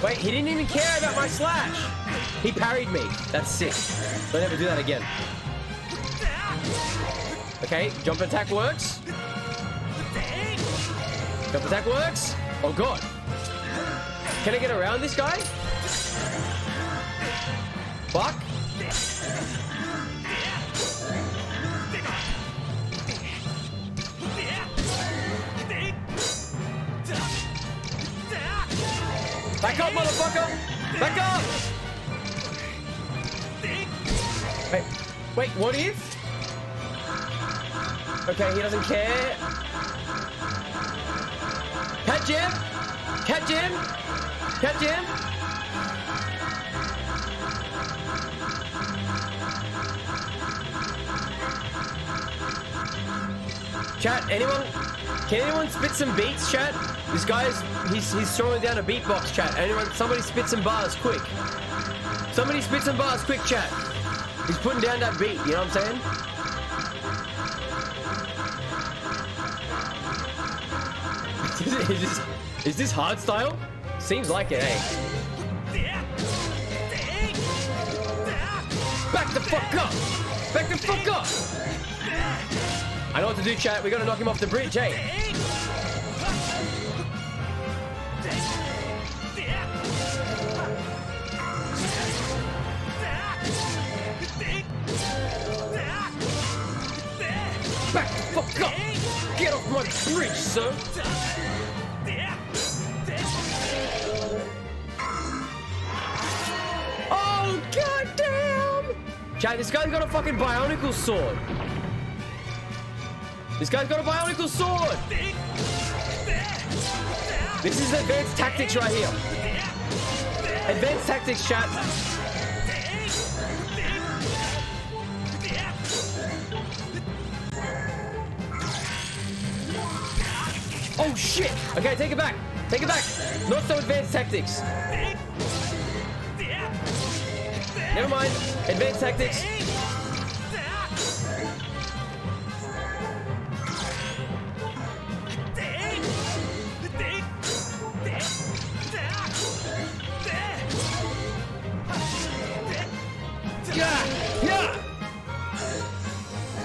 Wait, he didn't even care about my slash. He parried me. That's sick. Don't ever do that again. Okay, jump attack works. Jump attack works. Oh god. Can I get around this guy? Fuck. Back up, motherfucker! Back up! Wait, what if? Okay, he doesn't care. Catch him! Catch him! Catch him! Chat, can anyone spit some beats, chat? This guy's, he's throwing down a beatbox, chat. Somebody spit some bars, quick. Somebody spit some bars, quick, chat. He's putting down that beat, you know what I'm saying? Is this hard style? Seems like it, eh? Back the fuck up! Back the fuck up! I know what to do, chat. We gotta knock him off the bridge, eh? Back the fuck up! Get off my bridge, sir! Oh, goddamn! Chat, this guy's got a fucking bionicle sword. This guy's got a bionicle sword! This is advanced tactics right here. Advanced tactics, chat. Oh shit! Okay, take it back. Take it back. Not so advanced tactics. Never mind. Advanced tactics.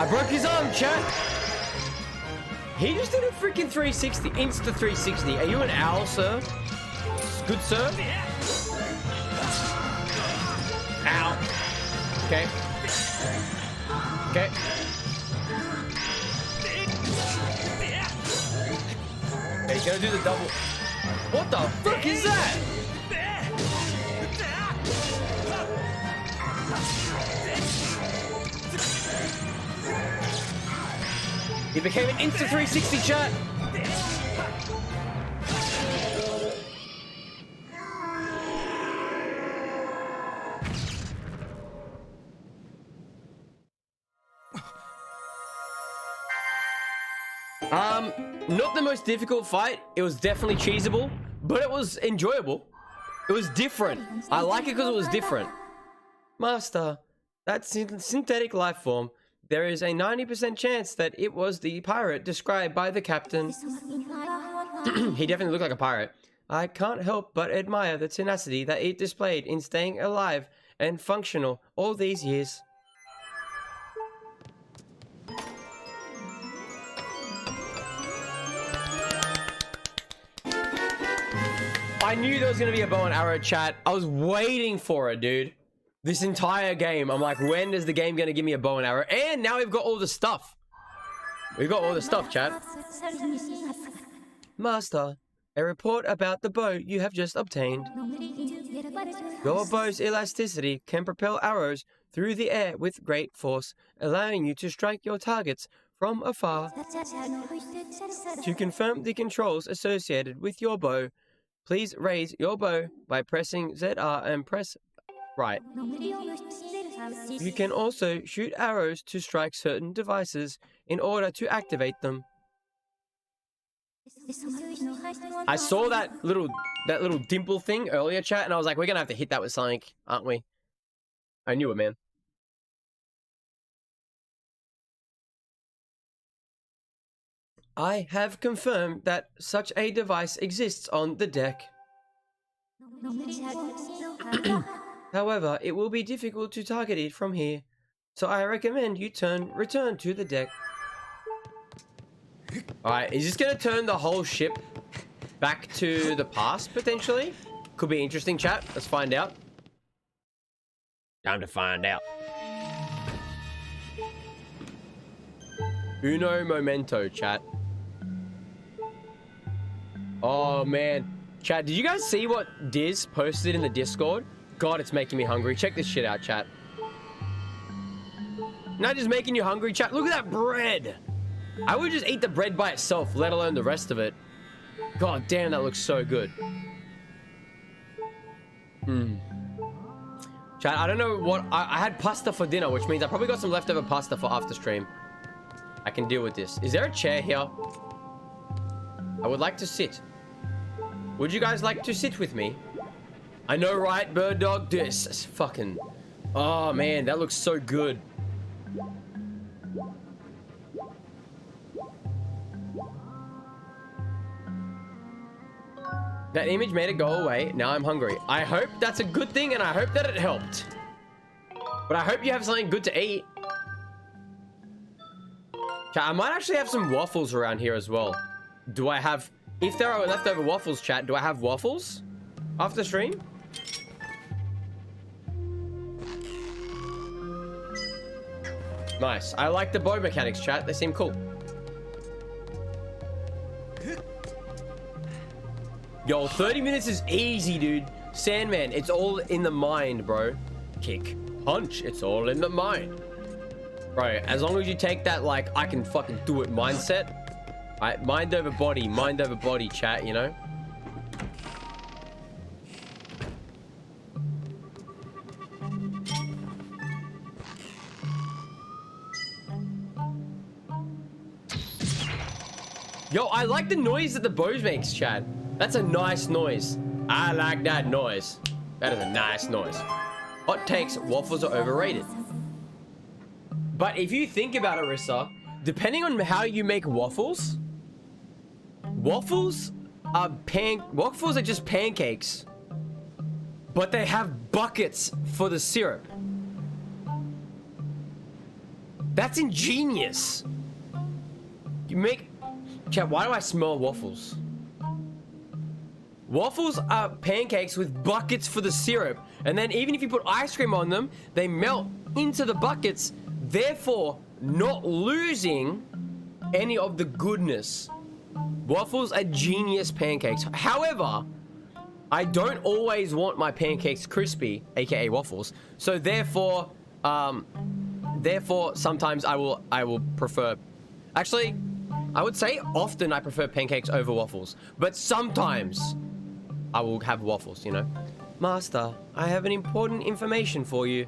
I broke his arm, chat. He just did a freaking 360, insta 360. Are you an owl, sir? Good, sir? Ow. Okay. Okay. Okay, he's gonna do the double. What the fuck is that? He became an insta 360, chat. Not the most difficult fight. It was definitely cheesable, but it was enjoyable. It was different. I like it because it was different. Master, that synthetic life form, there is a 90% chance that it was the pirate described by the captain. He definitely looked like a pirate. I can't help but admire the tenacity that it displayed in staying alive and functional all these years. I knew there was going to be a bow and arrow, chat. I was waiting for it, dude. This entire game. I'm like, when is the game going to give me a bow and arrow? And now we've got all the stuff. We've got all the stuff, chat. Master, a report about the bow you have just obtained. Your bow's elasticity can propel arrows through the air with great force, allowing you to strike your targets from afar. To confirm the controls associated with your bow, please raise your bow by pressing ZR and press right. You can also shoot arrows to strike certain devices in order to activate them. I saw that little dimple thing earlier, chat, and I was like, we're gonna have to hit that with something, aren't we? I knew it, man. I have confirmed that such a device exists on the deck. However, it will be difficult to target it from here, so I recommend you return to the deck. Alright, is this gonna turn the whole ship back to the past, potentially? Could be interesting, chat. Let's find out. Time to find out. Uno momento, chat. Oh, man. Chat, did you guys see what Diz posted in the Discord? God, it's making me hungry. Check this shit out, chat. Not just making you hungry, chat. Look at that bread. I would just eat the bread by itself, let alone the rest of it. God damn, that looks so good. Chat, I don't know what... I had pasta for dinner, which means I probably got some leftover pasta for after stream. I can deal with this. Is there a chair here? I would like to sit. Would you guys like to sit with me? I know, right, bird dog? This is fucking... Oh, man, that looks so good. That image made it go away. Now I'm hungry. I hope that's a good thing, and I hope that it helped. But I hope you have something good to eat. Chat, I might actually have some waffles around here as well. Do I have... If there are leftover waffles, chat, do I have waffles after stream? Nice. I like the bow mechanics, chat. They seem cool. Yo, 30 minutes is easy, dude. Sandman, it's all in the mind, bro. Kick, punch, it's all in the mind. Bro, as long as you take that, like, I can fucking do it mindset. Alright, mind over body, chat, you know? Yo, I like the noise that the bows makes, chat. That's a nice noise. I like that noise. That is a nice noise. Hot takes, waffles are overrated. But if you think about it, Rissa, depending on how you make waffles, waffles are just pancakes, but they have buckets for the syrup. That's ingenious. You make... Chat, why do I smell waffles? Waffles are pancakes with buckets for the syrup. And then even if you put ice cream on them, they melt into the buckets, therefore not losing any of the goodness. Waffles are genius pancakes. However, I don't always want my pancakes crispy, aka waffles. So therefore, sometimes I will prefer. Actually, I would say often I prefer pancakes over waffles, but sometimes I will have waffles. You know, Master, I have an important information for you.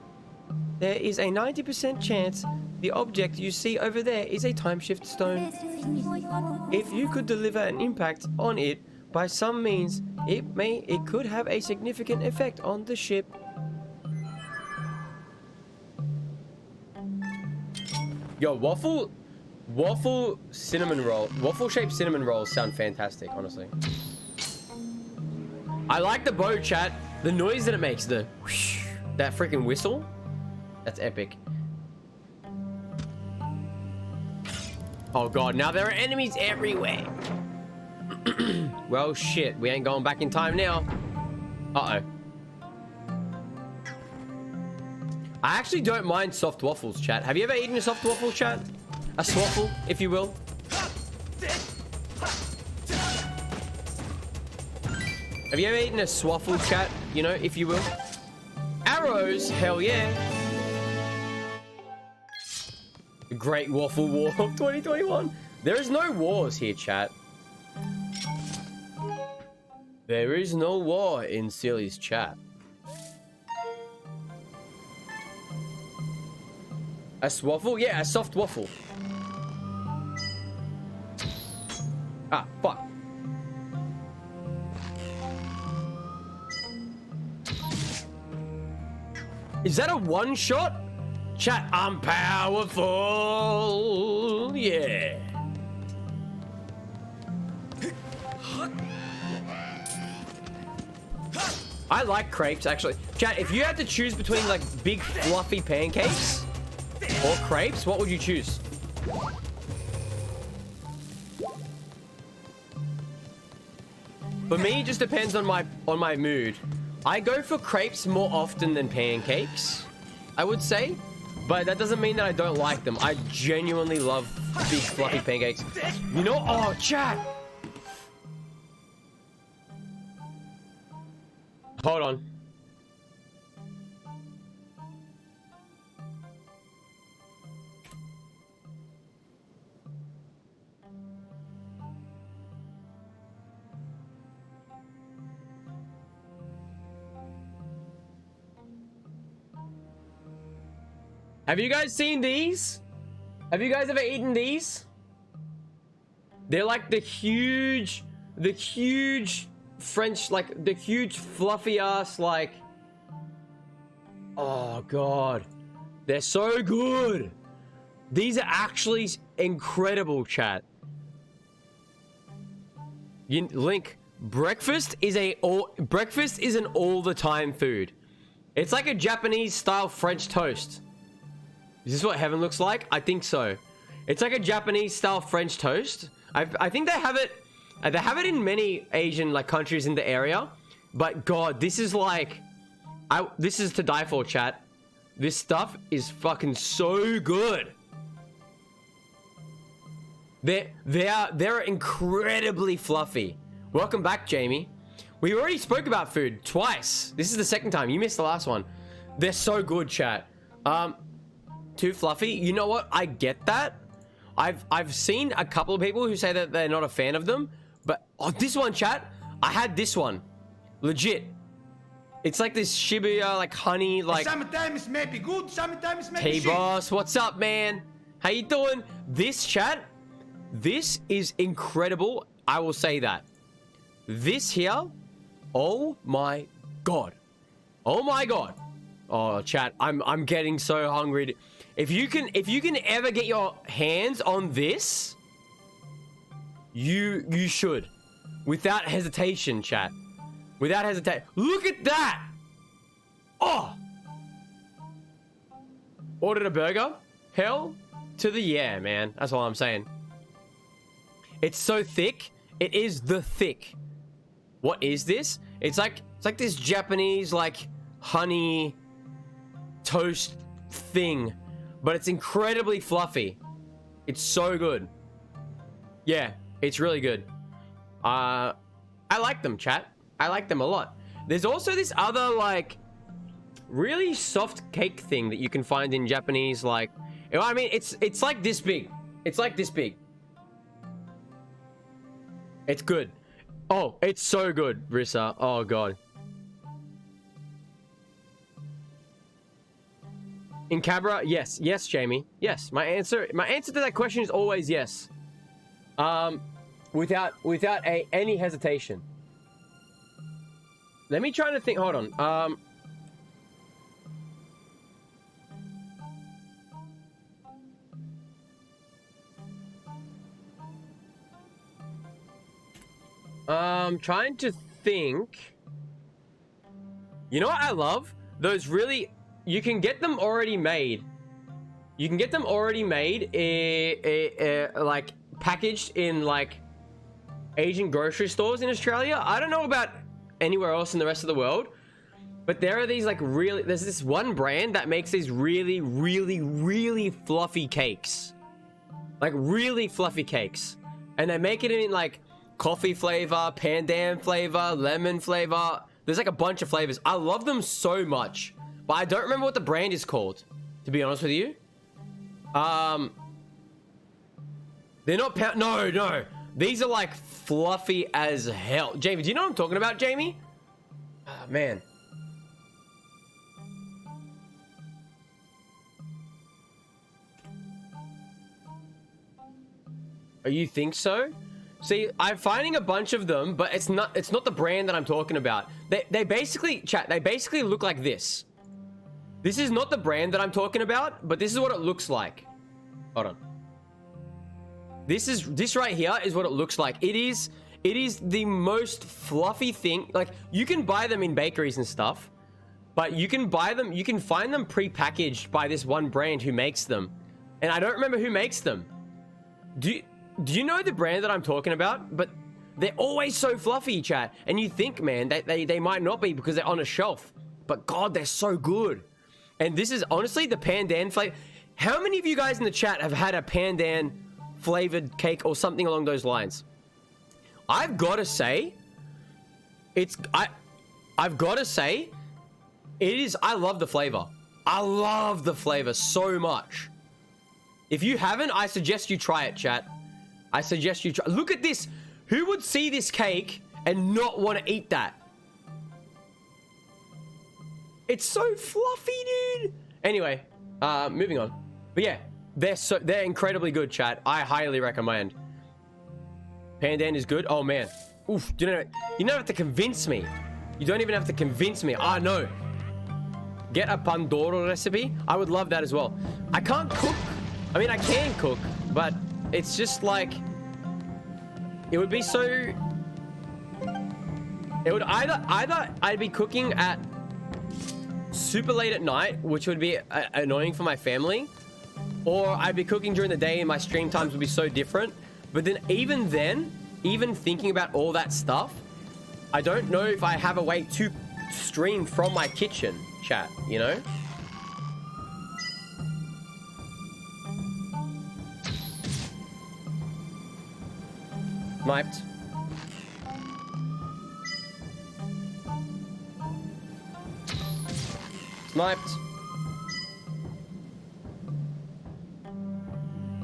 There is a 90% chance the object you see over there is a timeshift stone. If you could deliver an impact on it by some means, it could have a significant effect on the ship. Yo, waffle cinnamon roll, waffle shaped cinnamon rolls sound fantastic, honestly. I like the bow, chat. The noise that it makes, the whoosh, that freaking whistle, that's epic. Oh god, now there are enemies everywhere. Well, shit, we ain't going back in time now. Uh-oh. I actually don't mind soft waffles, chat. Have you ever eaten a soft waffle, chat? A swaffle, if you will. Have you ever eaten a swaffle, chat? You know, if you will. Arrows, hell yeah. The Great Waffle War of 2021. There is no wars here, chat. There is no war in Silly's chat. A swaffle? Yeah, a soft waffle. Ah, fuck. Is that a one shot? Chat, I'm powerful. Yeah. I like crepes, actually. Chat, if you had to choose between like big fluffy pancakes or crepes, what would you choose? For me, it just depends on my mood. I go for crepes more often than pancakes, I would say. But that doesn't mean that I don't like them. I genuinely love big fluffy pancakes. You know, oh, chat. Hold on. Have you guys seen these? Have you guys ever eaten these? They're like the huge French, like the huge fluffy ass, like, oh god, they're so good. These are actually incredible, chat. Link, breakfast is an all the time food. It's like a Japanese style French toast. Is this what heaven looks like? I think so. It's like a Japanese style French toast. I think they have it. They have it in many Asian like countries in the area. But god, this is like, this is to die for, chat. This stuff is fucking so good. They're incredibly fluffy. Welcome back, Jamie. We already spoke about food twice. This is the second time. You missed the last one. They're so good, chat. Too fluffy. You know what? I get that. I've seen a couple of people who say that they're not a fan of them, but oh, this one, chat. I had this one. Legit. It's like this Shibuya, like honey, like. Sometimes maybe good, sometimes maybe T-Boss, what's up, man? How you doing? This, chat. This is incredible. I will say that. This here. Oh my god. Oh my god. Oh, chat. I'm getting so hungry. If you can ever get your hands on this, you should. Without hesitation, chat. Without hesitation. Look at that! Oh! Ordered a burger? Hell to the yeah, man. That's all I'm saying. It's so thick. It is the thick. What is this? It's like this Japanese like honey toast thing, but it's incredibly fluffy. It's so good. Yeah, it's really good. I like them, chat. I like them a lot. There's also this other like really soft cake thing that you can find in Japanese, like, you know what I mean? It's like this big. It's like this big. It's good. Oh, it's so good, Rissa. Oh god. In Cabra, yes, Jamie, yes. My answer to that question is always yes. Without any hesitation. Let me try to think. Hold on. Trying to think. You know what I love? Those really. You can get them already made. You can get them already made, like packaged in like Asian grocery stores in Australia. I don't know about anywhere else in the rest of the world, but there are these like really. There's this one brand that makes these really, really, really fluffy cakes, like really fluffy cakes, and they make it in like coffee flavor, pandan flavor, lemon flavor. There's like a bunch of flavors. I love them so much. But I don't remember what the brand is called, to be honest with you. They're not no. These are like fluffy as hell. Jamie, do you know what I'm talking about, Jamie? Ah, man. Oh, you think so? See, I'm finding a bunch of them, but it's not the brand that I'm talking about. They basically, chat, they basically look like this. This is not the brand that I'm talking about, but this is what it looks like. Hold on. This right here is what it looks like. It is the most fluffy thing. Like, you can buy them in bakeries and stuff, but you can find them pre-packaged by this one brand who makes them. And I don't remember who makes them. Do you know the brand that I'm talking about? But they're always so fluffy, chat. And you think, man, that they might not be because they're on a shelf. But God, they're so good. And this is honestly the pandan flavor. How many of you guys in the chat have had a pandan flavored cake or something along those lines? I've got to say, I've got to say, I love the flavor. I love the flavor so much. If you haven't, I suggest you try it, chat. I suggest you try. Look at this. Who would see this cake and not want to eat that? It's so fluffy, dude. Anyway, moving on. But yeah, they're incredibly good, chat. I highly recommend. Pandan is good. Oh man. Oof. You don't have to convince me. You don't even have to convince me. Ah, no. Get a Pandoro recipe. I would love that as well. I can't cook. I mean, I can cook, but it's just like it would be so. It would either I'd be cooking at super late at night, which would be annoying for my family, or I'd be cooking during the day and my stream times would be so different. But then, even thinking about all that stuff, I don't know if I have a way to stream from my kitchen, chat, you know? Sniped. Sniped.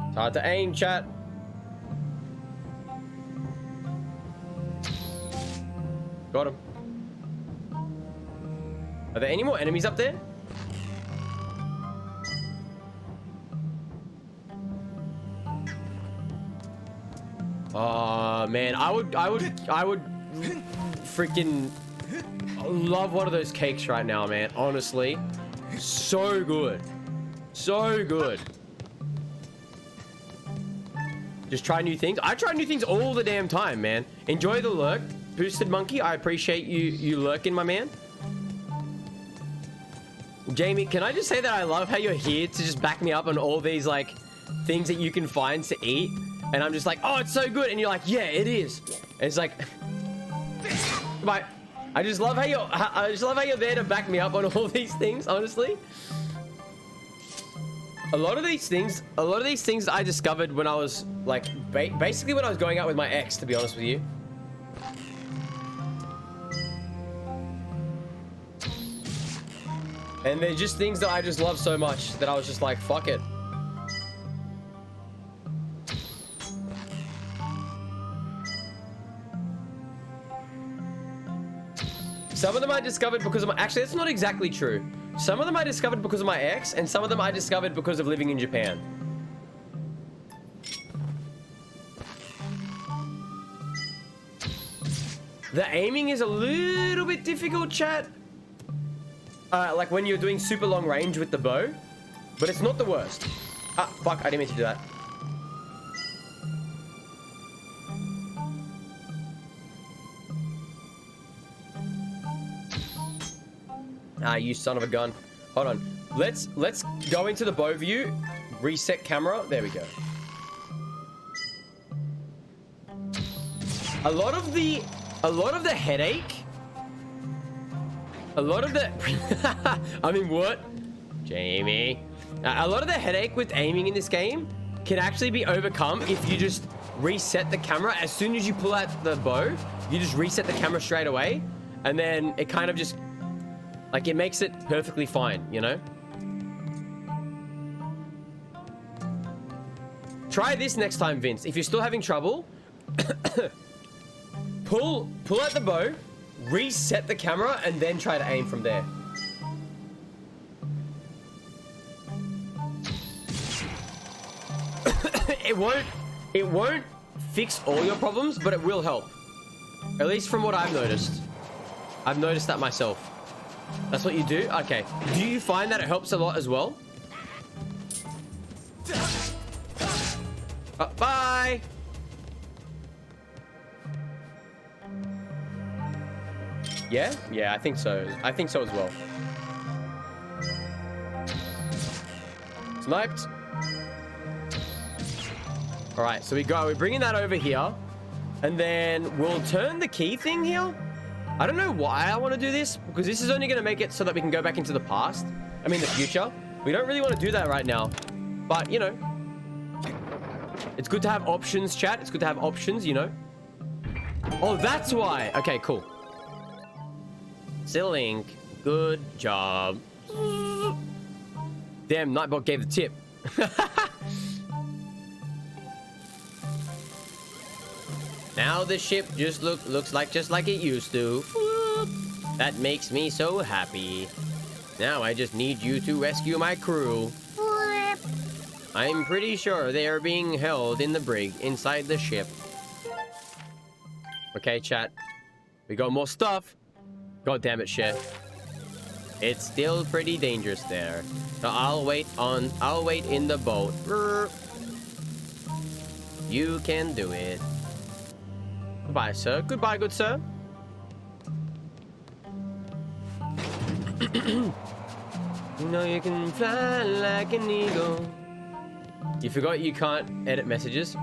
It's hard to aim, chat. Got him. Are there any more enemies up there? Oh man, I would freaking love one of those cakes right now, man. Honestly, so good, so good. Just try new things. I try new things all the damn time, man. Enjoy the lurk, Boosted Monkey. I appreciate you lurking, my man. Jamie, can I just say that I love how you're here to just back me up on all these like things that you can find to eat, and I'm just like, oh, it's so good, and you're like, yeah, it is. And it's like, bye. I just love how you're there to back me up on all these things. Honestly, a lot of these things I discovered when I was like, basically when I was going out with my ex. To be honest with you. And they're just things that I just love so much that I was just like, fuck it. Some of them I discovered because of my... Actually, that's not exactly true. Some of them I discovered because of my ex, and some of them I discovered because of living in Japan. The aiming is a little bit difficult, chat. Like when you're doing super long range with the bow, but it's not the worst. Ah, fuck, I didn't mean to do that. Ah, you son of a gun. Hold on. Let's go into the bow view, reset camera. There we go. A lot of the headache. A lot of the... I mean, what? Jamie. A lot of the headache with aiming in this game can actually be overcome if you just reset the camera. As soon as you pull out the bow, you just reset the camera straight away. And then it kind of just... Like, it makes it perfectly fine, you know? Try this next time, Vince. If you're still having trouble, pull out the bow, reset the camera, and then try to aim from there. It won't fix all your problems, but it will help. At least from what I've noticed. I've noticed that myself. That's what you do? Okay. Do you find that it helps a lot as well? Bye! Yeah? Yeah, I think so. I think so as well. Sniped. Alright, so we're bringing that over here. And then we'll turn the key thing here. I don't know why I want to do this, because this is only going to make it so that we can go back into the past. I mean, the future. We don't really want to do that right now. But, you know. It's good to have options, chat. It's good to have options, you know. Oh, that's why. Okay, cool. Link, good job. Damn, Nightbot gave the tip. Now the ship just looks like it used to. That makes me so happy. Now I just need you to rescue my crew. I'm pretty sure they are being held in the brig inside the ship. Okay, chat. We got more stuff. God damn it, Chef. It's still pretty dangerous there. So I'll wait in the boat. You can do it. Goodbye, sir. Goodbye, good sir. You know you can fly like an eagle. You forgot you can't edit messages?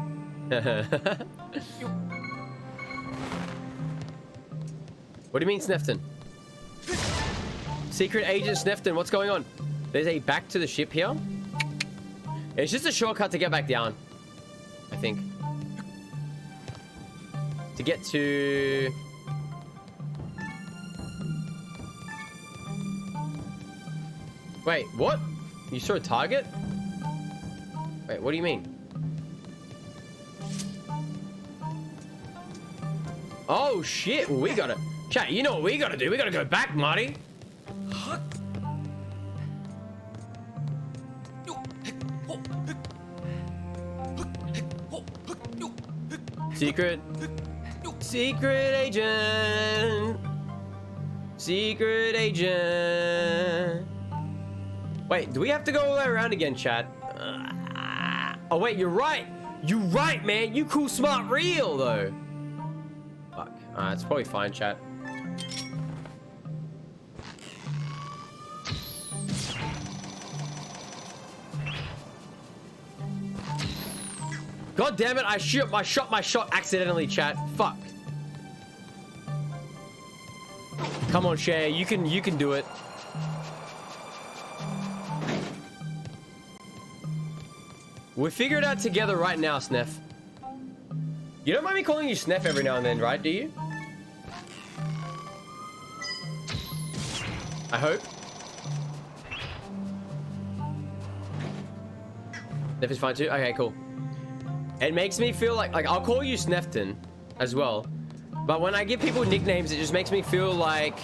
What do you mean, Snefton? Secret Agent Snefton, what's going on? There's a back to the ship here. It's just a shortcut to get back down, I think. To get to... Wait, what? You saw a target? Wait, what do you mean? Oh, shit. Well, we gotta... Chat, you know what we gotta do? We gotta go back, Marty. Secret agent. Secret agent. Wait, do we have to go all the way around again, chat? Oh, wait, you're right. You're right, man. You cool, smart, real, though. Fuck. It's probably fine, chat. God damn it! I shot my shot accidentally, chat. Fuck. Come on, Shay. You can do it. We'll figure it out together right now, Sneff. You don't mind me calling you Sneff every now and then, right? Do you? I hope. Sneff is fine too? Okay, cool. It makes me feel like I'll call you Sneffton as well. But when I give people nicknames, it just makes me feel like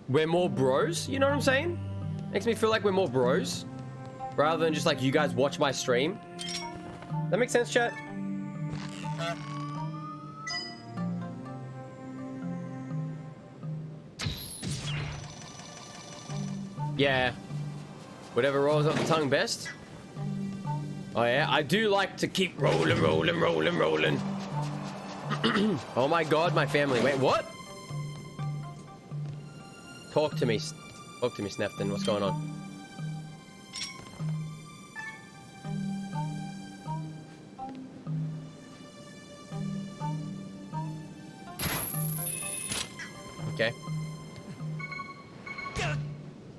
we're more bros. You know what I'm saying? Makes me feel like we're more bros. Rather than just like you guys watch my stream. That makes sense, chat? Yeah. Whatever rolls off the tongue best. Oh yeah, I do like to keep rolling. Oh my god, my family. Wait, what? Talk to me, Snefton. What's going on? Okay.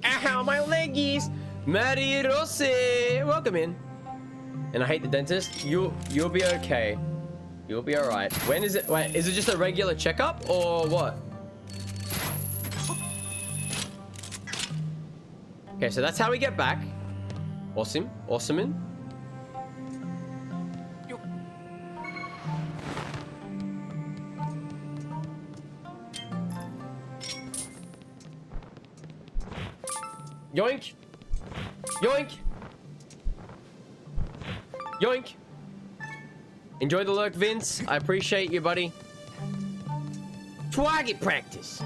Ow, my leggies! Marie Rose! Welcome in. And I hate the dentist. You'll be okay. You'll be alright. When is it? Wait, is it just a regular checkup or what? Okay, so that's how we get back. Awesome. Awesomein'. Yoink! Yoink! Yoink! Enjoy the lurk, Vince. I appreciate you, buddy. Target practice.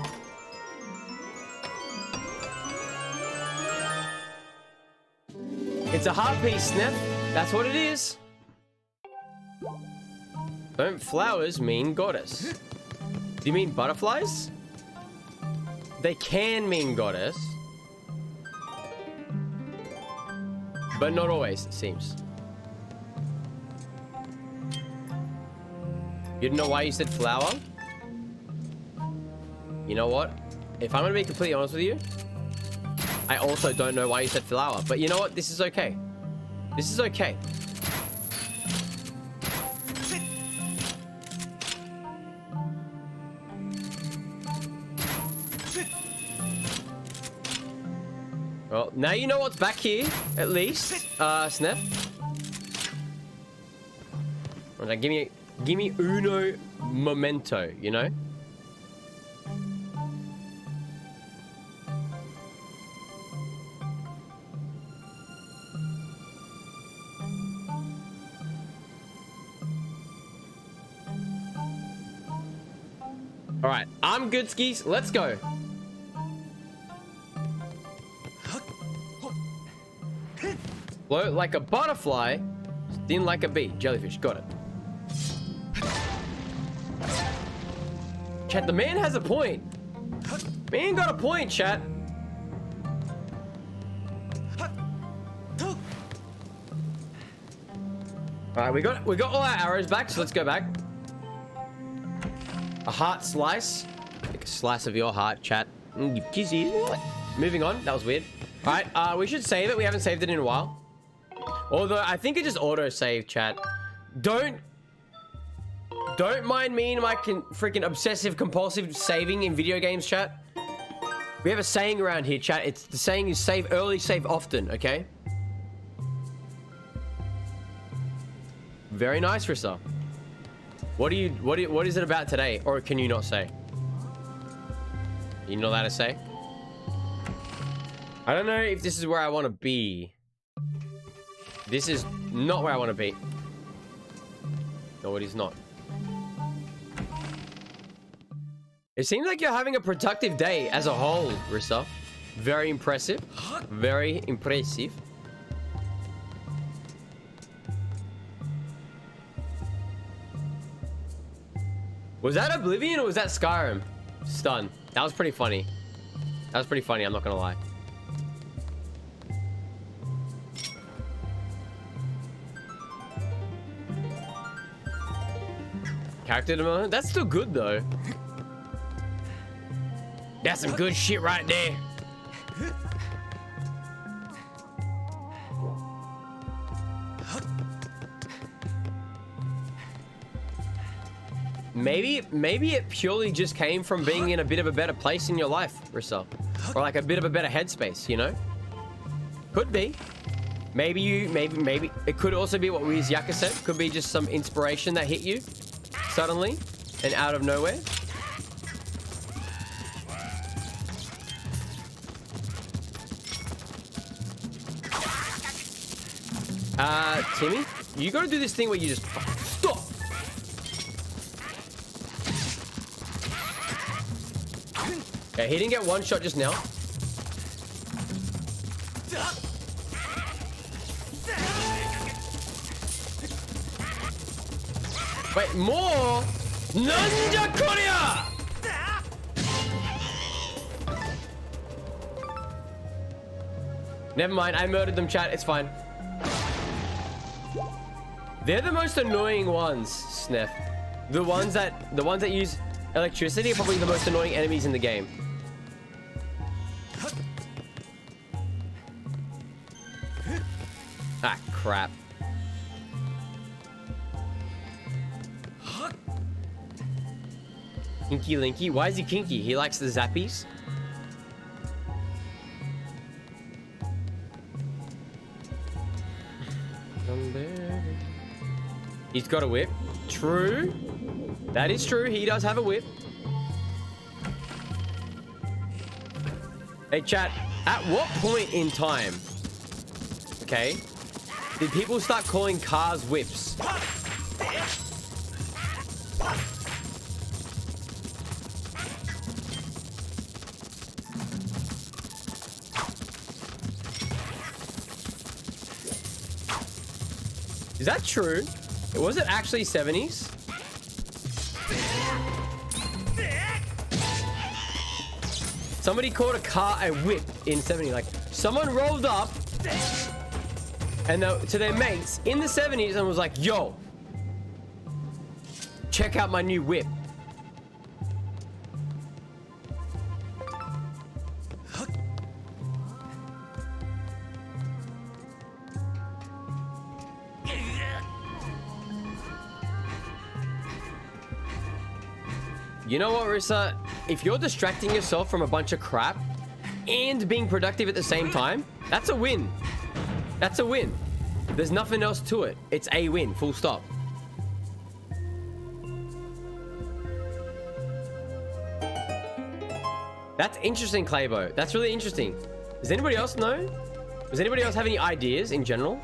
It's a heart piece, Sniff. That's what it is. Don't flowers mean goddess? Do you mean butterflies? They can mean goddess. But not always, it seems. You don't know why you said flower? You know what? If I'm gonna be completely honest with you, I also don't know why you said flower. But you know what? This is okay. This is okay. Well, now you know what's back here, at least, Snef. Like, give me uno momento, you know? All right, I'm good, skis. Let's go. Float like a butterfly, sting like a bee. Jellyfish, got it. Chat, the man has a point. Man got a point, chat. All right, we got all our arrows back, so let's go back. A heart slice. Like a slice of your heart, chat. Moving on. That was weird. All right, we should save it. We haven't saved it in a while. Although I think it just auto-saved, chat. Don't mind me and my freaking obsessive compulsive saving in video games, chat. We have a saying around here, chat. It's the saying is save early, save often, okay? Very nice, Rissa. What is it about today? Or can you not say? You not allowed to say? I don't know if this is where I want to be. This is not where I want to be. No, it is not. It seems like you're having a productive day as a whole, Rissa. Very impressive. Very impressive. Was that Oblivion or was that Skyrim? Stun. That was pretty funny. That was pretty funny, I'm not gonna lie. Character development? That's still good though. That's some good shit right there. Maybe it purely just came from being in a bit of a better place in your life, Rissa. Or like a bit of a better headspace, you know? Could be. Maybe it could also be what Yaka said. Could be just some inspiration that hit you suddenly and out of nowhere. Timmy, you gotta do this thing where you just stop. Yeah, he didn't get one shot just now. Wait, more? Nanja Korea! Never mind, I murdered them, chat. It's fine. They're the most annoying ones, Snef. The ones that use electricity are probably the most annoying enemies in the game. Ah, crap. Kinky Linky? Why is he kinky? He likes the zappies? He's got a whip. True. That is true. He does have a whip. Hey, chat. At what point in time, okay, did people start calling cars whips? Is that true? Was it actually 70s? Somebody called a car a whip in 70s. Like, someone rolled up and to their mates in the 70s and was like, yo, check out my new whip. You know what, Rissa? If you're distracting yourself from a bunch of crap and being productive at the same time, that's a win. That's a win. There's nothing else to it. It's a win, full stop. That's interesting, Claybo. That's really interesting. Does anybody else know? Does anybody else have any ideas in general?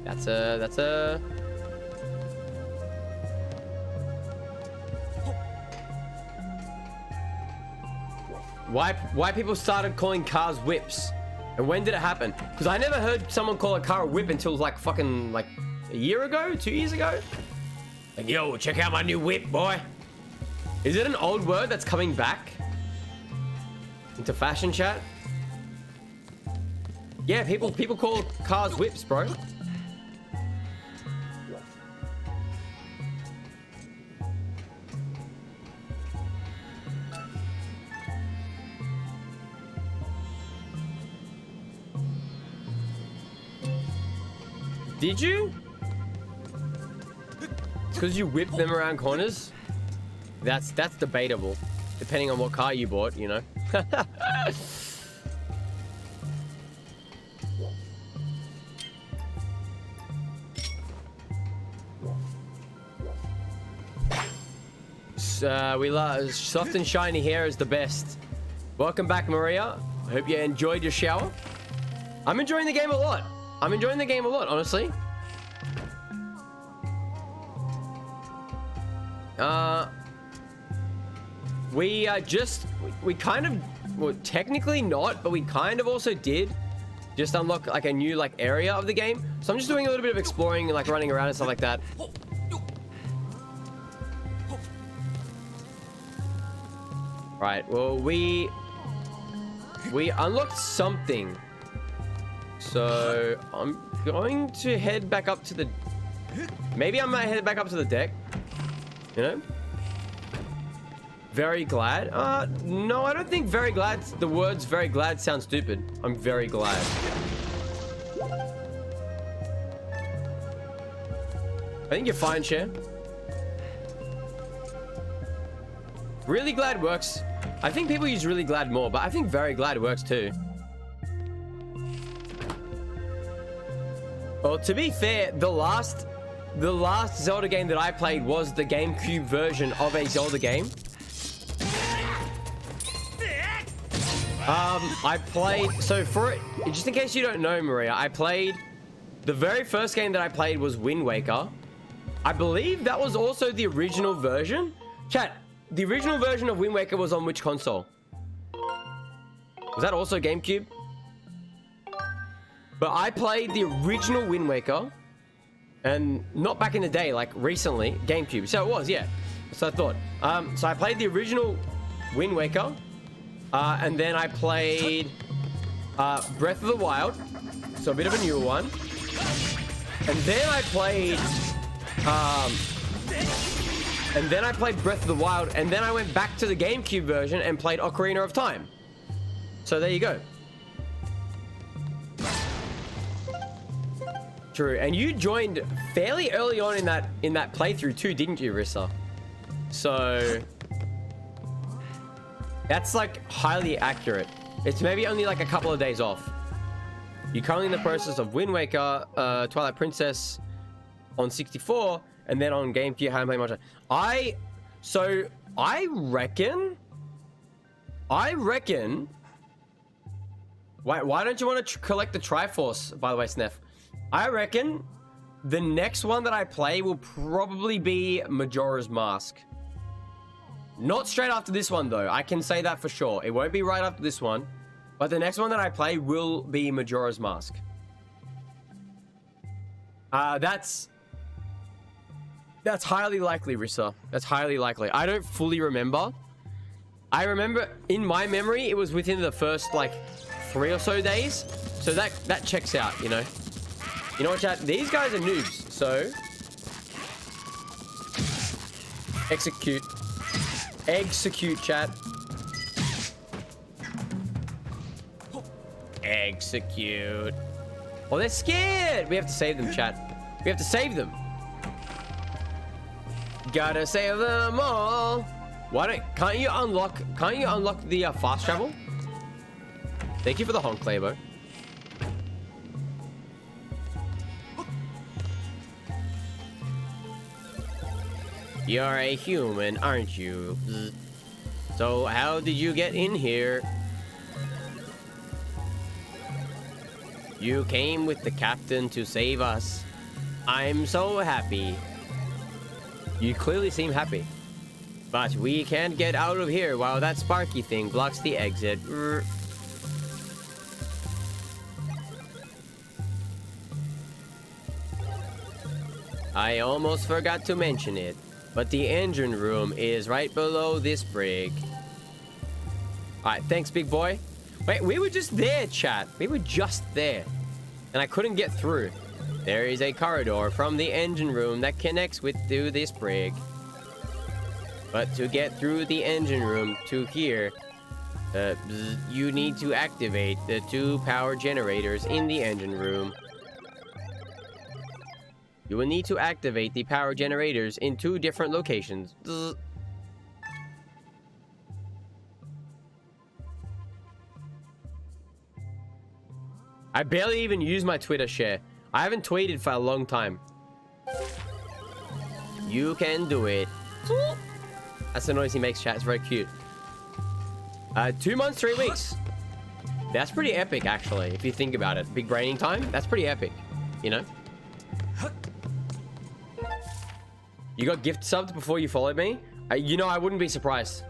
That's a... Why people started calling cars whips? And when did it happen? Because I never heard someone call a car a whip until like fucking like a year ago, 2 years ago. Like, yo, check out my new whip, boy. Is it an old word that's coming back into fashion, chat? Yeah, people call cars whips, bro. Did you? It's because you whip them around corners? That's debatable. Depending on what car you bought, you know. We love soft and shiny hair is the best. Welcome back, Maria. I hope you enjoyed your shower. I'm enjoying the game a lot. Honestly. We kind of, well, technically not, but we kind of also did just unlock like a new like area of the game. So I'm just doing a little bit of exploring and like running around and stuff like that. Right, well, we unlocked something. So I'm going to head back up to the... Maybe I might head back up to the deck. You know? Very glad? No, I don't think very glad... The words very glad sound stupid. I'm very glad. I think you're fine, Cher. Really glad works. I think people use really glad more, but I think very glad works too. Well, to be fair, the last Zelda game that I played was the GameCube version of a Zelda game. I played, so for it, just in case you don't know, Maria, I played, the very first game that I played was Wind Waker. I believe that was also the original version. Chat, the original version of Wind Waker was on which console? Was that also GameCube? But I played the original Wind Waker, and not back in the day, like recently, GameCube. So it was, yeah. So I thought. So I played the original Wind Waker, and then I played Breath of the Wild, so a bit of a newer one. And then I played, Breath of the Wild, and then I went back to the GameCube version and played Ocarina of Time. So there you go. True, and you joined fairly early on in that playthrough too, didn't you, Rissa? So that's like highly accurate. It's maybe only like a couple of days off. You're currently in the process of Wind Waker, Twilight Princess on 64, and then on GameCube, you haven't played much. I reckon. Why don't you want to collect the Triforce? By the way, Snef. I reckon the next one that I play will probably be Majora's Mask. Not straight after this one, though. I can say that for sure. It won't be right after this one. But the next one that I play will be Majora's Mask. That's highly likely, Rissa. That's highly likely. I don't fully remember. I remember, in my memory, it was within the first, like, 3 or so days. So that checks out, you know? You know what, chat? These guys are noobs, so... Execute, chat. Execute. Oh, they're scared! We have to save them, chat. We have to save them. Gotta save them all. Can't you unlock the fast travel? Thank you for the honk, Claybo. You're a human, aren't you? So how did you get in here? You came with the captain to save us. I'm so happy. You clearly seem happy. But we can't get out of here while that Sparky thing blocks the exit. I almost forgot to mention it, but the engine room is right below this brig. Alright, thanks, big boy. Wait, we were just there, chat. We were just there. And I couldn't get through. There is a corridor from the engine room that connects to this brig. But to get through the engine room to here, you need to activate the 2 power generators in the engine room. You will need to activate the power generators in 2 different locations. I barely even use my Twitter share. I haven't tweeted for a long time. You can do it. That's the noise he makes, chat. It's very cute. 2 months, 3 weeks. That's pretty epic, actually, if you think about it. Big braining time? That's pretty epic, you know? You got gift subbed before you followed me? You know, I wouldn't be surprised.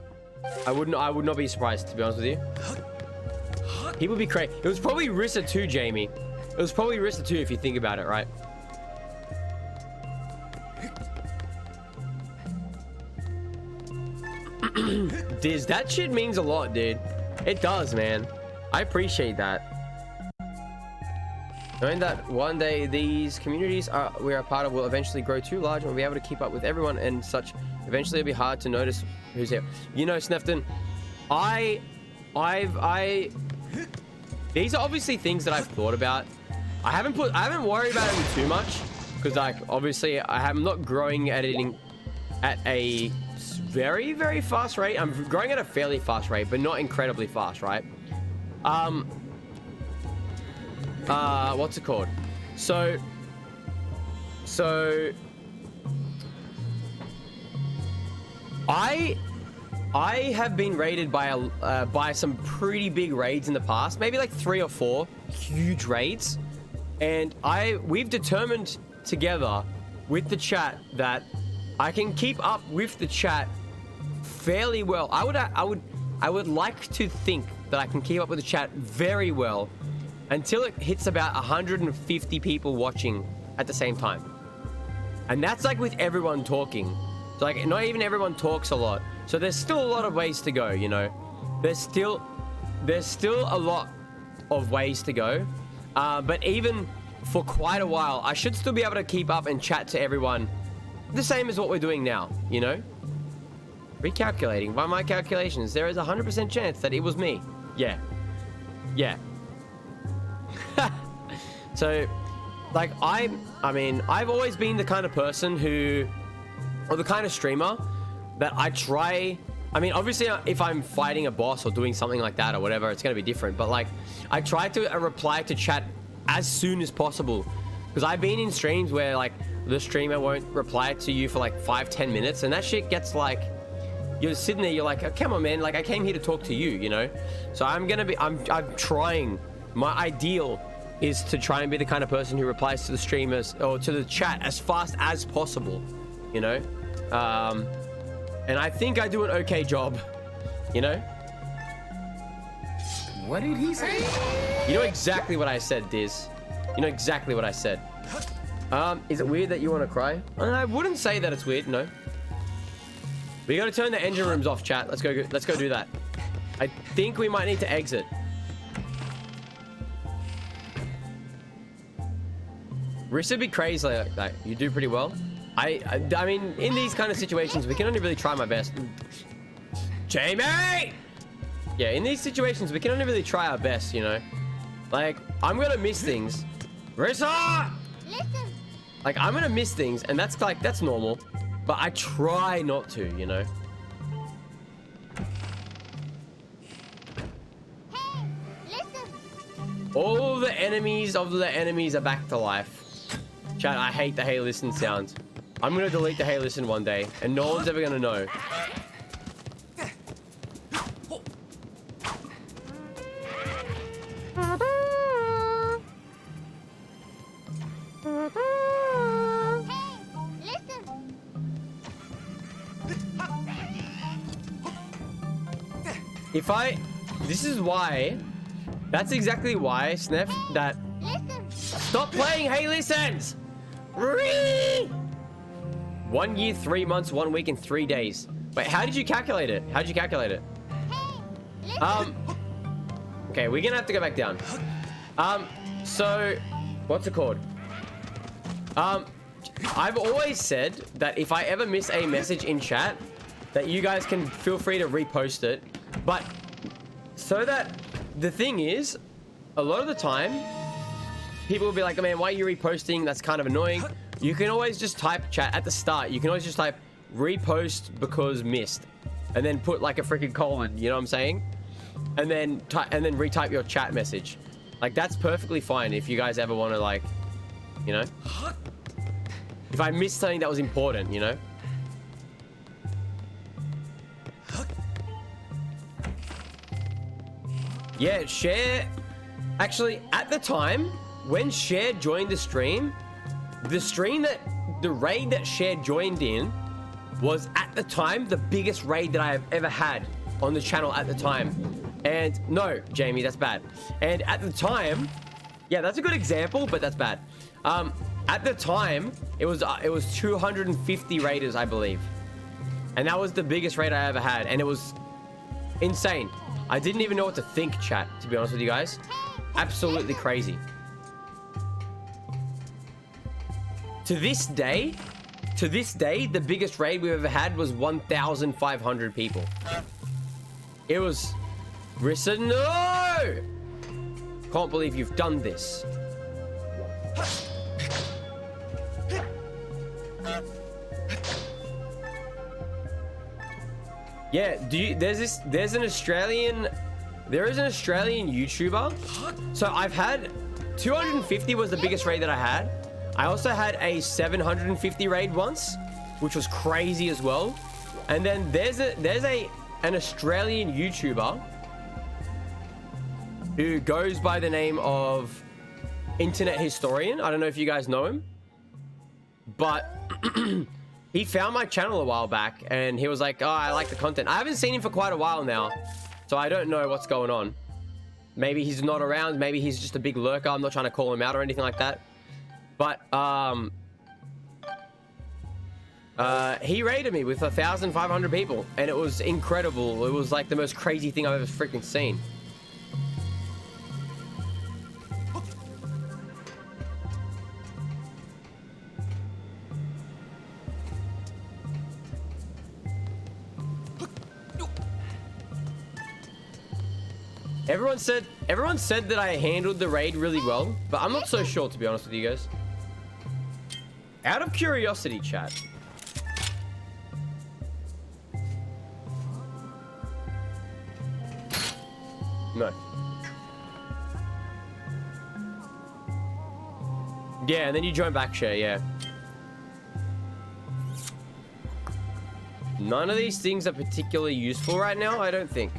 I would not be surprised, to be honest with you. He would be crazy. It was probably Rissa too, Jamie. It was probably Rissa too, if you think about it, right? Diz, that shit means a lot, dude. It does, man. I appreciate that. Knowing that one day these communities we are a part of will eventually grow too large and we'll be able to keep up with everyone and such. Eventually it'll be hard to notice who's here. You know, Snefton, these are obviously things that I've thought about. I haven't worried about them too much because, like, obviously I'm not growing editing at a very, very fast rate. I'm growing at a fairly fast rate, but not incredibly fast, right? What's it called? So I have been raided by some pretty big raids in the past, maybe like 3 or 4 huge raids, and we've determined together with the chat that I can keep up with the chat fairly well. I would like to think that I can keep up with the chat very well until it hits about 150 people watching at the same time. And that's like with everyone talking. So like not even everyone talks a lot. So there's still a lot of ways to go, you know. There's still a lot of ways to go. But even for quite a while, I should still be able to keep up and chat to everyone the same as what we're doing now, you know? Recalculating. By my calculations, there is a 100% chance that it was me. Yeah. So, like, I mean, I've always been the kind of person who, or the kind of streamer that I try. I mean, obviously, if I'm fighting a boss or doing something like that or whatever, it's going to be different. But, like, I try to reply to chat as soon as possible. Because I've been in streams where, like, the streamer won't reply to you for, like, 5-10 minutes. And that shit gets, like, you're sitting there, you're like, oh, come on, man. Like, I came here to talk to you, you know? So I'm trying. My ideal is to try and be the kind of person who replies to the streamers or to the chat as fast as possible, you know? And I think I do an okay job, you know? What did he say? You know exactly what I said, Diz. You know exactly what I said. Is it weird that you want to cry? I wouldn't say that it's weird, no. We gotta turn the engine rooms off, chat. Let's go do that. I think we might need to exit. Risk would be crazy like that. You do pretty well. I mean, in these kind of situations, we can only really try my best. Jamie! Yeah, in these situations, we can only really try our best, you know? Like, I'm gonna miss things. Rissa! Listen. Like, I'm gonna miss things, and that's like, that's normal. But I try not to, you know? Hey, listen. All the enemies of the enemies are back to life. Chat, I hate the hey listen sound. I'm gonna delete the hey listen one day, and no one's ever gonna know. This is why, that's exactly why, Snef, that, stop playing Hey Listens! 1 year, 3 months, 1 week, and 3 days. Wait, how did you calculate it? How did you calculate it? Okay, we're gonna have to go back down. So, what's it called? I've always said that if I ever miss a message in chat, that you guys can feel free to repost it. But so that the thing is, a lot of the time, people will be like, oh, man, why are you reposting? That's kind of annoying. You can always just type chat at the start. You can always just type repost because missed, and then put like a freaking colon. You know what I'm saying? And then retype your chat message. Like that's perfectly fine if you guys ever want to like, you know, if I missed something that was important, you know. Yeah, Share. Actually, at the time when Share joined the raid that Share joined in was at the time the biggest raid that I have ever had on the channel at the time. And no, Jamie, that's bad. And at the time, yeah, that's a good example, but that's bad. At the time, it was 250 raiders, I believe, and that was the biggest raid I ever had, and it was insane. I didn't even know what to think, chat, to be honest with you guys. Absolutely crazy. To this day, the biggest raid we've ever had was 1,500 people. It was... Rissa, no! Can't believe you've done this. Yeah, there's an Australian YouTuber. So I've had 250 was the biggest raid that I had. I also had a 750 raid once, which was crazy as well. And then there's an Australian YouTuber who goes by the name of Internet Historian. I don't know if you guys know him, but he found my channel a while back and he was like, oh, I like the content. I haven't seen him for quite a while now, so I don't know what's going on. Maybe he's not around. Maybe he's just a big lurker. I'm not trying to call him out or anything like that. But he raided me with 1,500 people and it was incredible. It was like the most crazy thing I've ever freaking seen. Everyone said that I handled the raid really well, but I'm not so sure, to be honest with you guys. Out of curiosity, chat. No. Yeah, and then you join Backshare, yeah. None of these things are particularly useful right now, I don't think.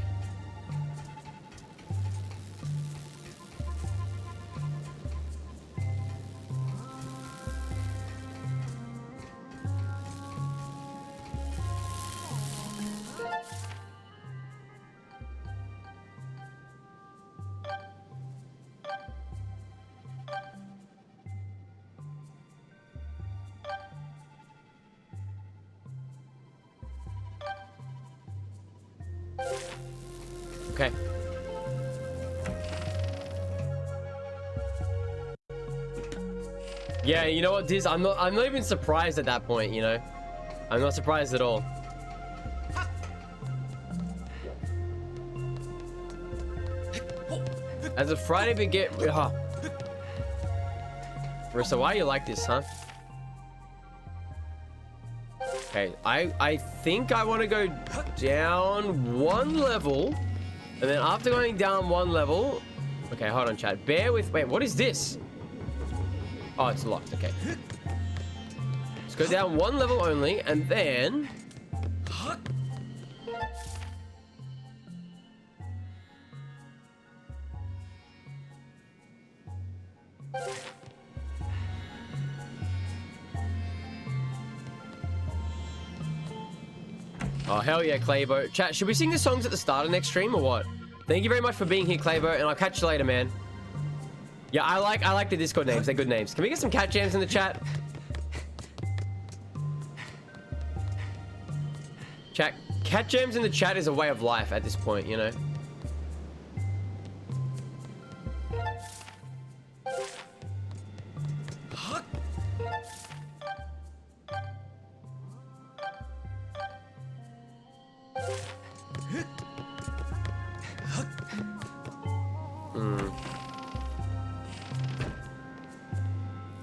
Okay. Yeah, you know what, Diz? I'm not even surprised at that point, you know? I'm not surprised at all. As a Friday begin... Marissa, why are you like this, huh? Okay, I think I want to go down one level. And then after going down one level... Okay, hold on, chat. Bear with... Wait, what is this? Oh, it's locked. Okay. Let's go down one level only, and then... Oh, hell yeah, Claybo. Chat, should we sing the songs at the start of next stream or what? Thank you very much for being here, Claybo, and I'll catch you later, man. Yeah, I like the Discord names. They're good names. Can we get some cat jams in the chat? Chat, cat jams in the chat is a way of life at this point, you know?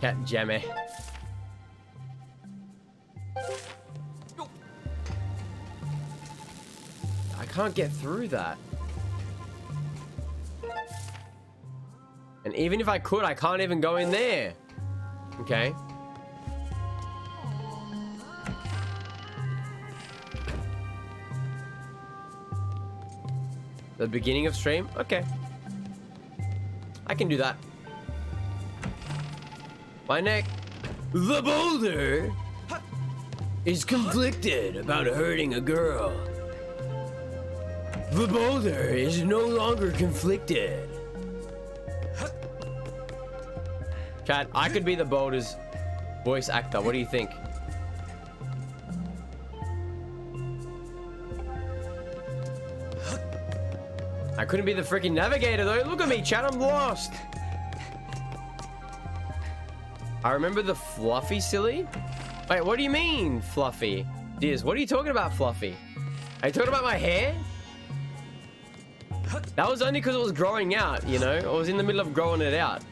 Cat jammy. I can't get through that. And even if I could, I can't even go in there. Okay. The beginning of stream? Okay. I can do that. My neck. The boulder is conflicted about hurting a girl. The boulder is no longer conflicted. Chat, I could be the boulder's voice actor. What do you think? I couldn't be the freaking navigator though. Look at me, chat. I'm lost. I remember the Fluffy silly. Wait, what do you mean, Fluffy? Diz, what are you talking about, Fluffy? Are you talking about my hair? That was only because it was growing out, you know? I was in the middle of growing it out.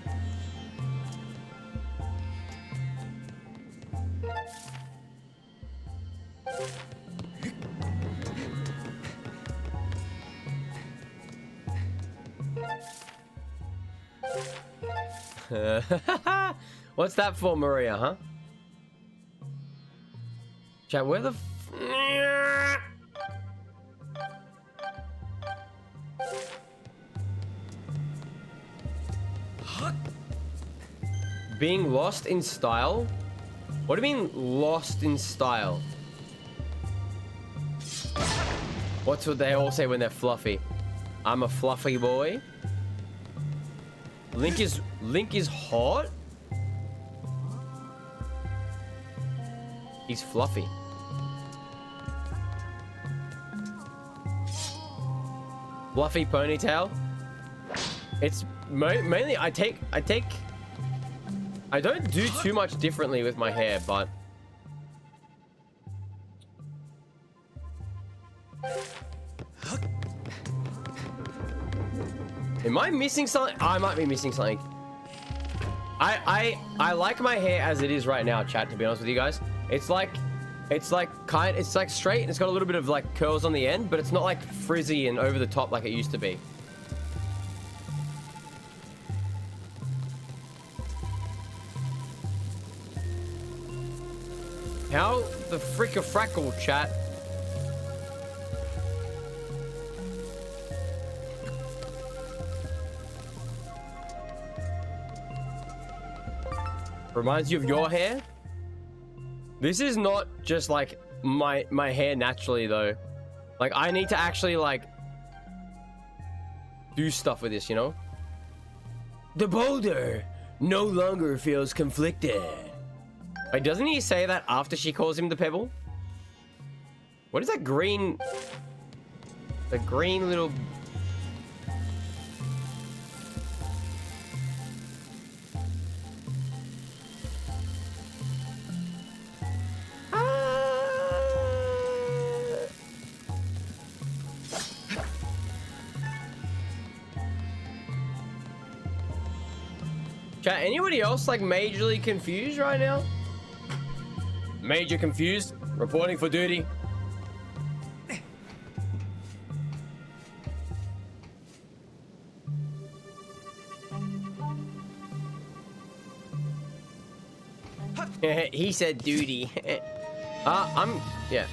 What's that for, Maria, huh? Chat, where the being lost in style? What do you mean lost in style? What's what they all say when they're fluffy? I'm a fluffy boy. Link is hot? He's fluffy. Fluffy ponytail. It's mainly I don't do too much differently with my hair, but am I missing something? I might be missing something. I like my hair as it is right now, chat, to be honest with you guys. It's like straight and it's got a little bit of like curls on the end, but it's not like frizzy and over the top like it used to be. How the frick a frackle, chat? Reminds you of your hair? This is not just like my hair naturally though. Like I need to actually like do stuff with this, you know? The boulder no longer feels conflicted. Wait, doesn't he say that after she calls him the pebble? What is that green? The green little... Chat, anybody else like majorly confused right now? Major confused? Reporting for duty. He said duty. Yeah.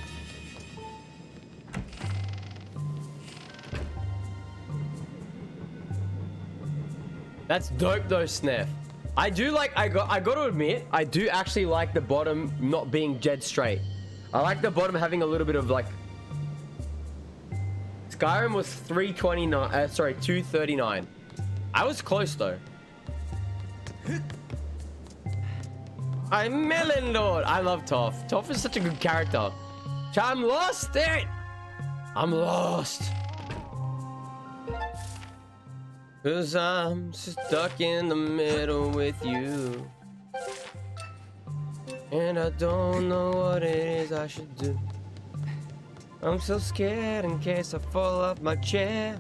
That's dope though, Sneff. I do like, I got to admit, I do actually like the bottom not being dead straight. I like the bottom having a little bit of like... Skyrim was 239. I was close though. I'm Melon Lord. I love Toph. Toph is such a good character. I'm lost there. I'm lost. Cause I'm stuck in the middle with you. And I don't know what it is I should do. I'm so scared in case I fall off my chair.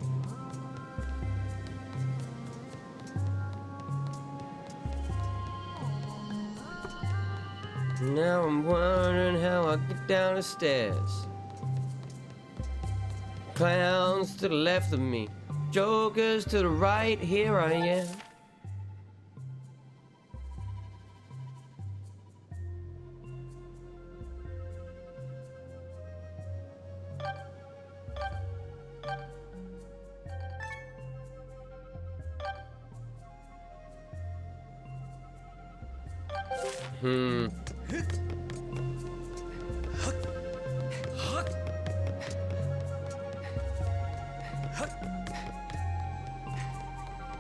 Now I'm wondering how I get down the stairs. Clowns to the left of me, jokers to the right, here I am.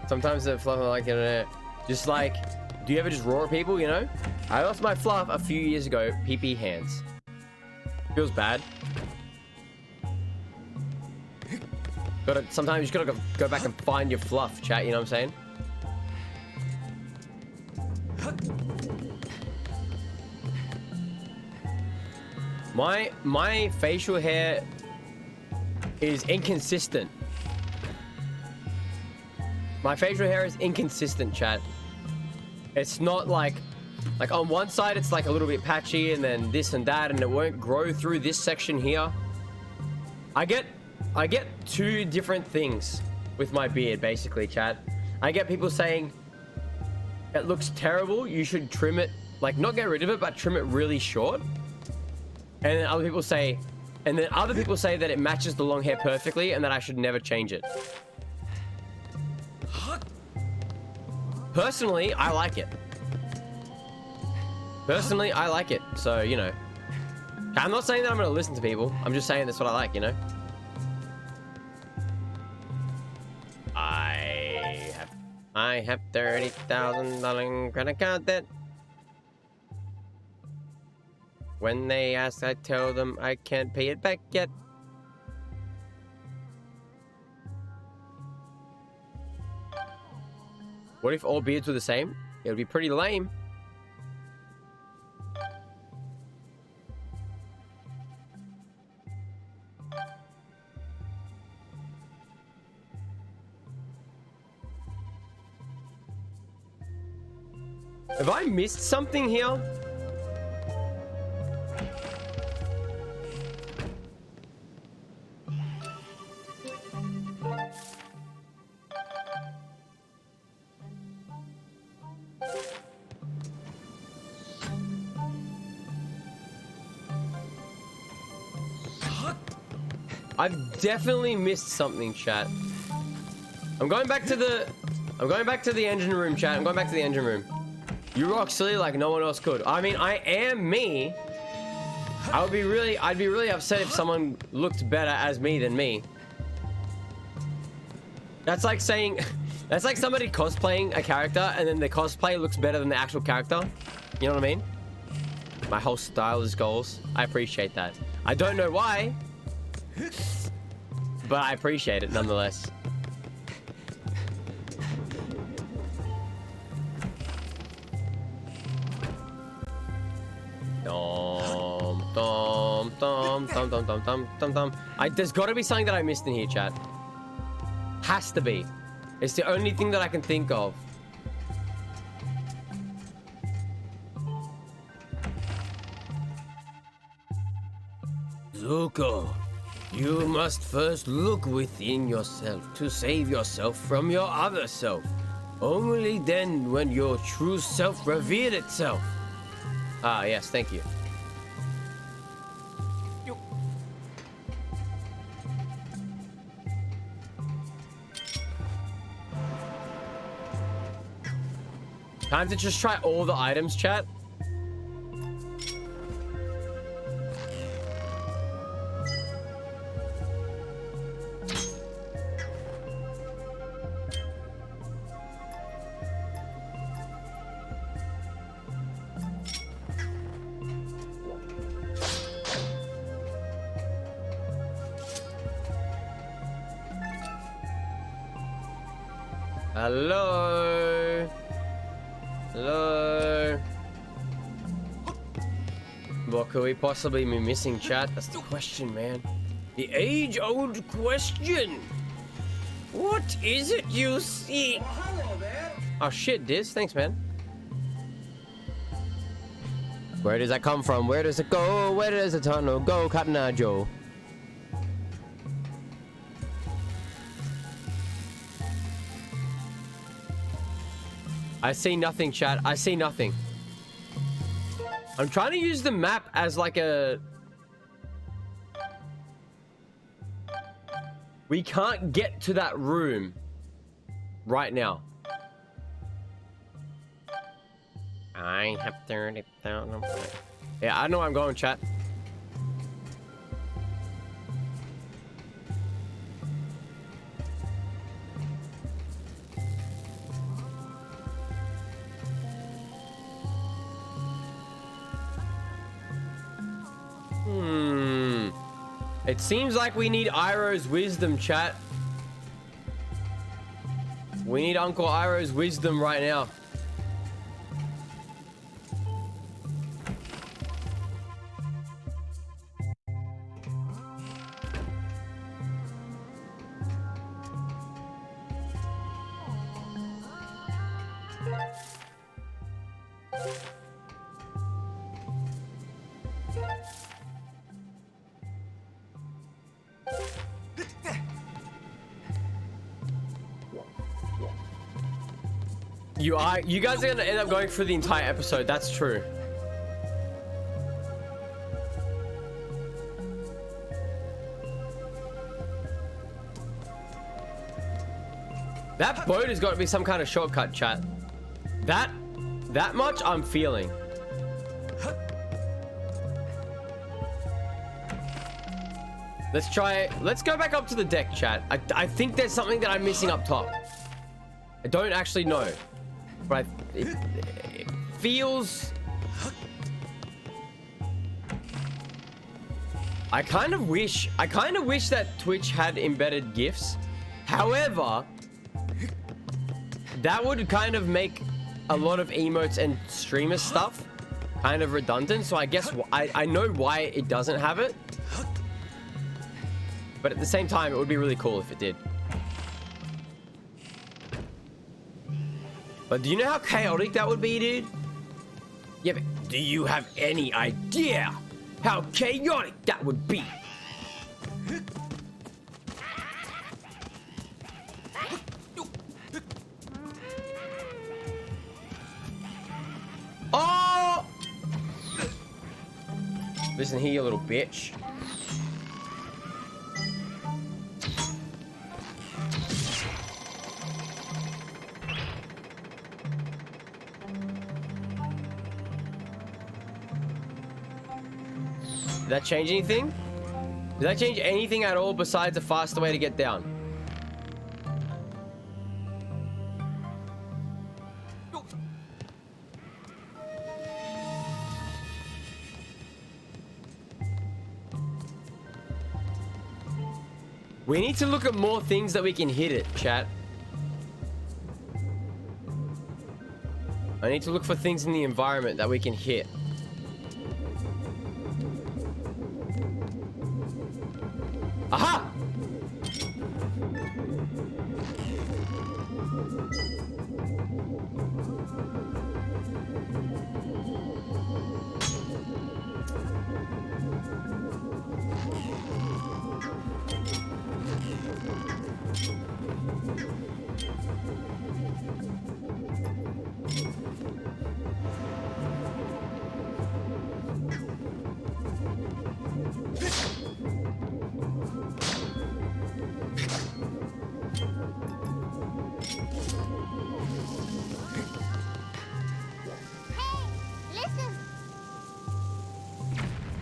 Sometimes the fluff I like it, just like, do you ever just roar at people, you know? I lost my fluff a few years ago, pee-pee hands. Feels bad. Sometimes you just gotta go back and find your fluff, chat, you know what I'm saying? My facial hair is inconsistent. My facial hair is inconsistent, chat. It's not like on one side it's like a little bit patchy and then this and that, and it won't grow through this section here. I get two different things with my beard, basically, chat. I get people saying it looks terrible, you should trim it, like not get rid of it, but trim it really short. And then other people say that it matches the long hair perfectly and that I should never change it. Personally, I like it. Personally, I like it. So, you know. I'm not saying that I'm going to listen to people. I'm just saying that's what I like, you know. I have $30,000 credit card debt. When they ask, I tell them I can't pay it back yet. What if all beards were the same? It would be pretty lame. Have I missed something here? I've definitely missed something, chat. I'm going back to the engine room, chat. I'm going back to the engine room. You rock silly like no one else could. I mean, I am me. I'd be really upset if someone looked better as me than me. That's like saying, that's like somebody cosplaying a character and then the cosplay looks better than the actual character. You know what I mean? My whole style is goals. I appreciate that. I don't know why, but I appreciate it nonetheless. There's got to be something that I missed in here, chat. Has to be. It's the only thing that I can think of. Zuko, you must first look within yourself to save yourself from your other self. Only then when your true self reveal itself. Ah, yes, thank you. Time to just try all the items, chat. Hello? Hello? What could we possibly be missing, chat? That's the question, man. The age-old question. What is it you seek? Oh shit, Diz. Thanks, man. Where does that come from? Where does it go? Where does the tunnel go, Cotton Eye Joe? I see nothing, chat. I see nothing. I'm trying to use the map as like a... We can't get to that room right now. I have 30,000. Yeah, I know where I'm going, chat. It seems like we need Iroh's wisdom, chat. We need Uncle Iroh's wisdom right now. You guys are gonna end up going through the entire episode. That's true. That boat has got to be some kind of shortcut, chat. That much I'm feeling. Let's try it. Let's go back up to the deck, chat. I think there's something that I'm missing up top. I don't actually know, but it feels. I kind of wish that Twitch had embedded GIFs. However, that would kind of make a lot of emotes and streamer stuff kind of redundant. So I guess I know why it doesn't have it. But at the same time, it would be really cool if it did. But do you know how chaotic that would be, dude? Yeah, but do you have any idea how chaotic that would be? Oh! Listen here, you little bitch. Did that change anything? Did that change anything at all besides a faster way to get down? We need to look at more things that we can hit it, chat. I need to look for things in the environment that we can hit. Aha!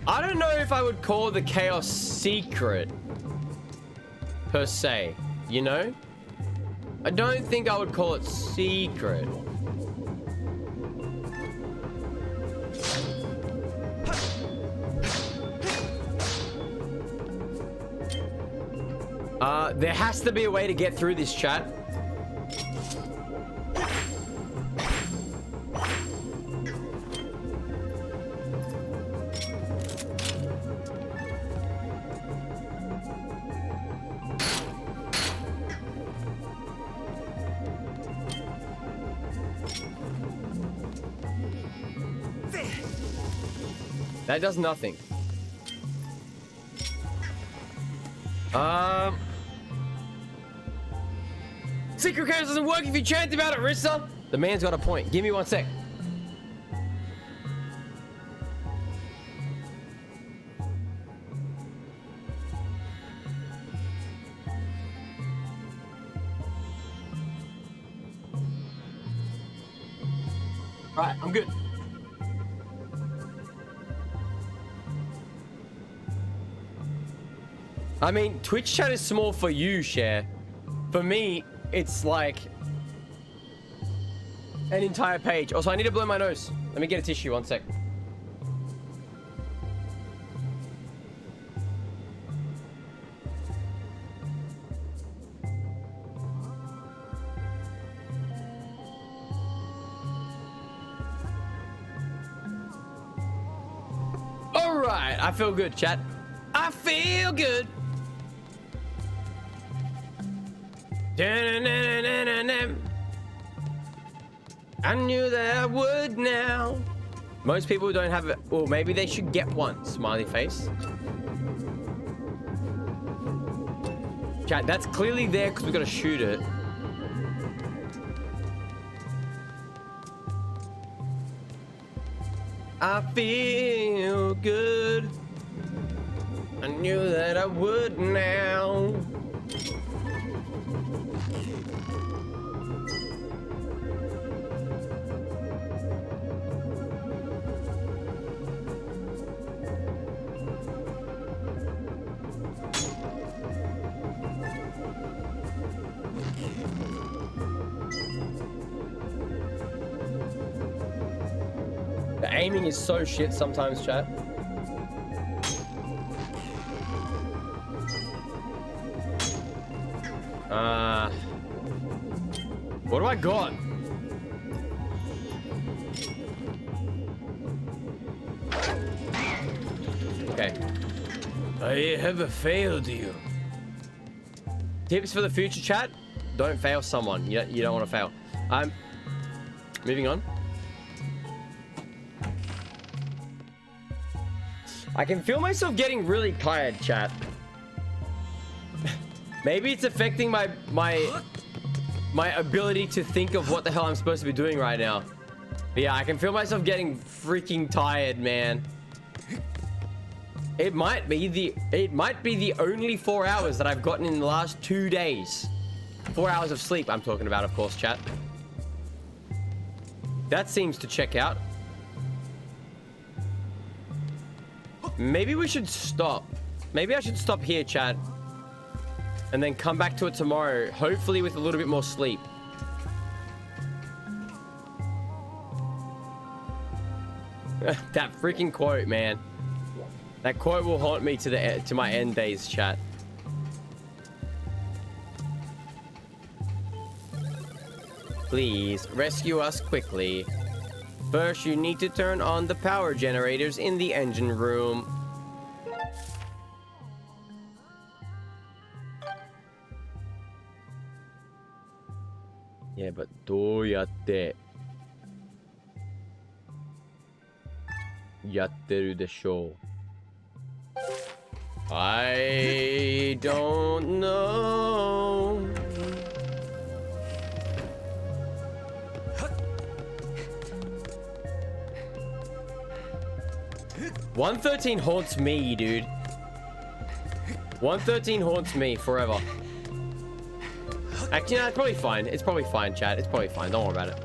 I don't know if I would call the chaos secret per se, you know? I don't think I would call it secret. There has to be a way to get through this, chat. That does nothing. Secret chaos doesn't work if you chant about it, Rissa. The man's got a point. Give me 1 sec. Right, I'm good. I mean, Twitch chat is small for you, Share. For me, it's like an entire page. Also, I need to blow my nose. Let me get a tissue, 1 sec. All right, I feel good, chat. I feel good. I knew that I would now. Most people don't have it. Well, maybe they should get one. Smiley face. Chat, that's clearly there because we got to shoot it. I feel good. I knew that I would now. The aiming is so shit sometimes, chat. What do I got? Okay. I have failed you. Tips for the future, chat? Don't fail someone. You don't want to fail. Moving on. I can feel myself getting really tired, chat. Maybe it's affecting my ability to think of what the hell I'm supposed to be doing right now. But yeah, I can feel myself getting freaking tired, man. It might be the only 4 hours that I've gotten in the last 2 days. 4 hours of sleep, I'm talking about, of course, chat. That seems to check out. Maybe we should stop. Maybe I should stop here, chat. And then come back to it tomorrow, hopefully with a little bit more sleep. That freaking quote, man. That quote will haunt me to my end days, chat. Please rescue us quickly. First, you need to turn on the power generators in the engine room. Yeah, but どうやってやってるでしょう? I don't know. $113 haunts me, dude. $113 haunts me forever. Actually, no, it's probably fine. It's probably fine, chat. It's probably fine. Don't worry about it.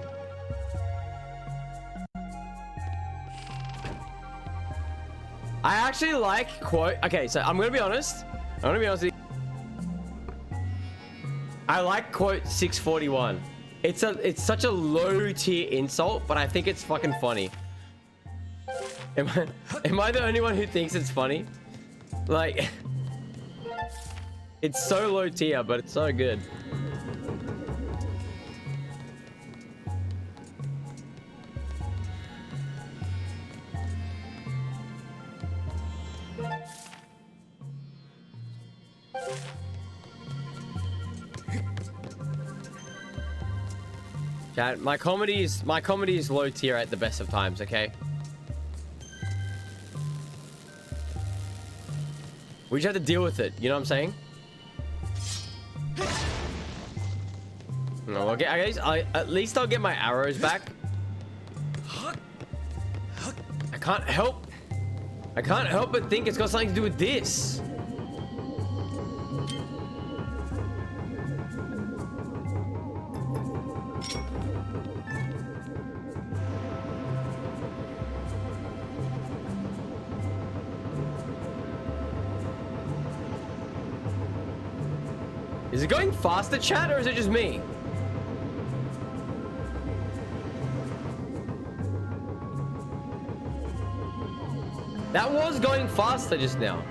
I actually like quote. Okay, so I'm gonna be honest. With you. I like quote 641. It's such a low tier insult, but I think it's fucking funny. Am I the only one who thinks it's funny? Like, it's so low tier, but it's so good. Chat, my comedy is low tier at the best of times, okay? We just have to deal with it, you know what I'm saying? No, okay, at least I'll get my arrows back. I can't help but think it's got something to do with this. Is it going faster, chat, or is it just me? That was going faster just now.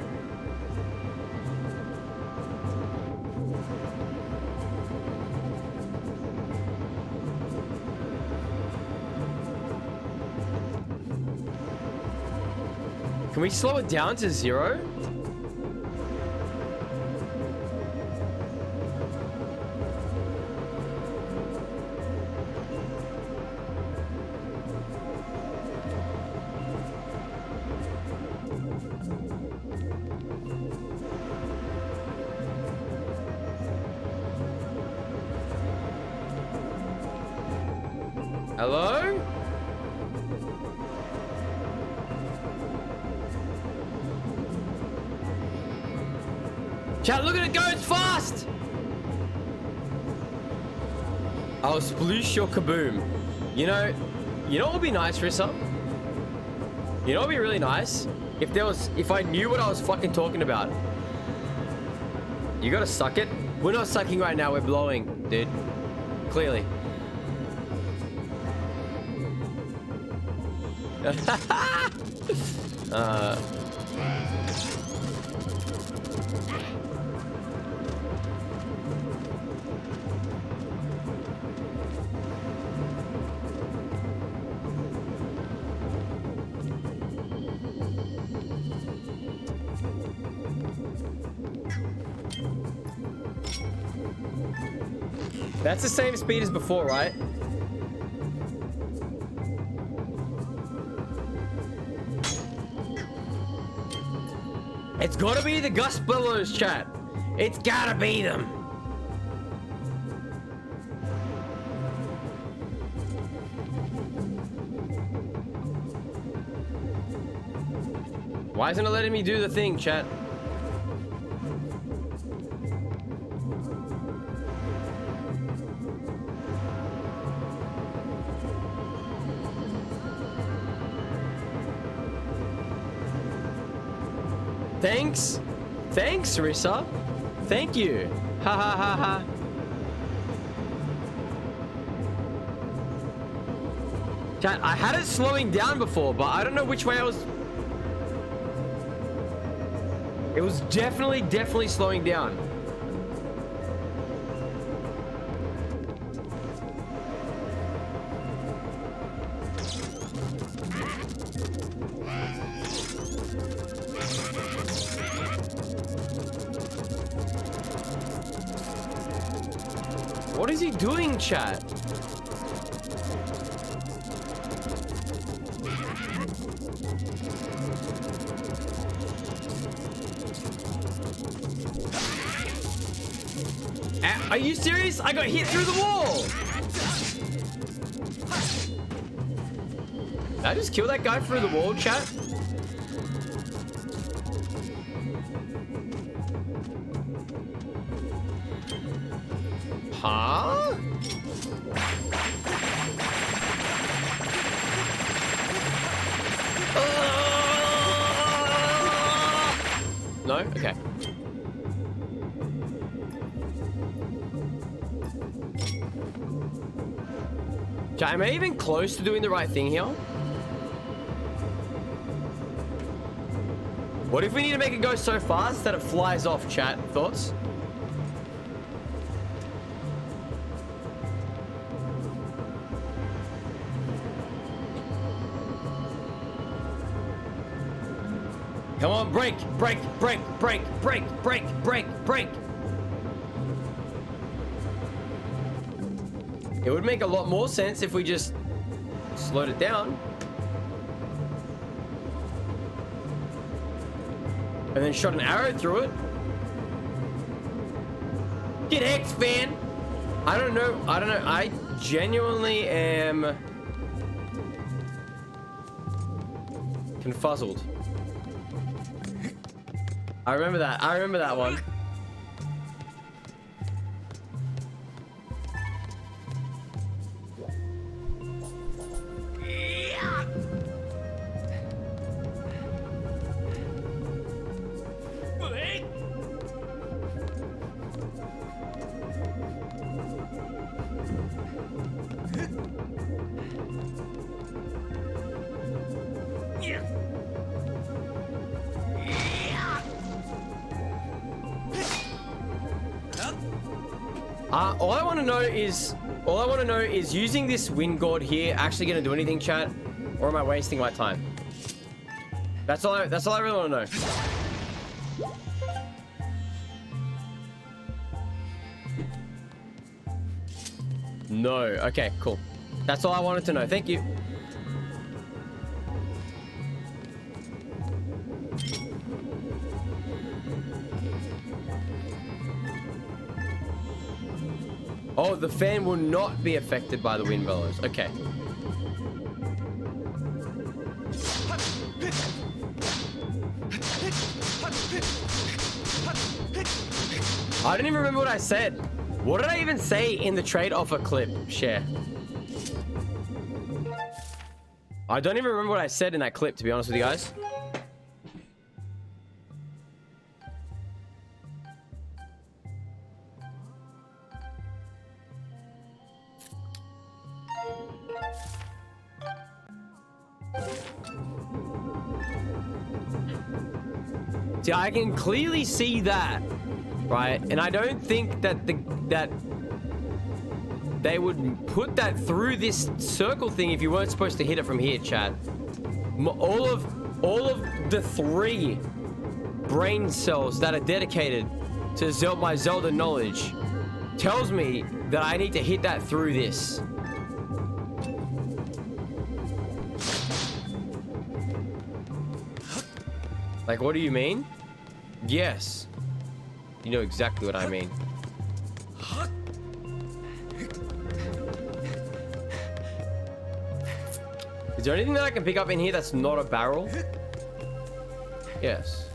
Can we slow it down to 0? Hello? Chat, look at it go, it's fast! I'll sploosh your kaboom. You know what would be nice, Rissa? You know what would be really nice? If I knew what I was fucking talking about. You gotta suck it. We're not sucking right now, we're blowing, dude. Clearly. That's the same speed as before, right? It's gotta be the gust billows, chat. It's gotta be them. Why isn't it letting me do the thing, chat? Thanks. Thanks, Rissa. Thank you. Ha ha ha ha. Chat, I had it slowing down before, but I don't know which way I was. It was definitely slowing down. What is he doing, chat? Are you serious? I got hit through the wall. Did I just kill that guy through the wall, chat? Huh? No? Okay. Chat, am I even close to doing the right thing here? What if we need to make it go so fast that it flies off, chat? Thoughts? Come on, break, break, break, break, break, break, break, break. It would make a lot more sense if we just slowed it down. And then shot an arrow through it. Get X, fan! I don't know. I genuinely am confuzzled. I remember that one. All I want to know is using this wind gourd here actually going to do anything, chat, or am I wasting my time? That's all I really want to know. No. Okay, cool. That's all I wanted to know. Thank you. Oh, the fan will not be affected by the wind billows. Okay. I don't even remember what I said. What did I even say in the trade offer clip? Share. I don't even remember what I said in that clip, to be honest with you guys. See, I can clearly see that, right? And I don't think that that they would put that through this circle thing if you weren't supposed to hit it from here, chat. All of the 3 brain cells that are dedicated to my Zelda knowledge tells me that I need to hit that through this. Like, what do you mean? Yes. You know exactly what I mean. Is there anything that I can pick up in here that's not a barrel? Yes.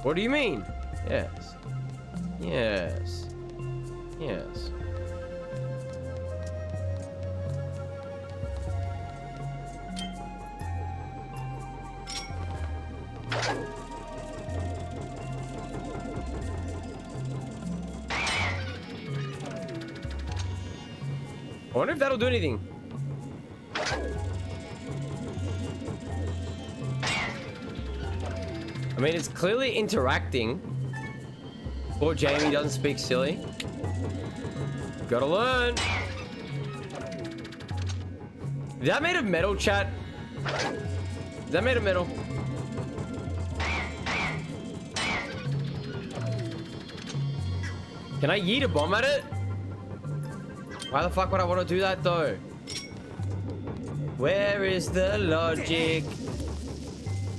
What do you mean? Yes. Yes. Yes. I wonder if that'll do anything. I mean, it's clearly interacting. Poor Jamie doesn't speak silly. Gotta learn. Is that made of metal, chat? Is that made of metal? Can I yeet a bomb at it? Why the fuck would I want to do that though? Where is the logic?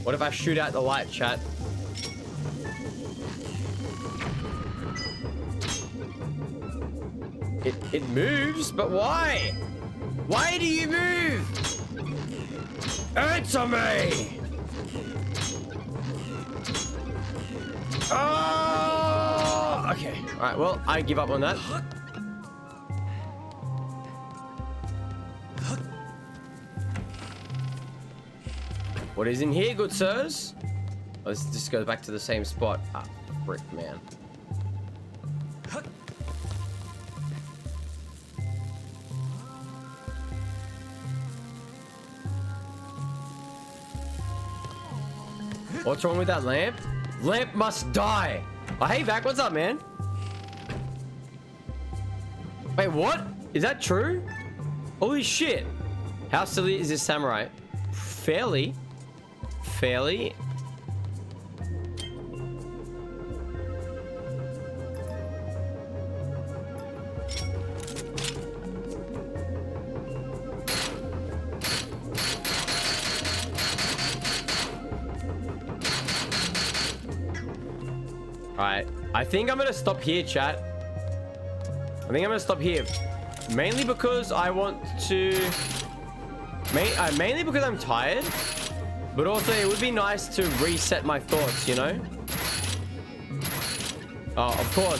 What if I shoot out the light, chat? It moves, but why? Why do you move? Answer me! Oh! Okay. All right. Well, I give up on that. What is in here, good sirs? Oh, this just goes back to the same spot. Ah, frick, man. What's wrong with that lamp? Lamp must die. Oh, hey, Vac, what's up, man? Wait, what? Is that true? Holy shit. How silly is this samurai? Fairly. Alright, I think I'm gonna stop here, chat. I think I'm gonna stop here. Mainly because I want to... mainly because I'm tired. But also, it would be nice to reset my thoughts, you know? Oh,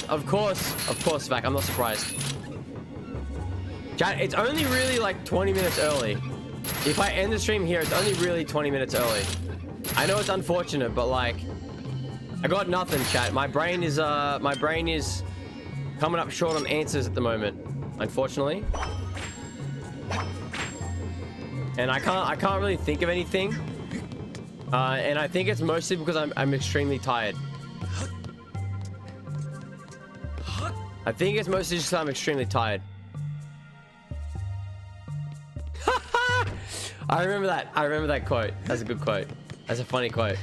of course, Vac, I'm not surprised. Chat, it's only really like 20 minutes early. If I end the stream here, it's only really 20 minutes early. I know it's unfortunate, but like... I got nothing, chat. My brain is coming up short on answers at the moment, unfortunately. And I can't really think of anything. And I think it's mostly because I'm extremely tired. I think it's mostly just because I'm extremely tired. I remember that. I remember that quote. That's a good quote. That's a funny quote.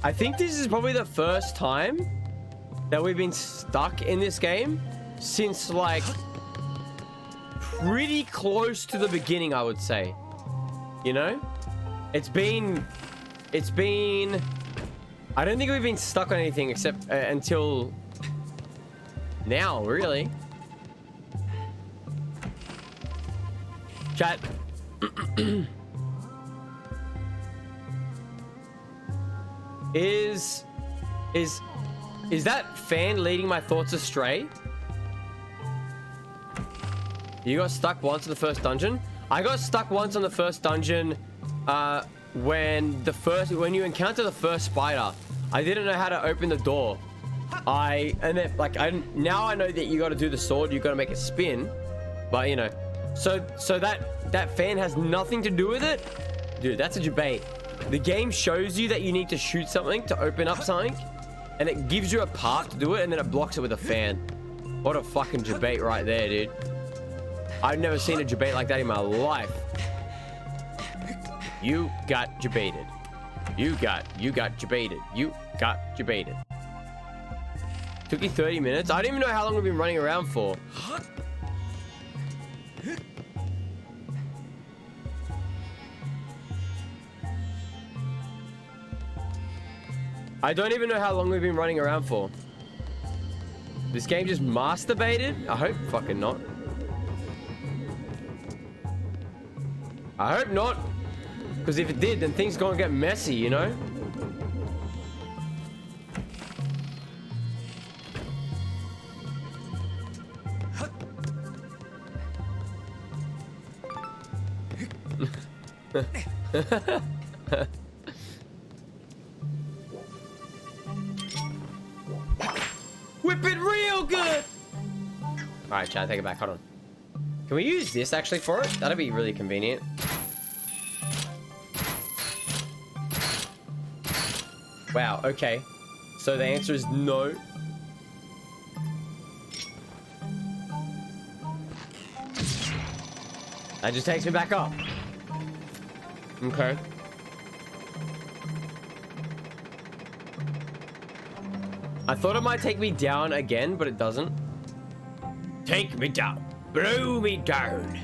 I think this is probably the first time that we've been stuck in this game since like pretty close to the beginning, I would say. You know? It's been I don't think we've been stuck on anything except until now, really. Chat. Is that fan leading my thoughts astray? You got stuck once in the first dungeon? I got stuck once on the first dungeon when you encounter the first spider. I didn't know how to open the door. Now I know that you got to do the sword, you got to make it spin. But you know, so that fan has nothing to do with it. Dude, that's a debate. The game shows you that you need to shoot something to open up something, and it gives you a path to do it, and then it blocks it with a fan. What a fucking debate right there, dude. I've never seen a debate like that in my life. You got debated. You got debated. You got debated. Took you 30 minutes? I don't even know how long we've been running around for. I don't even know how long we've been running around for. This game just masturbated? I hope fucking not. I hope not. Because if it did, then things gonna get messy, you know? Whip it real good! Alright, Chad, take it back. Hold on. Can we use this actually for it? That'd be really convenient. Wow, okay. So the answer is no. That just takes me back up. Okay. I thought it might take me down again, but it doesn't. Take me down. Blow me down.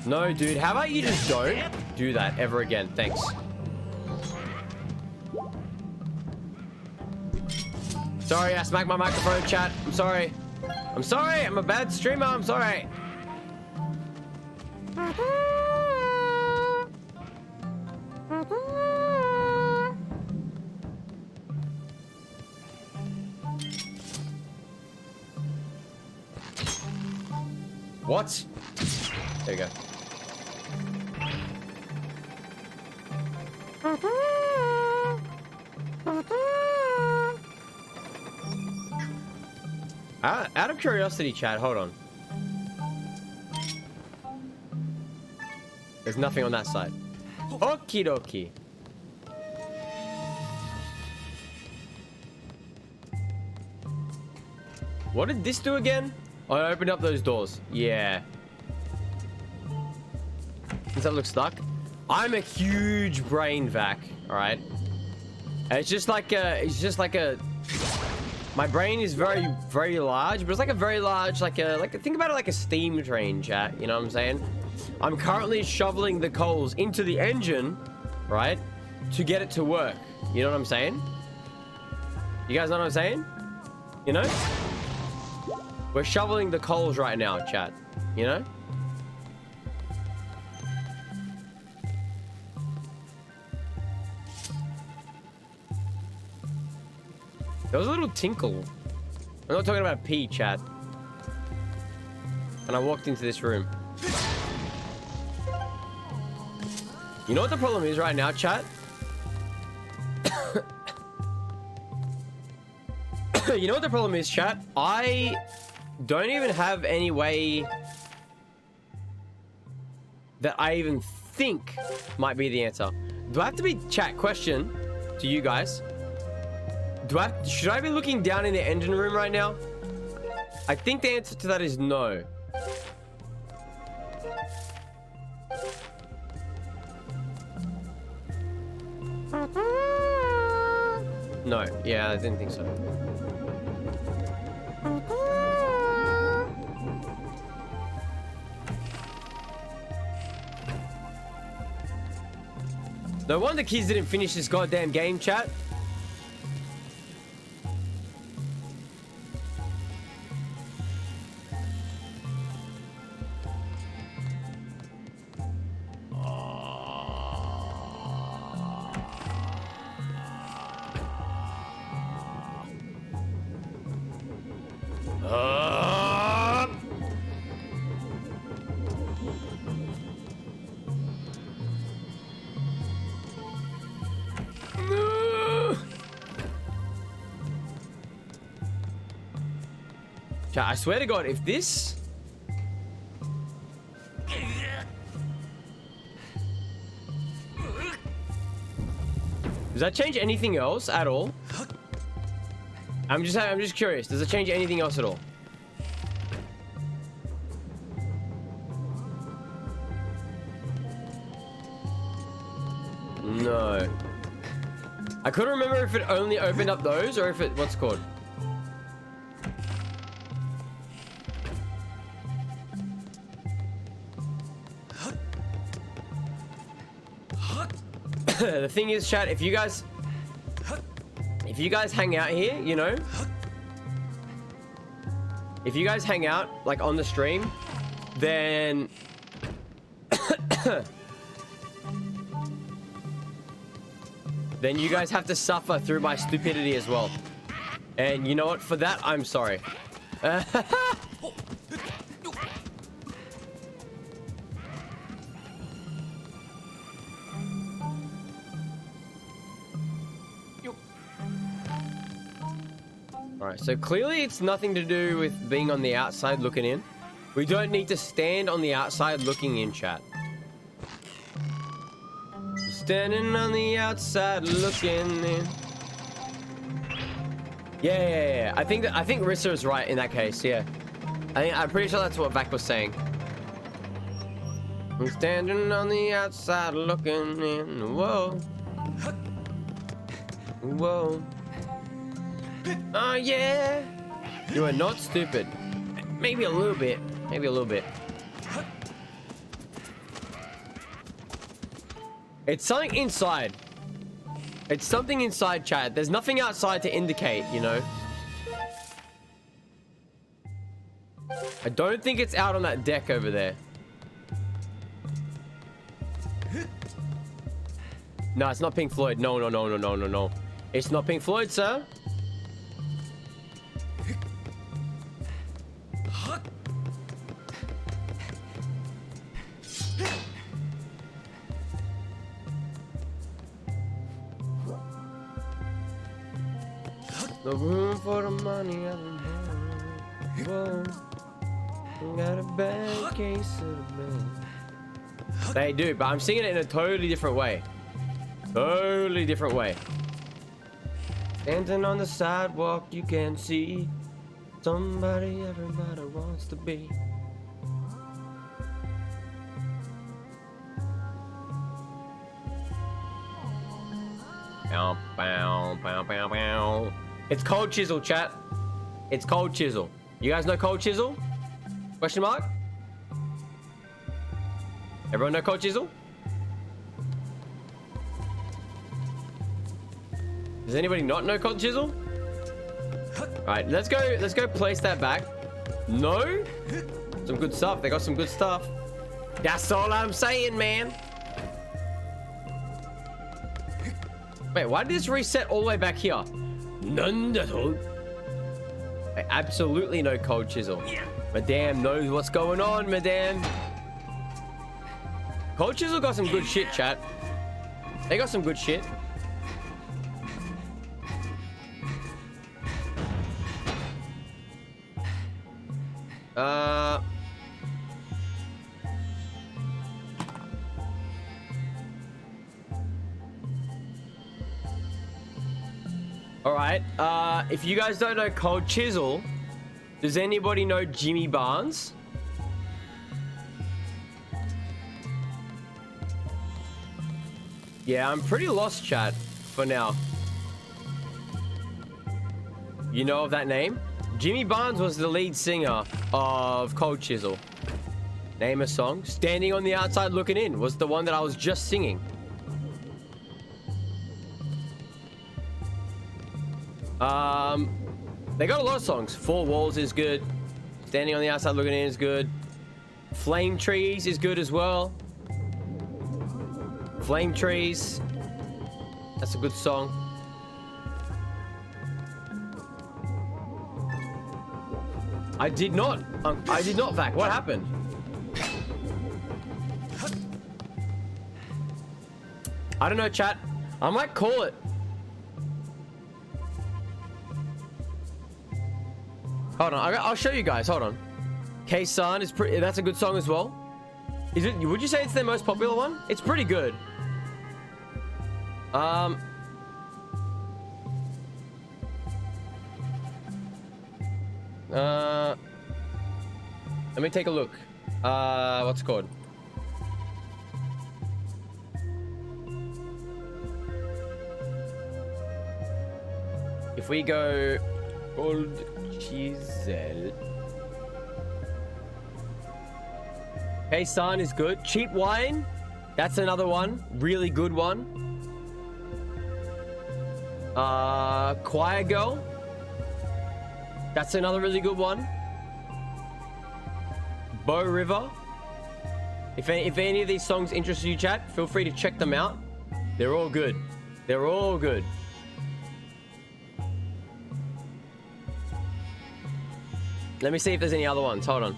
No, dude. How about you just don't do that ever again? Thanks. Sorry, I smacked my microphone, chat. I'm sorry. I'm sorry. I'm a bad streamer. I'm sorry. What? There you go. Out of curiosity, chat, hold on. There's nothing on that side. Okie dokie. What did this do again? Oh, I opened up those doors. Yeah. Does that look stuck? I'm a huge brain vac, alright? It's just like a... My brain is very, very large, but it's like a very large, think about it like a steam train, chat. You know what I'm saying? I'm currently shoveling the coals into the engine, right? To get it to work. You know what I'm saying? You guys know what I'm saying? You know? We're shoveling the coals right now, chat. You know? There was a little tinkle. I'm not talking about pee, chat. And I walked into this room. You know what the problem is right now, chat? You know what the problem is, chat? I don't even have any way that I even think might be the answer. Do I have to be... Chat, question to you guys. Should I be looking down in the engine room right now? I think the answer to that is no. No, yeah, I didn't think so. No wonder kids didn't finish this goddamn game, chat. Chat, I swear to God, if this... Does that change anything else at all? I'm just curious. Does it change anything else at all? No. I couldn't remember if it only opened up those or if it... What's it called? The thing is, chat, if you guys hang out here, you know, if you guys hang out like on the stream, then then you guys have to suffer through my stupidity as well. And you know what? For that, I'm sorry. Alright, so clearly it's nothing to do with being on the outside looking in. We don't need to stand on the outside looking in, chat. Standing on the outside looking in. Yeah. I think Rissa is right in that case, yeah. I'm pretty sure that's what Vac was saying. I'm standing on the outside looking in. Whoa. Whoa. Oh, yeah. You are not stupid. Maybe a little bit. Maybe a little bit. It's something inside. It's something inside, chat. There's nothing outside to indicate, you know. I don't think it's out on that deck over there. No, it's not Pink Floyd. No. It's not Pink Floyd, sir. No room for the money of the whoa. Got a bad case of the man. They do, but I'm singing it in a totally different way. Totally different way. Standing on the sidewalk, you can see somebody everybody wants to be. Bow, bow, bow, bow, bow. It's Cold Chisel, chat. It's Cold Chisel. You guys know Cold Chisel? Question mark? Everyone know Cold Chisel? Does anybody not know Cold Chisel? Alright, let's go place that back. No? Some good stuff. They got some good stuff. That's all I'm saying, man. Wait, why did this reset all the way back here? None at all. I absolutely know Cold Chisel. Madame knows what's going on, madame. Cold Chisel got some good shit, chat. They got some good shit. Alright, if you guys don't know Cold Chisel, does anybody know Jimmy Barnes? Yeah, I'm pretty lost, chat, for now. You know of that name? Jimmy Barnes was the lead singer of Cold Chisel. Name a song. Standing on the Outside Looking In was the one that I was just singing. They got a lot of songs. Four Walls is good. Standing on the Outside Looking In is good. Flame Trees is good as well. Flame Trees. That's a good song. I did not, Vac. What happened? I don't know, chat. I might call it. Hold on, I'll show you guys. Hold on. K-San is pretty. That's a good song as well. Is it? Would you say it's their most popular one? It's pretty good. Let me take a look. What's it called? If we go Old Chisel. K-San is good. Cheap Wine. That's another one. Really good one. Choir Girl. That's another really good one. Bow River. If any of these songs interest you, chat, feel free to check them out. They're all good. They're all good. Let me see if there's any other ones. Hold on.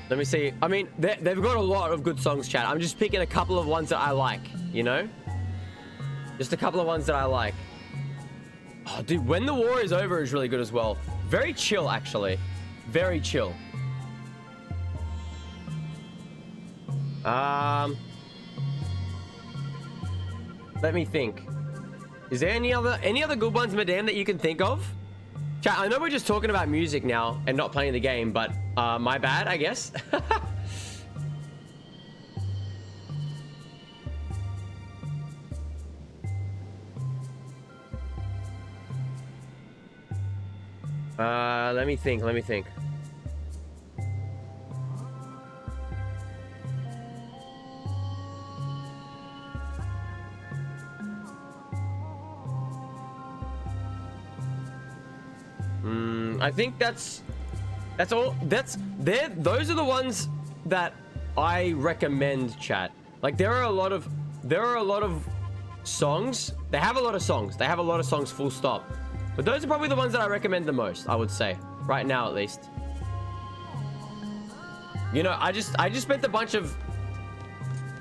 Let me see. I mean, they've got a lot of good songs, chat. I'm just picking a couple of ones that I like, you know? Just a couple of ones that I like. Oh, dude, When the War is Over is really good as well. Very chill, actually. Very chill. Let me think. Is there any other good ones, madame, that you can think of? Chat, I know we're just talking about music now and not playing the game, but my bad, I guess. Let me think. I think that's all. Those are the ones that I recommend, chat. Like there are a lot of songs. They have a lot of songs. They have a lot of songs, full stop. But those are probably the ones that I recommend the most, I would say. Right now, at least. You know, I just spent a bunch of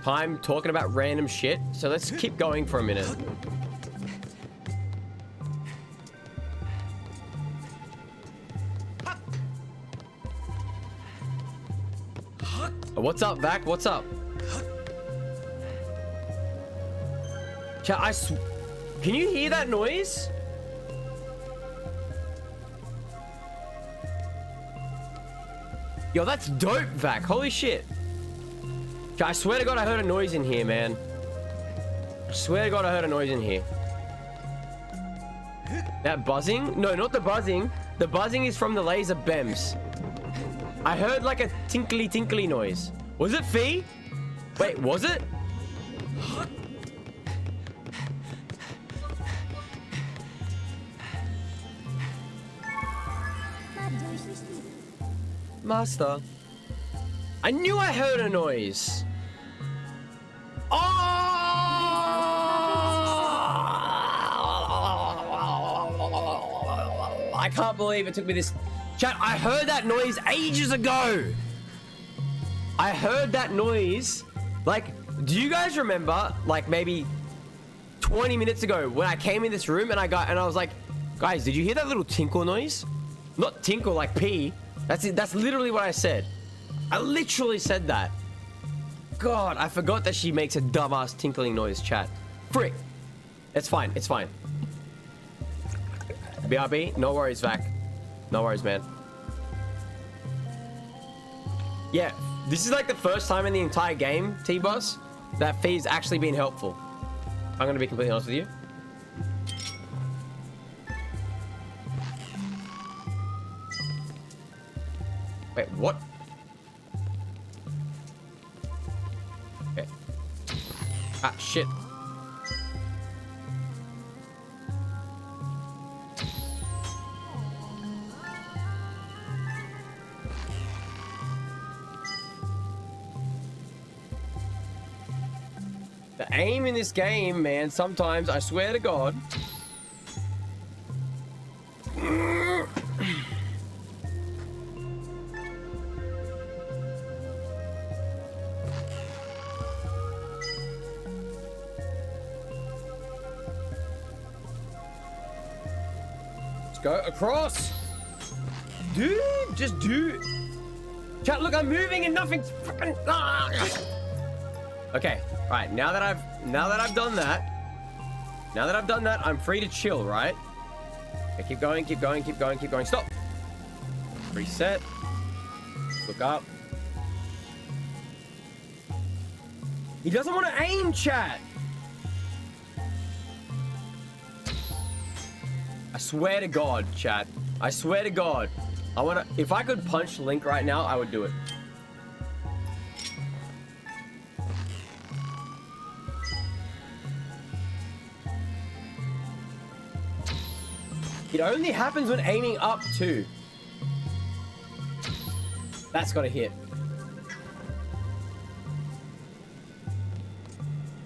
time talking about random shit. So let's keep going for a minute. What's up, Vac? What's up? Chat, can you hear that noise? Yo, that's dope, Vac. Holy shit. Chat, I swear to God I heard a noise in here, man. I swear to God I heard a noise in here. That buzzing? No, not the buzzing. The buzzing is from the laser beams. I heard like a tinkly noise. Was it Fee? Wait, was it? Master. I knew I heard a noise. Oh! I can't believe it took me this. Chat, I heard that noise ages ago. I heard that noise. Like, do you guys remember, like maybe 20 minutes ago when I came in this room and I was like, guys, did you hear that little tinkle noise? Not tinkle like pee. That's it. That's literally what I said. I literally said that. God, I forgot that she makes a dumbass tinkling noise, chat. Frick. It's fine. It's fine. BRB, no worries, Vac. No worries, man. Yeah, this is like the first time in the entire game, T-Boss, that Fee's actually been helpful. I'm gonna be completely honest with you. Wait, what? Okay. Ah, shit. The aim in this game, man, sometimes, I swear to God. Let's go across. Just do. Chat, look, I'm moving and nothing's fucking. Okay, all right. Now that I've done that, I'm free to chill, right? Okay, keep going. Stop. Reset. Look up. He doesn't want to aim, chat. I swear to God, chat. I swear to God. If I could punch Link right now, I would do it. It only happens when aiming up too. That's got to hit.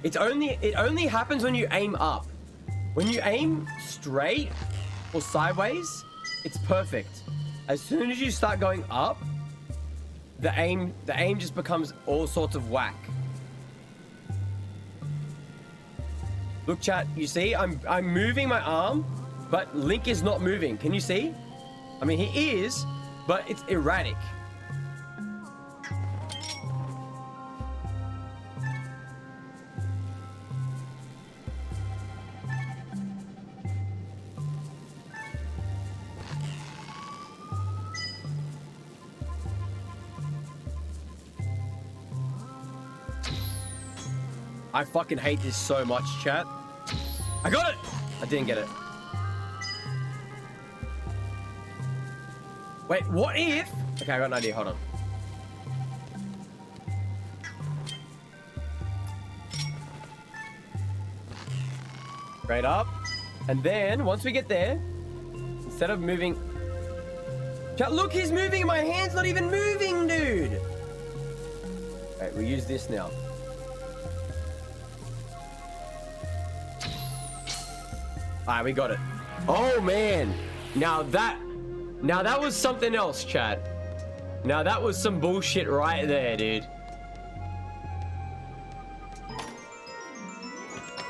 It only happens when you aim up. When you aim straight or sideways, it's perfect. As soon as you start going up, the aim just becomes all sorts of whack. Look, chat, you see, I'm moving my arm, but Link is not moving. Can you see? I mean, he is, but it's erratic. I fucking hate this so much, chat. I got it! I didn't get it. Wait, what if... Okay, I got an idea. Hold on. Straight up. And then, once we get there, instead of moving... Chat, look, he's moving! My hand's not even moving, dude! Right, we use this now. Alright, we got it. Oh, man. Now that was something else, chat. Now that was some bullshit right there, dude.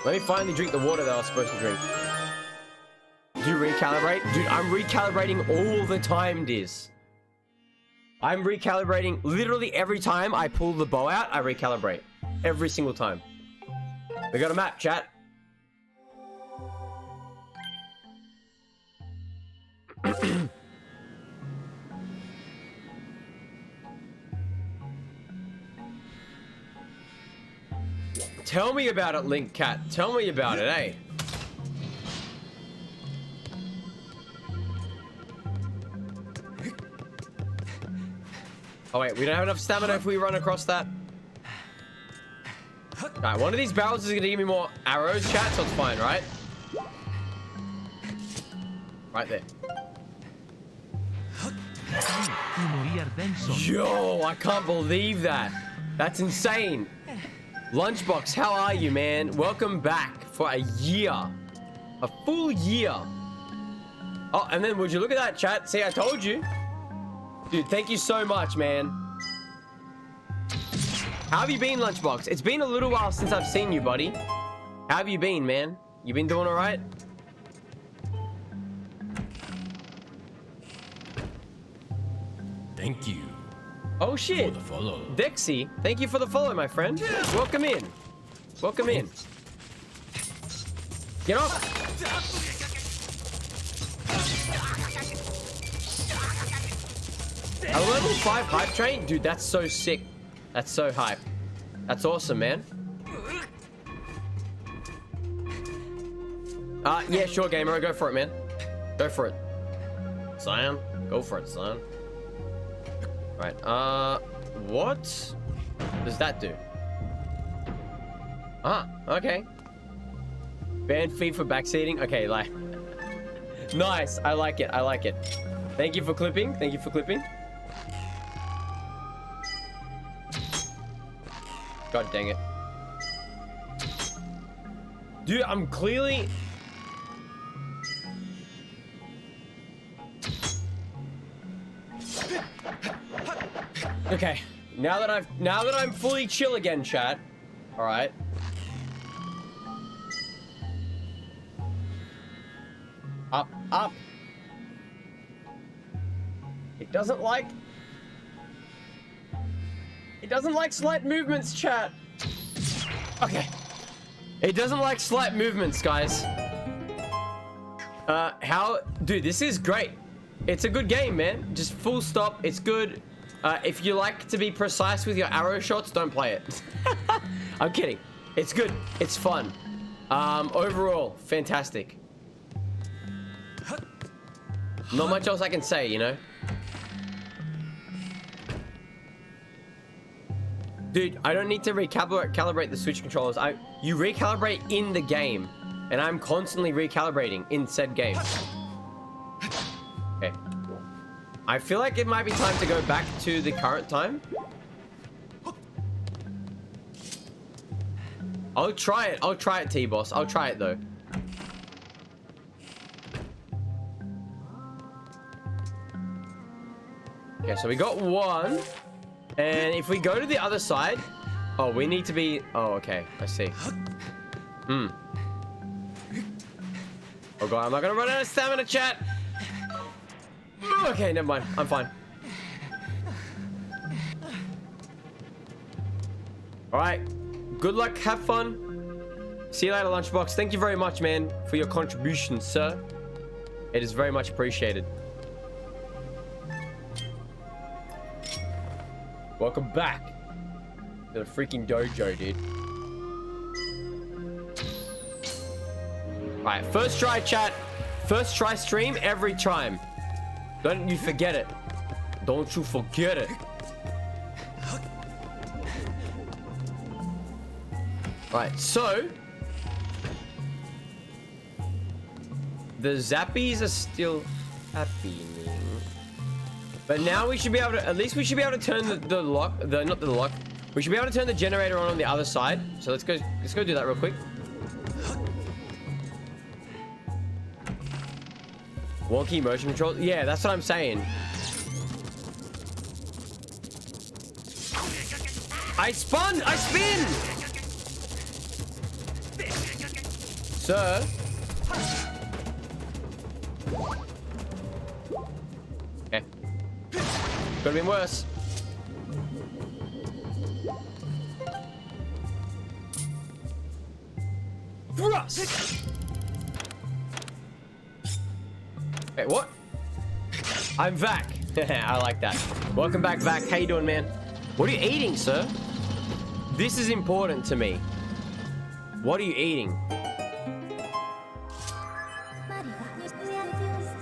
Let me finally drink the water that I was supposed to drink. Do you recalibrate? Dude, I'm recalibrating all the time, Diz. I'm recalibrating literally every time I pull the bow out, I recalibrate. Every single time. We got a map, chat. Tell me about it, Link Cat. Tell me about it, eh? Oh wait, we don't have enough stamina if we run across that. Alright, one of these barrels is gonna give me more arrows, chat, so it's fine, right? Right there. Yo, I can't believe that. That's insane. Lunchbox, how are you, man? Welcome back for a year. A full year. Oh, and then would you look at that, chat? See, I told you. Dude, thank you so much, man. How have you been, Lunchbox? It's been a little while since I've seen you, buddy. How have you been, man? You been doing all right? Thank you. Oh shit. For the follow. Dexy, thank you for the follow, my friend. Welcome in. Welcome in. Get off. A level 5 hype train? Dude, that's so sick. That's so hype. That's awesome, man. Yeah, sure, gamer. Go for it, man. Go for it. Scion, go for it, son. Right, what does that do? Ah, okay. Ban fee for backseating? Okay, like... Nice, I like it, I like it. Thank you for clipping, thank you for clipping. God dang it. Dude, I'm clearly... Okay, now that I'm fully chill again, chat. All right. Up, up. It doesn't like slight movements, chat. Okay. It doesn't like slight movements, guys. Dude, this is great. It's a good game, man. Just full stop. It's good. If you like to be precise with your arrow shots, don't play it. I'm kidding. It's good. It's fun. Overall, fantastic. Not much else I can say, you know? Dude, I don't need to recalibrate the Switch controllers. You recalibrate in the game, and I'm constantly recalibrating in said game. Okay. I feel like it might be time to go back to the current time. I'll try it. I'll try it, T-Boss. I'll try it, though. Okay, so we got one. And if we go to the other side... Oh, we need to be... Oh, okay. I see. Oh, God. I'm not going to run out of stamina, chat. Okay, never mind. I'm fine. Alright. Good luck. Have fun. See you later, Lunchbox. Thank you very much, man, for your contribution, sir. It is very much appreciated. Welcome back to the freaking dojo, dude. Alright, first try, chat. First try stream every time. Don't you forget it. Don't you forget it. Alright, so... the zappies are still happening. But now we should be able to, at least we should be able to turn not the lock. We should be able to turn the generator on the other side. So let's go do that real quick. Wonky motion control. Yeah, that's what I'm saying. I spun! I spin! Sir. Okay. Could have been worse. Thrust! Wait, what? I'm Vac. I like that. Welcome back, Vac. How you doing, man? What are you eating, sir? This is important to me. What are you eating?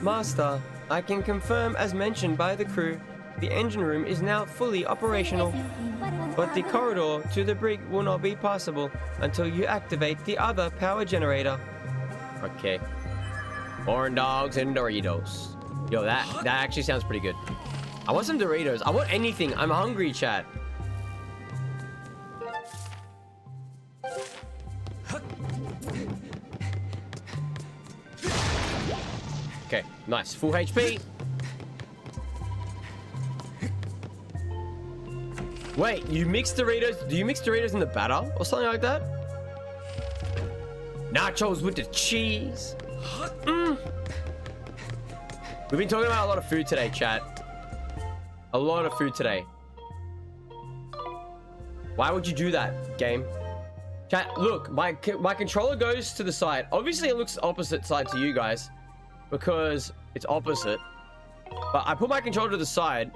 Master, I can confirm, as mentioned by the crew, the engine room is now fully operational. But the corridor to the brig will not be possible until you activate the other power generator. Okay. Corn dogs and Doritos. Yo, that actually sounds pretty good. I want some Doritos. I want anything. I'm hungry, chat. Okay, nice. Full HP. Wait, you mix Doritos? Do you mix Doritos in the batter or something like that? Nachos with the cheese. We've been talking about a lot of food today, chat. A lot of food today. Why would you do that, game? Chat, look, my controller goes to the side. Obviously, it looks opposite side to you guys because it's opposite. But I put my controller to the side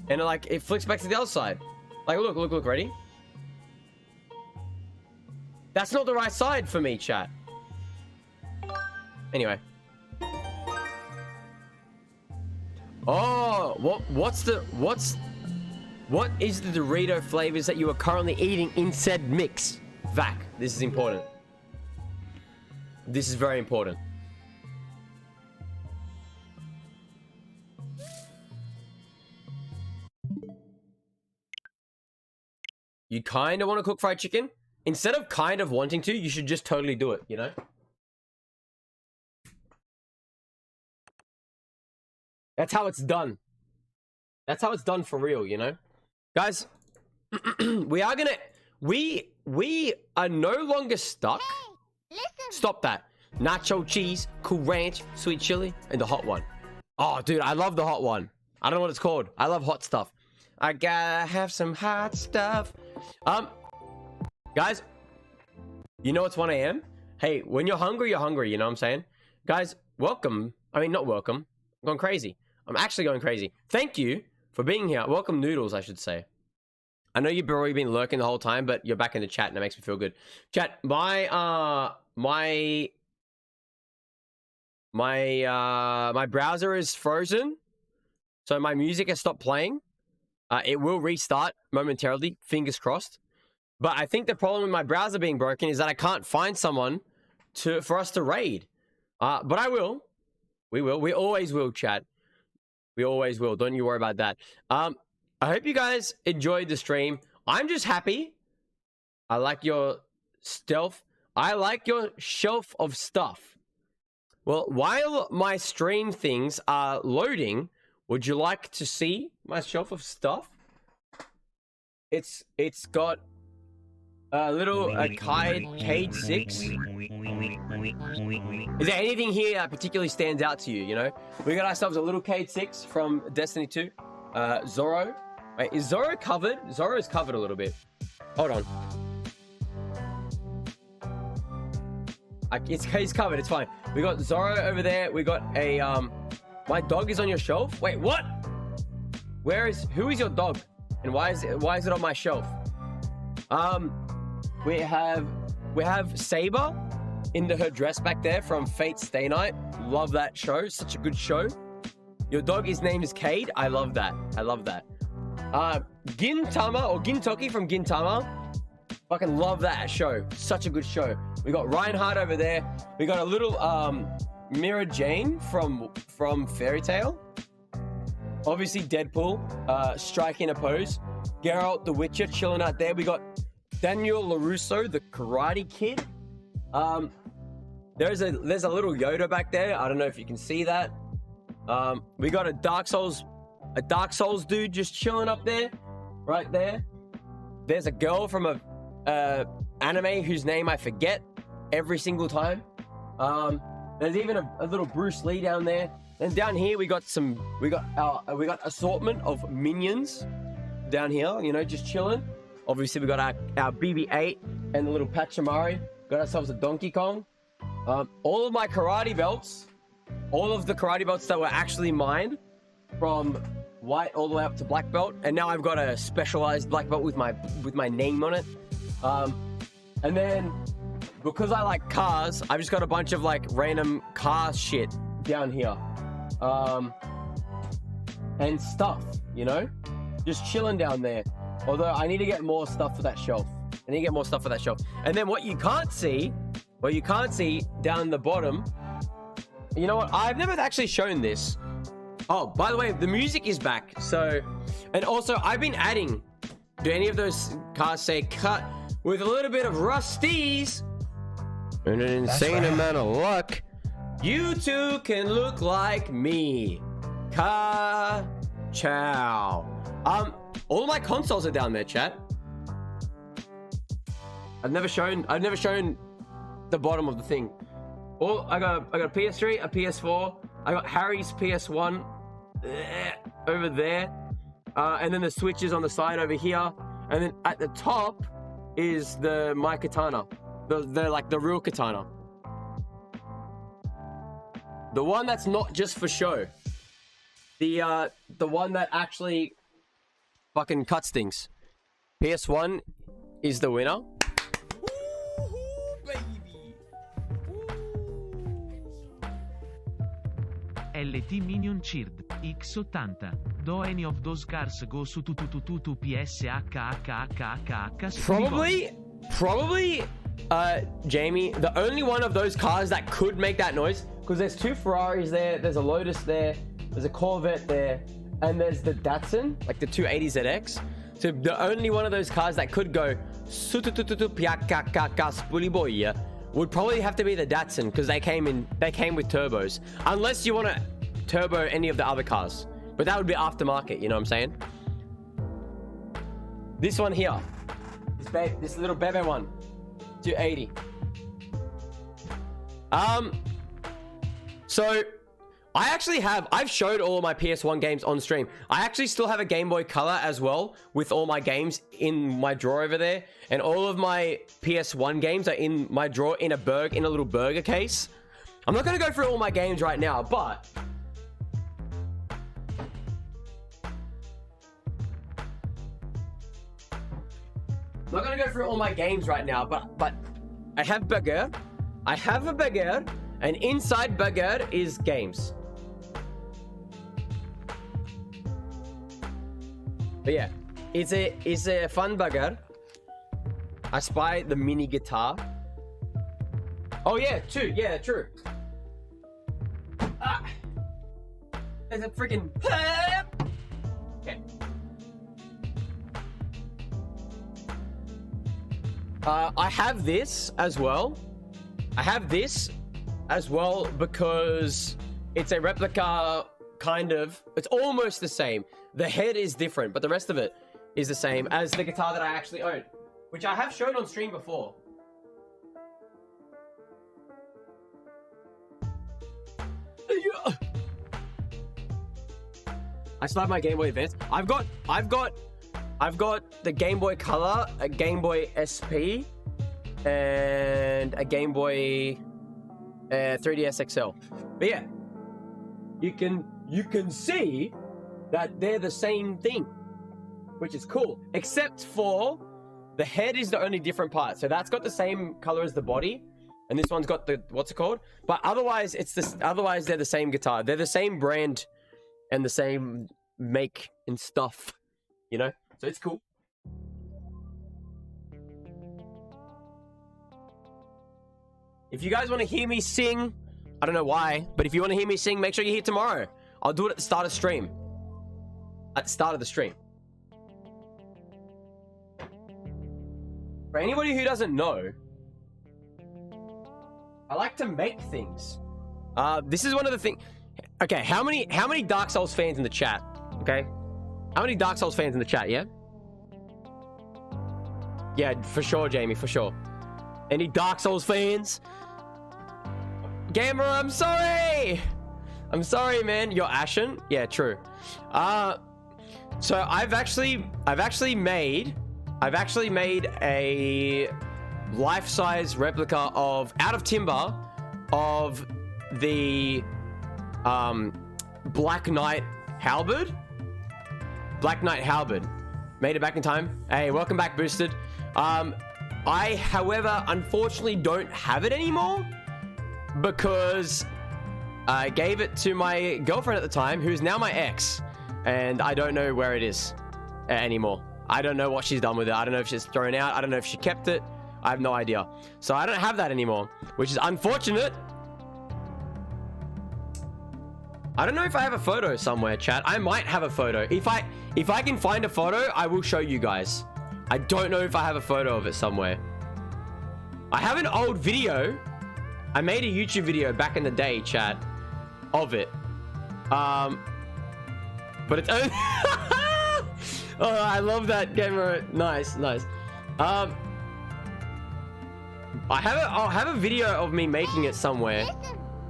and it flicks back to the other side. Like, look, ready? That's not the right side for me, chat. Anyway. Oh, what is the Dorito flavors that you are currently eating in said mix? Vac, this is important. This is very important. You kind of want to cook fried chicken? Instead of kind of wanting to, you should just totally do it, you know? That's how it's done. That's how it's done for real, you know? Guys, we are no longer stuck. Hey, listen. Stop that. Nacho cheese, cool ranch, sweet chili, and the hot one. Oh, dude, I love the hot one. I don't know what it's called. I love hot stuff. I gotta have some hot stuff. Guys, you know it's 1 a.m.? Hey, when you're hungry, you know what I'm saying? Guys, welcome. I mean, not welcome. I'm going crazy. I'm actually going crazy. Thank you for being here. Welcome, Noodles, I should say. I know you've already been lurking the whole time, but you're back in the chat and it makes me feel good. Chat, my browser is frozen, so my music has stopped playing. It will restart momentarily, fingers crossed. But I think the problem with my browser being broken is that I can't find someone for us to raid. But I will. We will. We always will, chat. We always will. Don't you worry about that. I hope you guys enjoyed the stream. I'm just happy. I like your stealth. I like your shelf of stuff. Well, while my stream things are loading, would you like to see my shelf of stuff? It's got a little Cade 6. Is there anything here that particularly stands out to you, you know? We got ourselves a little Cade 6 from Destiny 2. Zoro. Wait, is Zoro covered? Zoro is covered a little bit. Hold on. He's covered, it's fine. We got Zoro over there. We got a, my dog is on your shelf? Wait, what? Who is your dog? And why is it on my shelf? We have Saber in her dress back there from Fate Stay Night. Love that show. Such a good show. Your dog, his name is Cade. I love that. I love that. Gintama or Gintoki from Gintama. Fucking love that show. Such a good show. We got Reinhardt over there. We got a little Mira Jane from Fairy Tail. Obviously Deadpool striking a pose. Geralt the Witcher chilling out there. We got Daniel LaRusso, the Karate Kid. There's a little Yoda back there. I don't know if you can see that. We got a Dark Souls dude just chilling up there, right there. There's a girl from a anime whose name I forget every single time. There's even a little Bruce Lee down there. And down here we got assortment of minions down here, you know, just chilling. Obviously we got our BB-8 and the little Pachamari. Got ourselves a Donkey Kong. All of my karate belts, all of the karate belts that were actually mine, from white all the way up to black belt, and now I've got a specialized black belt with my name on it. And then because I like cars, I've just got a bunch of like random car shit down here, and stuff, you know, just chilling down there. Although I need to get more stuff for that shelf. And then what you can't see down the bottom, you know what? I've never actually shown this. Oh, by the way, the music is back. So, and also I've been adding, do any of those cars say cut with a little bit of Rusty's and an insane amount of luck? You too can look like me. Ka-chow. All my consoles are down there, chat. I've never shown the bottom of the thing. I got a PS3, a PS4. I got Harry's PS1 over there, and then the Switches on the side over here, and then at the top is my katana, the real katana, the one that's not just for show, the one that actually fucking cuts things. PS1 is the winner. LT Minion Cheered X80. Do any of those cars go su tu PS Probably Jamie, the only one of those cars that could make that noise, because there's two Ferraris there, there's a Lotus there, there's a Corvette there, and there's the Datsun, like the 280ZX. So the only one of those cars that could go su tu would probably have to be the Datsun, because they came with turbos. Unless you want to turbo any of the other cars, but that would be aftermarket. You know what I'm saying? This one here, this little Bebe one, 280. So I've showed all of my PS1 games on stream. I actually still have a Game Boy Color as well with all my games in my drawer over there. And all of my PS1 games are in my drawer in a little burger case. I'm not going to go through all my games right now, but... I'm not going to go through all my games right now, but I have burger. I have a burger, and inside burger is games. But yeah, it's a fun burger. I spy the mini guitar. Oh yeah, true. Yeah, true. Ah, there's a freaking. Okay. I have this as well. I have this as well because it's a replica, kind of. It's almost the same. The head is different, but the rest of it is the same as the guitar that I actually own, which I have shown on stream before. I still have my Game Boy Advance. I've got the Game Boy Color, a Game Boy SP, and a Game Boy 3DS XL. But yeah, you can see that they're the same thing, which is cool, except for the head is the only different part. So that's got the same color as the body, and this one's got the, what's it called? But otherwise otherwise they're the same guitar. They're the same brand and the same make and stuff, you know? So it's cool. If you guys want to hear me sing, I don't know why, but if you want to hear me sing, make sure you're here tomorrow. I'll do it at the start of stream. At the start of the stream. For anybody who doesn't know, I like to make things. This is one of the things. Okay, how many Dark Souls fans in the chat? Okay, how many Dark Souls fans in the chat? Yeah. Yeah, for sure, Jamie, for sure. Any Dark Souls fans? Gamer, I'm sorry. I'm sorry, man. You're Ashen? Yeah, true. So I've actually made a life-size replica out of timber of the Black Knight halberd. Black Knight halberd. Made it back in time. Hey, welcome back, Boosted. I, however, unfortunately don't have it anymore because I gave it to my girlfriend at the time, who's now my ex, and I don't know where it is anymore. I don't know what she's done with it. I don't know if she's thrown out. I don't know if she kept it. I have no idea. So I don't have that anymore, which is unfortunate. I don't know if I have a photo somewhere, chat. I might have a photo. If I can find a photo, I will show you guys. I don't know if I have a photo of it somewhere. I have an old video. I made a YouTube video back in the day, chat, of it. But it's only... Oh, I love that gamer. Nice, nice. I'll have a video of me making it somewhere.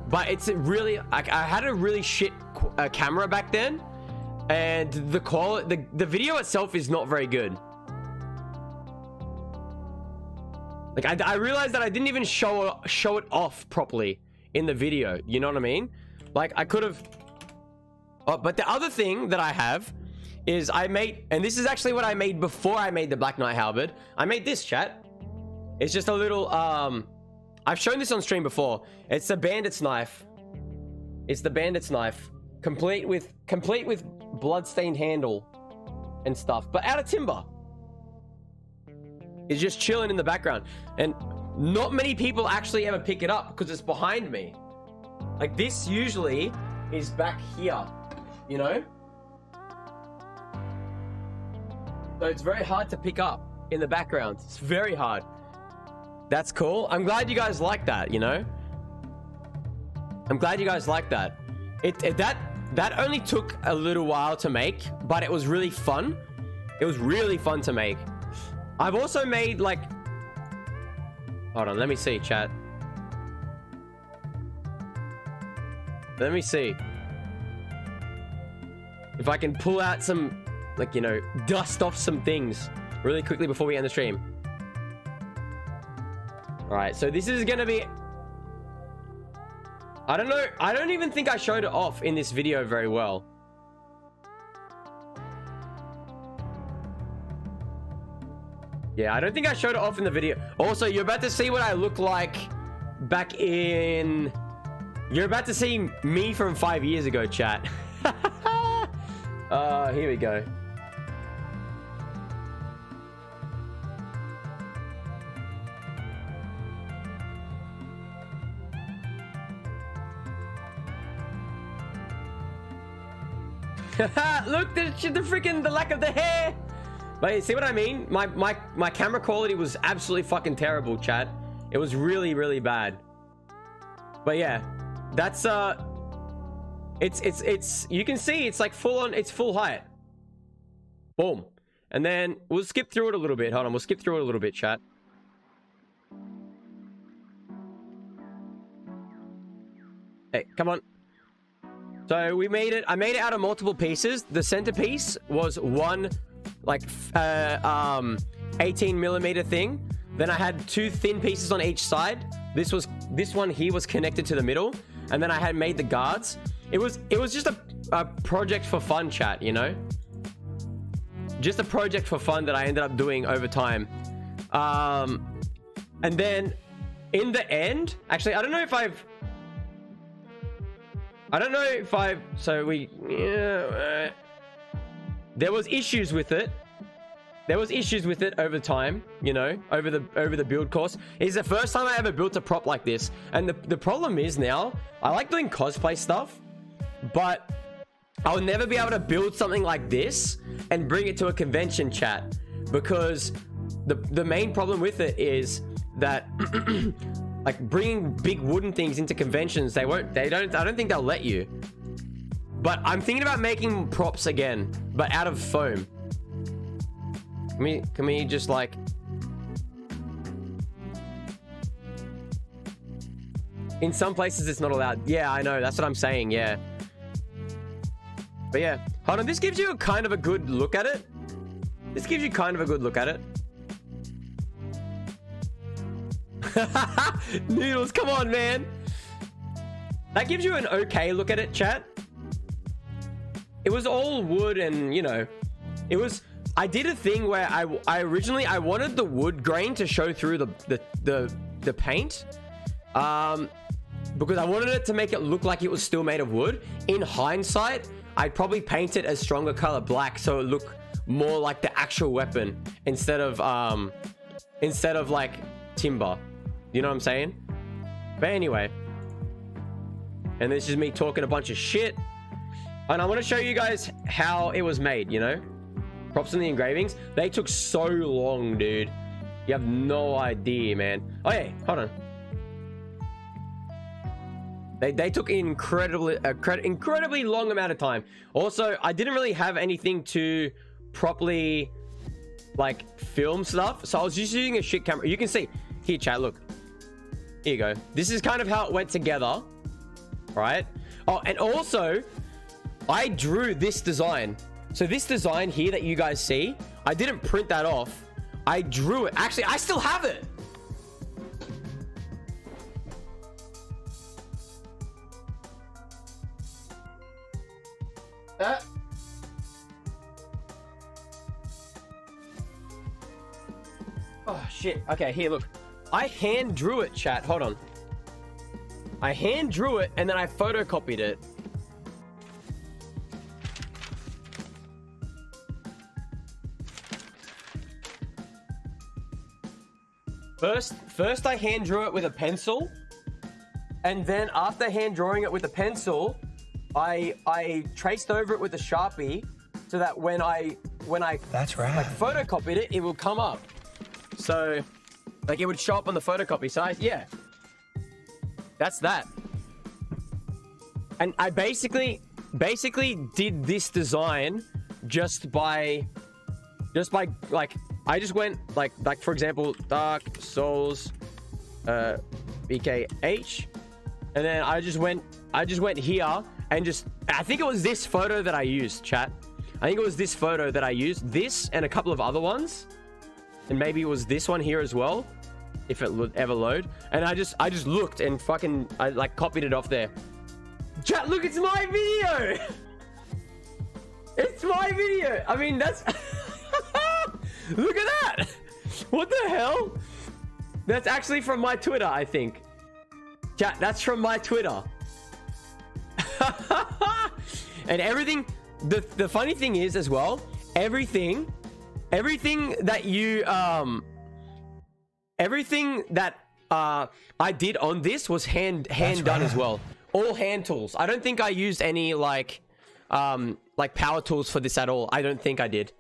But it's really... I had a really shit camera back then. And the quality... The video itself is not very good. Like, I realized that I didn't even show it off properly in the video. You know what I mean? Like, I could have... Oh, but the other thing that I have is I made... And this is actually what I made before I made the Black Knight halberd. I made this, chat. It's just a little... I've shown this on stream before. It's the bandit's knife. It's the bandit's knife. Complete with blood-stained handle and stuff. But out of timber. It's just chilling in the background. And not many people actually ever pick it up because it's behind me. Like, this usually is back here, you know? So it's very hard to pick up in the background. It's very hard. That's cool. I'm glad you guys like that, you know? I'm glad you guys like that. That only took a little while to make, but it was really fun. It was really fun to make. I've also made, like... Hold on, let me see, chat. Let me see. If I can pull out some, like, you know, dust off some things really quickly before we end the stream. All right, so this is gonna be, I don't know, I don't even think I showed it off in this video very well. Yeah, I don't think I showed it off in the video. Also, you're about to see what I look like back in... You're about to see me from 5 years ago, chat. Here we go. Look, the lack of the hair. But see what I mean? My camera quality was absolutely fucking terrible, chat. It was really, really bad. But yeah, that's it's you can see it's like full on, it's full height. Boom. And then we'll skip through it a little bit. Hold on, we'll skip through it a little bit, chat. Hey, come on. So we made it. I made it out of multiple pieces. The centerpiece was one like 18mm thing. Then I had two thin pieces on each side. This one here was connected to the middle, and then I had made the guards. It was just a project for fun, chat, you know? Just a project for fun that I ended up doing over time. And then in the end, actually, I don't know if I've, so we, yeah, there was issues with it. There was issues with it over time, you know, over the build course. It's the first time I ever built a prop like this. And the problem is now, I like doing cosplay stuff, but I'll never be able to build something like this and bring it to a convention, chat, because the main problem with it is that like bringing big wooden things into conventions, I don't think they'll let you. But I'm thinking about making props again, but out of foam. Can we just like, in some places it's not allowed. Yeah, I know, that's what I'm saying. Yeah, but yeah, hold on, this gives you a kind of a good look at it. Noodles, come on, man. That gives you an okay look at it, chat. It was all wood, and you know, it was, I did a thing where I originally wanted the wood grain to show through the paint, because I wanted it to make it look like it was still made of wood. In hindsight, I'd probably paint it a stronger color black so it looked more like the actual weapon instead of like timber. You know what I'm saying? But anyway, and this is me talking a bunch of shit, and I want to show you guys how it was made, you know? Props on the engravings. They took so long, dude. You have no idea, man. Oh yeah, hold on. They took an incredibly long amount of time. Also, I didn't really have anything to properly like film stuff, so I was just using a shit camera. You can see here, chat, look. Here you go. This is kind of how it went together, right? Oh, and also I drew this design. So this design here that you guys see, I didn't print that off. I drew it. Actually, I still have it. Oh, shit. Okay, here, look. I hand drew it, chat. Hold on. I hand drew it, and then I photocopied it. First I hand drew it with a pencil, and then after hand drawing it with a pencil, I traced over it with a Sharpie, so that when I That's right. like photocopied it, it will come up. So like it would show up on the photocopy. So yeah, that's that. And I basically did this design just by like, I just went like for example, Dark Souls BKH, and then I just went here and just, I think it was this photo that I used, chat. I think it was this photo that I used, this and a couple of other ones, and maybe it was this one here as well, if it would ever load. And I just looked and fucking, I like copied it off there. Chat, look, it's my video. It's my video. I mean, that's look at that. What the hell? That's actually from my Twitter, I think. Chat, that's from my Twitter. And everything, the funny thing is as well, everything that you everything that I did on this was hand done as well. All hand tools. I don't think I used any like power tools for this at all. I don't think I did.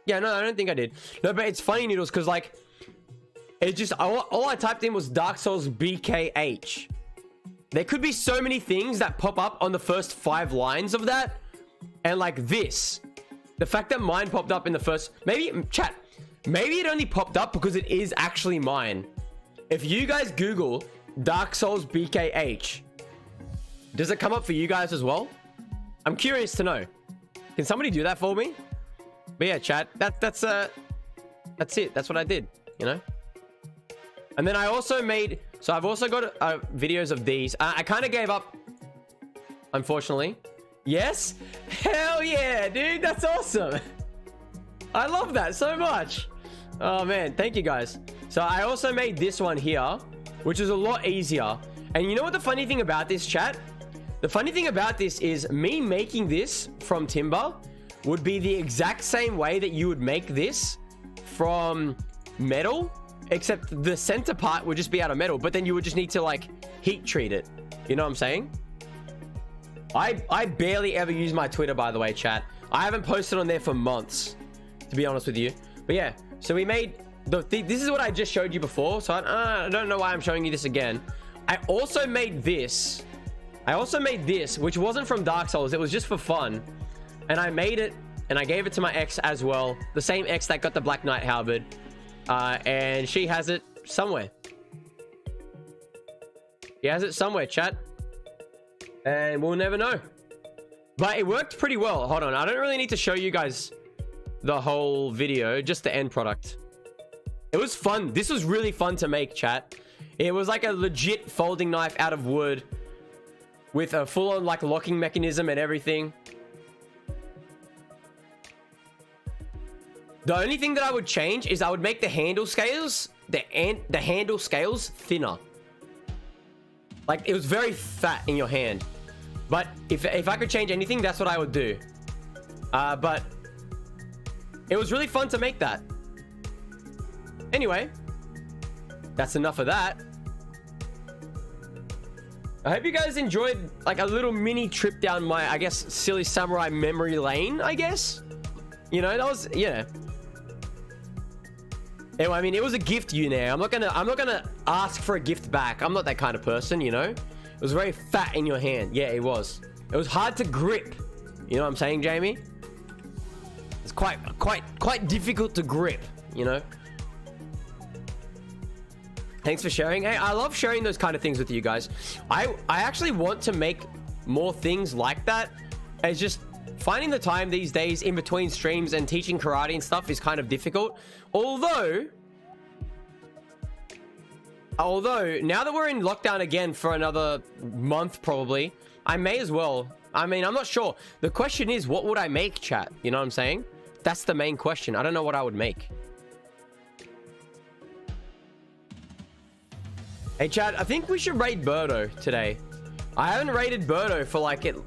Yeah, no, I don't think I did. No, but it's funny, Noodles, because like it just all I typed in was Dark Souls BKH. There could be so many things that pop up on the first 5 lines of that, and like this, the fact that mine popped up in the first, maybe chat, maybe it only popped up because it is actually mine. If you guys Google Dark Souls BKH, does it come up for you guys as well? I'm curious to know. Can somebody do that for me? But yeah, chat, that's it. That's what I did, you know. And then I also made, so I've also got videos of these. I kind of gave up, unfortunately. Yes, hell yeah, dude, that's awesome. I love that so much. Oh man, thank you guys. So I also made this one here, which is a lot easier. And you know what the funny thing about this, chat? The funny thing about this is me making this from timber would be the exact same way that you would make this from metal, except the center part would just be out of metal, but then you would just need to like heat treat it. You know what I'm saying? I barely ever use my Twitter, by the way, chat. I haven't posted on there for months, to be honest with you. But yeah, so we made this is what I just showed you before, so I don't know why I'm showing you this again. I also made this, which wasn't from Dark Souls. It was just for fun, and I made it and I gave it to my ex as well, the same ex that got the Black Knight halberd, and she has it somewhere. She has it somewhere, chat, and we'll never know. But it worked pretty well. Hold on, I don't really need to show you guys the whole video, just the end product. It was fun. This was really fun to make, chat. It was like a legit folding knife out of wood with a full-on like locking mechanism and everything. The only thing that I would change is I would make the handle scales, the handle scales thinner. Like it was very fat in your hand. But if I could change anything, that's what I would do. But it was really fun to make that. Anyway, that's enough of that. I hope you guys enjoyed like a little mini trip down my, I guess, silly samurai memory lane, I guess. You know, that was, yeah. Anyway, I mean, it was a gift, you know. I'm not gonna ask for a gift back. I'm not that kind of person, you know. It was very fat in your hand. Yeah, it was. It was hard to grip. You know what I'm saying, Jamie? It's quite difficult to grip, you know. Thanks for sharing. Hey, I love sharing those kind of things with you guys. I actually want to make more things like that. It's just finding the time these days in between streams and teaching karate and stuff is kind of difficult. Although now that we're in lockdown again for another month probably, I may as well. I mean, I'm not sure. The question is, what would I make, chat? You know what I'm saying? That's the main question. I don't know what I would make. Hey, Chad, I think we should raid Birdo today. I haven't raided Birdo for like it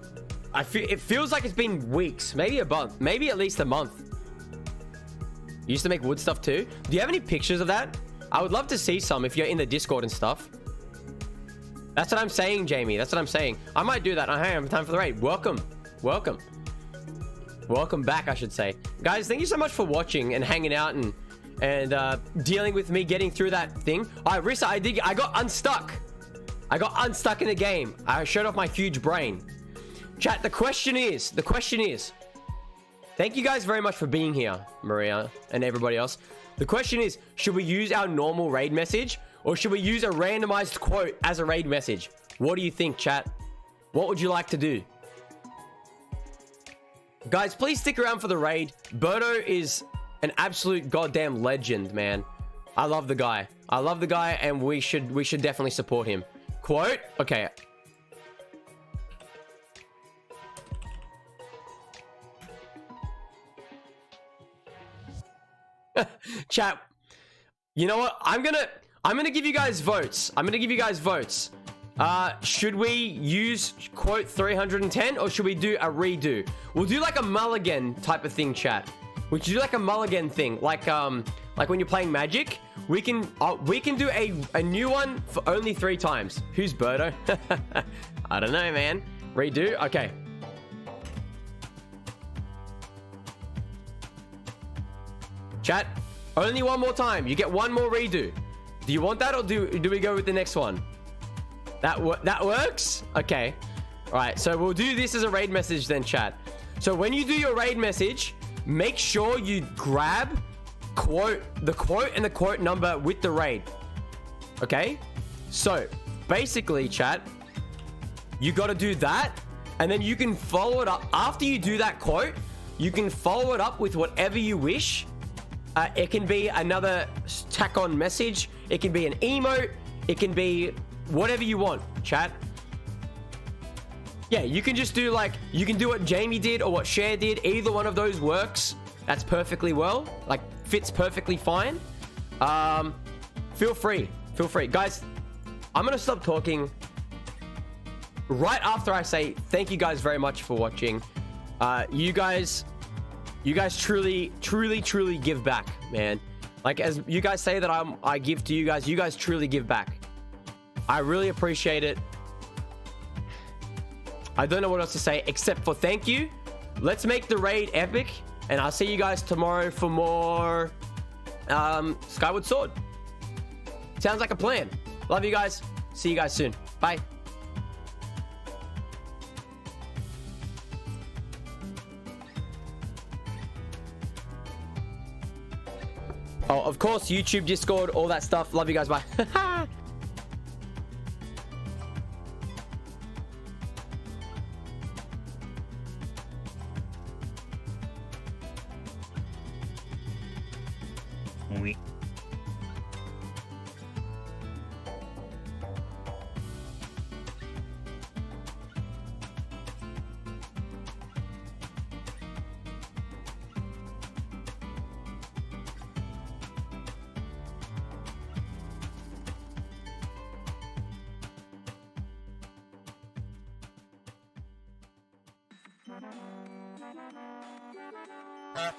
feels like it's been weeks, maybe a month, maybe at least a month. You used to make wood stuff too. Do you have any pictures of that? I would love to see some if you're in the Discord and stuff. That's what I'm saying, Jamie. That's what I'm saying. I might do that. Hey, I have time for the raid. Welcome back, I should say. Guys, thank you so much for watching and hanging out and dealing with me getting through that thing. All right, Risa, I got unstuck. I got unstuck in the game. I showed off my huge brain. Chat, the question is, thank you guys very much for being here, Maria and everybody else. The question is, should we use our normal raid message or should we use a randomized quote as a raid message? What do you think, chat? What would you like to do? Guys, please stick around for the raid. Birdo is an absolute goddamn legend, man. I love the guy. I love the guy, and we should definitely support him. Quote? Okay. Chat. You know what? I'm gonna give you guys votes. Should we use quote 310 or should we do a redo? We'll do like a mulligan type of thing, chat. We should do like a mulligan thing, like when you're playing Magic. We can do a new one for only 3 times. Who's Birdo? I don't know, man. Redo? Okay. Chat, only one more time. You get one more redo. Do you want that, or do we go with the next one? That works? Okay. All right, so we'll do this as a raid message then, chat. So when you do your raid message, make sure you grab the quote and the quote number with the raid. Okay? So basically, chat, you got to do that, and then you can follow it up. After you do that quote, you can follow it up with whatever you wish. It can be another tack on message. It can be an emote. It can be whatever you want, chat. Yeah, you can just do like, you can do what Jamie did or what Cher did. Either one of those works. That's perfectly well. Like, fits perfectly fine. Feel free. Guys, I'm going to stop talking right after I say thank you guys very much for watching. You guys truly give back, man. Like, as you guys say that I give to you guys truly give back. I really appreciate it. I don't know what else to say except for thank you. Let's make the raid epic, and I'll see you guys tomorrow for more Skyward Sword. Sounds like a plan. Love you guys. See you guys soon. Bye. Oh, of course, YouTube, Discord, all that stuff. Love you guys. Bye. Oui. Huh?